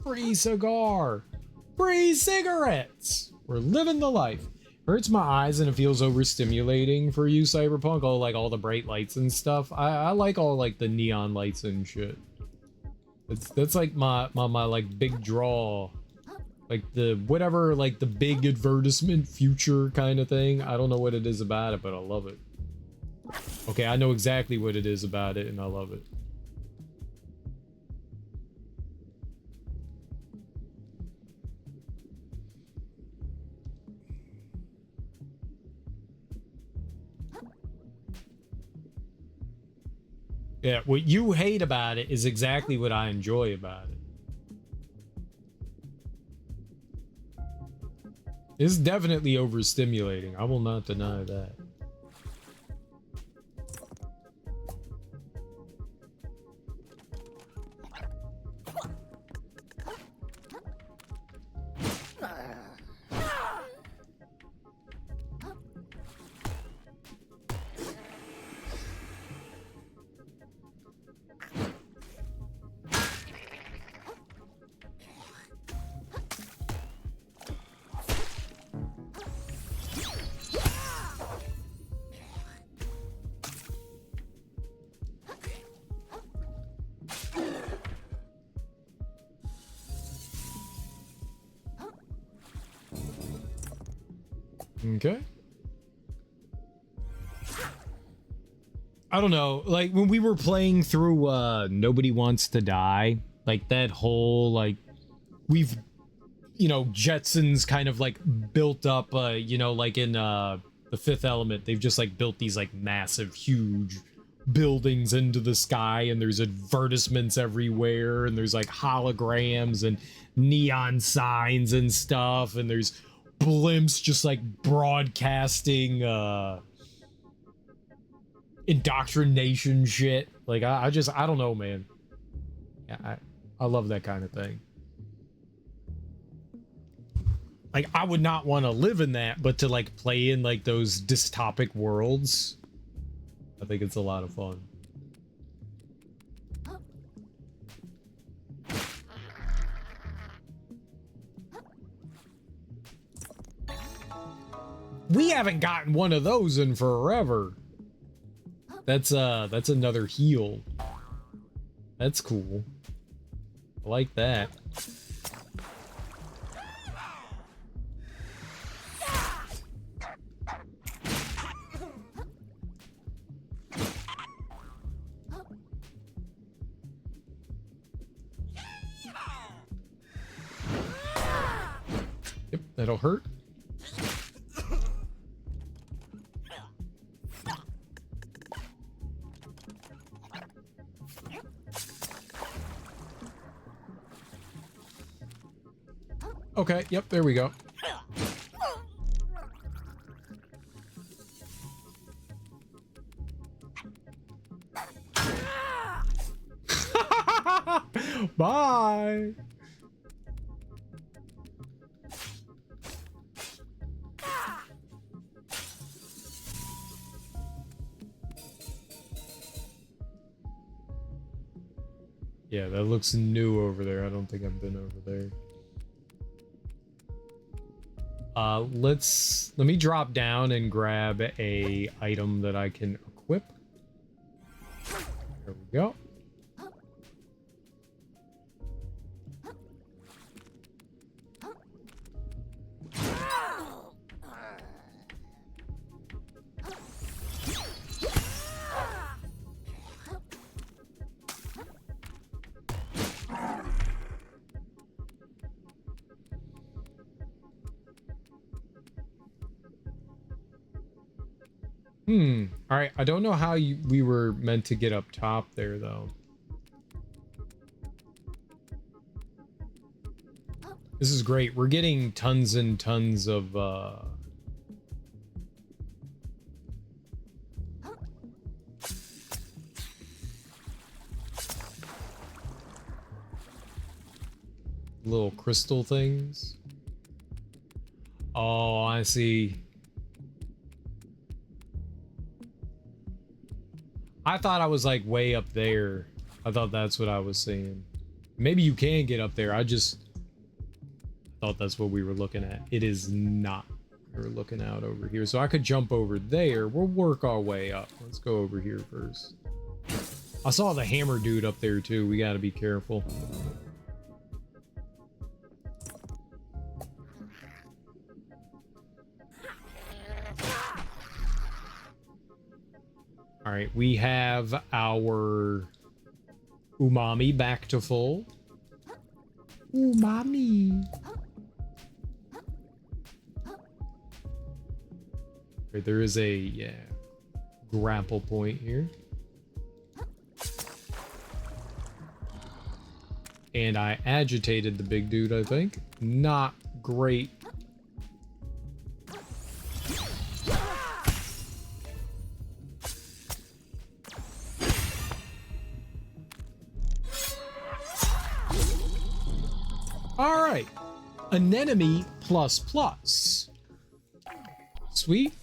S1: Free cigar, free cigarettes. We're living the life. Hurts my eyes and it feels overstimulating for you, Cyberpunk. Oh, like all the bright lights and stuff. I like all like the neon lights and shit. That's like my like big draw. Like the whatever, like the big advertisement future kind of thing. I don't know what it is about it, but I love it. Okay, I know exactly what it is about it and I love it. Yeah, what you hate about it is exactly what I enjoy about it. It's definitely overstimulating. I will not deny that. Okay. I don't know, like when we were playing through Nobody Wants to Die, like that whole like we've, you know, Jetsons kind of like built up you know, like in the Fifth Element, they've just like built these like massive huge buildings into the sky and there's advertisements everywhere and there's like holograms and neon signs and stuff and there's blimps just like broadcasting indoctrination shit. Like I don't know, man. Yeah, I love that kind of thing. Like I would not want to live in that, but to like play in like those dystopic worlds, I think it's a lot of fun. We haven't gotten one of those in forever. That's another heal. That's cool. I like that. Yep, that'll hurt. Okay, yep, there we go. Bye. Yeah, that looks new over there. I don't think I've been over there. Let me drop down and grab a item that I can equip. There we go. All right, I don't know how we were meant to get up top there, though. This is great. We're getting tons and tons of, little crystal things. Oh, I see. I thought I was like way up there. I thought that's what I was saying. Maybe you can get up there. I just thought that's what we were looking at. It is not. We're looking out over here. So I could jump over there. We'll work our way up. Let's go over here first. I saw the hammer dude up there too. We got to be careful. All right, we have our umami back to full. Umami. Right, there is a grapple point here. And I agitated the big dude, I think. Not great. All right, anemone plus plus. Sweet.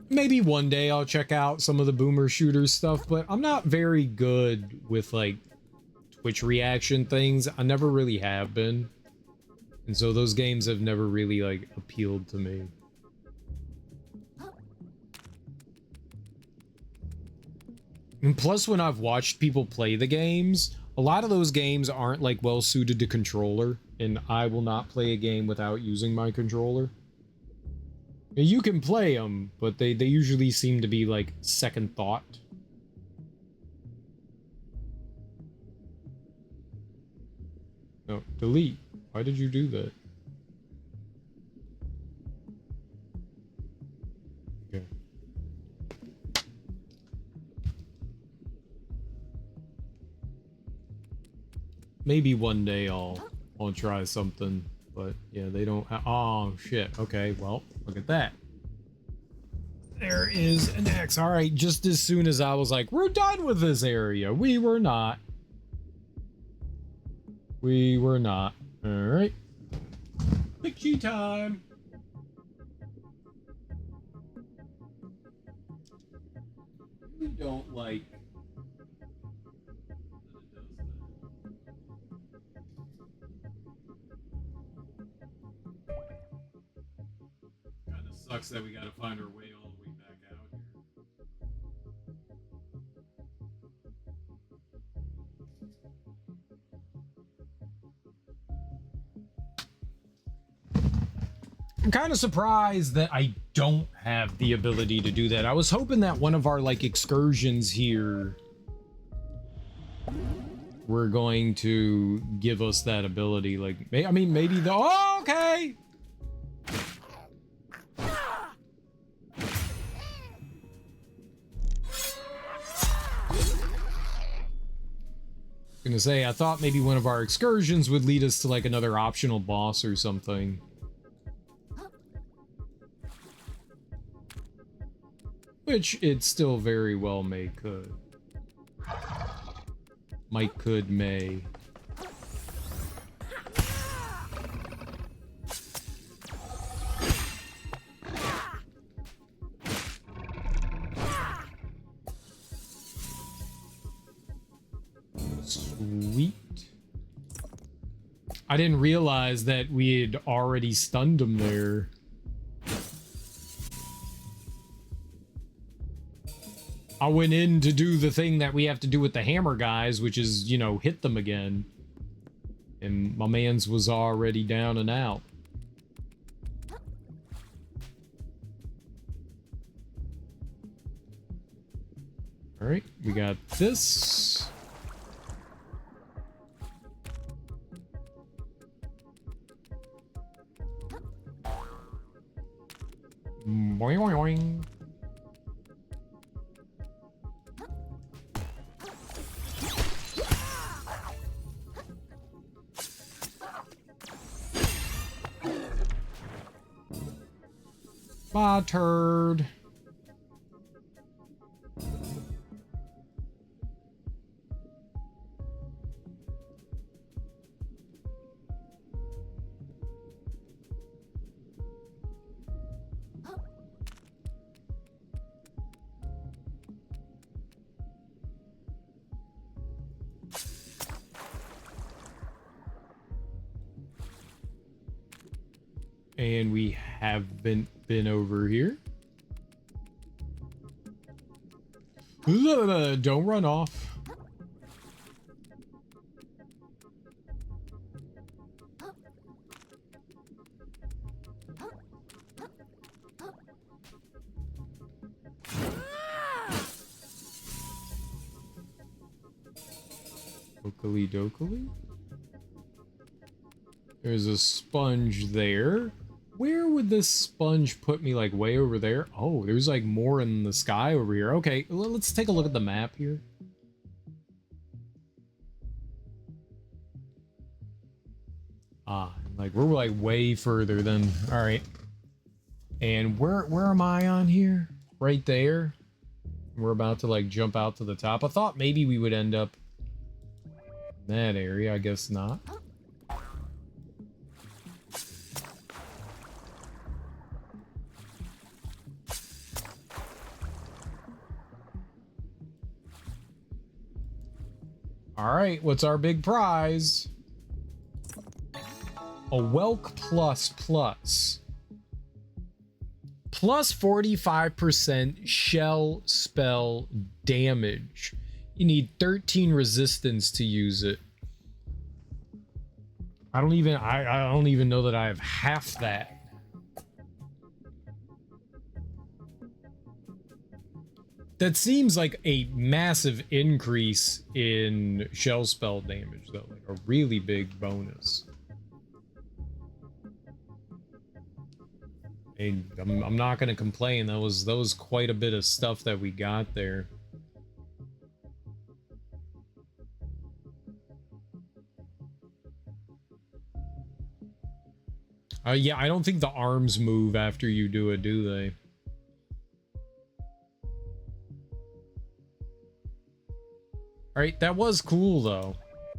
S1: Maybe one day I'll check out some of the boomer shooter stuff, but I'm not very good with like Twitch reaction things. I never really have been. And so those games have never really like appealed to me. And plus, when I've watched people play the games, a lot of those games aren't like well suited to controller, and I will not play a game without using my controller. You can play them, but they usually seem to be like second thought. No, delete. Why did you do that? Okay. Maybe one day I'll try something, but yeah, they don't. Oh shit. Okay, well, look at that. There is an X. All right, just as soon as I was like, we're done with this area, we were not. We were not. All right. Picture time. We don't like. Kind of sucks that we got to find our way all the way back out here. I'm kind of surprised that I don't have the ability to do that. I was hoping that one of our like excursions here were going to give us that ability. Like, I mean, maybe the. Oh, okay. Gonna say, I thought maybe one of our excursions would lead us to like another optional boss or something. Which it still very well may could. Might, could, may. Sweet. I didn't realize that we had already stunned him there. I went in to do the thing that we have to do with the hammer guys, which is, you know, hit them again. And my man's was already down and out. All right, we got this. Boing, boing, boing. Bye, turd. And we haven't been over here. Don't run off. Dokily dokily. There's a sponge there. Where would this sponge put me, like way over there? Oh, there's like more in the sky over here. Okay, let's take a look at the map here. Ah, like we're like way further than, all right. And where am I on here? Right there. We're about to like jump out to the top. I thought maybe we would end up in that area. I guess not. All right, what's our big prize? A Welk Plus Plus. Plus 45% shell spell damage. You need 13 resistance to use it. I don't even know that I have half that. That seems like a massive increase in shell spell damage, though. Like a really big bonus. And I'm not gonna complain. That was quite a bit of stuff that we got there. Yeah, I don't think the arms move after you do it, do they? Alright, that was cool, though.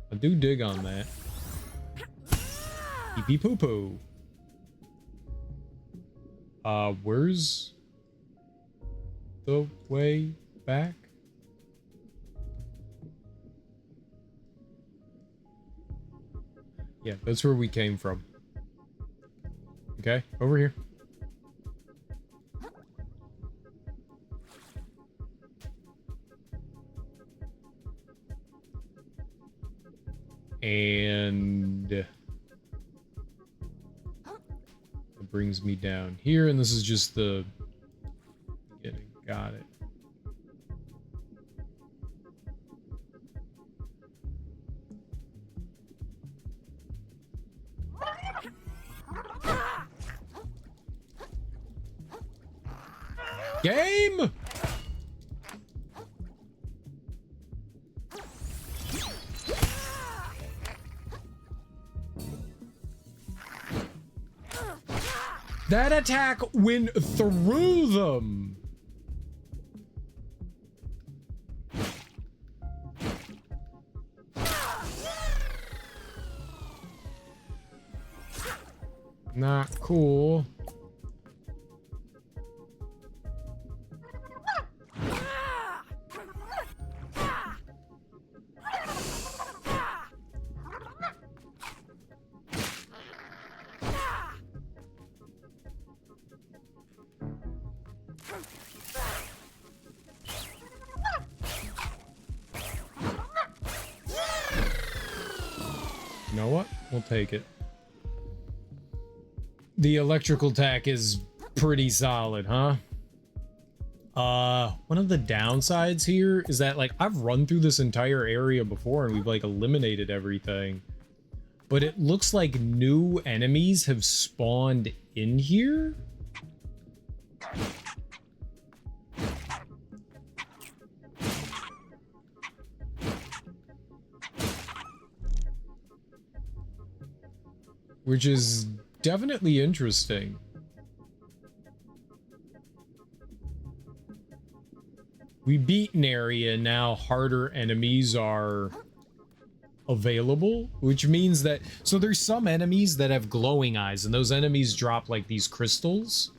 S1: I do dig on that. Pee-pee poo-poo. Where's the way back? Yeah, that's where we came from. Okay, over here. And it brings me down here, and this is just the beginning. Got it. Game! That attack went through them. Not cool. You know what? We'll take it. The electrical attack is pretty solid, huh? One of the downsides here is that, like, I've run through this entire area before and we've, like, eliminated everything. But it looks like new enemies have spawned in here. Which is definitely interesting. We beat an area, now harder enemies are available, which means that, so there's some enemies that have glowing eyes, and those enemies drop like these crystals.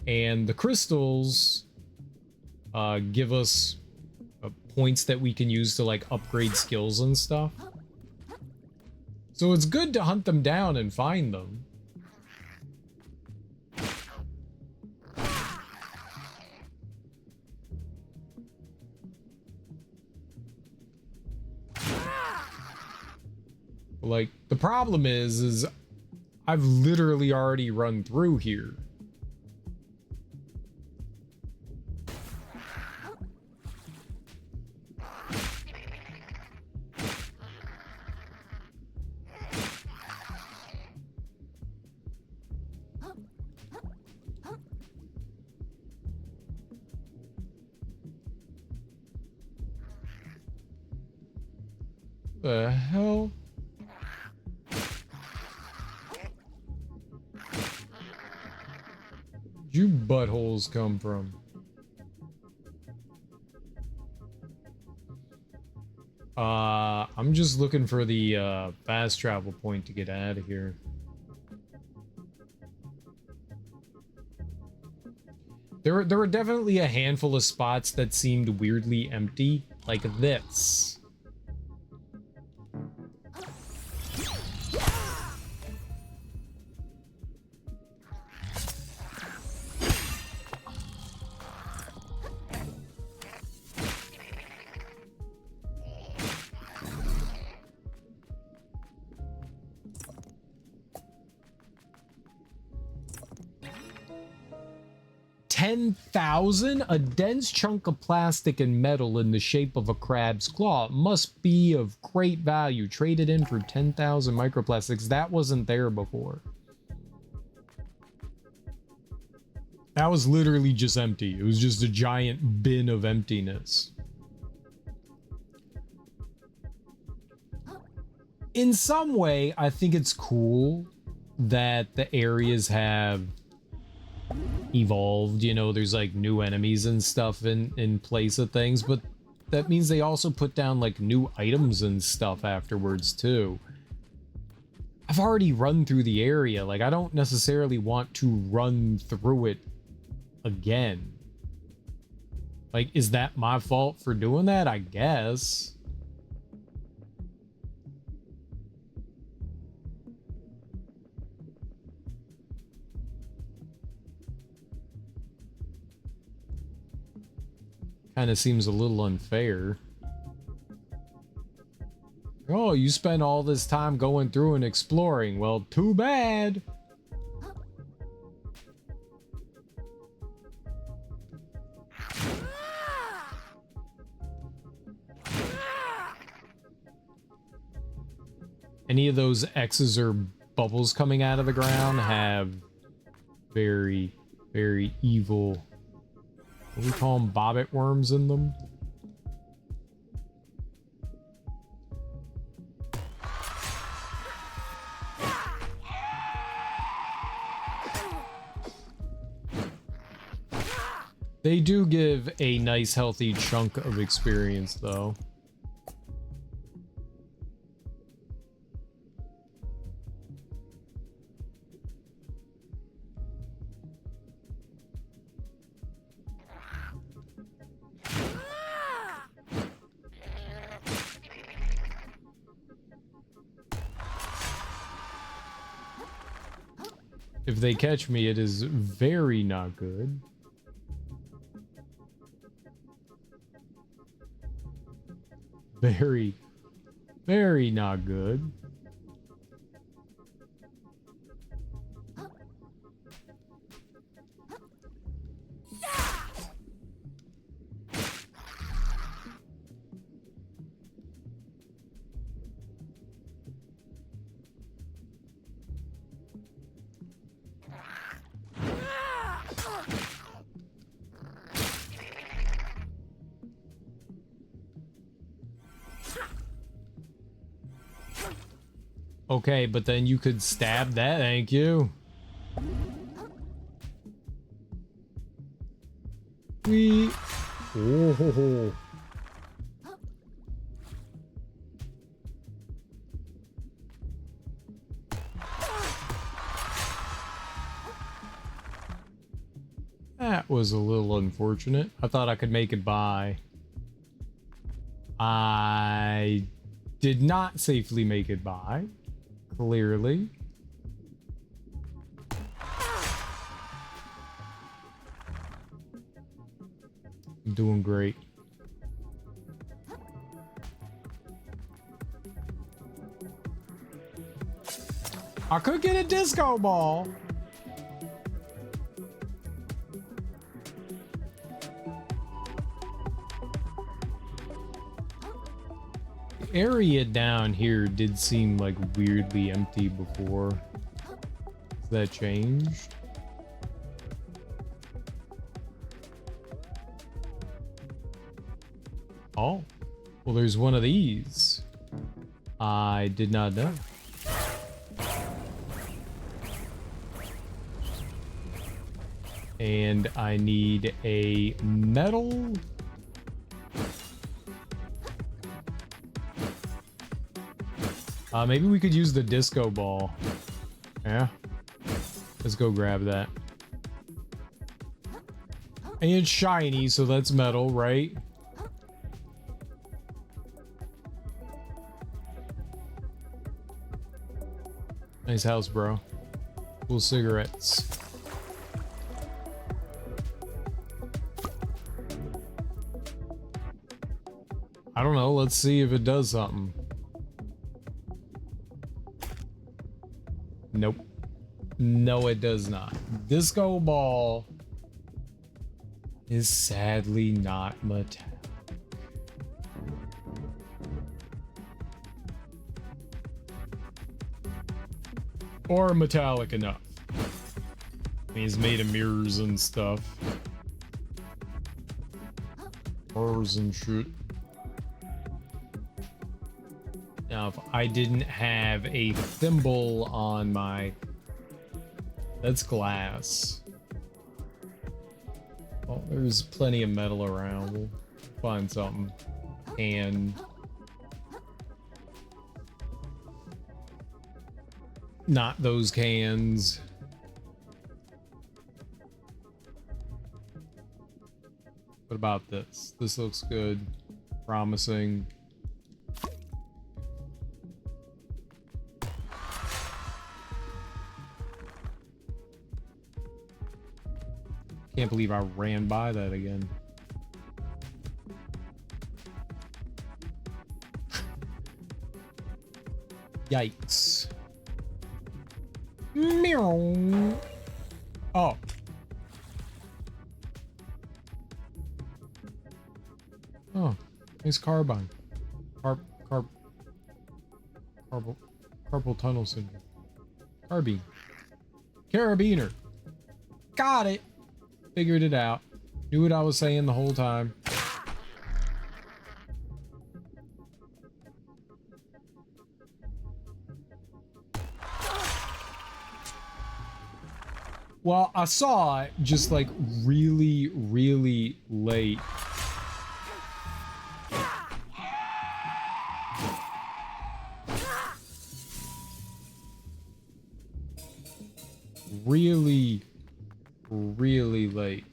S1: And the crystals give us points that we can use to like upgrade skills and stuff. So it's good to hunt them down and find them. Like, the problem is I've literally already run through here. The hell? Where'd you buttholes come from? I'm just looking for the fast travel point to get out of here. There were definitely a handful of spots that seemed weirdly empty, like this. $10,000? A dense chunk of plastic and metal in the shape of a crab's claw must be of great value. Traded in for 10,000 microplastics. That wasn't there before. That was literally just empty. It was just a giant bin of emptiness. In some way, I think it's cool that the areas have evolved. You know, there's like new enemies and stuff in place of things, but that means they also put down like new items and stuff afterwards too. I've already run through the area. Like, I don't necessarily want to run through it again. Like, is that my fault for doing that? I guess. Kind of seems a little unfair. Oh, you spent all this time going through and exploring. Well, too bad. Any of those X's or bubbles coming out of the ground have very, very evil, what do we call them, bobbit worms in them? They do give a nice healthy chunk of experience though. If they catch me, it is very not good. Very, very not good. Okay, but then you could stab that, thank you. We... Oh. That was a little unfortunate. I thought I could make it by. I did not safely make it by. Clearly. I'm doing great. I could get a disco ball. The area down here did seem like weirdly empty before. Has that changed? Oh, well, there's one of these. I did not know. And I need a metal. Maybe we could use the disco ball. Yeah. Let's go grab that. And it's shiny, so that's metal, right? Nice house, bro. Cool cigarettes. I don't know. Let's see if it does something. Nope. No, it does not. Disco ball is sadly not metallic. Or metallic enough. I mean, it's made of mirrors and stuff. Mirrors and shit. Now, if I didn't have a thimble on my... That's glass. Well, there's plenty of metal around. We'll find something. And... Not those cans. What about this? This looks good. Promising. Can't believe I ran by that again. Yikes. Meow. Oh. Oh, nice carbine. Carpal tunnel syndrome. Carbine. Carabiner. Got it. Figured it out. Knew what I was saying the whole time. Well, I saw it just like really, really late. Really, really late.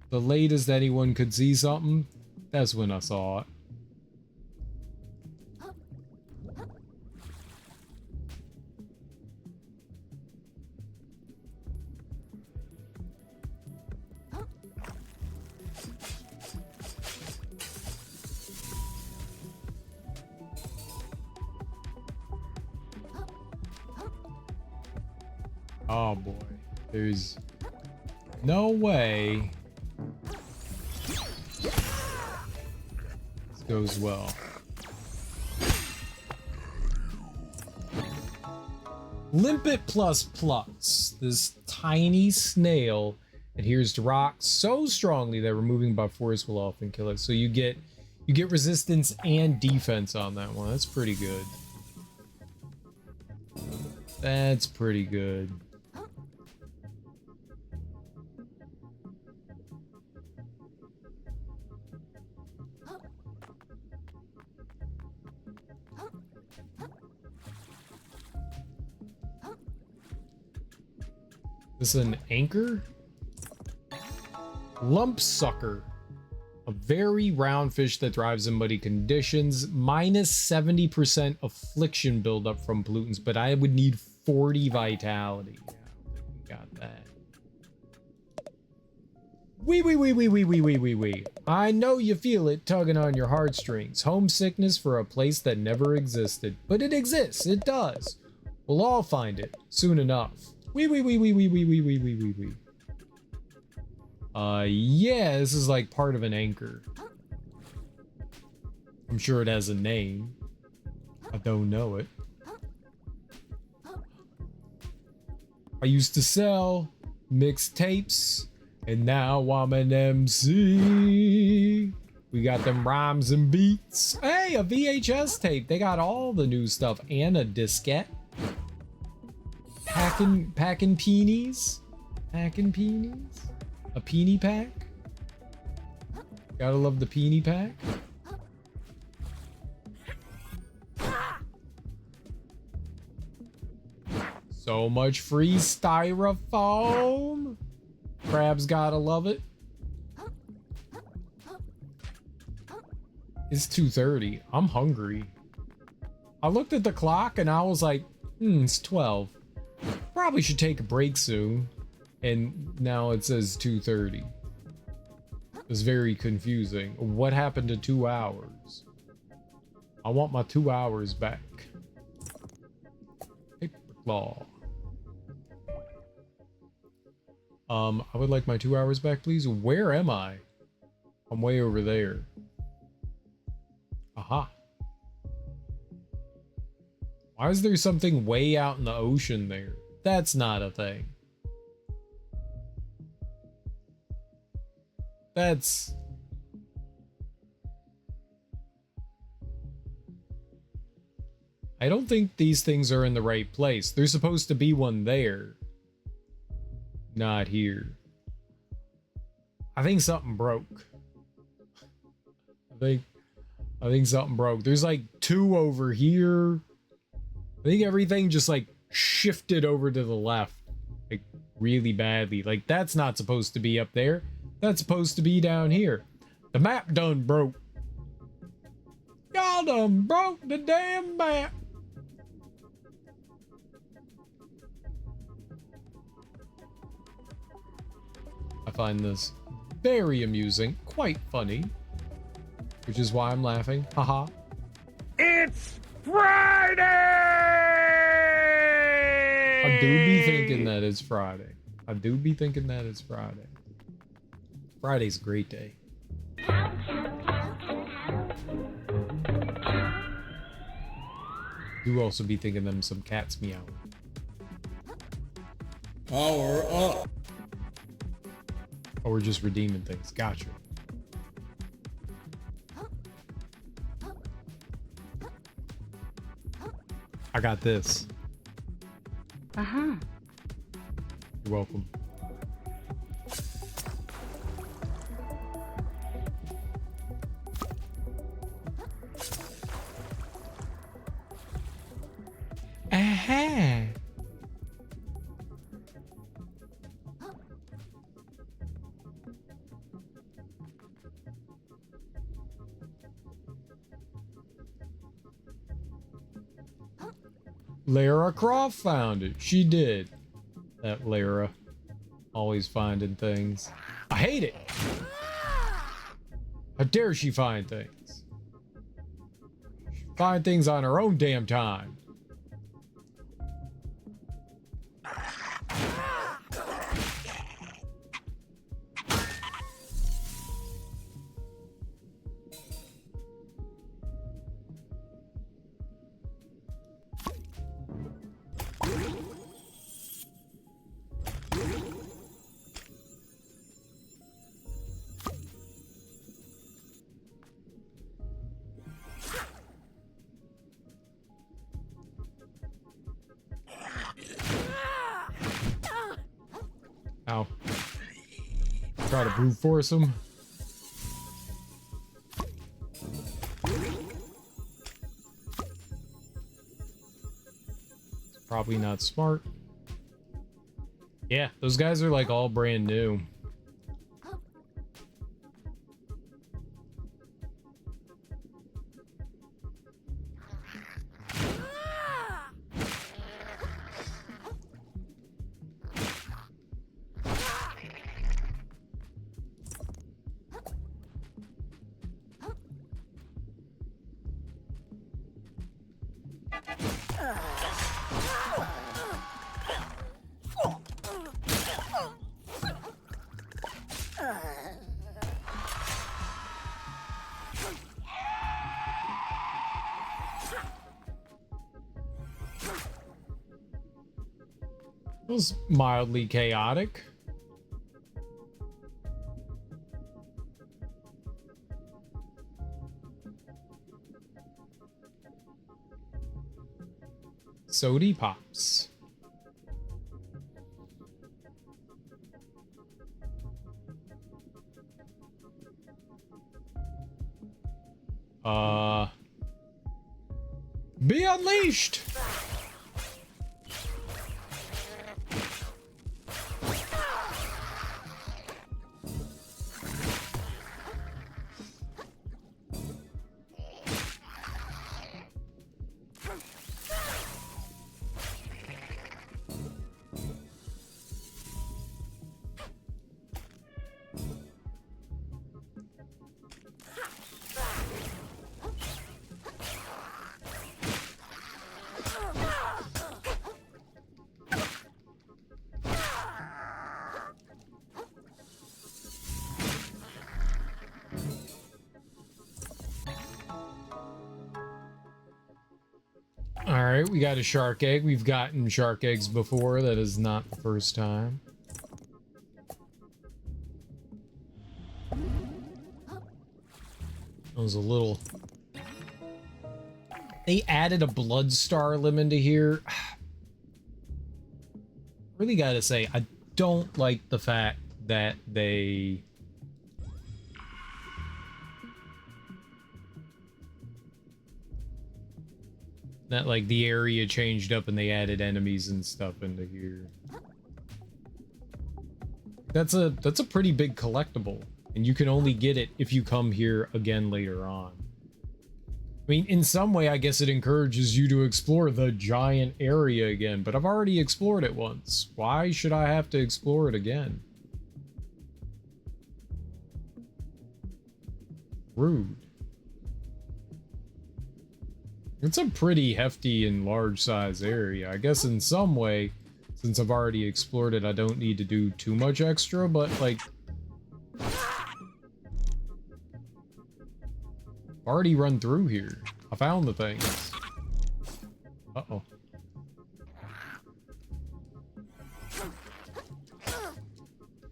S1: The latest anyone could see something, that's when I saw it. Oh boy, there's no way this goes well. Limpet plus plus. This tiny snail adheres to rocks so strongly that removing by force will often kill it. So you get resistance and defense on that one. That's pretty good. That's pretty good. This is an anchor? Lump sucker. A very round fish that thrives in muddy conditions. Minus 70% affliction buildup from pollutants, but I would need 40 vitality. Yeah, I don't think we got that. Wee. I know you feel it tugging on your heartstrings. Homesickness for a place that never existed. But it exists, it does. We'll all find it soon enough. Wee. Yeah, this is like part of an anchor. I'm sure it has a name. I don't know it. I used to sell mixtapes, and now I'm an MC. We got them rhymes and beats. Hey, a VHS tape. They got all the new stuff and a diskette. Packing peenies. Packing peenies. A peenie pack. Gotta love the peenie pack. So much free styrofoam. Crabs gotta love it. It's 2:30. I'm hungry. I looked at the clock and I was like, it's 12. Probably should take a break soon. And now it says 2:30. It's very confusing. What happened to 2 hours? I want my 2 hours back. Paper claw. I would like my 2 hours back, please. Where am I? I'm way over there. Aha. Why is there something way out in the ocean there? That's not a thing. That's... I don't think these things are in the right place. There's supposed to be one there. Not here. I think something broke. I think something broke. There's like 2 over here. I think everything just like shifted over to the left. Like really badly. Like that's not supposed to be up there. That's supposed to be down here. The map done broke. Y'all done broke the damn map. I find this very amusing, quite funny, which is why I'm laughing. Haha.
S2: It's Friday!
S1: I do be thinking that it's Friday. Friday's a great day. Do also be thinking them some cats meow.
S2: Power up!
S1: Oh, we're just redeeming things. Gotcha. I got this.
S5: Uh-huh.
S1: You're welcome. Aha! Lara Croft found it. She did. That Lara. Always finding things. I hate it. How dare she find things? She find things on her own damn time. Ow. Try to brute force him. It's probably not smart. Yeah, those guys are like all brand new. It was mildly chaotic. Sody pops. Be unleashed. All right, we got a shark egg. We've gotten shark eggs before. That is not the first time. That was a little... They added a blood star limb to here. Really gotta say, I don't like the fact that they... That, like, the area changed up and they added enemies and stuff into here. That's a pretty big collectible, and you can only get it if you come here again later on. I mean, in some way, I guess it encourages you to explore the giant area again, but I've already explored it once. Why should I have to explore it again? Rude. It's a pretty hefty and large size area. I guess in some way, since I've already explored it, I don't need to do too much extra, but like... already run through here. I found the things. Uh-oh.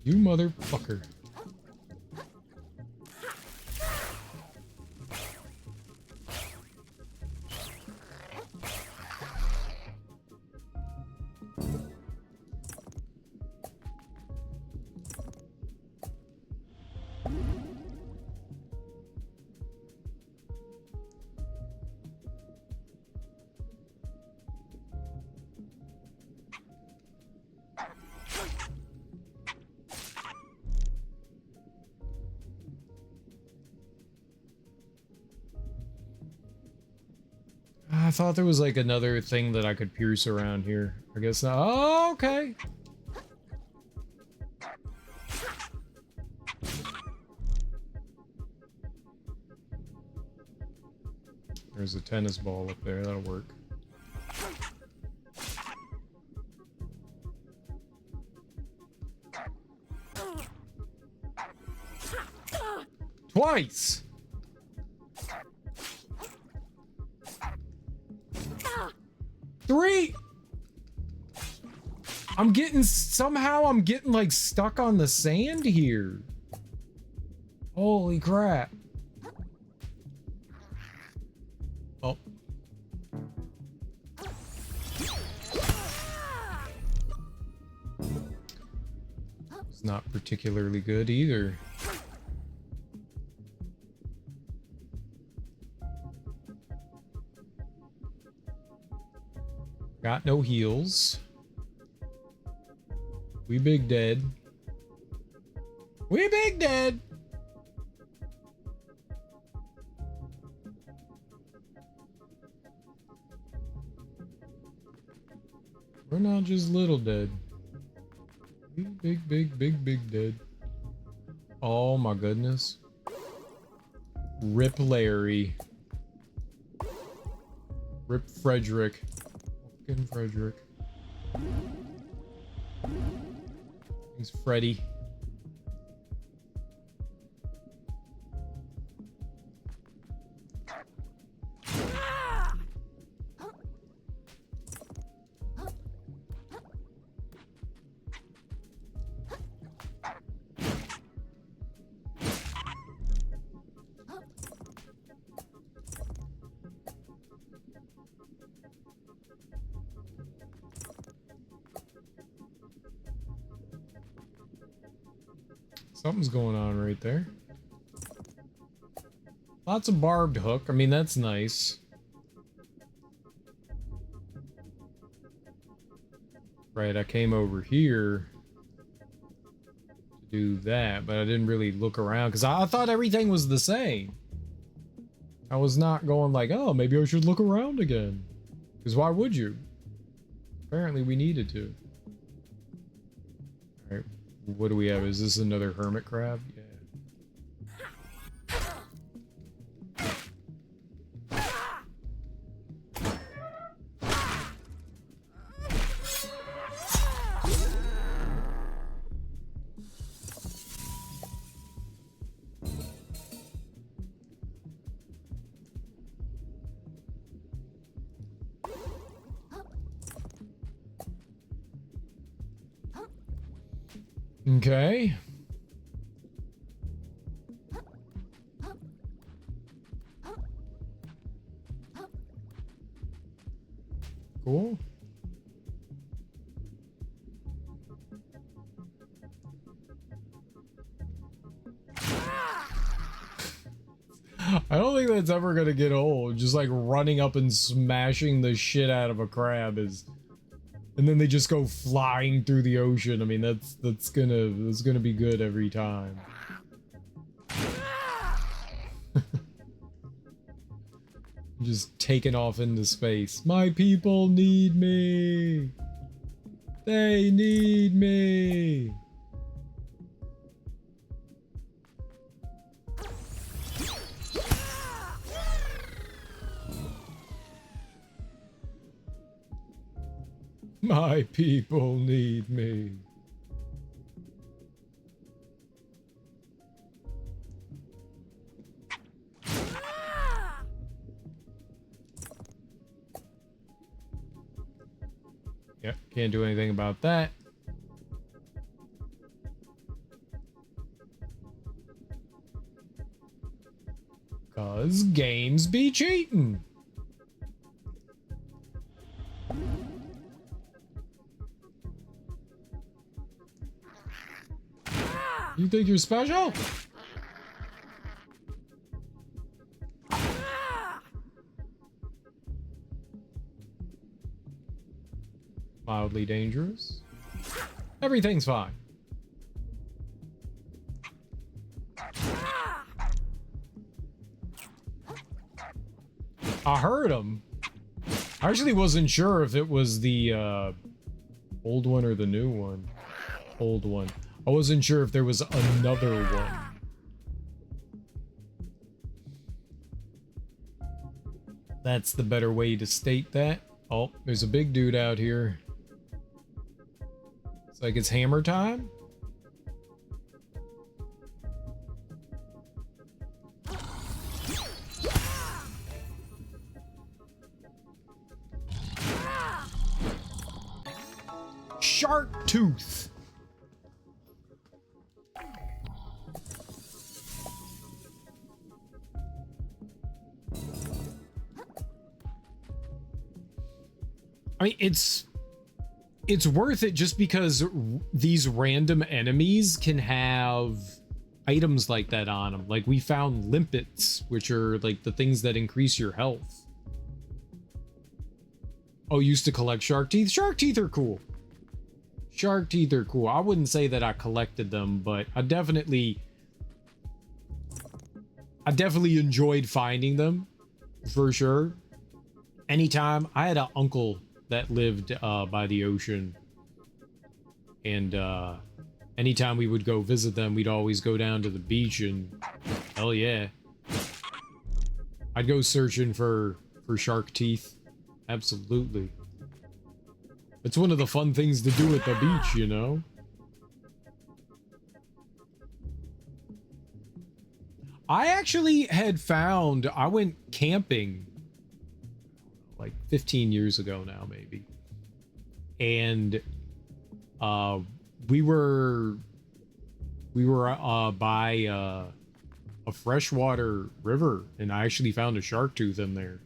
S1: You motherfucker. I thought there was like another thing that I could pierce around here. I guess not. Oh, okay. There's a tennis ball up there. That'll work. Twice! Three! Somehow I'm getting like stuck on the sand here. Holy crap. Oh. It's not particularly good either. Got no heals. We big dead. We big dead. We're not just little dead. We big dead. Oh my goodness. Rip Larry. Rip Frederick. Fucking Frederick. He's Freddy. Something's going on right there. Lots of barbed hook. I mean, that's nice. Right, I came over here to do that, but I didn't really look around because I thought everything was the same. I was not going like, oh, maybe I should look around again. Because why would you? Apparently we needed to. Alright, what do we have? Is this another hermit crab? Yeah. Okay. Cool. I don't think that's ever gonna get old. Just like running up and smashing the shit out of a crab is, and then they just go flying through the ocean. I mean, that's gonna be good every time. Just taking off into space. My people need me. They need me. My people need me. Yep, can't do anything about that. Cause games be cheating. You think you're special? Mildly dangerous. Everything's fine. I heard him. I actually wasn't sure if it was the old one or the new one. Old one. I wasn't sure if there was another one. That's the better way to state that. Oh, there's a big dude out here. It's like it's hammer time. Shark tooth. I mean, it's worth it just because these random enemies can have items like that on them. Like we found limpets, which are like the things that increase your health. Oh, used to collect shark teeth? Shark teeth are cool. Shark teeth are cool. I wouldn't say that I collected them, but I definitely enjoyed finding them for sure. Anytime I had an uncle that lived by the ocean, and anytime we would go visit them, we'd always go down to the beach, and hell yeah, I'd go searching for shark teeth. Absolutely. It's one of the fun things to do at the beach, you know? I actually had found, I went camping like 15 years ago now, maybe. And we were by a freshwater river, and I actually found a shark tooth in there.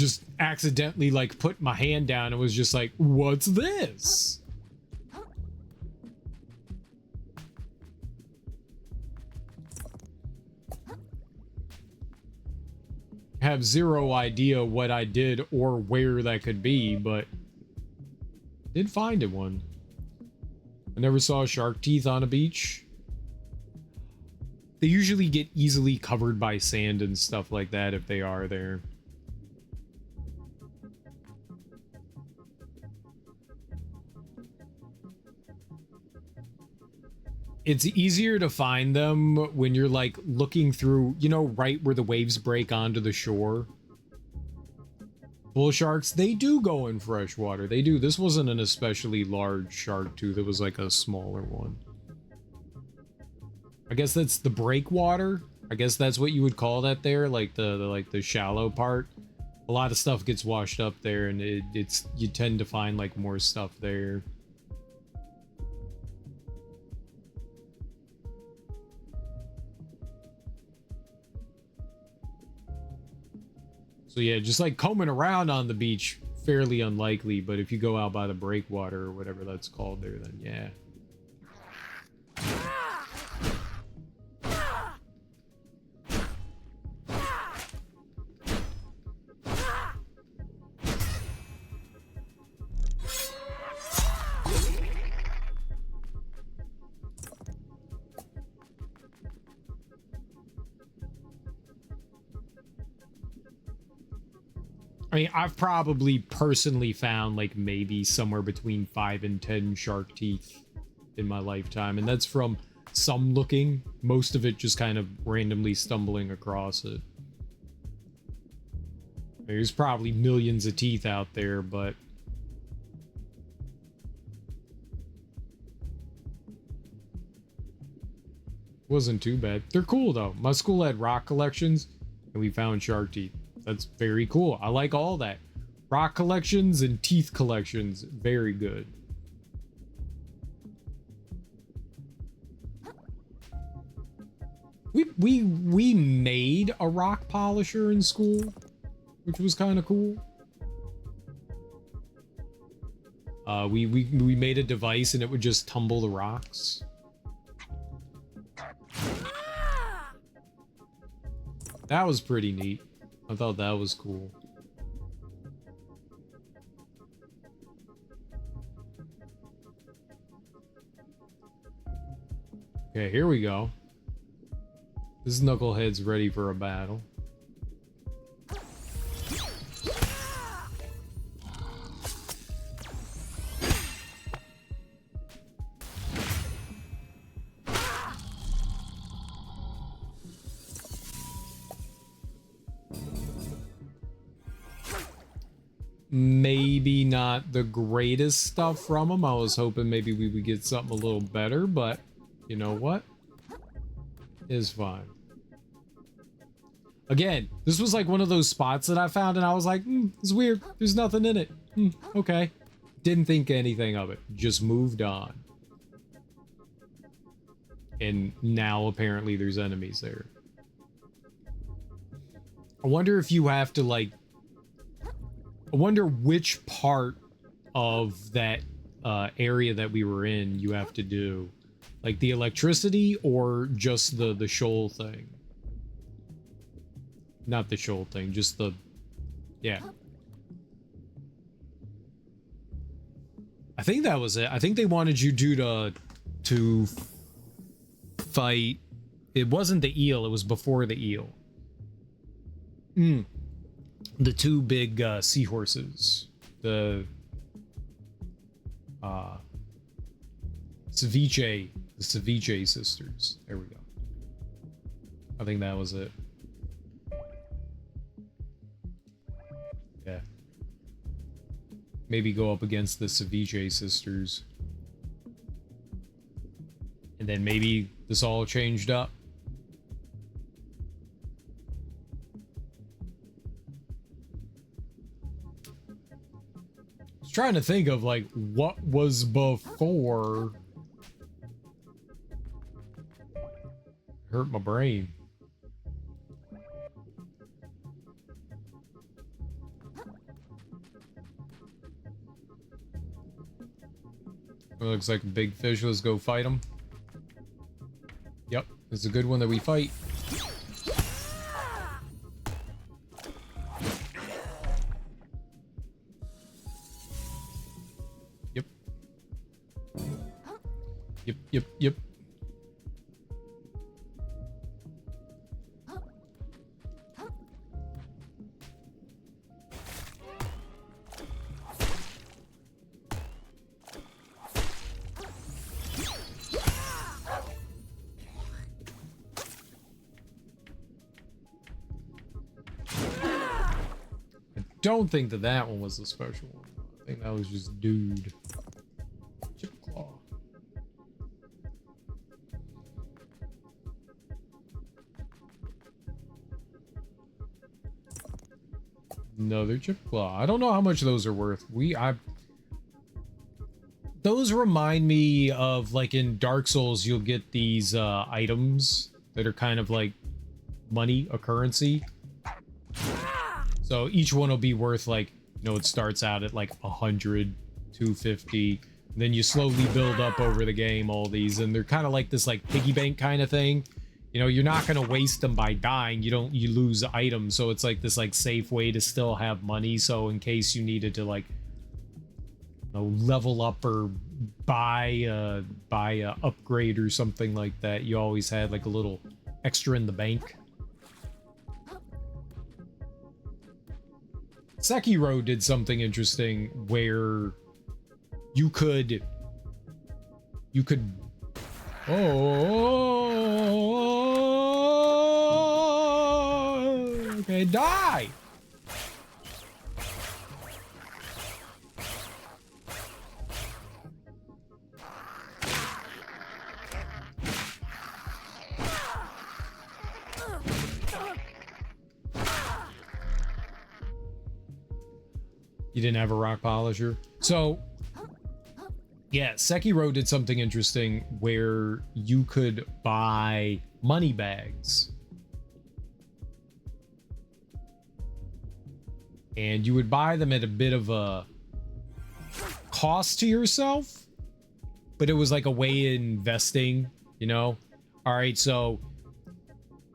S1: just accidentally like put my hand down and was just like, what's this? Have zero idea what I did or where that could be, but did find it one. I never saw shark teeth on a beach. They usually get easily covered by sand and stuff like that if they are there. It's easier to find them when you're like looking through, you know, right where the waves break onto the shore. Bull sharks, they do go in fresh water. They do. This wasn't an especially large shark too. There was like a smaller one. I guess that's the breakwater. I guess that's what you would call that there, like the shallow part. A lot of stuff gets washed up there, and it's you tend to find like more stuff there. So yeah, just like combing around on the beach, fairly unlikely, but if you go out by the breakwater or whatever that's called there, then yeah. I mean, I've probably personally found like maybe somewhere between 5 and 10 shark teeth in my lifetime, and that's from some looking, most of it just kind of randomly stumbling across it. There's probably millions of teeth out there, but wasn't too bad. They're cool though. My school had rock collections and we found shark teeth. That's very cool. I like all that. Rock collections and teeth collections, very good. We made a rock polisher in school, which was kind of cool. We made a device and it would just tumble the rocks. That was pretty neat. I thought that was cool. Okay, here we go. This knucklehead's ready for a battle. Maybe not the greatest stuff from him. I was hoping maybe we would get something a little better, but you know what? It's fine. Again, this was like one of those spots that I found and I was like, it's weird. There's nothing in it. Okay. Didn't think anything of it. Just moved on. And now apparently there's enemies there. I wonder if you have to like... I wonder which part of that area that we were in you have to do. Like the electricity or just the shoal thing? Not the shoal thing, just the... Yeah. I think that was it. I think they wanted you to fight... It wasn't the eel, it was before the eel. The two big seahorses. The Ceviche. The Ceviche sisters. There we go. I think that was it. Yeah. Maybe go up against the Ceviche sisters. And then maybe this all changed up. I was trying to think of like what was before. Hurt my brain. It looks like a big fish. Let's go fight him. Yep, it's a good one that we fight. Yep. Yep, yep, yep. Don't think that that one was a special one. I think that was just dude. Chip claw. Another chip claw. I don't know how much those are worth. Those remind me of, like, in Dark Souls, you'll get these items that are kind of like money, a currency. So each one will be worth, like, you know, it starts out at like 100, 250. Then you slowly build up over the game, all these, and they're kind of like this like piggy bank kind of thing. You know, you're not going to waste them by dying. You lose items. So it's like this like safe way to still have money. So in case you needed to, like, you know, level up or buy a upgrade or something like that, you always had like a little extra in the bank. Sekiro did something interesting where you could okay, die. You didn't have a rock polisher. So, yeah, Sekiro did something interesting where you could buy money bags. And you would buy them at a bit of a cost to yourself, but it was like a way of investing, you know? All right, so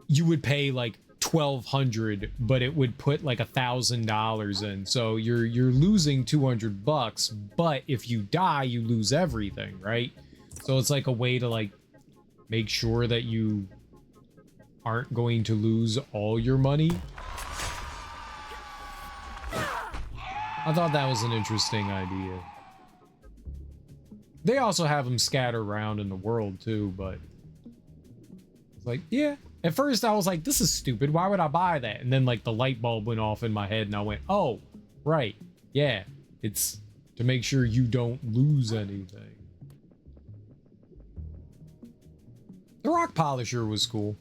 S1: you would pay like $1,200, but it would put like $1,000 in. So you're losing $200, but if you die, you lose everything, right? So it's like a way to like make sure that you aren't going to lose all your money. I thought that was an interesting idea. They also have them scattered around in the world too, but it's like, yeah. At first I was like, this is stupid. Why would I buy that? And then like the light bulb went off in my head and I went, oh, right. Yeah, it's to make sure you don't lose anything. The rock polisher was cool.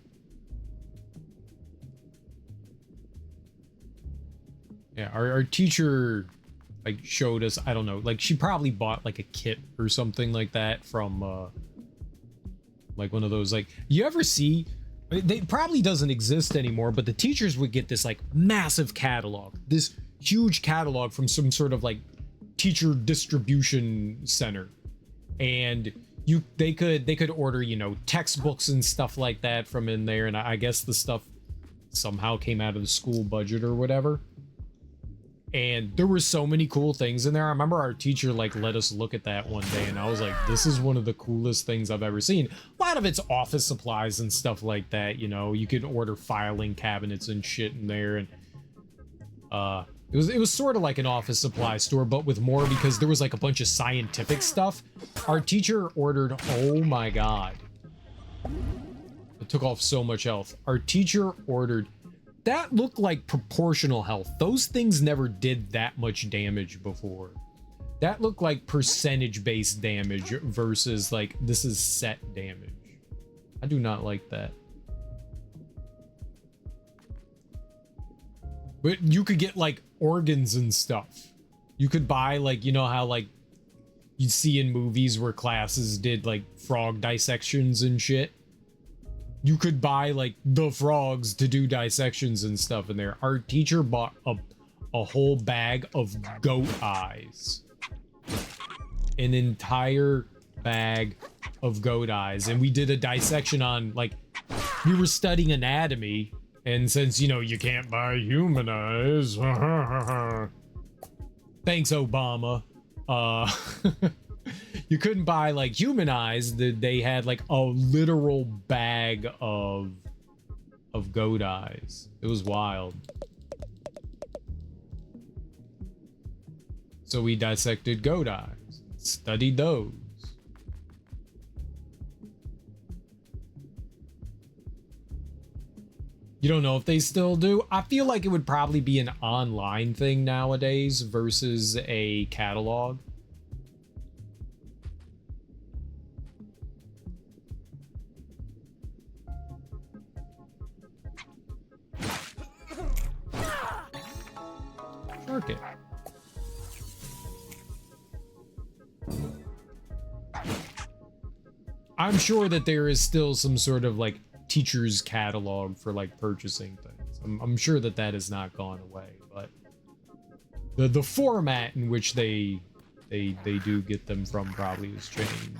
S1: Yeah, our teacher like showed us, I don't know, like she probably bought like a kit or something like that from like one of those, like, you ever see, they probably doesn't exist anymore, but the teachers would get this like massive catalog, this huge catalog from some sort of like teacher distribution center, and they could order, you know, textbooks and stuff like that from in there, and I guess the stuff somehow came out of the school budget or whatever. And there were so many cool things in there. I remember our teacher like let us look at that one day, and I was like, this is one of the coolest things I've ever seen. A lot of it's office supplies and stuff like that, you know. You could order filing cabinets and shit in there, and it was sort of like an office supply store, but with more, because there was like a bunch of scientific stuff. Our teacher ordered, oh my god, it took off so much health. Our teacher ordered, that looked like proportional health. Those things never did that much damage before. That looked like percentage-based damage versus like this is set damage. I do not like that. But you could get like organs and stuff. You could buy, like, you know how like you see in movies where classes did like frog dissections and shit. You could buy like the frogs to do dissections and stuff in there. Our teacher bought a whole bag of goat eyes. An entire bag of goat eyes, and we did a dissection on, like, we were studying anatomy, and since, you know, you can't buy human eyes, thanks Obama, you couldn't buy like human eyes, they had like a literal bag of goat eyes. It was wild. So we dissected goat eyes, studied those. You don't know if they still do? I feel like it would probably be an online thing nowadays versus a catalog. Shark it. I'm sure that there is still some sort of like teacher's catalog for like purchasing things. I'm sure that that has not gone away, but the format in which they do get them from probably has changed.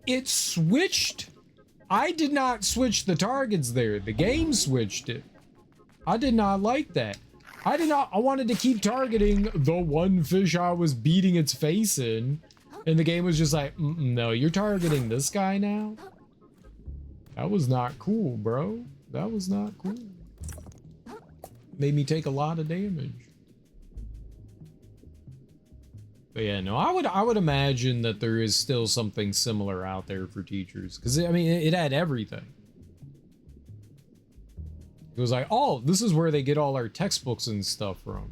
S1: It switched. I did not switch the targets there. The game switched it. I did not like that. I wanted to keep targeting the one fish I was beating its face in. And the game was just like, no, you're targeting this guy now? That was not cool, bro. That was not cool. Made me take a lot of damage. But yeah, no, I would imagine that there is still something similar out there for teachers. Because, I mean, it had everything. It was like, oh, this is where they get all our textbooks and stuff from.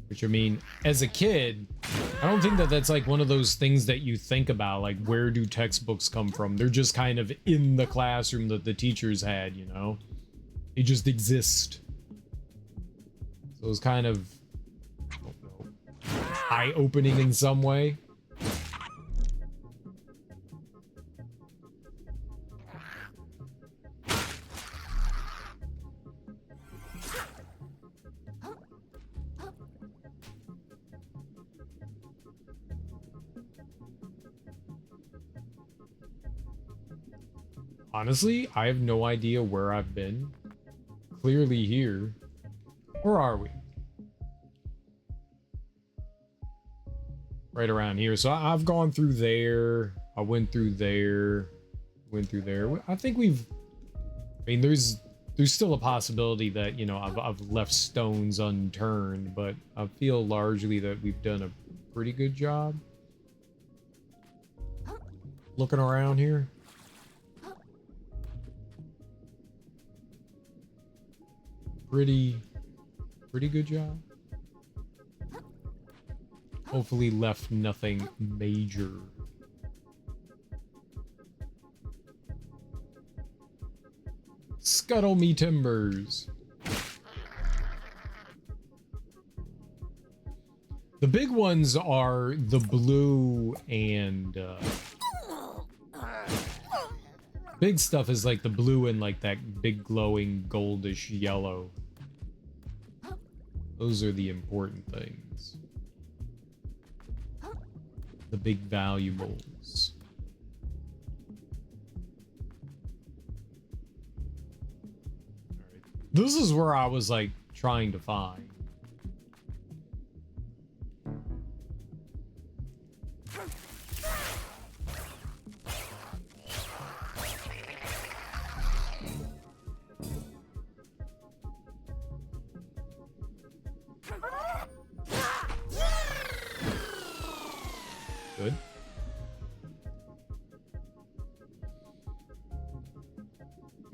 S1: Which, I mean, as a kid, I don't think that that's like one of those things that you think about, like, where do textbooks come from? They're just kind of in the classroom that the teachers had, you know? They just exist. So it was kind of, I don't know, eye-opening in some way. Honestly, I have no idea where I've been. Clearly here. Where are we? Right around here. So I've gone through there. I went through there. Went through there. I think we've... I mean, there's still a possibility that, you know, I've left stones unturned, but I feel largely that we've done a pretty good job. Looking around here. Pretty good job. Hopefully left nothing major. Scuttle me timbers. The big ones are the blue and big stuff is like the blue and like that big glowing goldish yellow. Those are the important things. The big valuables. Alright. This is where I was like trying to find.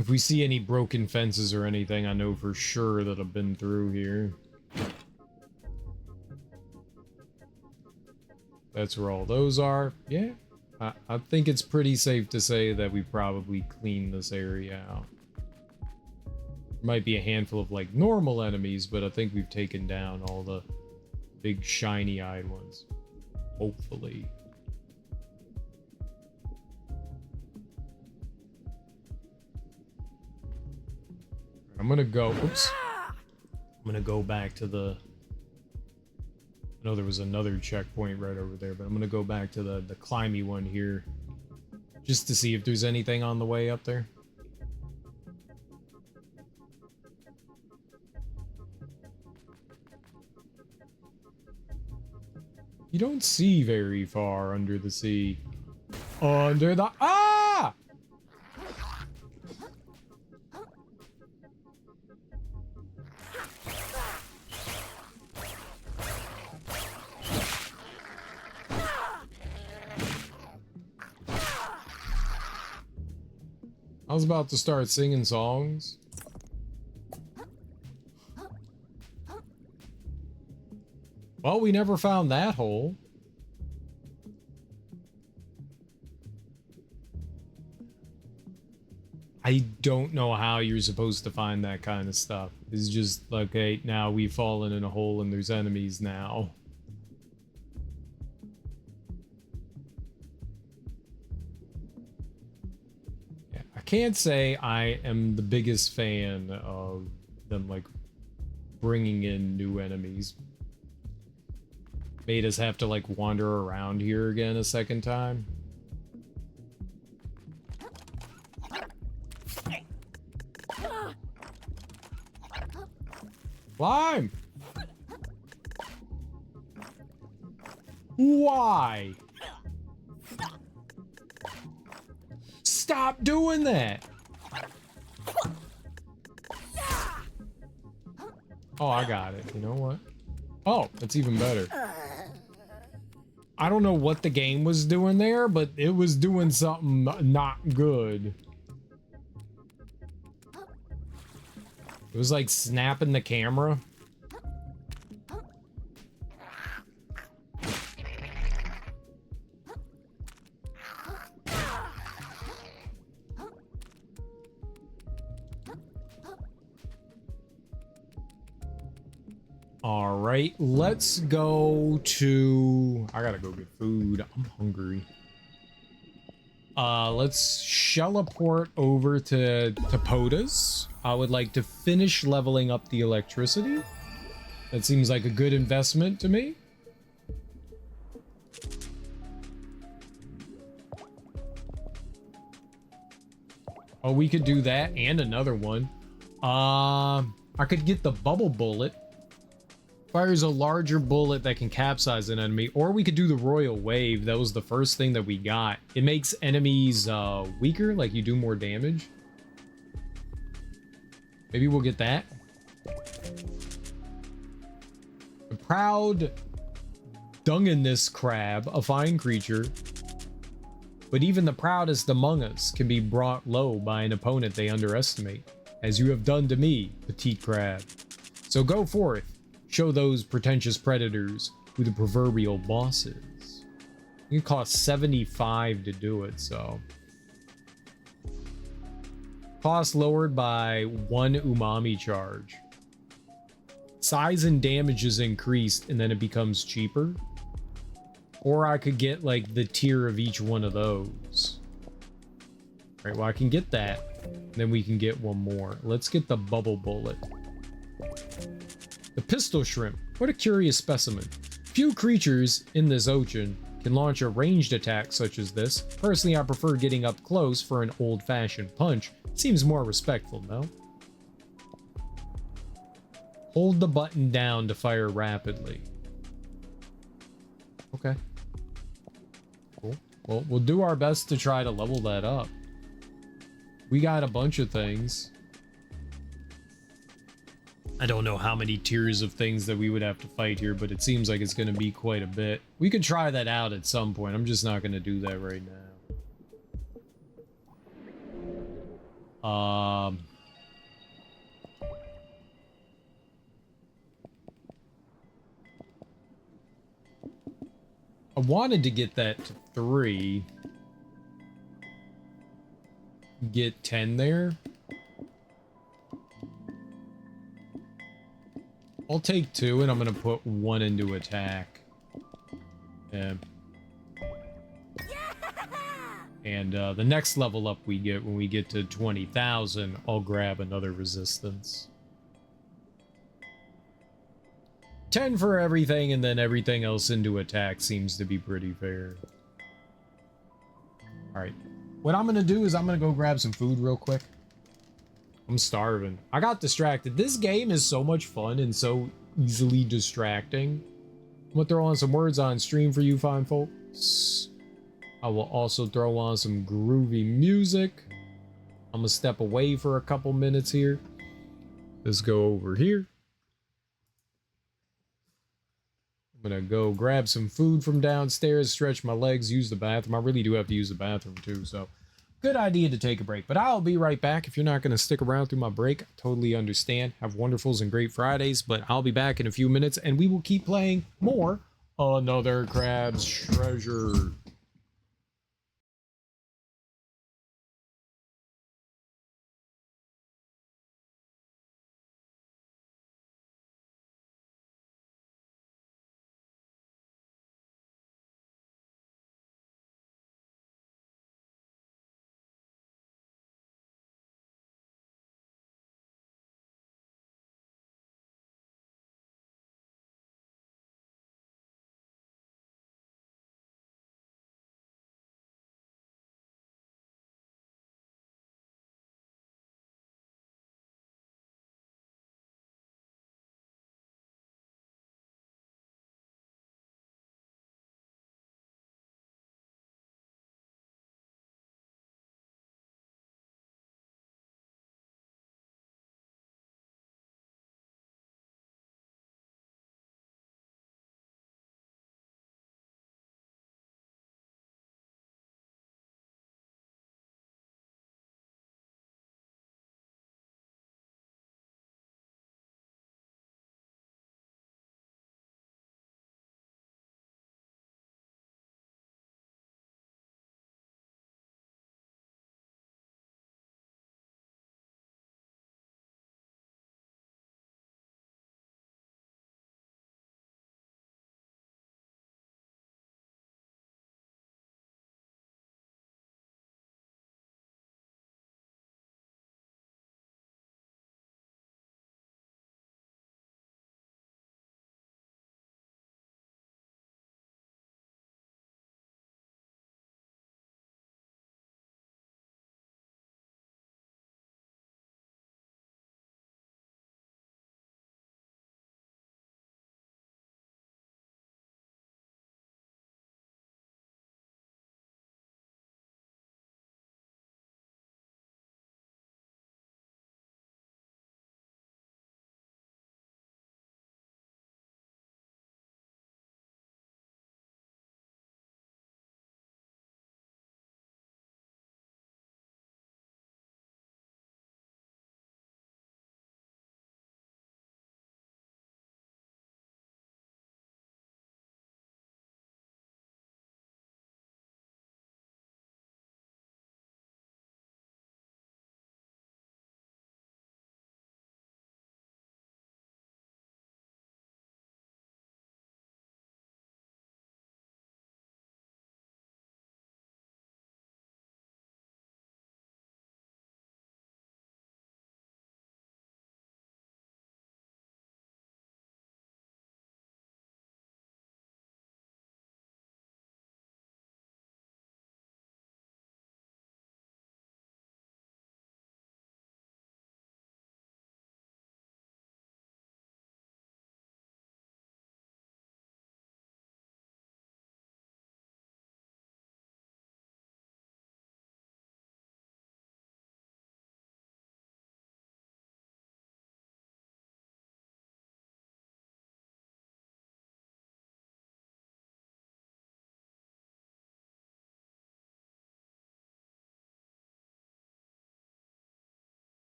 S1: If we see any broken fences or anything, I know for sure that I've been through here. That's where all those are. Yeah, I think it's pretty safe to say that we probably cleaned this area out. Might be a handful of like normal enemies, but I think we've taken down all the big shiny-eyed ones. Hopefully. I'm gonna go, oops. I'm gonna go back to the, I know there was another checkpoint right over there, but I'm gonna go back to the climby one here just to see if there's anything on the way up there. You don't see very far under the sea. Under the... Ah! I was about to start singing songs. Well, we never found that hole. I don't know how you're supposed to find that kind of stuff. It's just like, okay, now we've fallen in a hole and there's enemies now. Yeah, I can't say I am the biggest fan of them, like, bringing in new enemies. Made us have to like wander around here again a second time. Climb! Why? Stop doing that! Oh, I got it. You know what? Oh, that's even better. I don't know what the game was doing there, but it was doing something not good. It was like snapping the camera. All right, let's go to... I gotta go get food. I'm hungry. Let's shelleport over to Podas. I would like to finish leveling up the electricity. That seems like a good investment to me. Oh, we could do that and another one. I could get the bubble bullet. Fires a larger bullet that can capsize an enemy, or we could do the royal wave. That was the first thing that we got. It makes enemies weaker, like you do more damage. Maybe we'll get that. The proud Dungeness crab, a fine creature, but even the proudest among us can be brought low by an opponent they underestimate, as you have done to me, petite crab. So go forth. Show those pretentious predators who the proverbial boss is. It costs 75 to do it, so. Cost lowered by 1 umami charge. Size and damage is increased and then it becomes cheaper. Or I could get like the tier of each one of those. All right, well I can get that. Then we can get one more. Let's get the bubble bullet. The pistol shrimp. What a curious specimen. Few creatures in this ocean can launch a ranged attack such as this. Personally, I prefer getting up close for an old-fashioned punch. Seems more respectful, no? Hold the button down to fire rapidly. Okay. Cool. Well, we'll do our best to try to level that up. We got a bunch of things. I don't know how many tiers of things that we would have to fight here, but it seems like it's going to be quite a bit. We could try that out at some point. I'm just not going to do that right now. I wanted to get that to 3. Get 10 there. I'll take 2 and I'm gonna put 1 into attack. Yeah. And the next level up we get, when we get to 20,000, I'll grab another resistance. 10 for everything, and then everything else into attack seems to be pretty fair. Alright. What I'm gonna do is I'm gonna go grab some food real quick. I'm starving. I got distracted. This game is so much fun and so easily distracting. I'm gonna throw on some words on stream for you fine folks. I will also throw on some groovy music. I'm gonna step away for a couple minutes here. Let's go over here. I'm gonna go grab some food from downstairs, stretch my legs, use the bathroom. I really do have to use the bathroom too, so good idea to take a break. But I'll be right back. If you're not gonna stick around through my break, I totally understand. Have wonderfuls and great Fridays, but I'll be back in a few minutes and we will keep playing more Another Crab's Treasure.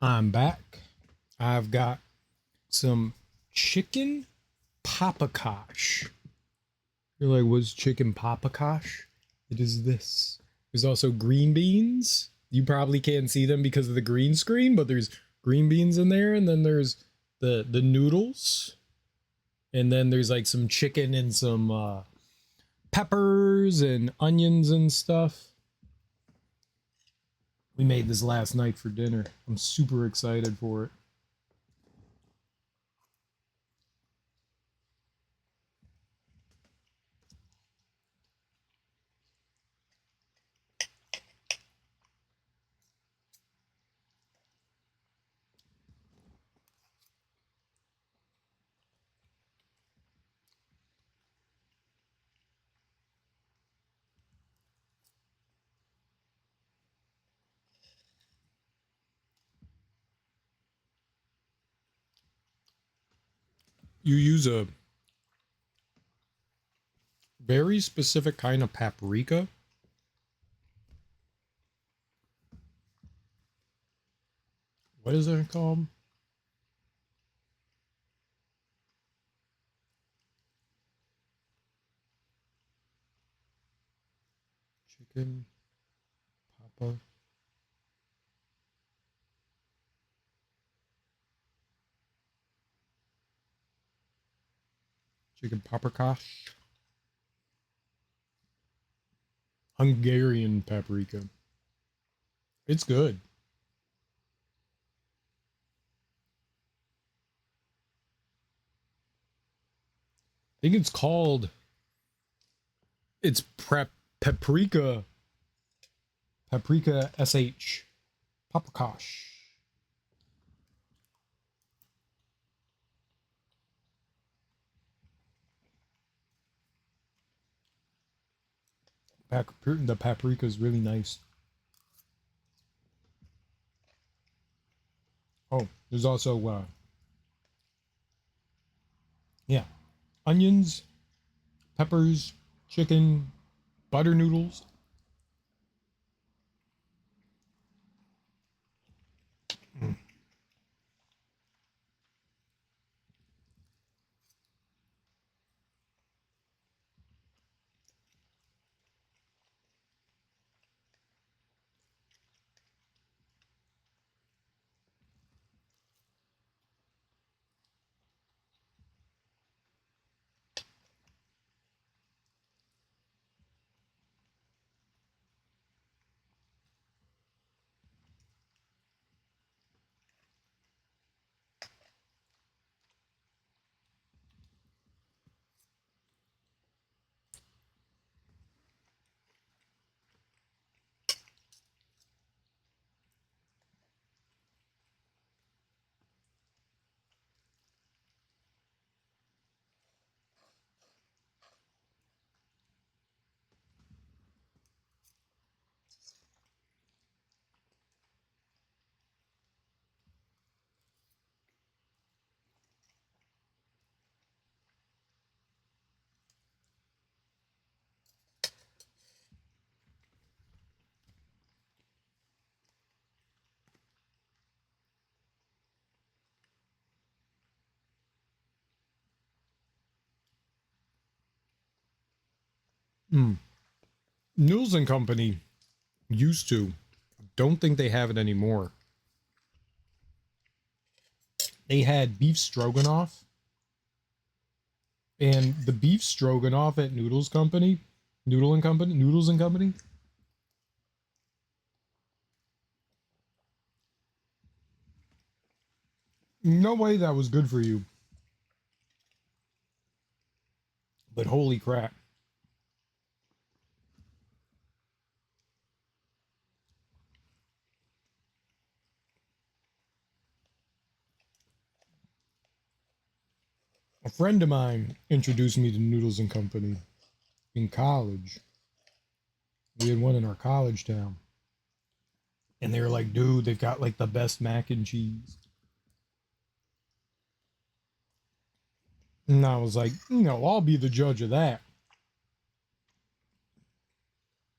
S1: I'm back. I've got some chicken papakosh. You're like, what's chicken papakosh? It is this. There's also green beans. You probably can't see them because of the green screen, but there's green beans in there, and then there's the noodles, and then there's like some chicken and some peppers and onions and stuff. We made this last night for dinner. I'm super excited for it. You use a very specific kind of paprika. What is it called? Chicken papa. Chicken paprikash. Hungarian paprika. It's good. I think it's called. It's paprika. Paprika sh. Paprikash. The paprika is really nice. Oh, there's also yeah, onions, peppers, chicken, butter noodles. Noodles and Company used to. Don't think they have it anymore. They had beef stroganoff. And the beef stroganoff at Noodles and Company. No way that was good for you. But holy crap. A friend of mine introduced me to Noodles and Company in college. We had one in our college town. And they were like, dude, they've got like the best mac and cheese. And I was like, I'll be the judge of that.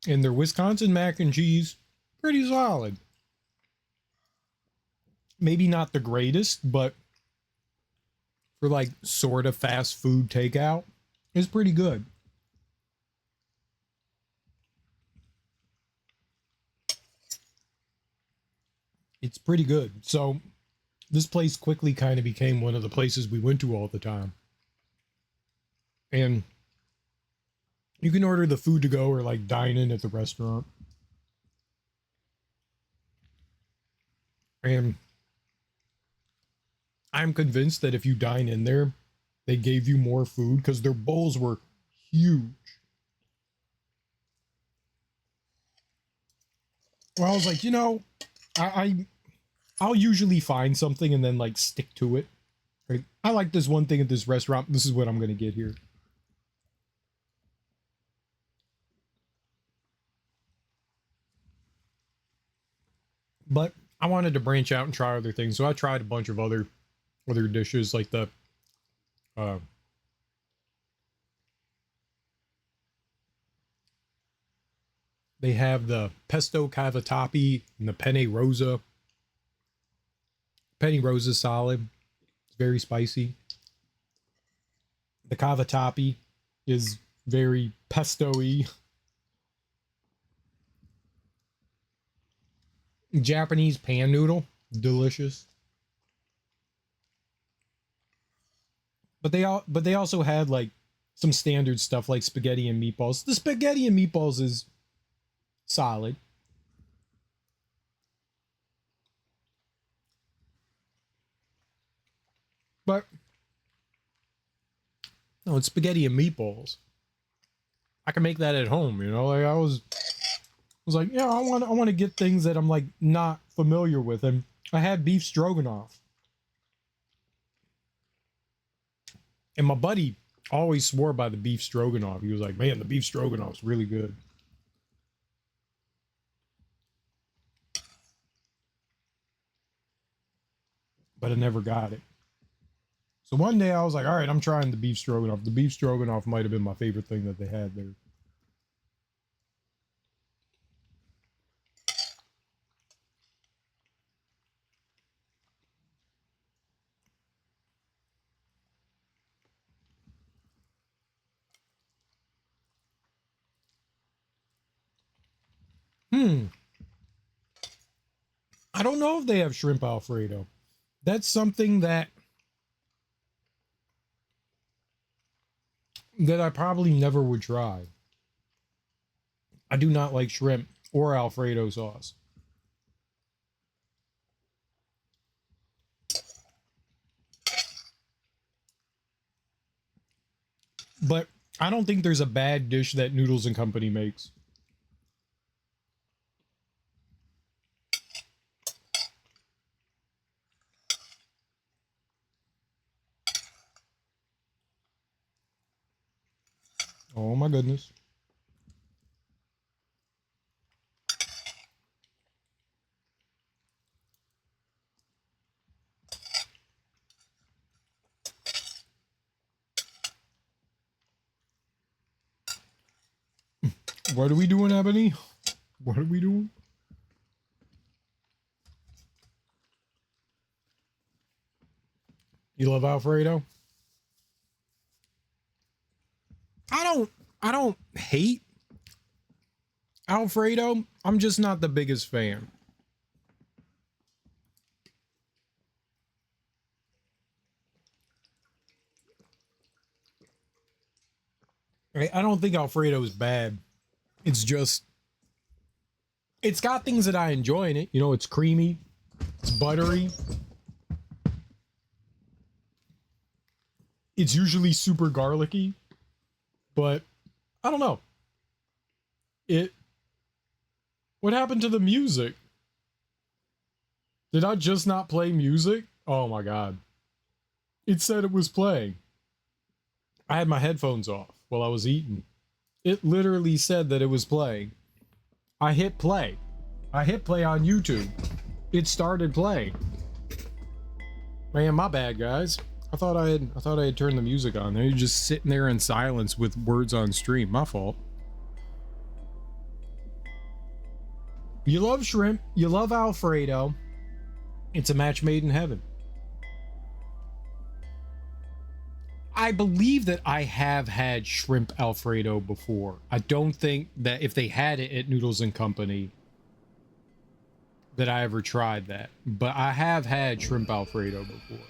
S1: And their Wisconsin mac and cheese, pretty solid. maybe not the greatest, but for like sort of fast food takeout, it's pretty good. It's pretty good. So this place quickly kind of became one of the places we went to all the time. And you can order the food to go or like dine in at the restaurant. And I'm convinced that if you dine in there, they gave you more food because their bowls were huge. Well, I was like, you know, I'll usually find something and then like stick to it. Right? I like this one thing at this restaurant. This is what I'm going to get here. But I wanted to branch out and try other things. So I tried a bunch of other dishes like the they have the pesto cavatappi and the penne rosa. Penne rosa solid. It's very spicy. The cavatappi is very pesto-y. Japanese pan noodle, delicious. But they also had like some standard stuff like spaghetti and meatballs. The spaghetti and meatballs is solid. But no, it's spaghetti and meatballs. I can make that at home, you know. Like I was like, yeah, I want to get things that I'm like not familiar with. And I had beef stroganoff. And my buddy always swore by the beef stroganoff. He was like, man, the beef stroganoff's really good. But I never got it. So one day I was like, all right, I'm trying the beef stroganoff. The beef stroganoff might have been my favorite thing that they had there. I don't know if they have shrimp Alfredo. That's something that I probably never would try. I do not like shrimp or Alfredo sauce. But I don't think there's a bad dish that Noodles and Company makes. Oh my goodness. What are we doing, Ebony? What are we doing? You love Alfredo? I don't hate Alfredo. I'm just not the biggest fan. I don't think Alfredo is bad. It's just, it's got things that I enjoy in it. You know, it's creamy, it's buttery. It's usually super garlicky, but I don't know. What happened to the music? Did I just not play music? Oh my God. It said it was playing. I had my headphones off while I was eating. It literally said that it was playing. I hit play. I hit play on YouTube. It started playing. Man, my bad, guys. I thought I had turned the music on. You're just sitting there in silence with words on stream. My fault. You love shrimp. You love Alfredo. It's a match made in heaven. I believe that I have had shrimp Alfredo before. I don't think that if they had it at Noodles and Company that I ever tried that, but I have had shrimp Alfredo before.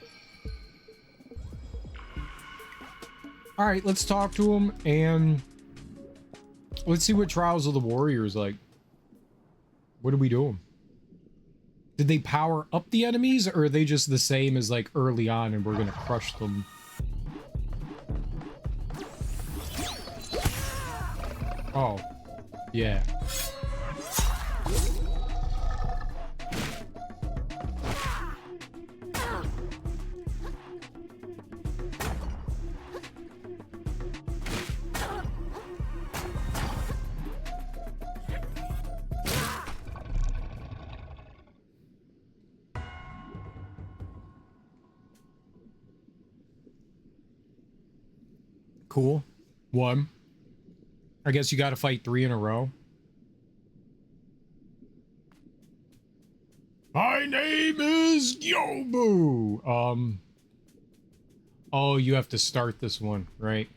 S1: All right, let's talk to him and let's see what Trials of the Warrior is like. What are we doing? Did they power up the enemies, or are they just the same as like early on and we're gonna crush them? Oh, yeah. Cool. One. I guess you got to fight 3 in a row. My name is Yobu. Oh, you have to start this one, right?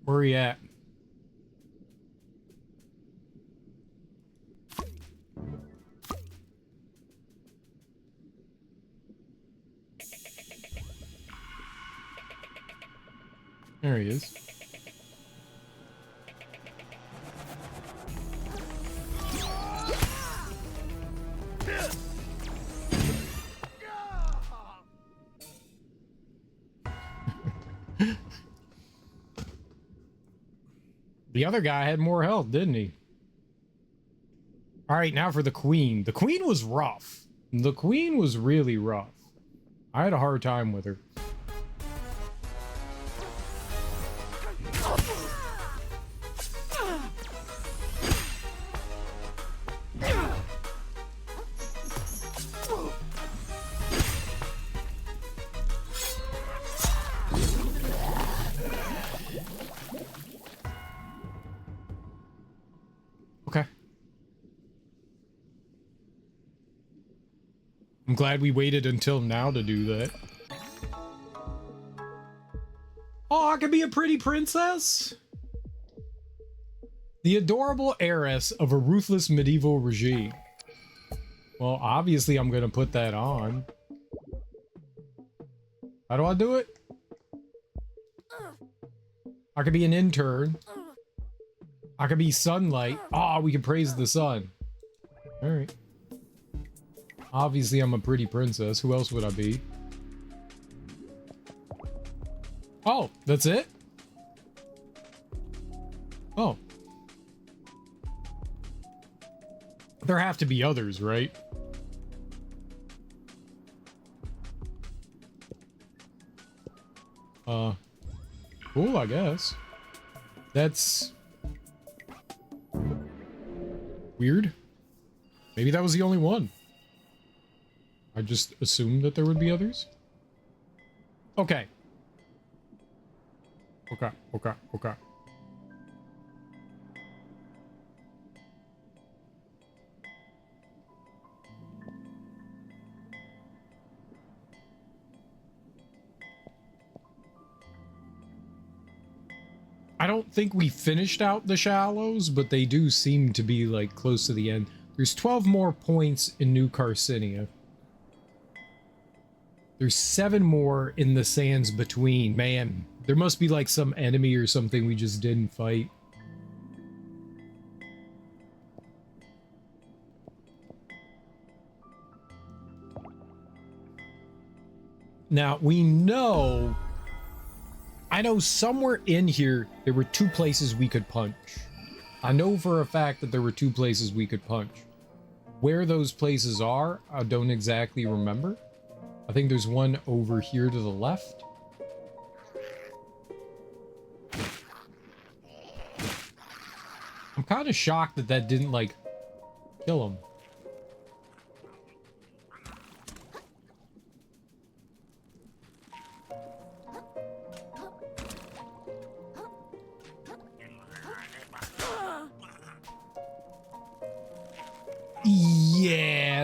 S1: Where are you at? There he is. The other guy had more health, didn't he? All right, now for the queen. The queen was rough. The queen was really rough. I had a hard time with her. I'm glad we waited until now to do that. Oh, I could be a pretty princess? The adorable heiress of a ruthless medieval regime. Well, obviously I'm gonna put that on. How do I do it? I could be an intern. I could be sunlight. Oh, we can praise the sun. All right. Obviously, I'm a pretty princess. Who else would I be? Oh, that's it? Oh. There have to be others, right? Cool, I guess. That's weird. Maybe that was the only one. I just assumed that there would be others. Okay. Okay. I don't think we finished out the Shallows, but they do seem to be like close to the end. There's 12 more points in New Carcinia. There's 7 more in the sands between. Man, there must be like some enemy or something we just didn't fight. Now, I know somewhere in here, there were 2 places we could punch. I know for a fact that there were 2 places we could punch. Where those places are, I don't exactly remember. I think there's one over here to the left. I'm kind of shocked that that didn't, like, kill him.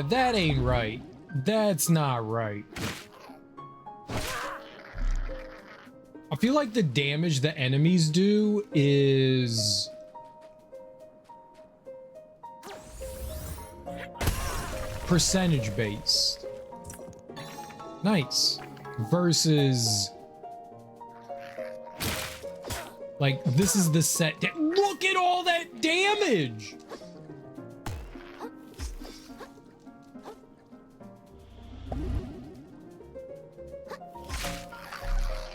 S1: Yeah, that ain't right. That's not right. I feel like the damage the enemies do is percentage based. Nice. Versus like this is the set. Look at all that damage.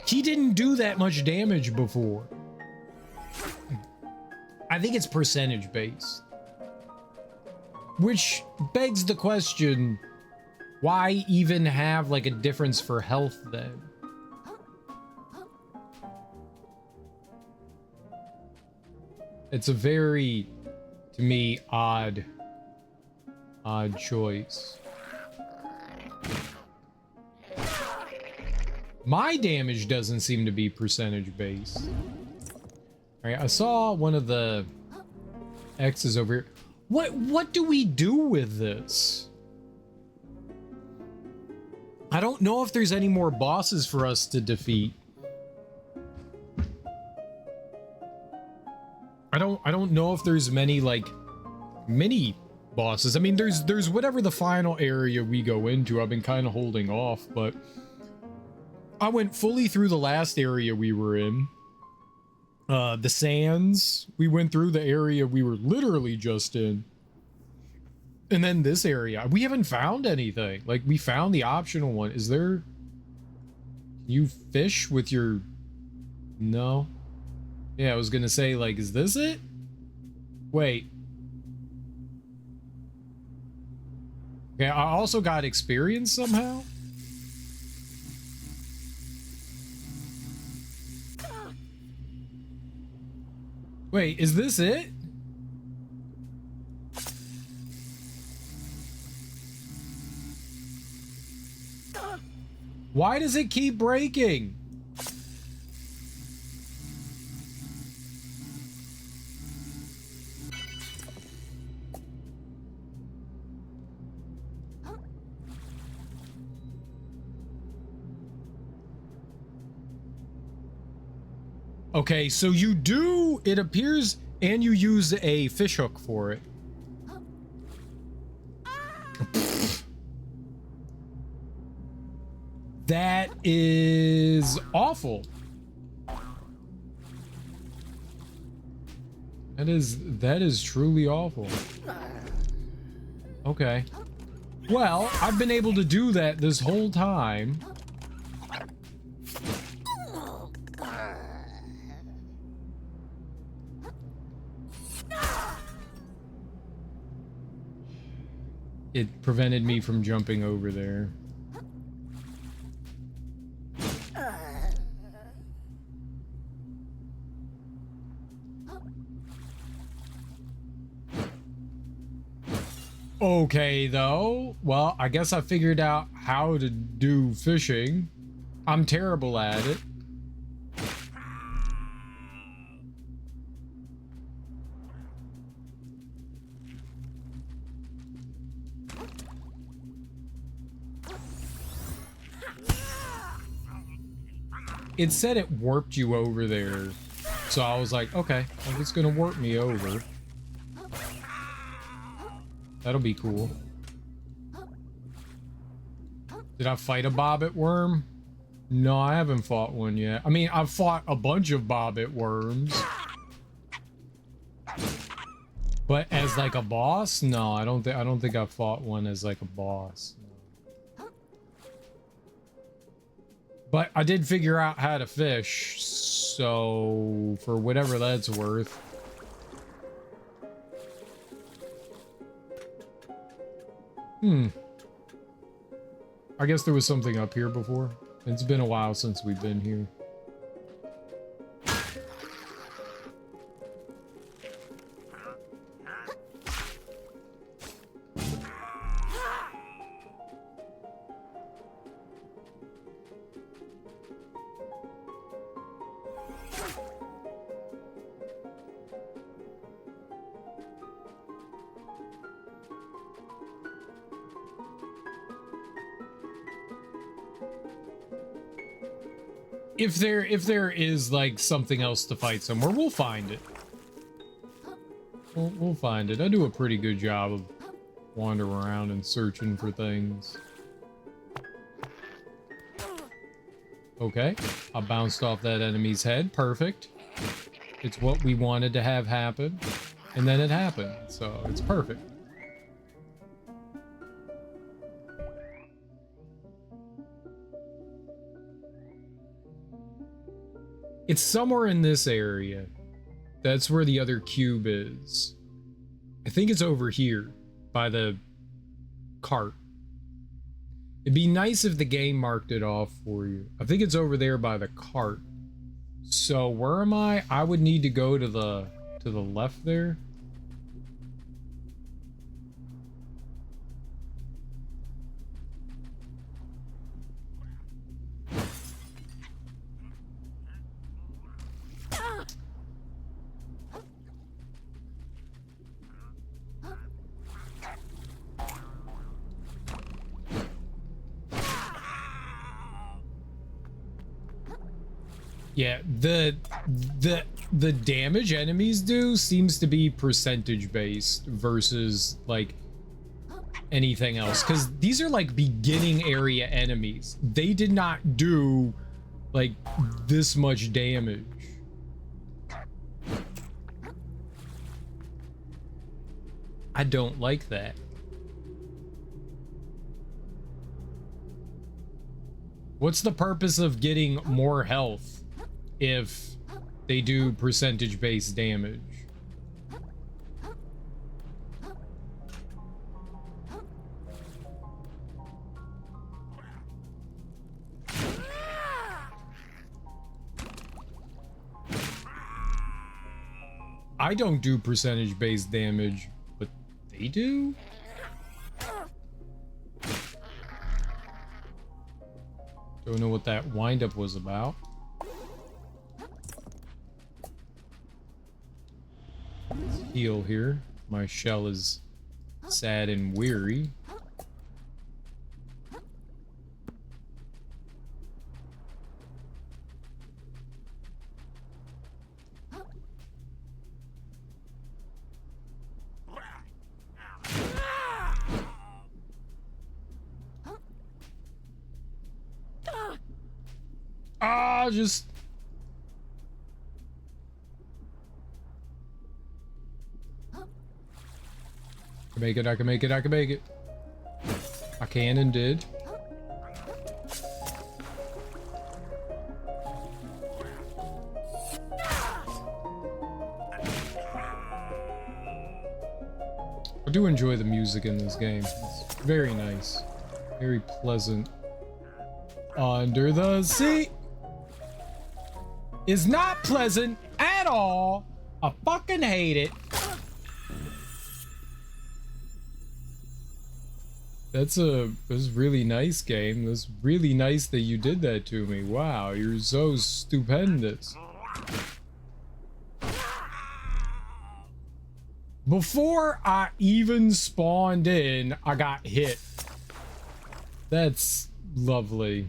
S1: He didn't do that much damage before. I think it's percentage based. Which begs the question, why even have like a difference for health then? It's a very, to me, odd choice. My damage doesn't seem to be percentage based. All right, I saw one of the X's over here. What do we do with this? I don't know if there's any more bosses for us to defeat. I don't know if there's many like mini bosses. I mean, there's whatever the final area we go into. I've been kind of holding off, but I went fully through the last area we were in. The sands. We went through the area we were literally just in. And then this area. We haven't found anything. Like, we found the optional one. Is there... You fish with your... No. Yeah, I was gonna say, like, is this it? Wait. Okay, I also got experience somehow? Wait, is this it? Why does it keep breaking? Okay, so you do, it appears, and you use a fishhook for it. That is awful. That is truly awful. Okay. Well, I've been able to do that this whole time. It prevented me from jumping over there. Okay, though. Well, I guess I figured out how to do fishing. I'm terrible at it. It said it warped you over there. So I was like, okay, well, it's gonna warp me over. That'll be cool. Did I fight a bobbit worm? No, I haven't fought one yet. I mean, I've fought a bunch of bobbit worms. But as like a boss? No, I don't think I've fought one as like a boss. But I did figure out how to fish, so for whatever that's worth. I guess there was something up here before. It's been a while since we've been here. if there is like something else to fight somewhere, we'll find it. We'll find it. I do a pretty good job of wandering around and searching for things. Okay, I bounced off that enemy's head. Perfect. It's what we wanted to have happen, and then it happened, so it's perfect. It's somewhere in this area. That's where the other cube is. I think it's over here by the cart. It'd be nice if the game marked it off for you. I think it's over there by the cart. So where am I? I would need to go to the left there. Yeah, the damage enemies do seems to be percentage based versus like anything else, because these are like beginning area enemies. They did not do like this much damage. I don't like that. What's the purpose of getting more health if they do percentage-based damage? I don't do percentage-based damage, but they do? Don't know what that wind-up was about. Let's heal here. My shell is sad and weary. Just I can make it, I can make it, I can make it. I can and did. I do enjoy the music in this game. It's very nice. Very pleasant. Under the Sea is not pleasant at all. I fucking hate it. That's really nice game. That's really nice that you did that to me. Wow, you're so stupendous. Before I even spawned in, I got hit. That's lovely.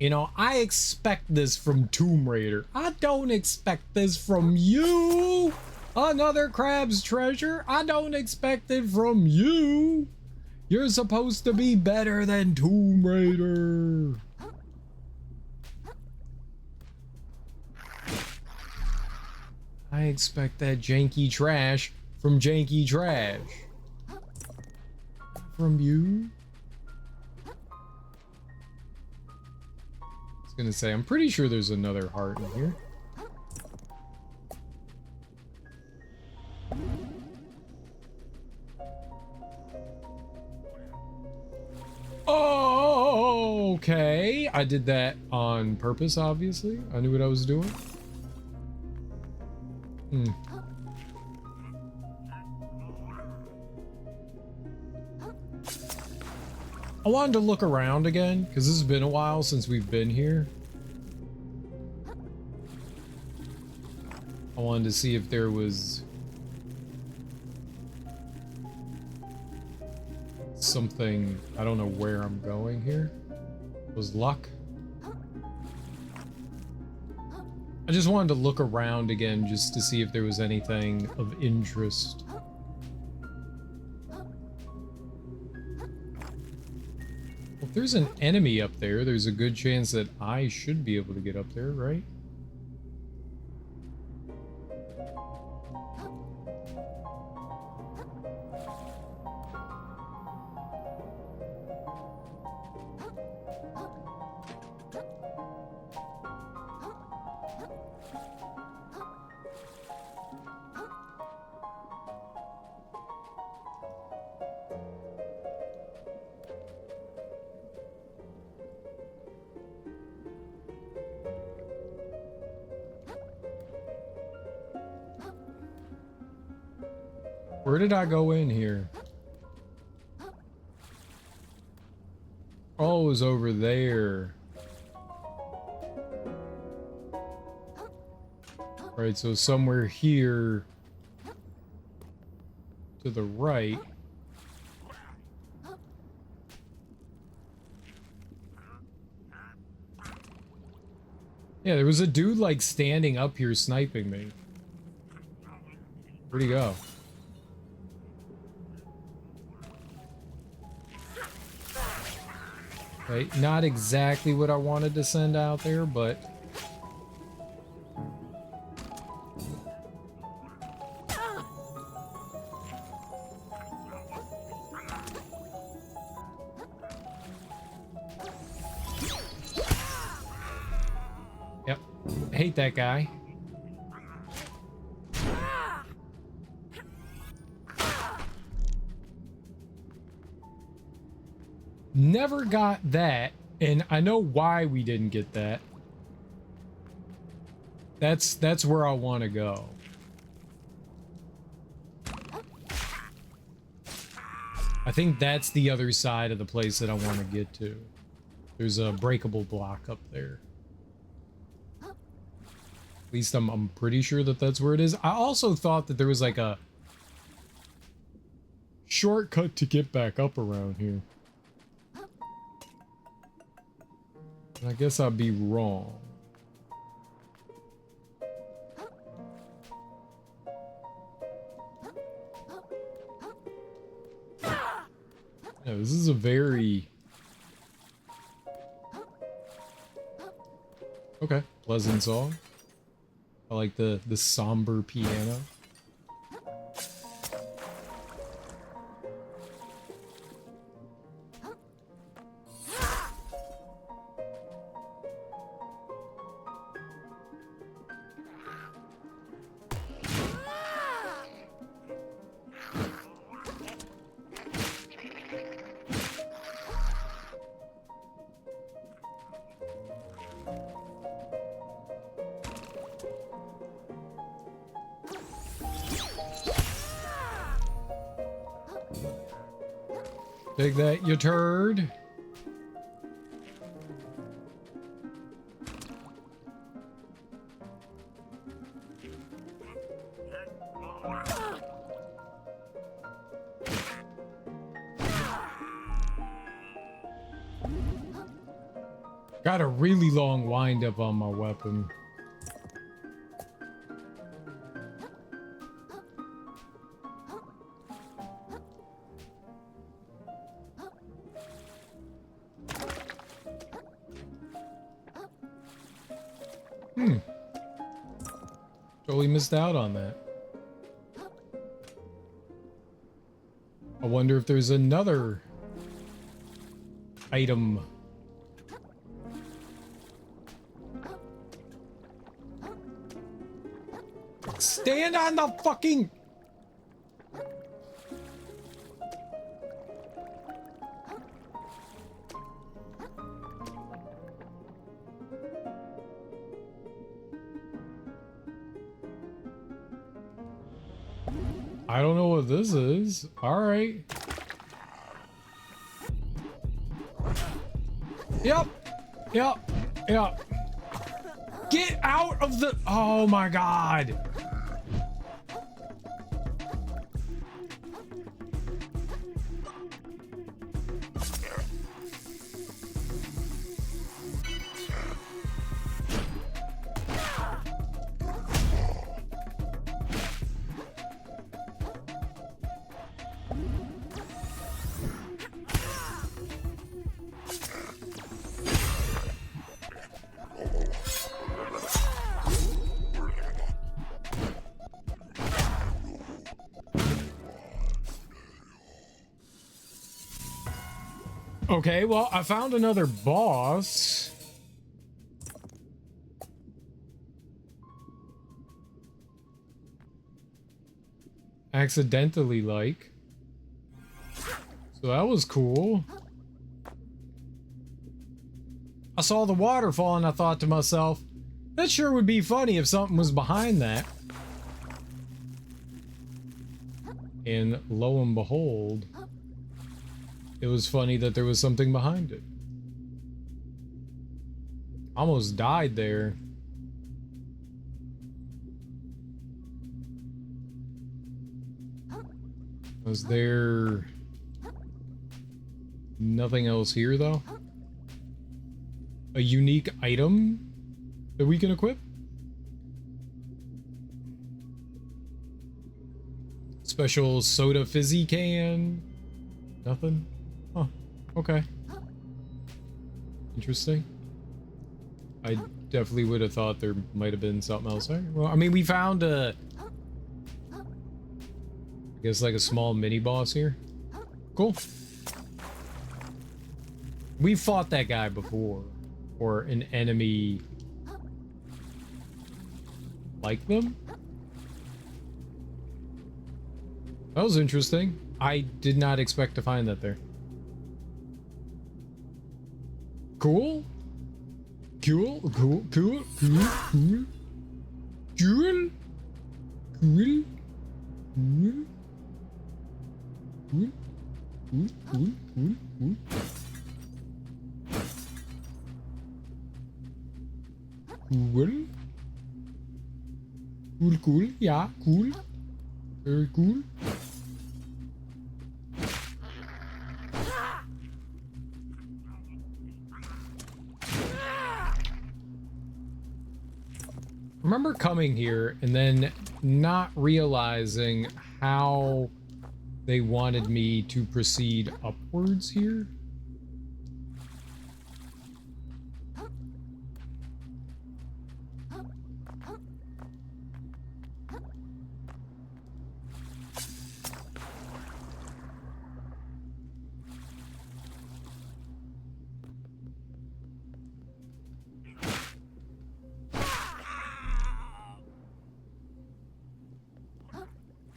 S1: You know, I expect this from Tomb Raider. I don't expect this from you. Another Crab's Treasure. I don't expect it from you. You're supposed to be better than Tomb Raider. I expect that janky trash from Janky Trash. From you? I was gonna say, I'm pretty sure there's another heart in here. Oh, okay. I did that on purpose, obviously. I knew what I was doing. I wanted to look around again, because this has been a while since we've been here. I wanted to see if there was something. I don't know where I'm going here. Was luck? I just wanted to look around again just to see if there was anything of interest. Well, if there's an enemy up there, there's a good chance that I should be able to get up there, right? Where did I go in here? Oh, it was over there. Right, so somewhere here to the right. Yeah, there was a dude like standing up here sniping me. Where'd he go? Right, not exactly what I wanted to send out there, but yep, hate that guy. Never got that, and I know why we didn't get that. That's where I want to go. I think that's the other side of the place that I want to get to. There's a breakable block up there. At least I'm pretty sure that that's where it is. I also thought that there was like a shortcut to get back up around here. I guess I'd be wrong. Yeah, this is a very... Okay, pleasant song. I like the somber piano. Take that, you turd. Got a really long wind up on my weapon. Totally missed out on that. I wonder if there's another item. Stand on the fucking... I don't know what this is. All right. Yep. Yep. Yep. Get out of the... Oh my God. Okay, well, I found another boss. Accidentally, like. So that was cool. I saw the waterfall and I thought to myself, that sure would be funny if something was behind that. And lo and behold, it was funny that there was something behind it. Almost died there. Was there nothing else here though? A unique item that we can equip? Special soda fizzy can? Nothing? Huh. Okay. Interesting. I definitely would have thought there might have been something else there. Well, I mean, we found a... I guess like a small mini boss here. Cool. We fought that guy before. Or an enemy like them? That was interesting. I did not expect to find that there. Cool. Cool. Cool. Cool. Cool. Cool. Cool. Cool. Cool. Cool. Cool. Cool. Cool. Cool. Cool. Cool, cool. Yeah, cool. Very cool. I remember coming here and then not realizing how they wanted me to proceed upwards here.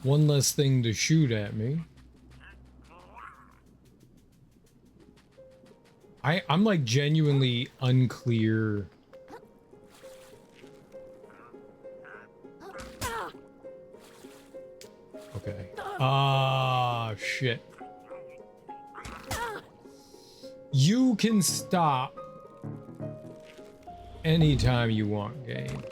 S1: One less thing to shoot at me. I'm like genuinely unclear. Okay. Ah, shit. You can stop anytime you want, game.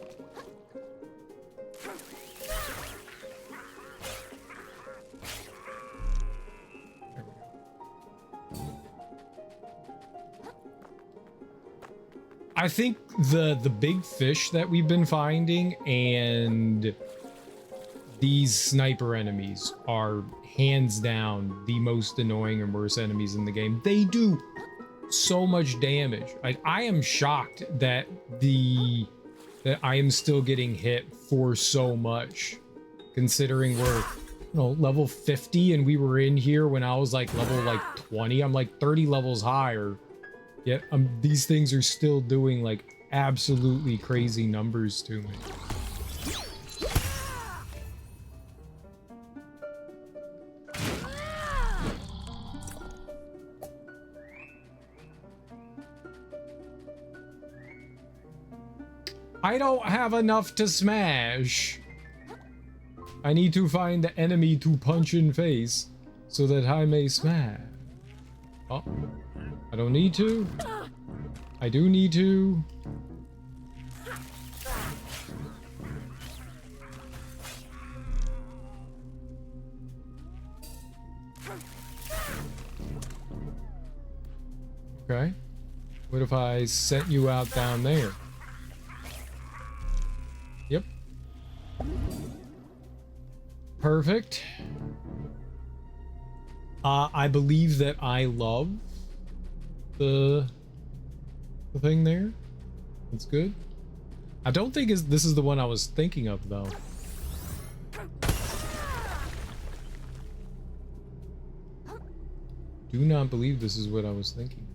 S1: I think the big fish that we've been finding and these sniper enemies are hands down the most annoying and worst enemies in the game. They do so much damage. I am shocked that I am still getting hit for so much, considering we're level 50 and we were in here when I was like level like 20. I'm like 30 levels higher. Yet these things are still doing like absolutely crazy numbers to me. I don't have enough to smash. I need to find the enemy to punch in face so that I may smash. Oh. I don't need to. I do need to. Okay. What if I sent you out down there? Yep. Perfect. I believe that I love the thing there. That's good. I don't think this is the one I was thinking of though. do not believe this is what I was thinking.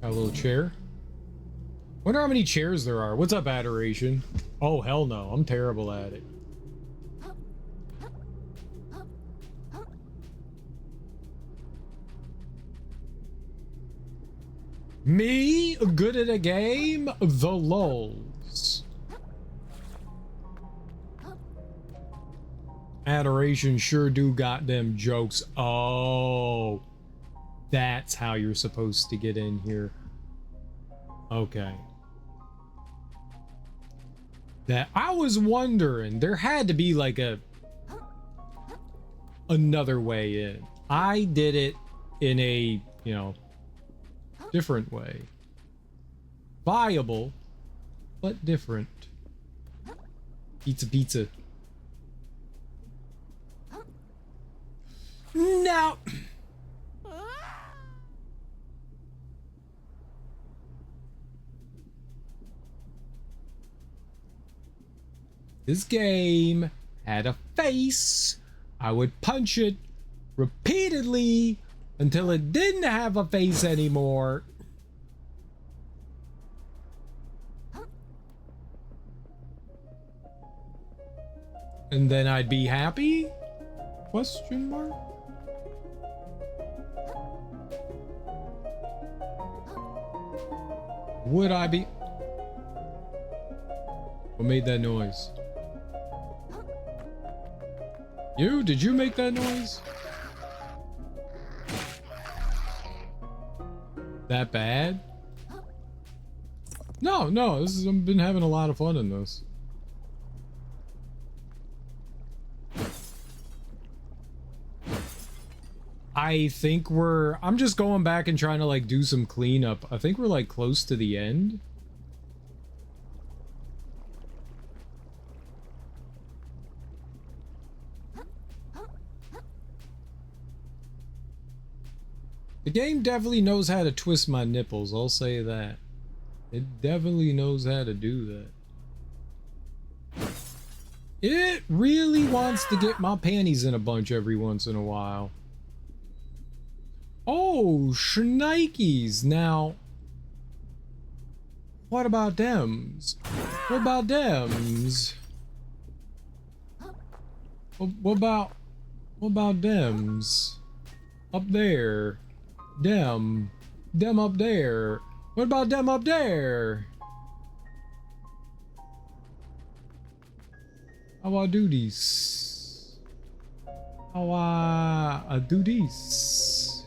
S1: Got a little chair. Wonder how many chairs there are. What's up, Adoration? Oh, hell no. I'm terrible at it. Me? Good at a game? The lulz. Adoration sure do got them jokes. Oh. That's how you're supposed to get in here. Okay. That I was wondering, there had to be like another way in. I did it in a, you know, different way. Viable, but different. Pizza, pizza. Now. This game had a face. I would punch it repeatedly until it didn't have a face anymore. And then I'd be happy? Question mark? Would I be? What made that noise? You? Did you make that noise? That bad? No, no, this is, I've been having a lot of fun in this. I think I'm just going back and trying to like do some cleanup. I think we're like close to the end. The game definitely knows how to twist my nipples, I'll say that. It definitely knows how to do that. It really wants to get my panties in a bunch every once in a while. Oh, shnikes. Now, what about dems? What about dems? What about dems? Up there. Dem up there. What about them up there? How I do this? How I do this?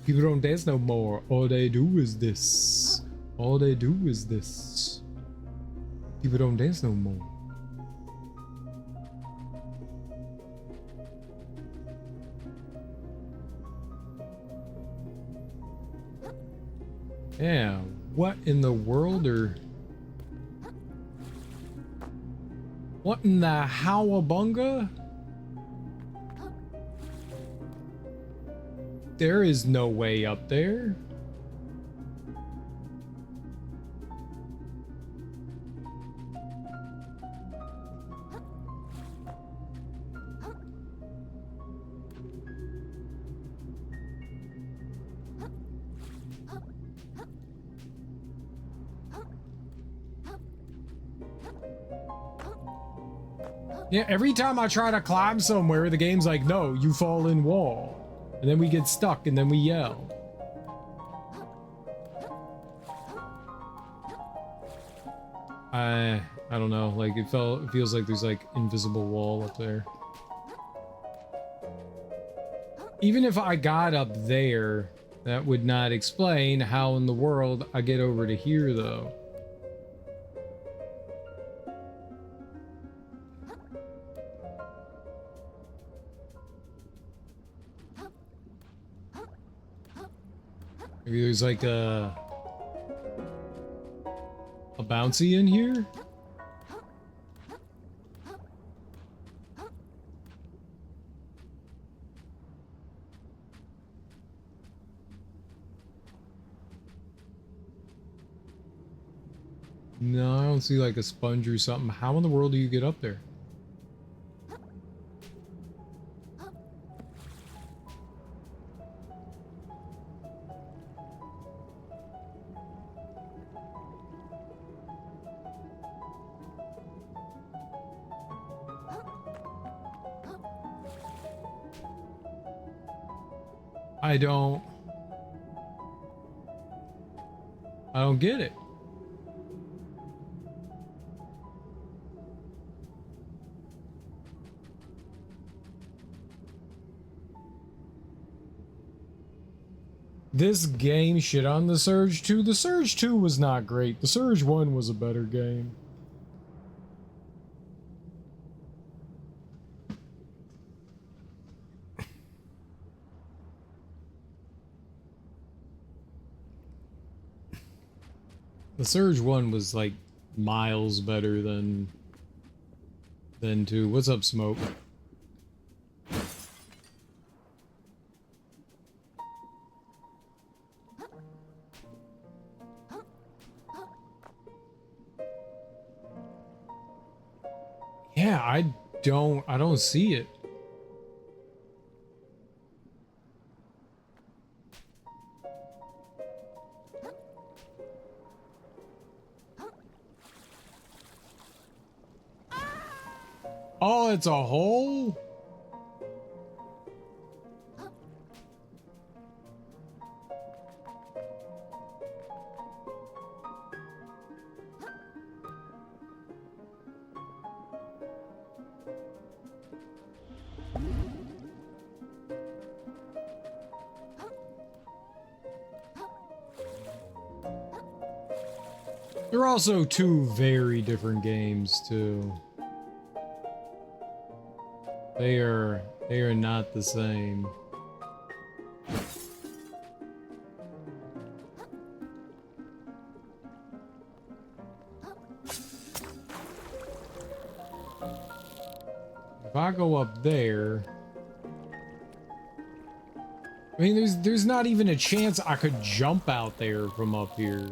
S1: People don't dance no more. All they do is this. All they do is this. People don't dance no more. Yeah, what in the world are... What in the howabunga? There is no way up there. Yeah, every time I try to climb somewhere, the game's like, no, you fall in wall. And then we get stuck and then we yell. I don't know, like it feels like there's like invisible wall up there. Even if I got up there, that would not explain how in the world I get over to here though. Maybe there's like a bouncy in here? No, I don't see like a sponge or something. How in the world do you get up there? I don't get it. This game shit on the Surge 2. The Surge 2 was not great. The Surge 1 was a better game. The Surge 1 was like miles better than 2. What's up, Smoke? Yeah, I don't see it. Oh, it's a hole? They're also two very different games, too. They are not the same. If I go up there, I mean, there's not even a chance I could jump out there from up here.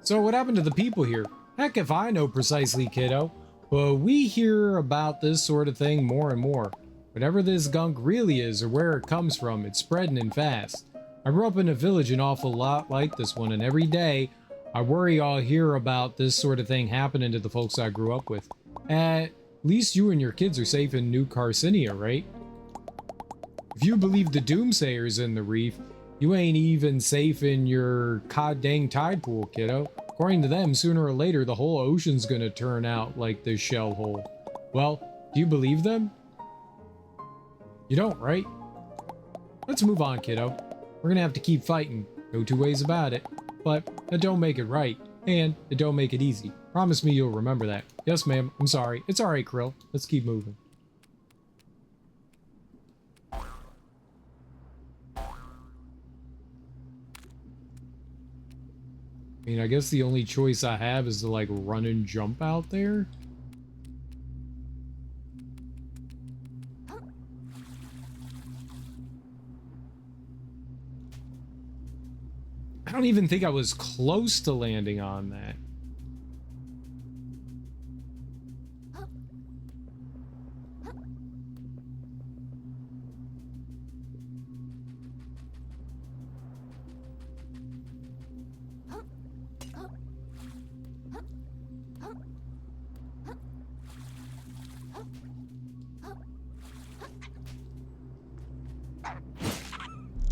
S1: So what happened to the people here? Heck if I know precisely, kiddo. But we hear about this sort of thing more and more. Whatever this gunk really is or where it comes from, it's spreading and fast. I grew up in a village an awful lot like this one, and every day I worry I'll hear about this sort of thing happening to the folks I grew up with. At least you and your kids are safe in New Carcinia, right? If you believe the doomsayers in the reef, you ain't even safe in your god-dang tide pool, kiddo. According to them, sooner or later, the whole ocean's gonna turn out like this shell hole. Well, do you believe them? You don't, right? Let's move on, kiddo. We're gonna have to keep fighting. No two ways about it. But that don't make it right. And it don't make it easy. Promise me you'll remember that. Yes, ma'am. I'm sorry. It's alright, Krill. Let's keep moving. I mean, I guess the only choice I have is to, like, run and jump out there. I don't even think I was close to landing on that.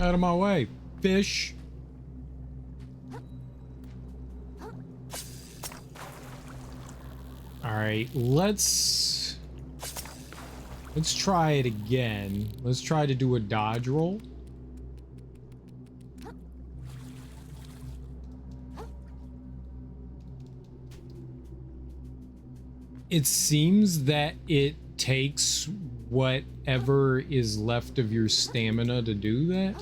S1: Out of my way, fish. All right, let's try it again. Let's try to do a dodge roll. It seems that it takes whatever is left of your stamina to do that.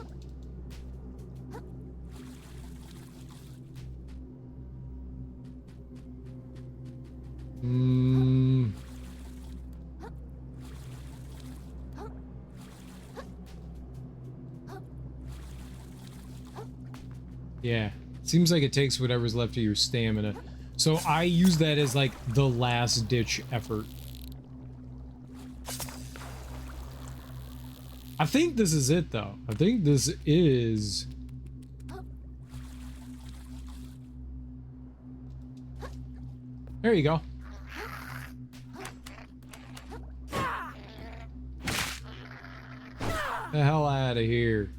S1: Yeah, seems like it takes whatever's left of your stamina. So I use that as like the last ditch effort. I think this is it though. I think this is... There you go. The hell out of here.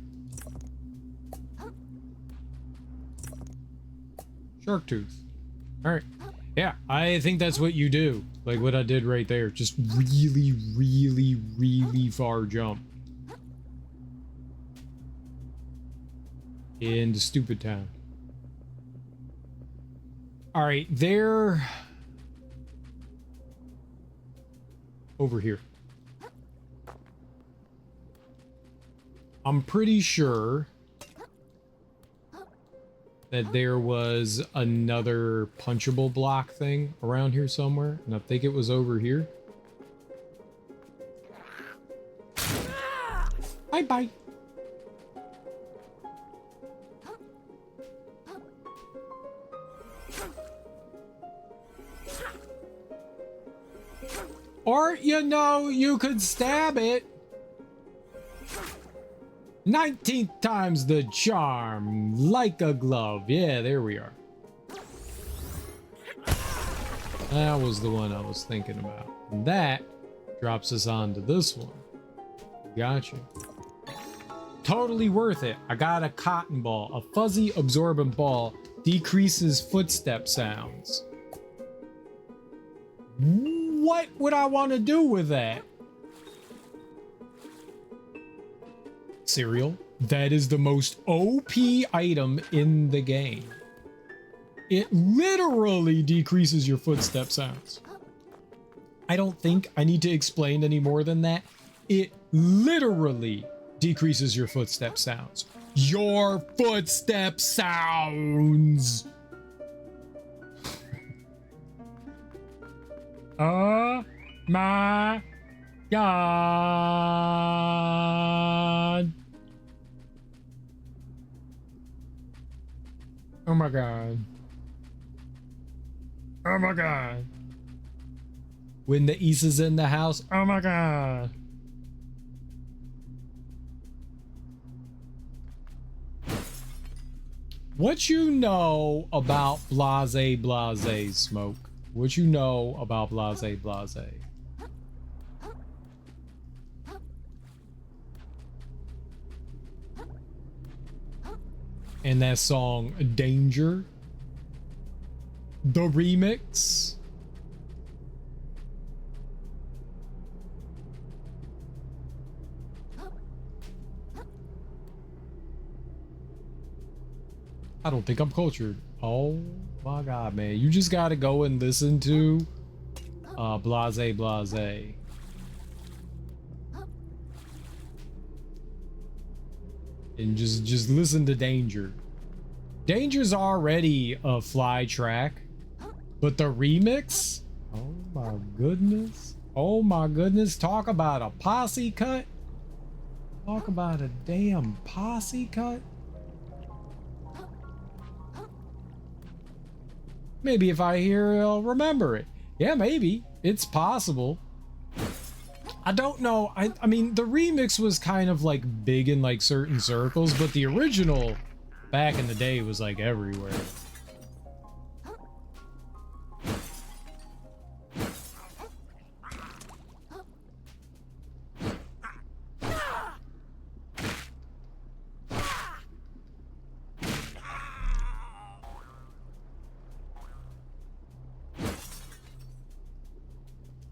S1: Shark tooth. All right. Yeah, I think that's what you do. Like what I did right there. Just really, really, really far jump. Into Stupid Town. All right, they're over here. I'm pretty sure that there was another punchable block thing around here somewhere, and I think it was over here. Bye-bye. Or, you know, you could stab it. 19th time's the charm, like a glove. Yeah, there we are. That was the one I was thinking about. And that drops us onto this one. Gotcha. Totally worth it. I got a cotton ball. A fuzzy absorbent ball decreases footstep sounds. What would I want to do with that? Cereal. That is the most OP item in the game. It literally decreases your footstep sounds. I don't think I need to explain any more than that. It literally decreases your footstep sounds. Your footstep sounds. Oh my God. Oh my God. Oh my God. When the Issa's in the house. Oh my God. What you know about Blase Blase, Smoke? What you know about Blase Blase? And that song Danger, the remix. I don't think I'm cultured. Oh my God, man. You just gotta go and listen to Blase Blase. And just listen to Danger. Danger's already a fly track, but the remix? Oh my goodness. Oh my goodness. Talk about a posse cut. Talk about a damn posse cut. Maybe if I hear it, I'll remember it. Yeah, maybe. It's possible. I don't know. I mean, the remix was kind of like big in like certain circles, but the original back in the day was like everywhere.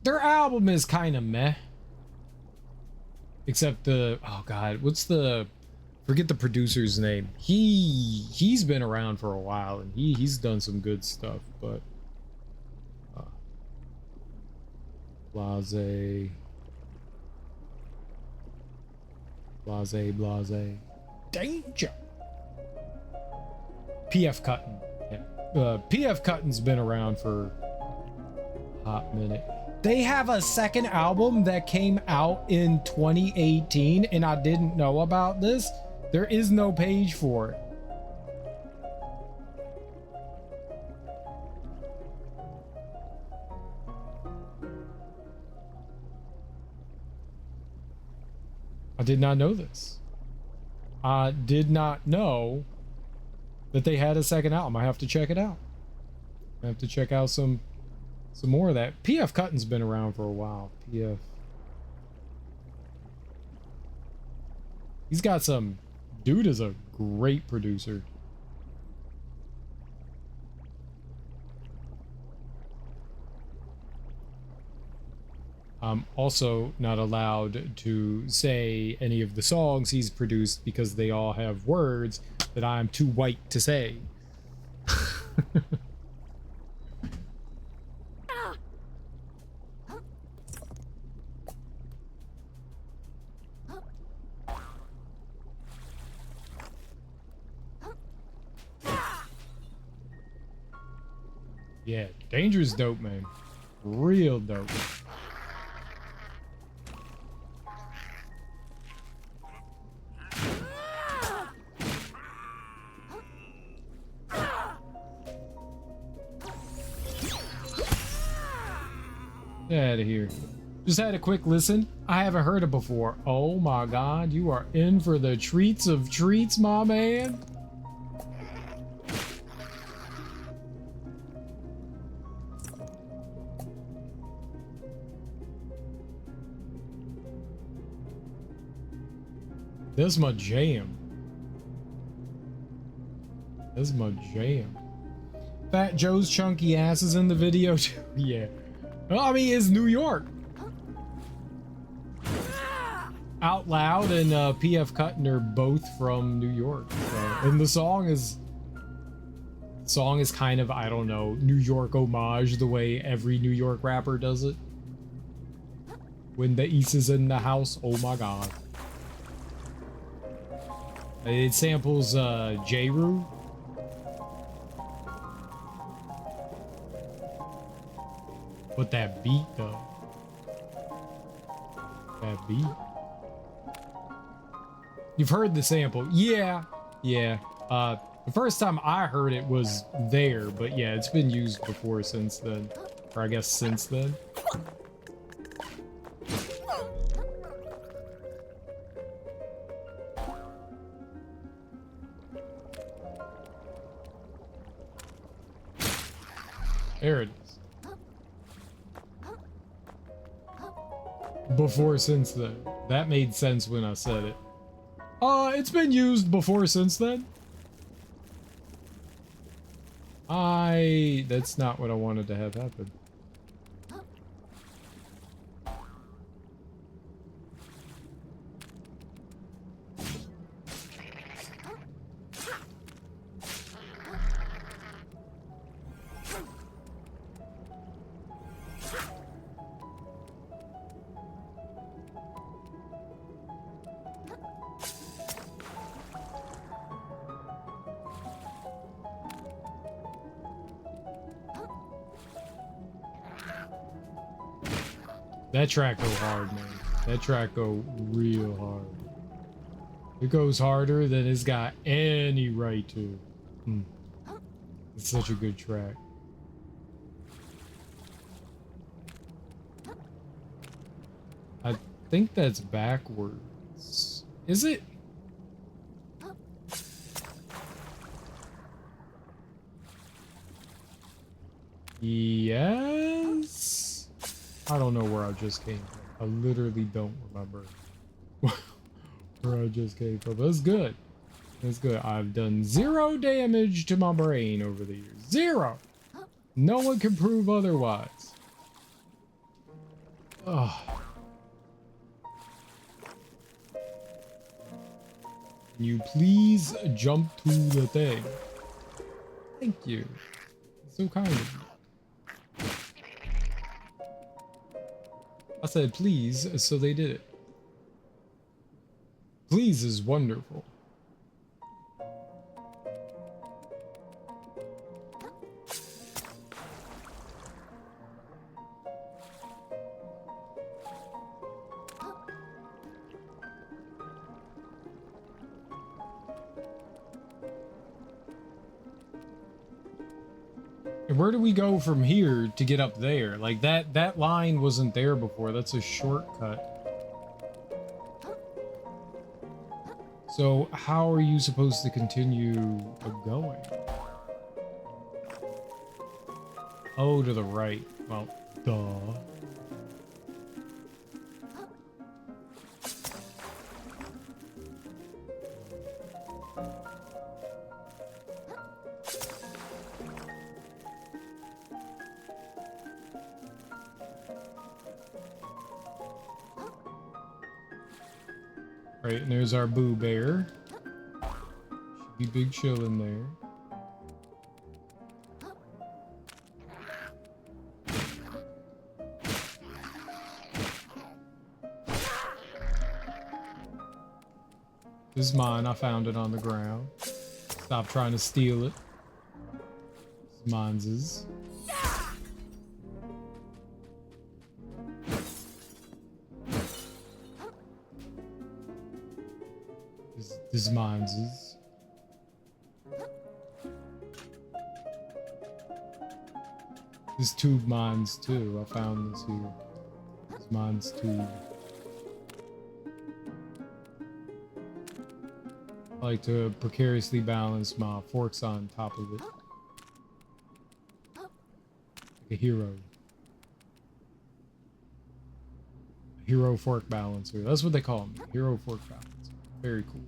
S1: Their album is kind of meh. Except the, oh God, what's the, forget the producer's name. He's been around for a while and he's done some good stuff, but Blase Danger. PF Cuttin. Yeah. PF Cuttin's been around for a hot minute. They have a second album that came out in 2018 and I didn't know about this. There is no page for it. I did not know this. I did not know that they had a second album. I have to check it out. I have to check out some more of that. PF Cuttin's been around for a while. PF. He's got some... Dude is a great producer. I'm also not allowed to say any of the songs he's produced because they all have words that I'm too white to say. Yeah, Danger's dope, man. Real dope. Get out of here. Just had a quick listen. I haven't heard it before. Oh my god, you are in for the treats of treats, my man. This is my jam. This is my jam. Fat Joe's chunky ass is in the video too. Yeah. Well, I mean, it's New York. Out Loud and PF Cuttin are both from New York. So, and the song is kind of, I don't know, New York homage the way every New York rapper does it. When the East is in the house, oh my god. It samples J-Roo. But that beat though. That beat. You've heard the sample. Yeah. Yeah. The first time I heard it was there, but yeah, it's been used before since then. Or I guess since then. There it is. Before since then. That made sense when I said it. It's been used before since then. That's not what I wanted to have happen. That track go hard, man. That track go real hard. It goes harder than it's got any right to. It's such a good track. I think that's backwards. Is it? Yes? I don't know where I just came from. I literally don't remember where I just came from. That's good. That's good. I've done 0 damage to my brain over the years. 0! No one can prove otherwise. Ugh. Can you please jump to the thing? Thank you. So kind of you. I said please, so they did it. Please is wonderful. Where do we go from here to get up there? Like that line wasn't there before. That's a shortcut. So how are you supposed to continue going? Oh, to the right. Well, duh. Right, and there's our Boo Bear. Should be big chill in there. This is mine. I found it on the ground. Stop trying to steal it. This mine's. This mine's. This tube mine's too. I found this here. This mine's tube. I like to precariously balance my forks on top of it. Like a hero. A hero fork balancer. That's what they call me. Hero fork balancer. Very cool.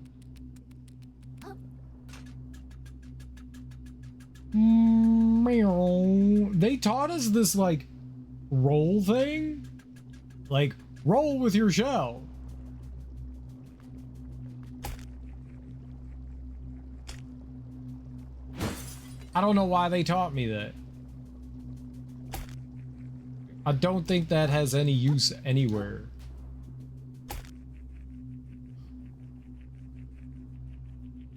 S1: Meow. They taught us this like roll thing. Like roll with your shell. I don't know why they taught me that. I don't think that has any use anywhere.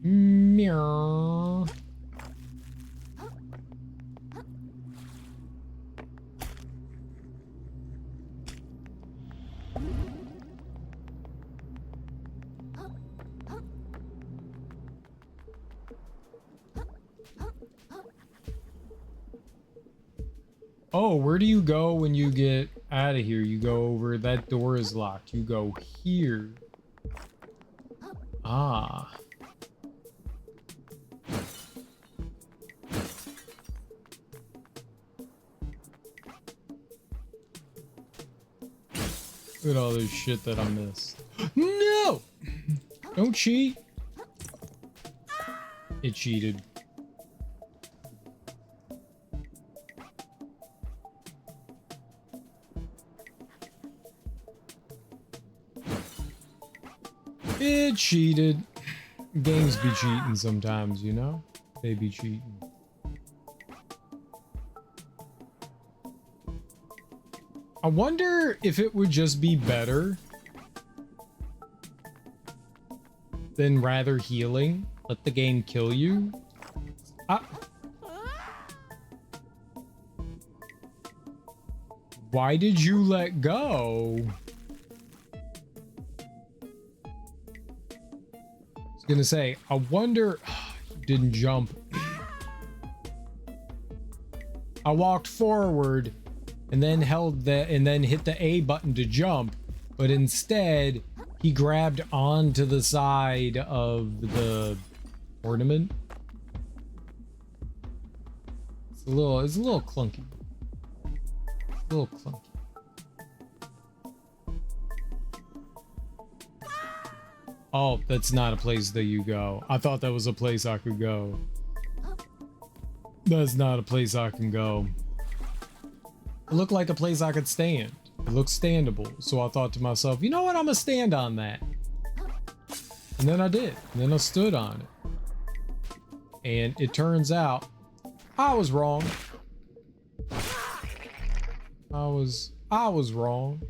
S1: Meow. Oh, where do you go when you get out of here? You go over, that door is locked. You go here. Ah. Look at all this shit that I missed. No! Don't cheat. It cheated. It cheated. Games be cheating sometimes, you know? They be cheating. I wonder if it would just be better than rather healing. Let the game kill you. Why did you let go? I was gonna say, I wonder. You didn't jump. I walked forward and then held that and then hit the A button to jump, but instead he grabbed onto the side of the ornament. It's a little clunky. It's a little clunky. Oh, that's not a place that you go. I thought that was a place I could go. That's not a place I can go. It looked like a place I could stand. It looked standable. So I thought to myself, you know what? I'm gonna stand on that. And then I did. And then I stood on it. And it turns out I was wrong. I was wrong.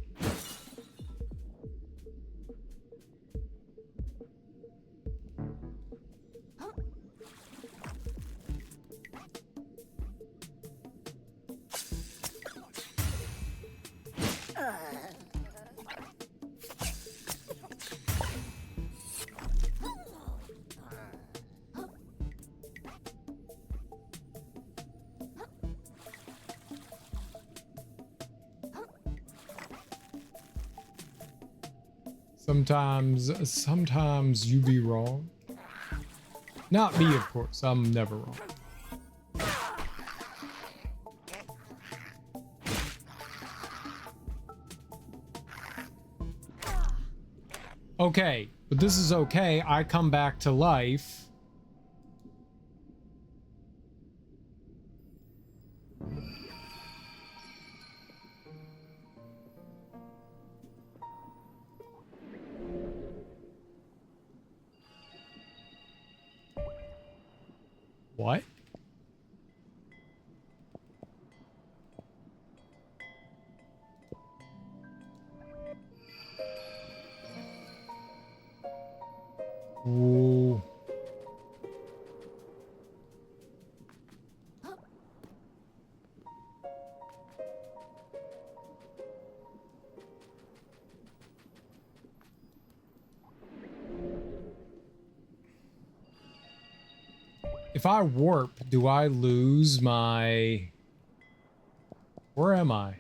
S1: Sometimes you be wrong. Not me, of course. I'm never wrong. Okay, but this is okay. I come back to life What? Ooh. If I warp, do I lose my... Where am I?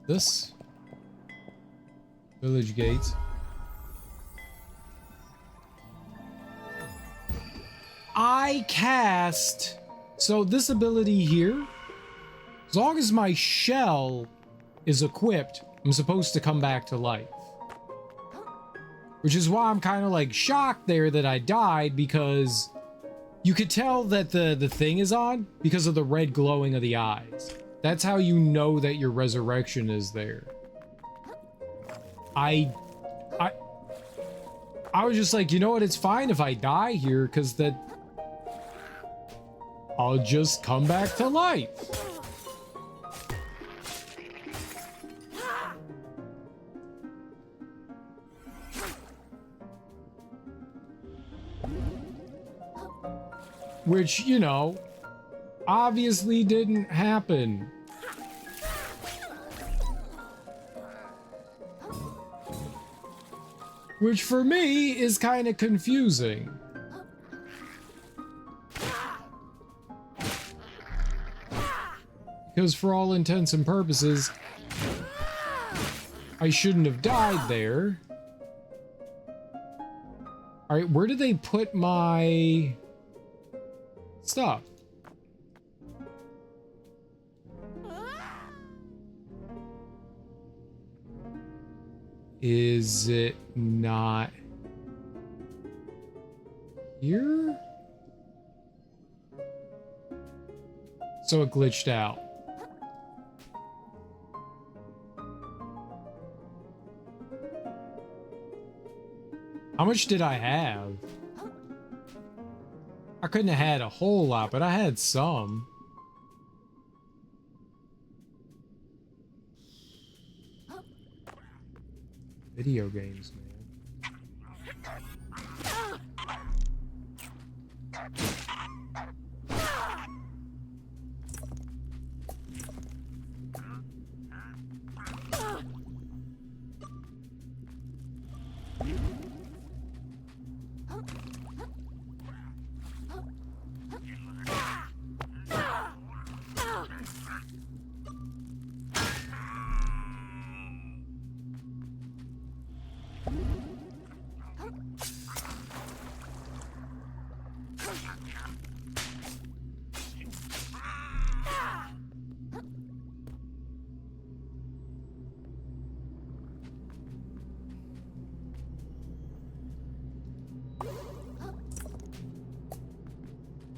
S1: This? Village gates. I cast... So this ability here, as long as my shell is equipped, I'm supposed to come back to life. Which is why I'm kind of like shocked there that I died, because you could tell that the thing is on because of the red glowing of the eyes. That's how you know that your resurrection is there. I was just like, you know what, it's fine if I die here, because that I'll just come back to life. Which, you know, obviously didn't happen. Which for me is kind of confusing. Because for all intents and purposes, I shouldn't have died there. Alright, where did they put my stuff? Is it not here? So it glitched out. How much did I have? I couldn't have had a whole lot, but I had some. Video games, man.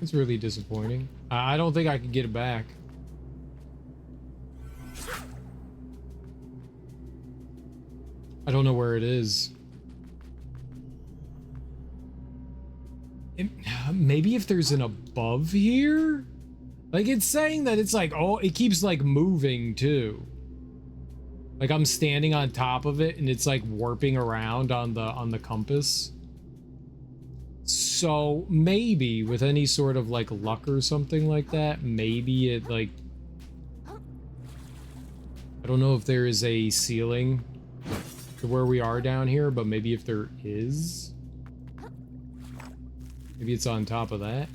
S1: It's really disappointing. I don't think I could get it back. I don't know where it is. Maybe if there's an above here? Like, it's saying that it's like, oh, it keeps like moving too. Like I'm standing on top of it and it's like warping around on the compass. So maybe with any sort of like luck or something like that, maybe it like, I don't know if there is a ceiling to where we are down here, but maybe if there is, maybe it's on top of that.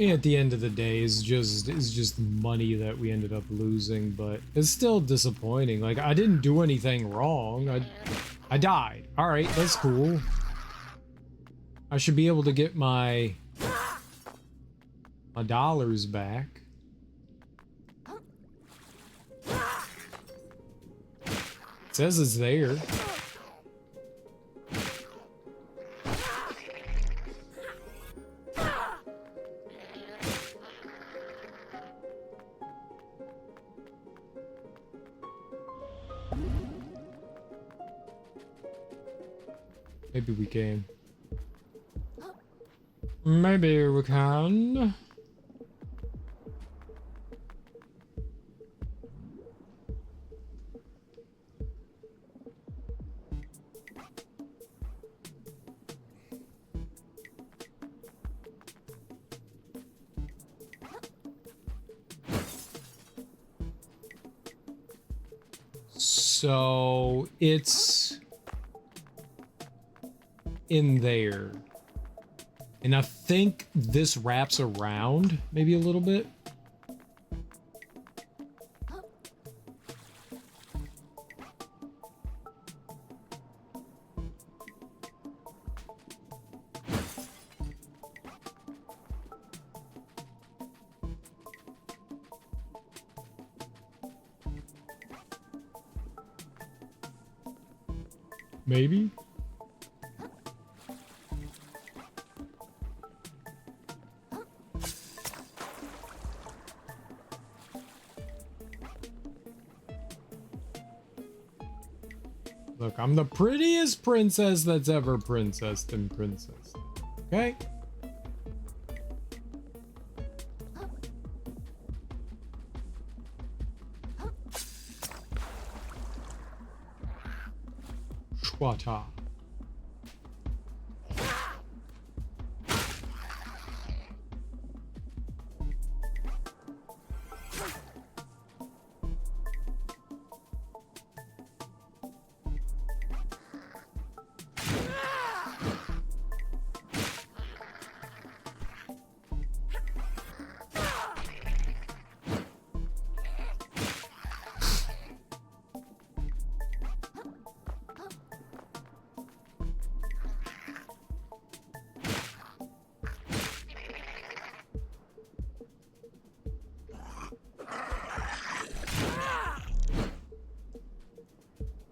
S1: At the end of the day, is just money that we ended up losing, but it's still disappointing. Like, I didn't do anything wrong. I died. All right, that's cool. I should be able to get my dollars back. It says it's there. Maybe we can. Maybe we can. So it's in there. And I think this wraps around maybe a little bit. Maybe. Look, I'm the prettiest princess that's ever princessed and princess. Okay? Schwata.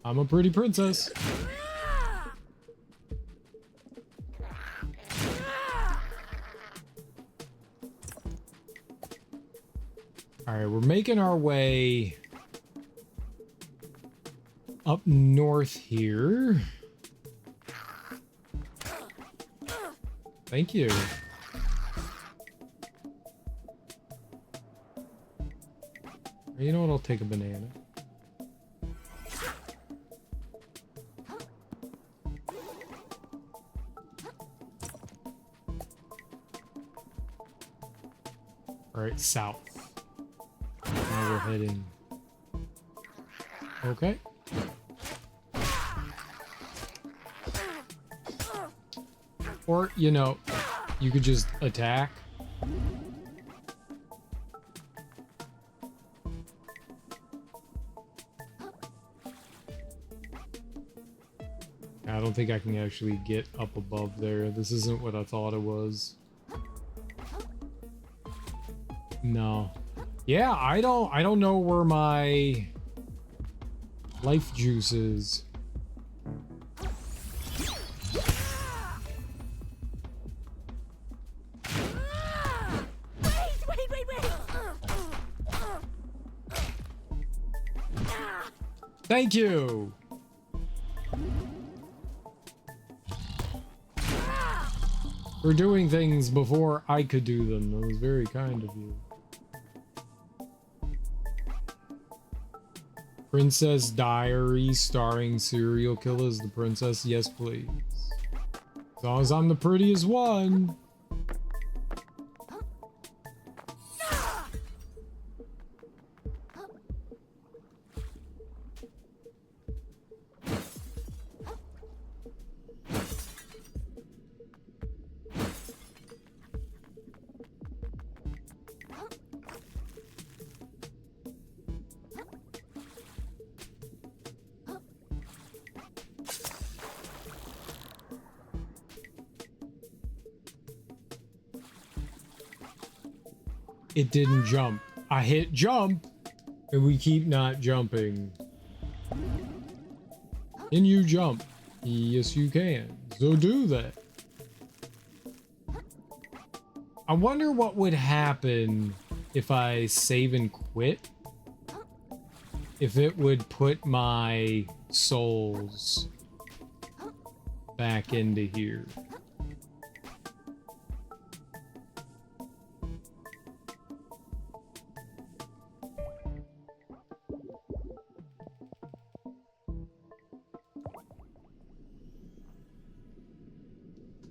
S1: I'm a pretty princess. All right, we're making our way up north here. Thank you. You know what? I'll take a banana. All right, south. Now we're heading. Okay. Or, you know, you could just attack. I don't think I can actually get up above there. This isn't what I thought it was. No. Yeah, I don't know where my life juice is. Thank you. For doing things before I could do them. That was very kind of you. Princess Diary starring serial killers. The princess, yes please. As long as I'm the prettiest one. it didn't jump. I hit jump, and we keep not jumping. Can you jump? Yes, you can. So do that. I wonder what would happen if I save and quit. If it would put my souls back into here.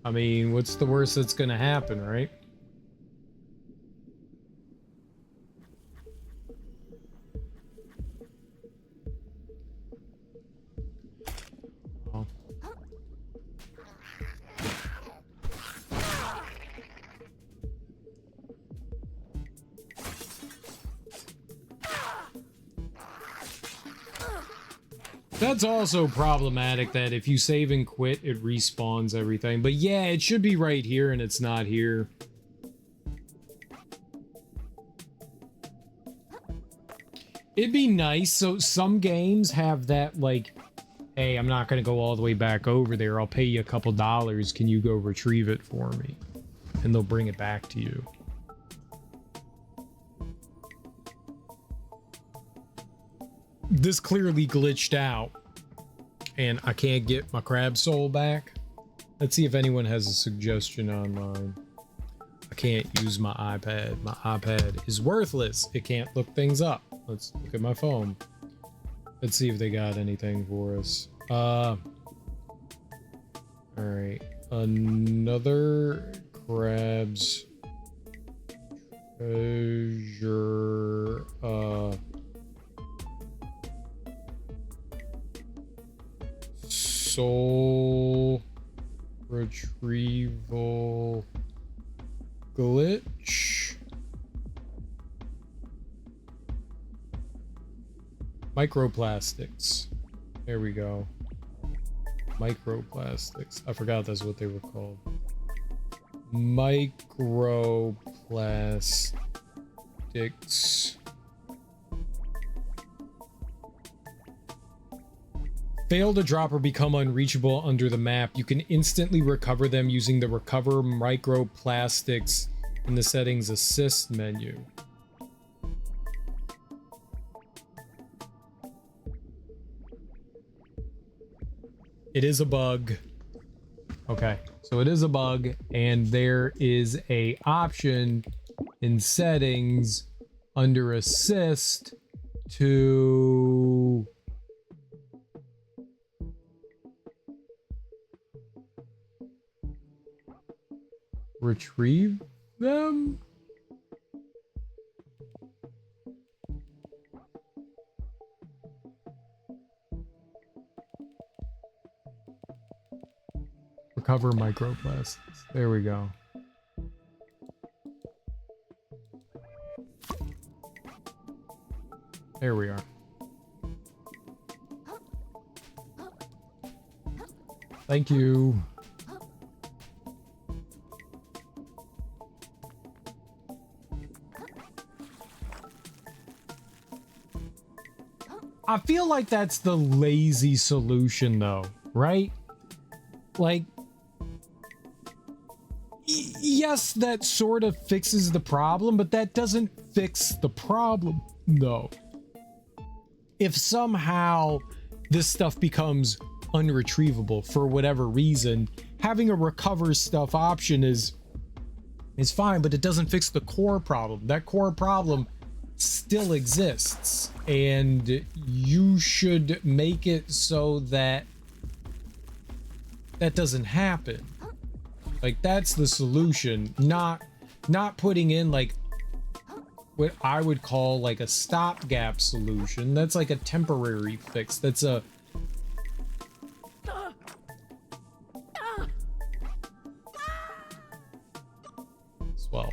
S1: I mean, what's the worst that's gonna happen, right? Oh. That's also problematic that if you save and quit, it respawns everything. But yeah, it should be right here and it's not here. It'd be nice. So some games have that like, hey, I'm not going to go all the way back over there. I'll pay you a couple dollars. Can you go retrieve it for me? And they'll bring it back to you. This clearly glitched out and I can't get my crab soul back. Let's see if anyone has a suggestion online. I can't use my iPad. My iPad is worthless. It can't look things up. Let's look at my phone. Let's see if they got anything for us. All right. Another crab's treasure. Soul retrieval glitch. Microplastics. There we go. Microplastics. I forgot that's what they were called. Microplastics. Fail to drop or become unreachable under the map. You can instantly recover them using the Recover Microplastics in the Settings Assist menu. It is a bug. Okay, so it is a bug, and there is a option in Settings under Assist to retrieve them? Recover microplastics. There we go. There we are. Thank you. I feel like that's the lazy solution though, right? Like, yes, that sort of fixes the problem, but that doesn't fix the problem, though. If somehow this stuff becomes unretrievable for whatever reason, having a recover stuff option is fine, but it doesn't fix the core problem. That core problem still exists, and you should make it so that that doesn't happen. Like, that's the solution, not putting in like what I would call like a stopgap solution. That's like a temporary fix. That's a well,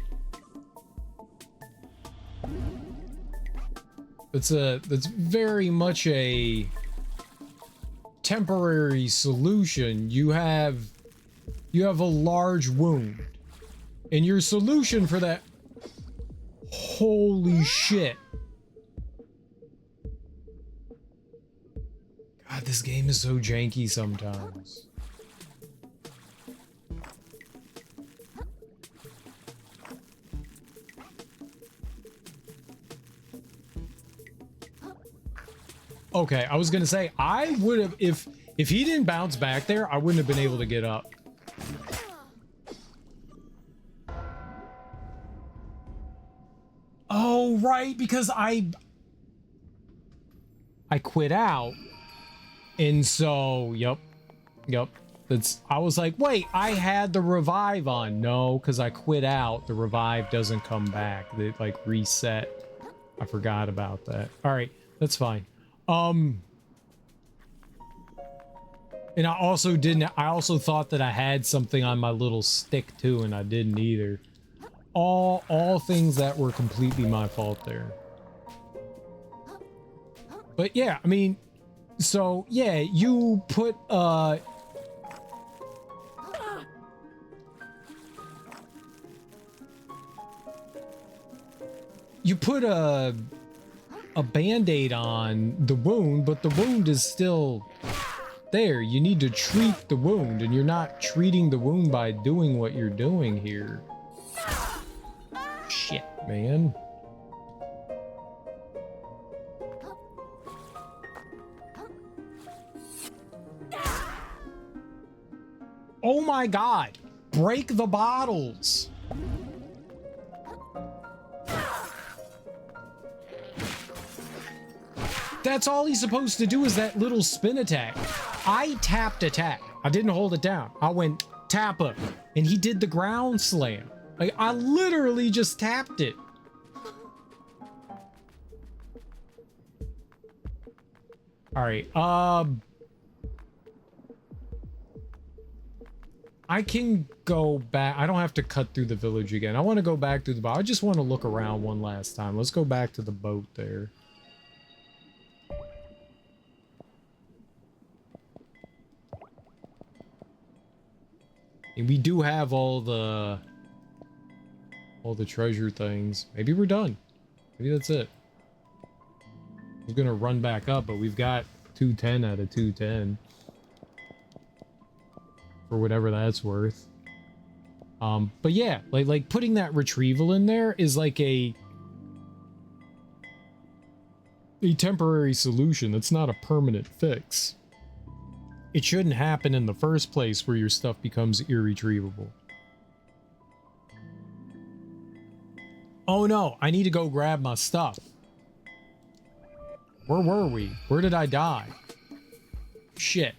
S1: that's very much a temporary solution. You have a large wound, and your solution for that Holy shit. God, this game is so janky sometimes. Okay, I was gonna say, I would have, if he didn't bounce back there, I wouldn't have been able to get up. Oh, right, because I quit out. And so, yep. I was like, wait, I had the revive on. No, because I quit out. The revive doesn't come back. It like reset. I forgot about that. All right, that's fine. And I also thought that I had something on my little stick too, and I didn't either. All things that were completely my fault there. But yeah, I mean, so yeah, you put a band-aid on the wound, but the wound is still there. You need to treat the wound, and you're not treating the wound by doing what you're doing here. Shit, man. Oh my god! Break the bottles! That's all he's supposed to do is that little spin attack. I tapped attack. I didn't hold it down. I went tap up, and he did the ground slam. Like, I literally just tapped it. All right, I can go back. I don't have to cut through the village again. I want to go back to the boat. I just want to look around one last time. Let's go back to the boat there. And we do have all the treasure things. Maybe we're done. Maybe that's it. I was gonna run back up, but we've got 210 out of 210 for whatever that's worth. But yeah, like putting that retrieval in there is like a temporary solution. That's not a permanent fix. It shouldn't happen in the first place where your stuff becomes irretrievable. Oh no, I need to go grab my stuff. Where were we? Where did I die? Shit.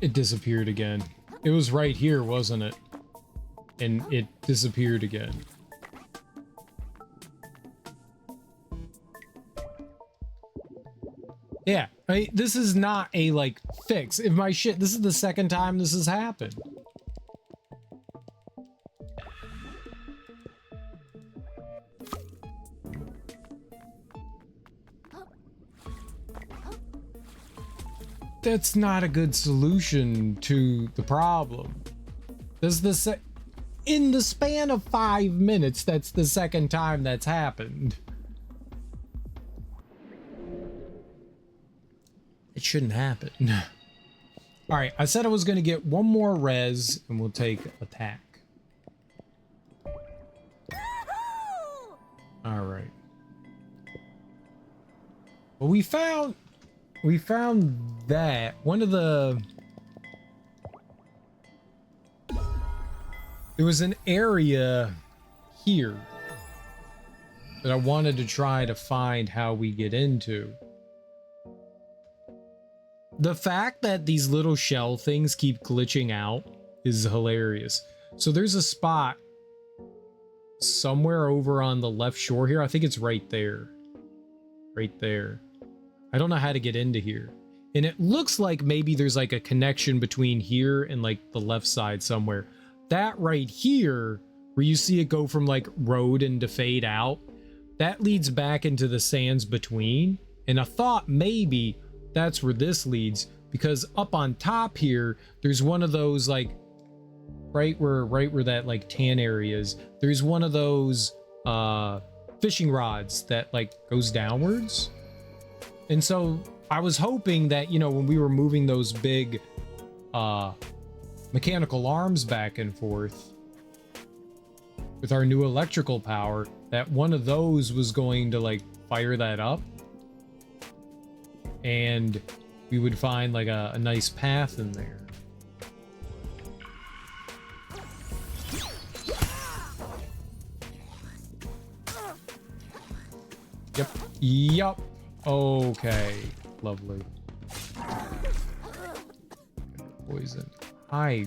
S1: It disappeared again. It was right here, wasn't it? And it disappeared again. Yeah, this is not a, like, fix. If my shit, this is the second time this has happened. That's not a good solution to the problem. This is in the span of 5 minutes, that's the second time that's happened. It shouldn't happen. All right, I said I was going to get one more res and we'll take attack. All right. Well, we found that one of the, there was an area here that I wanted to try to find how we get into. The fact that these little shell things keep glitching out is hilarious. So there's a spot somewhere over on the left shore here. I think it's right there. Right there. I don't know how to get into here. And it looks like maybe there's like a connection between here and like the left side somewhere. That right here, where you see it go from like road and to fade out, that leads back into the sands between. And I thought maybe that's where this leads, because up on top here, there's one of those like right where that like tan area is. There's one of those fishing rods that like goes downwards. And so I was hoping that, you know, when we were moving those big mechanical arms back and forth with our new electrical power, that one of those was going to like fire that up and we would find like a nice path in there. Yep. Okay. Lovely. Poison. Hi.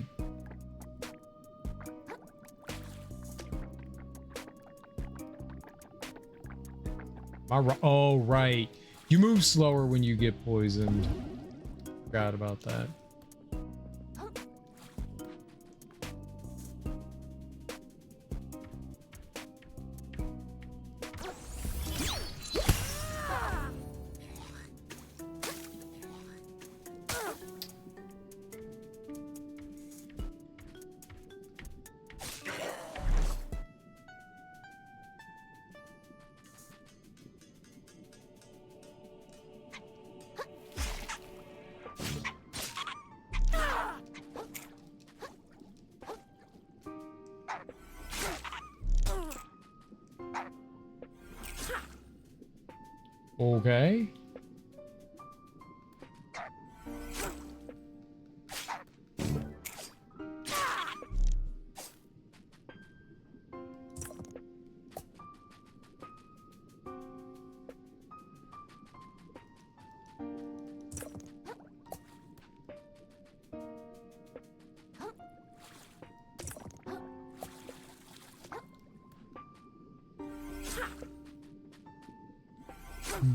S1: Oh, right. You move slower when you get poisoned. Forgot about that. Okay.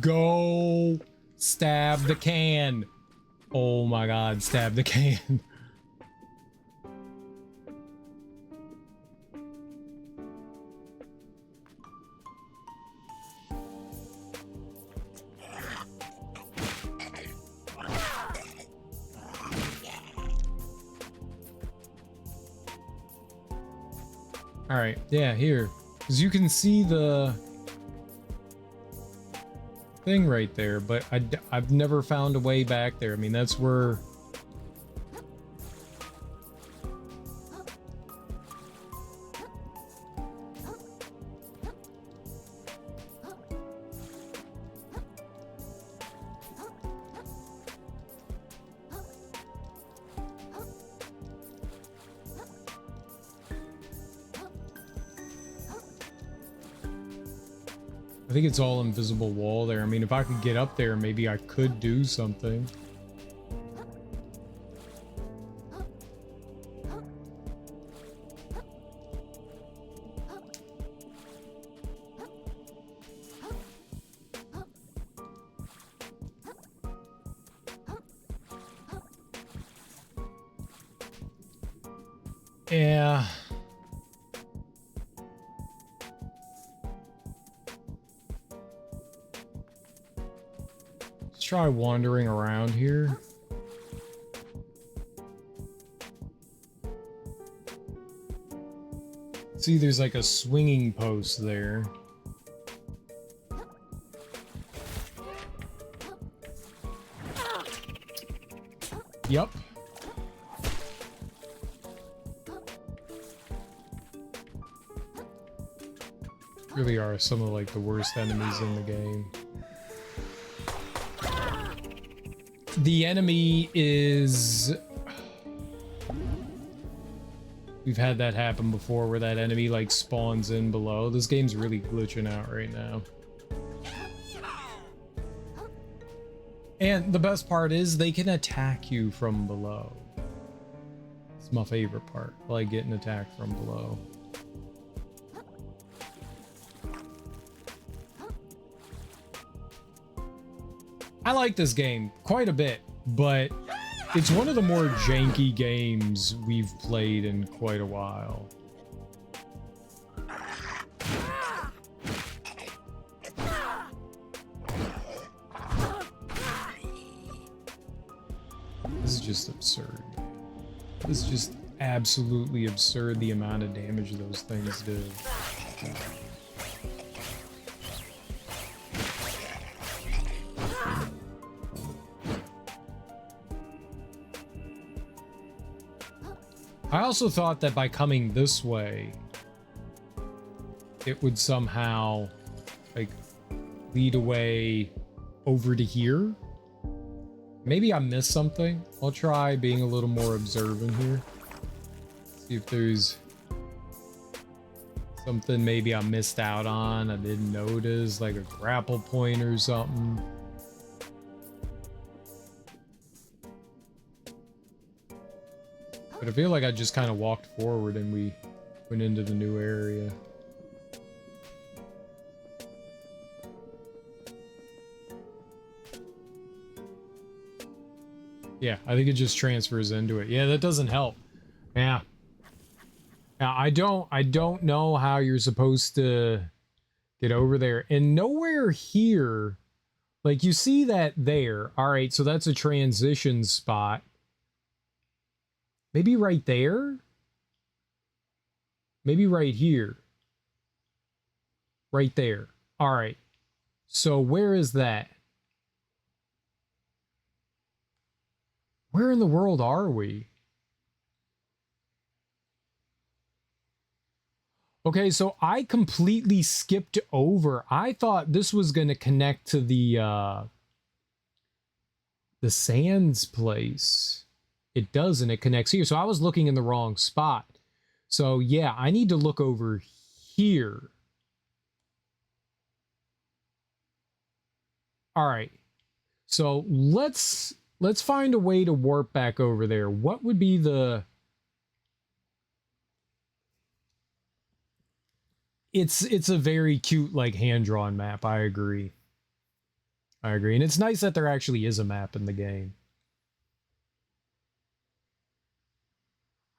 S1: Go stab the can. Oh my god, stab the can. All right, yeah, here. Because you can see the thing right there, but I've never found a way back there. I mean, that's where... I think it's all invisible wall there. I mean, if I could get up there, maybe I could do something. Yeah. Let's try wandering around here. See, there's like a swinging post there. Yep. Really are some of like the worst enemies in the game. The enemy is... We've had that happen before where that enemy like spawns in below. This game's really glitching out right now. And the best part is they can attack you from below. It's my favorite part. I like getting attacked from below. I like this game quite a bit, but it's one of the more janky games we've played in quite a while. This is just absurd. This is just absolutely absurd, the amount of damage those things do. I also thought that by coming this way, it would somehow, like, lead away over to here. Maybe I missed something. I'll try being a little more observant here. See if there's something maybe I missed out on, I didn't notice, like a grapple point or something. But I feel like I just kind of walked forward and we went into the new area. Yeah, I think it just transfers into it. Yeah, that doesn't help. Yeah. Now, I don't know how you're supposed to get over there. And nowhere here, like, you see that there. All right, so that's a transition spot. Maybe right there? Maybe right here. Right there. All right. So where is that? Where in the world are we? Okay, so I completely skipped over. I thought this was going to connect to the Sands place. It doesn't. It connects here. So I was looking in the wrong spot. So yeah, I need to look over here. All right. So let's find a way to warp back over there. What would be the... It's a very cute, like, hand-drawn map. I agree. I agree. And it's nice that there actually is a map in the game.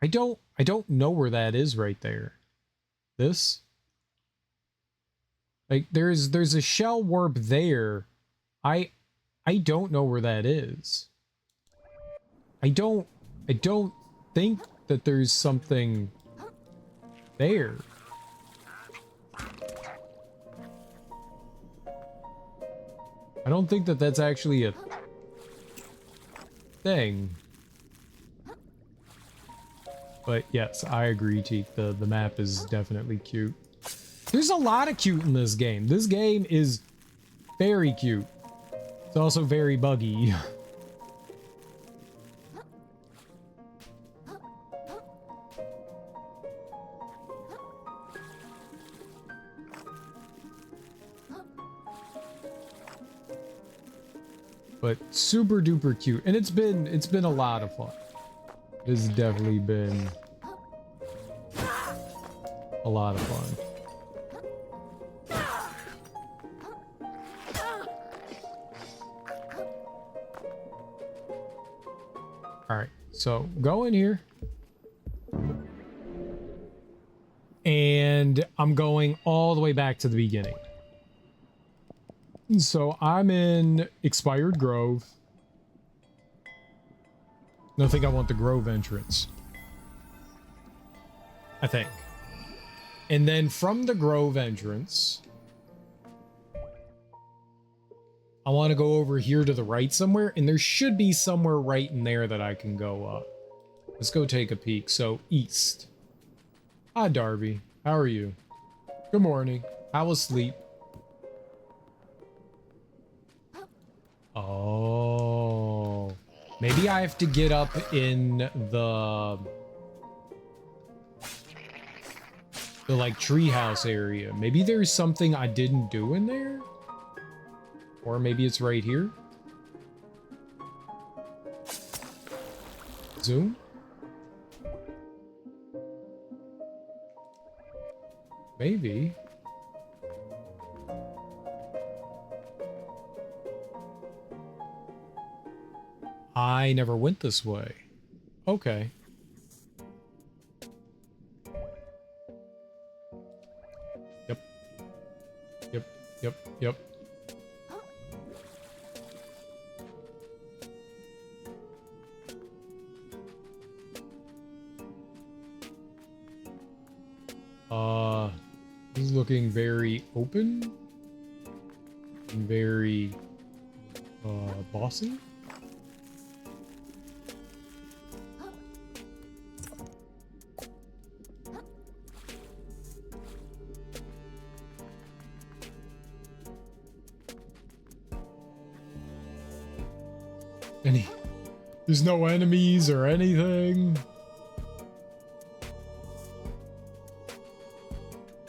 S1: I don't know where that is right there. This? Like, there's a shell warp there. I don't know where that is. I don't think that there's something there. I don't think that that's actually a thing. But yes, I agree, Teak. The map is definitely cute. There's a lot of cute in this game. This game is very cute. It's also very buggy. But super duper cute. And it's been a lot of fun. It has definitely been a lot of fun. All right, so go in here. And I'm going all the way back to the beginning. So I'm in Expired Grove. I think I want the Grove entrance. I think. And then from the Grove entrance, I want to go over here to the right somewhere, and there should be somewhere right in there that I can go up. Let's go take a peek. So, east. Hi, Darby. How are you? Good morning. How was sleep? Oh. Maybe I have to get up in the like treehouse area. Maybe there's something I didn't do in there? Or maybe it's right here. Zoom? Maybe. I never went this way. Okay. Yep. Yep, yep, yep. This is looking very open and very bossy. There's no enemies or anything.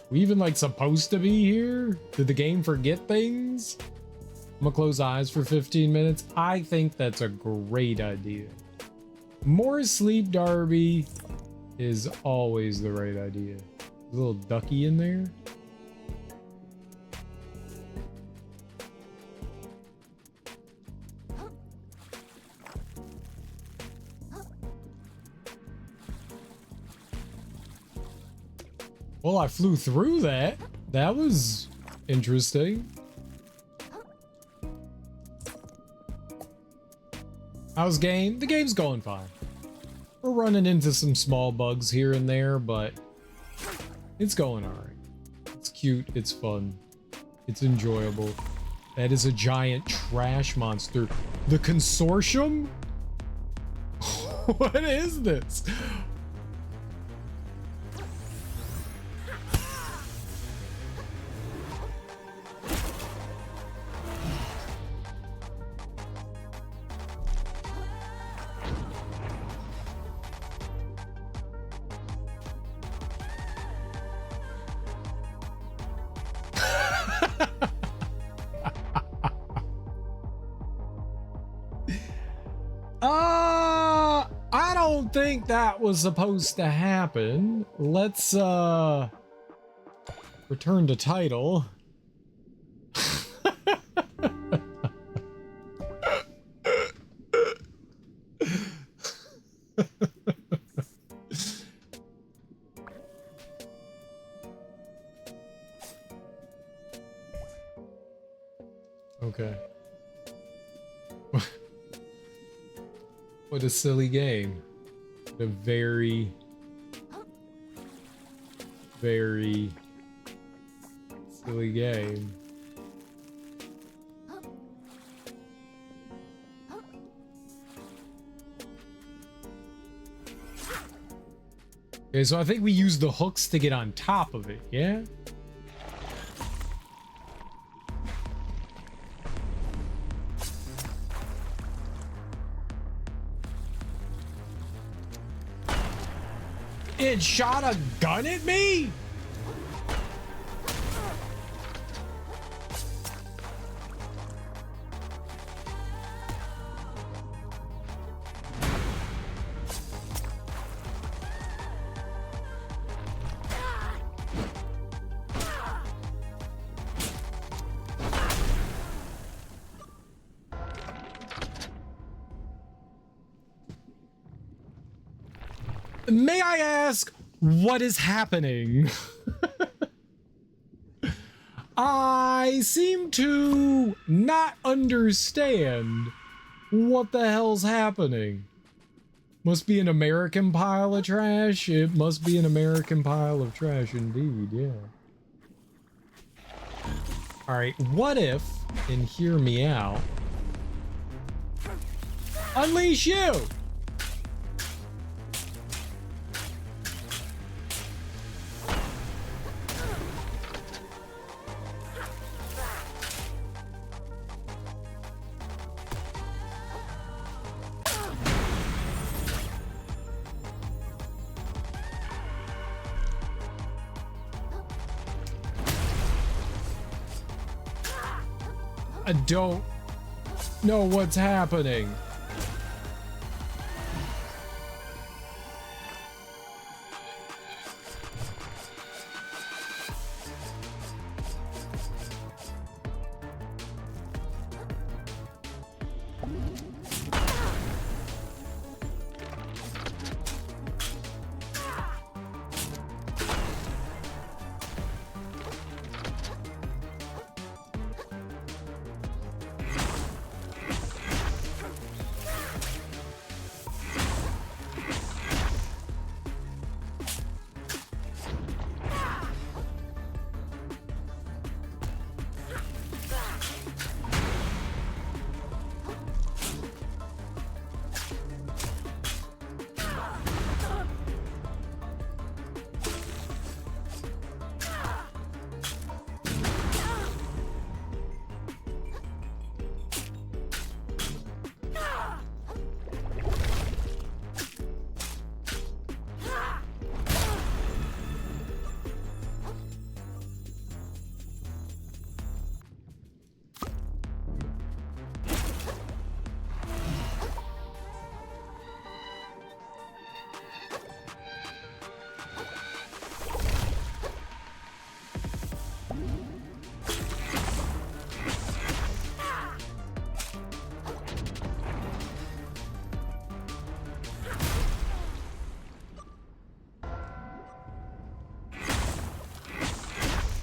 S1: We even like supposed to be here? Did the game forget things? I'm gonna close eyes for 15 minutes. I think that's a great idea. More sleep, Darby, is always the right idea. There's a little ducky in there. Well, I flew through that. That was interesting. How's game? The game's going fine. We're running into some small bugs here and there, but it's going all right. It's cute. It's fun. It's enjoyable. That is a giant trash monster. The Consortium? What is this? I don't think that was supposed to happen. Let's return to title. Okay. What a silly game. A very, very silly game. Okay, so I think we use the hooks to get on top of it, yeah? It shot a gun at me? May I ask, what is happening? I seem to not understand what the hell's happening. Must be an American pile of trash. It must be an American pile of trash indeed, yeah. Alright, what if, and hear me out, unleash you! I don't know what's happening.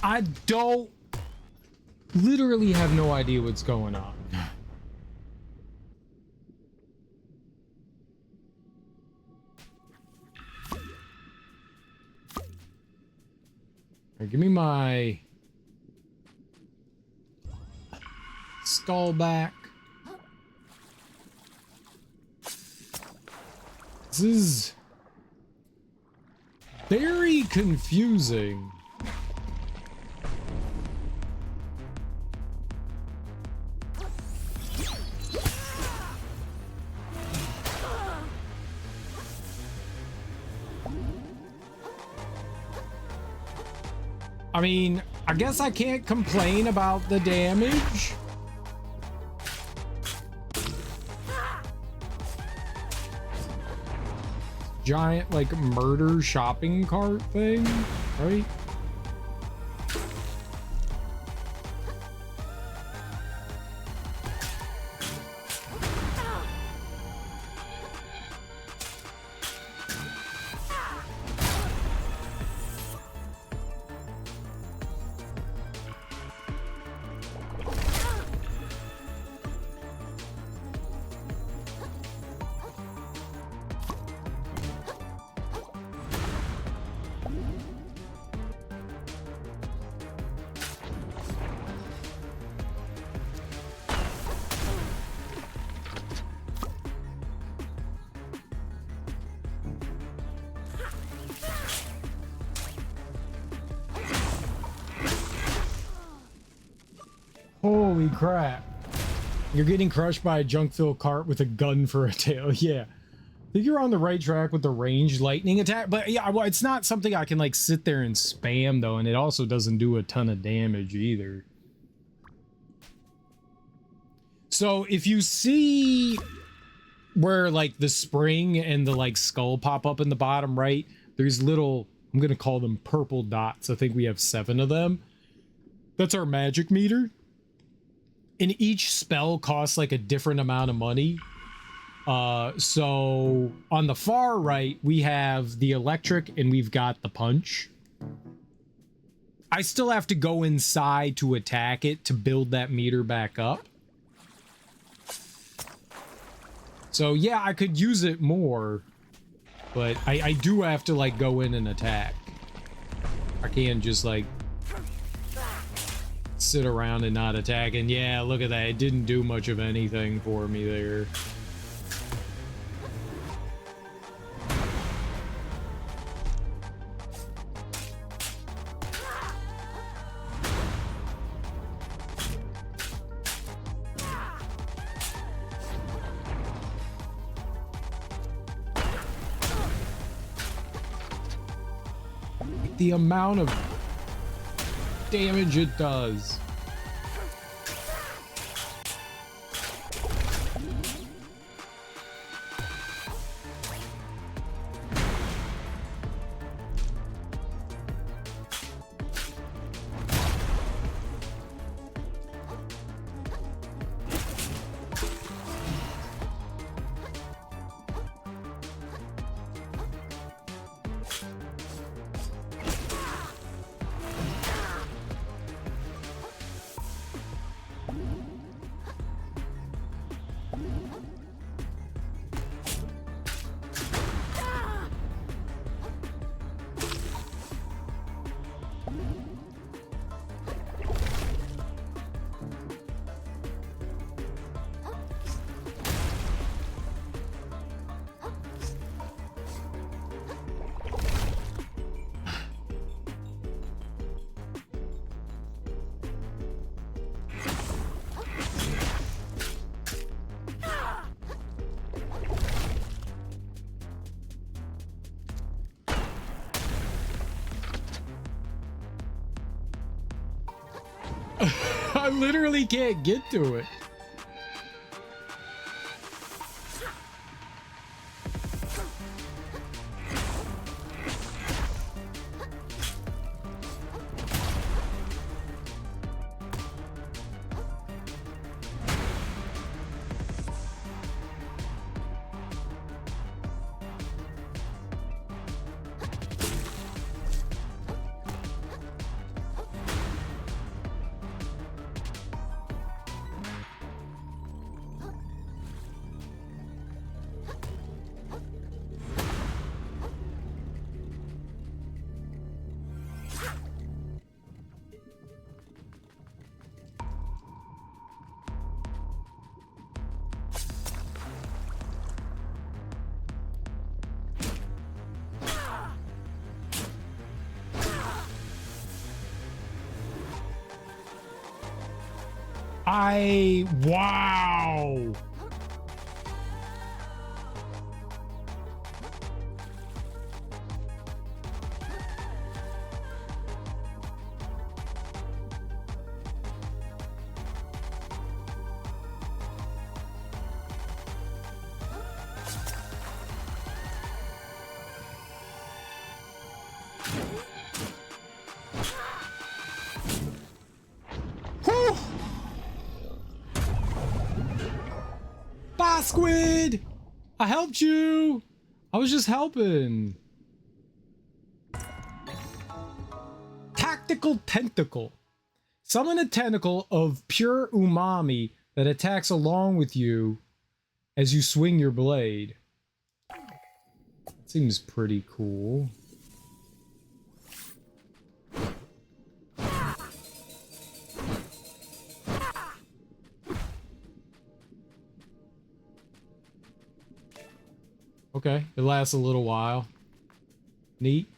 S1: I don't literally have no idea what's going on. Right, give me my skull back. This is very confusing. I mean, I guess I can't complain about the damage. Giant, like, murder shopping cart thing, right? Holy crap. You're getting crushed by a junk-filled cart with a gun for a tail. Yeah. I think you're on the right track with the ranged lightning attack. But yeah, well, it's not something I can like sit there and spam though. And it also doesn't do a ton of damage either. So if you see where like the spring and the like skull pop up in the bottom right, there's little, I'm going to call them purple dots. I think we have 7 of them. That's our magic meter. And each spell costs like a different amount of money. So on the far right, we have the electric and we've got the punch. I still have to go inside to attack it to build that meter back up. So yeah, I could use it more, but I do have to like go in and attack. I can't just like sit around and not attack. And yeah, look at that. It didn't do much of anything for me there. The amount of damage it does. I literally can't get to it.
S3: Wow. Whew. Bye, Squid. I helped you. I was just helping. Tactical Tentacle. Summon a tentacle of pure umami that attacks along with you as you swing your blade. Seems pretty cool. Okay, it lasts a little while. Neat.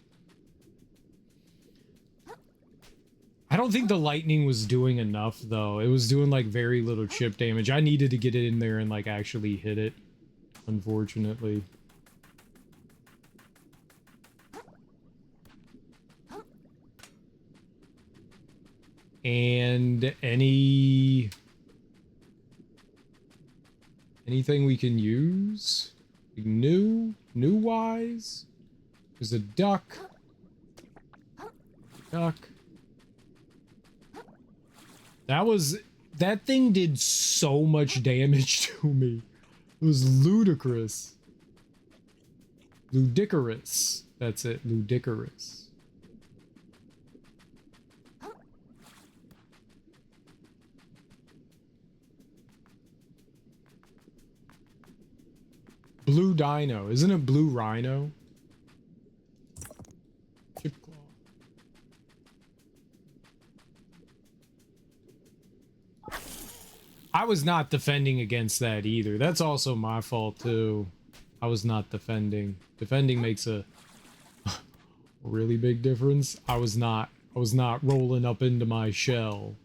S3: I don't think the lightning was doing enough, though. It was doing, like, very little chip damage. I needed to get it in there and, like, actually hit it, unfortunately. And anything we can use? Like new wise? There's a duck. That thing did so much damage to me. It was ludicrous. Ludicrous. That's it, ludicrous. Blue Dino. Isn't it Blue Rhino? Chipclaw. I was not defending against that either. That's also my fault too. I was not defending. Defending makes a really big difference. I was not rolling up into my shell.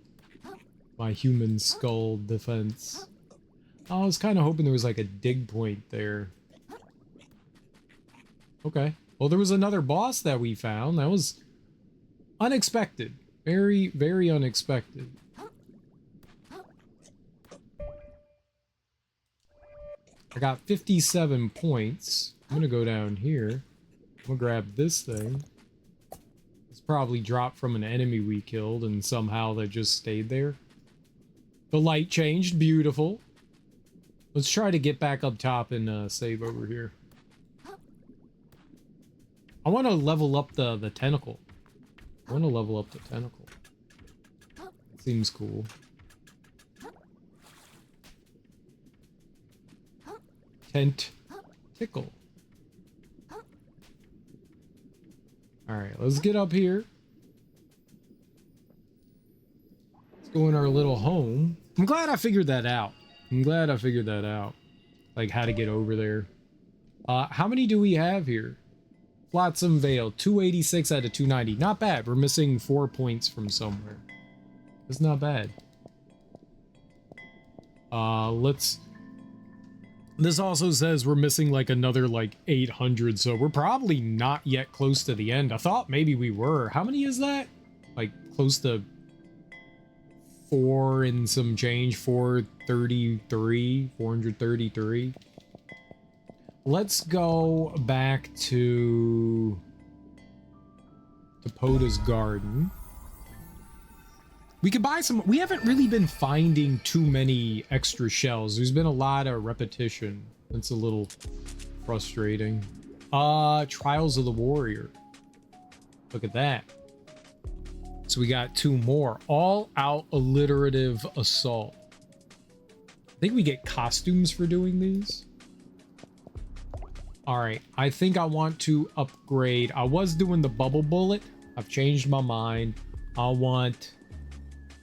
S3: My human skull defense. I was kind of hoping there was like a dig point there. Okay. Well, there was another boss that we found. That was unexpected. Very, very unexpected. I got 57 points. I'm gonna go down here. I'm gonna grab this thing. It's probably dropped from an enemy we killed and somehow that just stayed there. The light changed. Beautiful. Let's try to get back up top and save over here. I want to level up the tentacle. I want to level up the tentacle. Seems cool. Tickle. Alright, let's get up here. Let's go in our little home. I'm glad I figured that out. Like, how to get over there. How many do we have here? Flotsam Vale, 286 out of 290. Not bad. We're missing 4 points from somewhere. That's not bad. This also says we're missing like another like 800, so we're probably not yet close to the end. I thought maybe we were. How many is that? Like close to 4 and some change. 433. Let's go back to Poda's garden. We could buy some. We haven't really been finding too many extra shells. There's been a lot of repetition. It's a little frustrating. Trials of the Warrior. Look at that. So we got 2 more. All out alliterative assault. I think we get costumes for doing these. All right, I think I want to upgrade. I was doing the bubble bullet. I've changed my mind. I want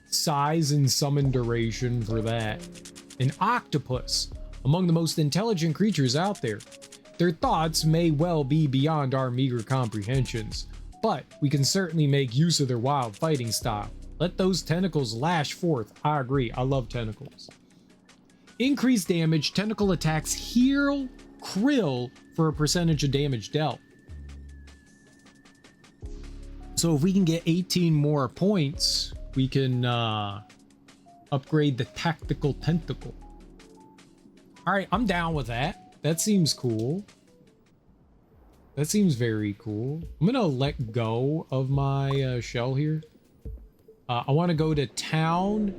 S3: size and summon duration for that. An octopus, among the most intelligent creatures out there. Their thoughts may well be beyond our meager comprehensions, but we can certainly make use of their wild fighting style.
S1: Let those tentacles lash forth. I agree. I love tentacles. Increase damage. Tentacle attacks heal Krill for a percentage of damage dealt. So if we can get 18 more points, we can upgrade the tactical tentacle. All right, I'm down with that. That seems cool. That seems very cool. I'm gonna let go of my shell here. I want to go to town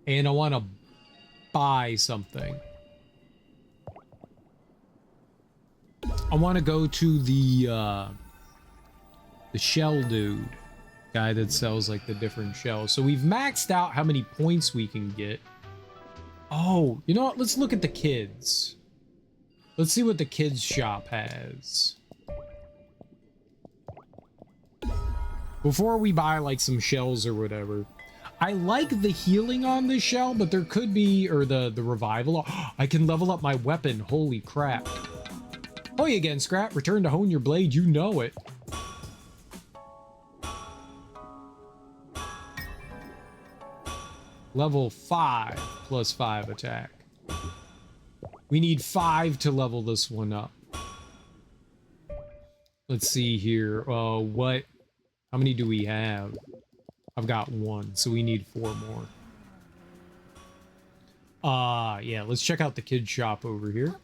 S1: and I want to buy something. I want to go to the shell dude guy that sells like the different shells. So we've maxed out how many points we can get. Oh, you know what? Let's look at the kids. Let's see what the kids shop has. Before we buy like some shells or whatever. I like the healing on this shell, but there could be, or the revival. I can level up my weapon. Holy crap. Oh, you again, Scrap. Return to hone your blade. You know it. Level 5 plus 5 attack. We need 5 to level this one up. Let's see here. How many do we have? I've got 1, so we need 4 more. Yeah, let's check out the kid shop over here.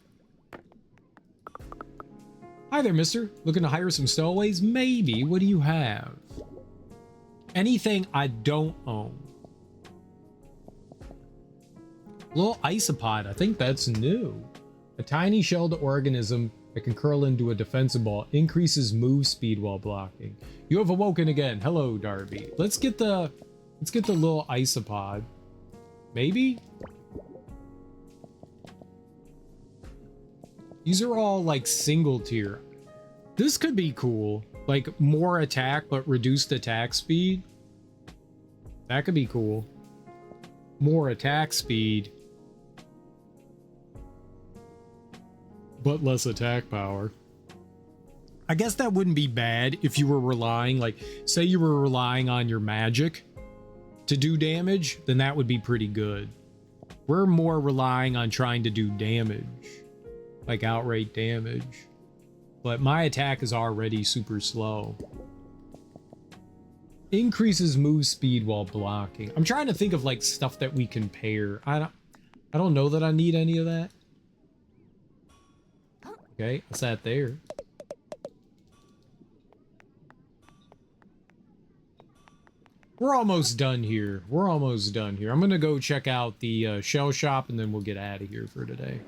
S1: Hi there, mister. Looking to hire some stowaways? Maybe. What do you have? Anything I don't own. Little isopod. I think that's new. A tiny shelled organism that can curl into a defensive ball. Increases move speed while blocking. You have awoken again. Hello, Darby. Let's get the little isopod. Maybe? These are all like single tier. This could be cool. Like more attack, but reduced attack speed. That could be cool. More attack speed, but less attack power. I guess that wouldn't be bad if you were relying, like, say you were relying on your magic to do damage, then that would be pretty good. We're more relying on trying to do damage, like outright damage. But my attack is already super slow. Increases move speed while blocking. I'm trying to think of like stuff that we can pair. I don't know that I need any of that. Okay, what's that there? We're almost done here. We're almost done here. I'm gonna go check out the shell shop and then we'll get out of here for today.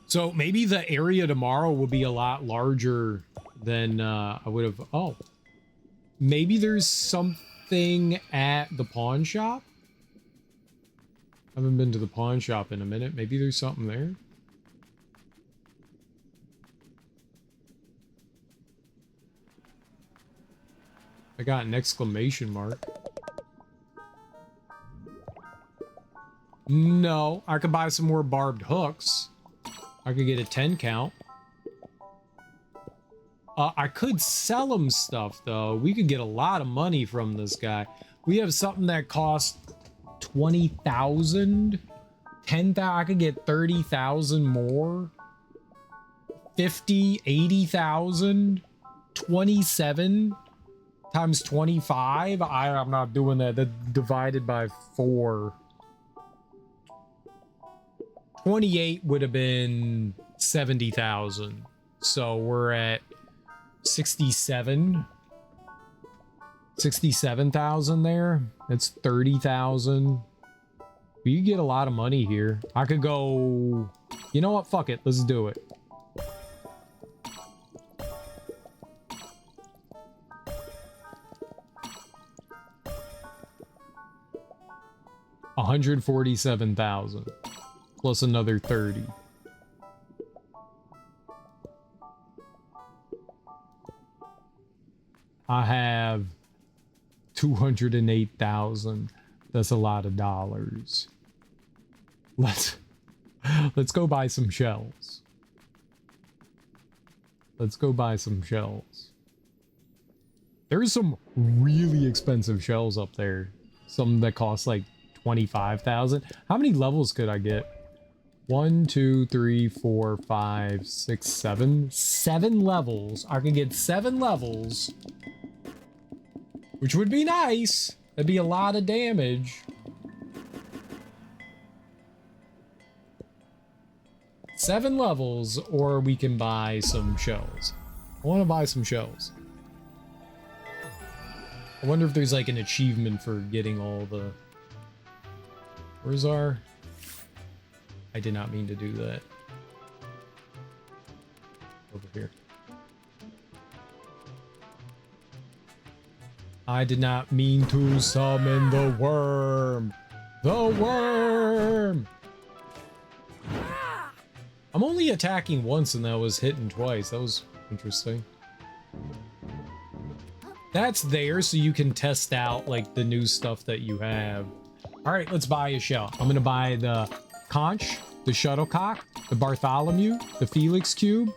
S1: So maybe the area tomorrow will be a lot larger than I would have. Oh, maybe there's something at the pawn shop. I haven't been to the pawn shop in a minute. Maybe there's something there. I got an exclamation mark. No, I could buy some more barbed hooks. I could get a 10 count. I could sell him stuff, though. We could get a lot of money from this guy. We have something that costs 20,000. 10,000. I could get 30,000 more. 50, 80,000. 27 times 25. I'm not doing that. That divided by 4. 28 would have been 70,000. So we're at 67,000 there. That's 30,000. You get a lot of money here. I could go, you know what? Fuck it. Let's do it. $147,000 plus another 30. I have 208,000. That's a lot of dollars. Let's go buy some shells. Let's go buy some shells. There's some really expensive shells up there. Some that cost like 25,000. How many levels could I get? 1, 2, 3, 4, 5, 6, 7. 7 levels. I could get 7 levels. Which would be nice. That'd be a lot of damage. 7 levels, or we can buy some shells. I want to buy some shells. I wonder if there's like an achievement for getting all the... Where's our... I did not mean to do that. Over here. I did not mean to summon the worm. The worm! I'm only attacking once and that was hitting twice. That was interesting. That's there so you can test out like the new stuff that you have. All right, let's buy a shell. I'm gonna buy the conch, the shuttlecock, the Bartholomew, the Felix cube,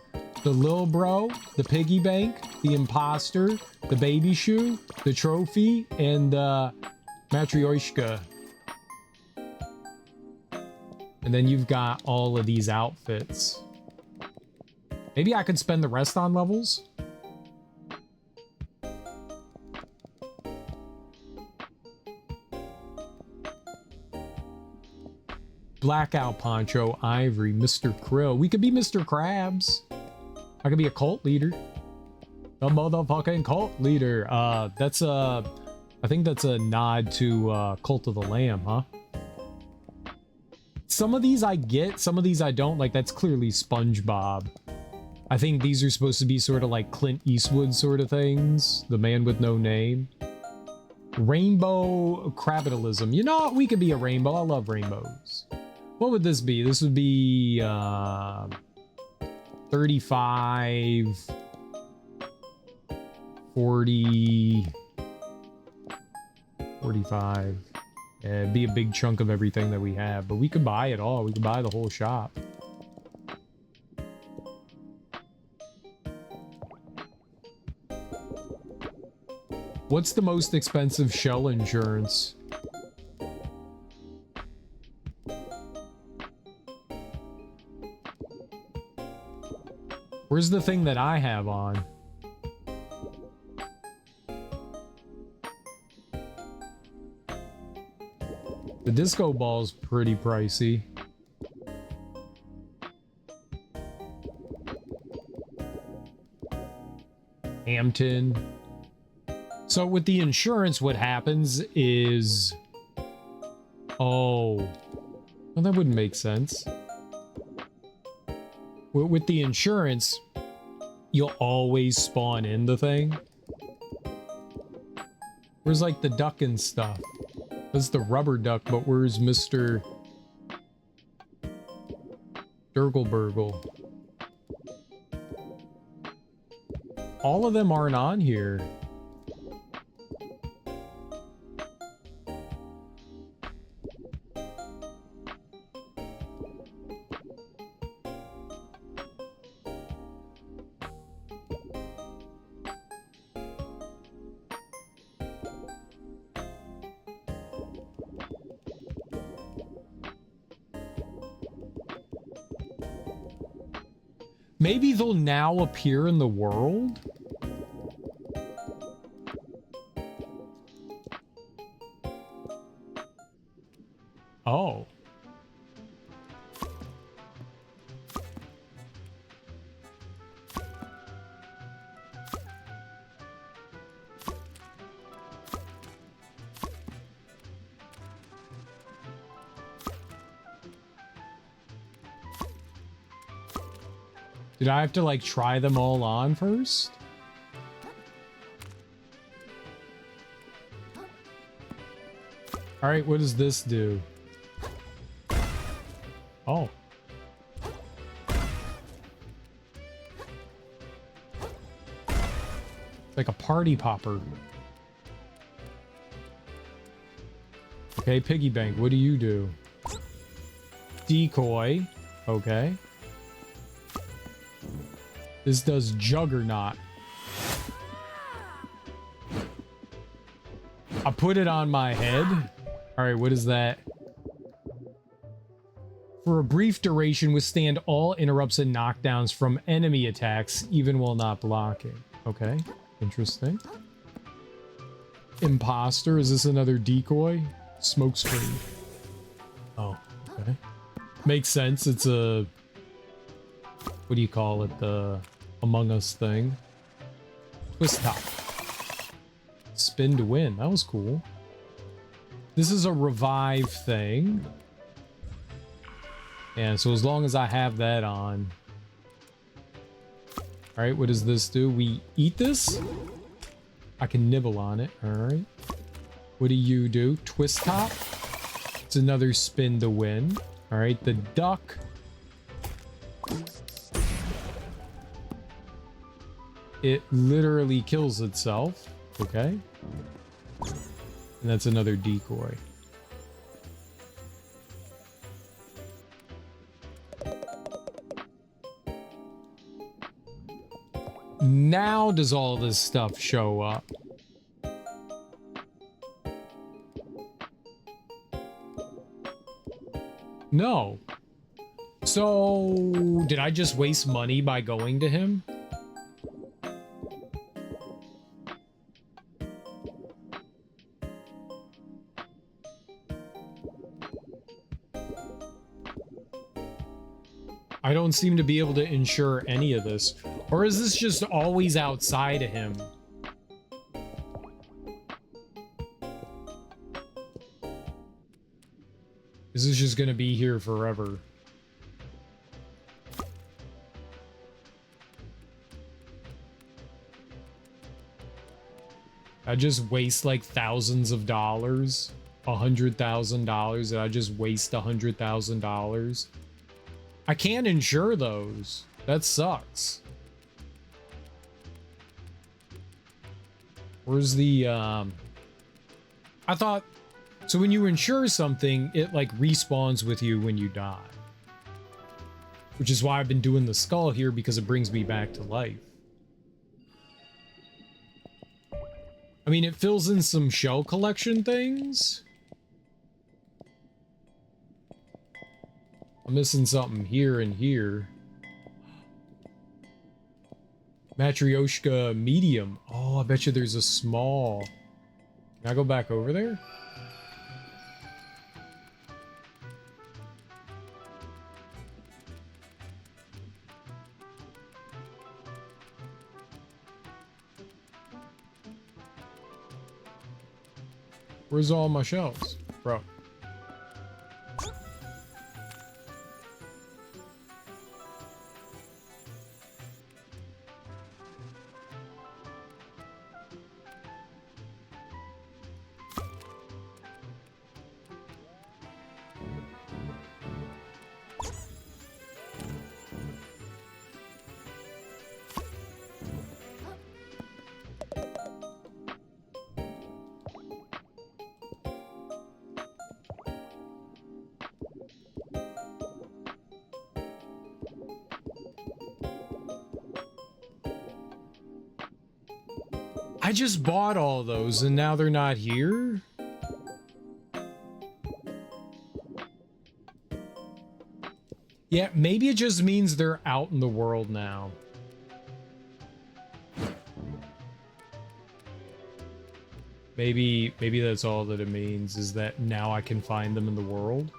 S1: the Lil Bro, the piggy bank, the imposter, the baby shoe, the trophy, and the matryoshka. And then you've got all of these outfits. Maybe I could spend the rest on levels? Blackout Poncho, Ivory, Mr. Krill. We could be Mr. Krabs. I could be a cult leader. The motherfucking cult leader. That's a... I think that's a nod to Cult of the Lamb, huh? Some of these I get, some of these I don't. Like, that's clearly SpongeBob. I think these are supposed to be sort of like Clint Eastwood sort of things. The man with no name. Rainbow Crabitalism. You know what? We could be a rainbow. I love rainbows. What would this be? This would be 35, 40, 45. Yeah, it'd be a big chunk of everything that we have, but we could buy it all. We could buy the whole shop. What's the most expensive shell insurance? Where's the thing that I have on? The disco ball's pretty pricey. Hampton. So with the insurance, what happens is... Oh. Well, that wouldn't make sense. With the insurance, you'll always spawn in the thing. Where's like the duck and stuff? That's the rubber duck, but where's Mr. Durgleburgle? All of them aren't on here. Maybe they'll now appear in the world? Oh. Did I have to, like, try them all on first? Alright, what does this do? Oh. Like a party popper. Okay, piggy bank, what do you do? Decoy. Okay. This does Juggernaut. put it on my head. All right, what is that? For a brief duration, withstand all interrupts and knockdowns from enemy attacks, even while not blocking. Okay, interesting. Imposter, is this another decoy? Smoke screen. Oh, okay. Makes sense. It's a... what do you call it? The Among Us thing. Twist top. Spin to win. That was cool. This is a revive thing. And so as long as I have that on. Alright, what does this do? We eat this? I can nibble on it. Alright. What do you do? Twist top? It's another spin to win. Alright, the duck. It literally kills itself. Okay. And that's another decoy. Now does all this stuff show up? No. So, did I just waste money by going to him? I don't seem to be able to ensure any of this. Or is this just always outside of him? Is this just gonna be here forever? I just waste like thousands of dollars, $100,000. Did I just waste $100,000? I can't insure those. That sucks. Where's the, I thought, so when you insure something, it like respawns with you when you die. Which is why I've been doing the skull here, because it brings me back to life. I mean, it fills in some shell collection things. I'm missing something here and here. Matryoshka medium. Oh, I bet you there's a small. Can I go back over there? Where's all my shells? Bro. I just bought all those and now they're not here? Yeah, maybe it just means they're out in the world now. Maybe that's all that it means, is that now I can find them in the world.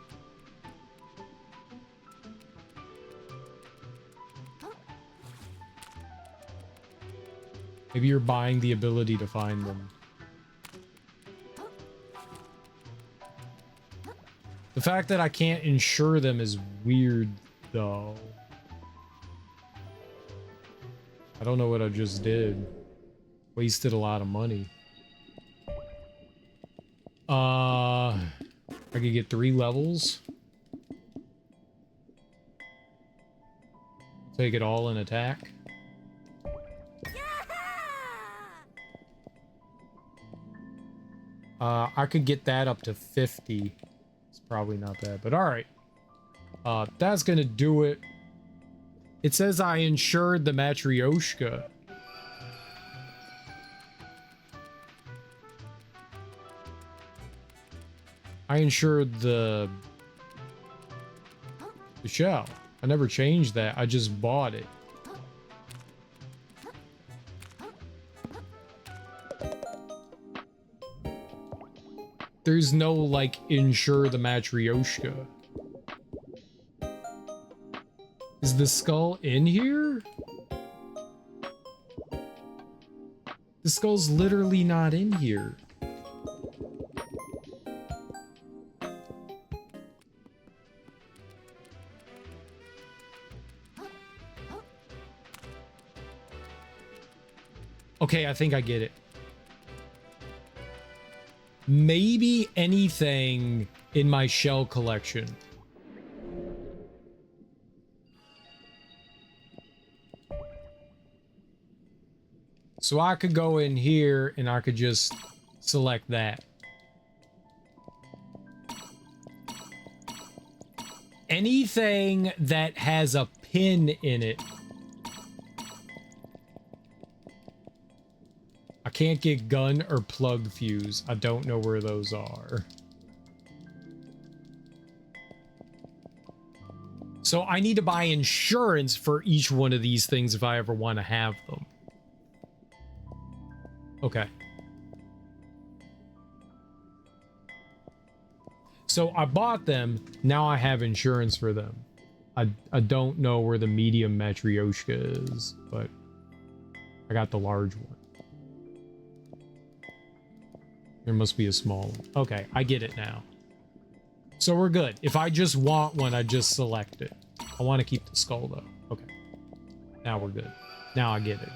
S1: Maybe you're buying the ability to find them. The fact that I can't insure them is weird, though. I don't know what I just did. Wasted a lot of money. I could get 3 levels. Take it all in attack. I could get that up to 50. It's probably not bad, but all right. That's gonna do it. It says I insured the Matryoshka. I insured the shell. I never changed that. I just bought it. There's no, like, insure the Matryoshka. Is the skull in here? The skull's literally not in here. Okay, I think I get it. Maybe anything in my shell collection. So I could go in here and I could just select that. Anything that has a pin in it. I can't get gun or plug fuse. I don't know where those are. So I need to buy insurance for each one of these things if I ever want to have them. Okay. So I bought them. Now I have insurance for them. I don't know where the medium Matryoshka is, but I got the large one. There must be a small one. Okay, I get it now. So we're good. If I just want one, I just select it. I want to keep the skull though. Okay. Now we're good. Now I get it.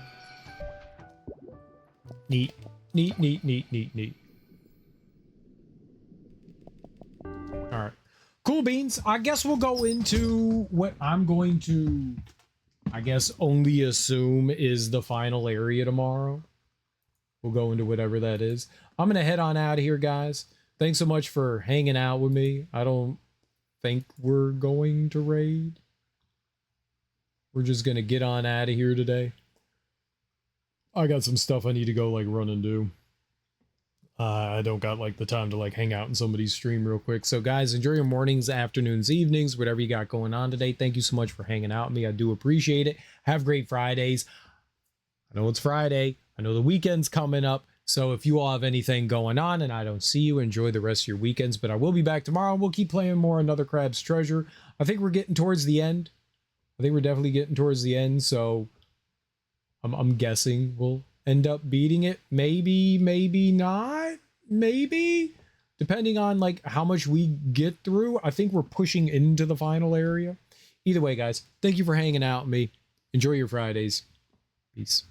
S1: Neat. Neat, neat, neat, neat, neat. Alright. Cool beans. I guess we'll go into what I'm going to, I guess, only assume is the final area tomorrow. We'll go into whatever that is. I'm going to head on out of here, guys. Thanks so much for hanging out with me. I don't think we're going to raid. We're just going to get on out of here today. I got some stuff I need to go, like, run and do. I don't got, like, the time to, like, hang out in somebody's stream real quick. So, guys, enjoy your mornings, afternoons, evenings, whatever you got going on today. Thank you so much for hanging out with me. I do appreciate it. Have great Fridays. I know it's Friday. I know the weekend's coming up. So if you all have anything going on and I don't see you, enjoy the rest of your weekends. But I will be back tomorrow and we'll keep playing more Another Crab's Treasure. I think we're getting towards the end. I think we're definitely getting towards the end. So I'm guessing we'll end up beating it. Maybe, maybe not. Maybe. Depending on like how much we get through. I think we're pushing into the final area. Either way, guys, thank you for hanging out with me. Enjoy your Fridays. Peace.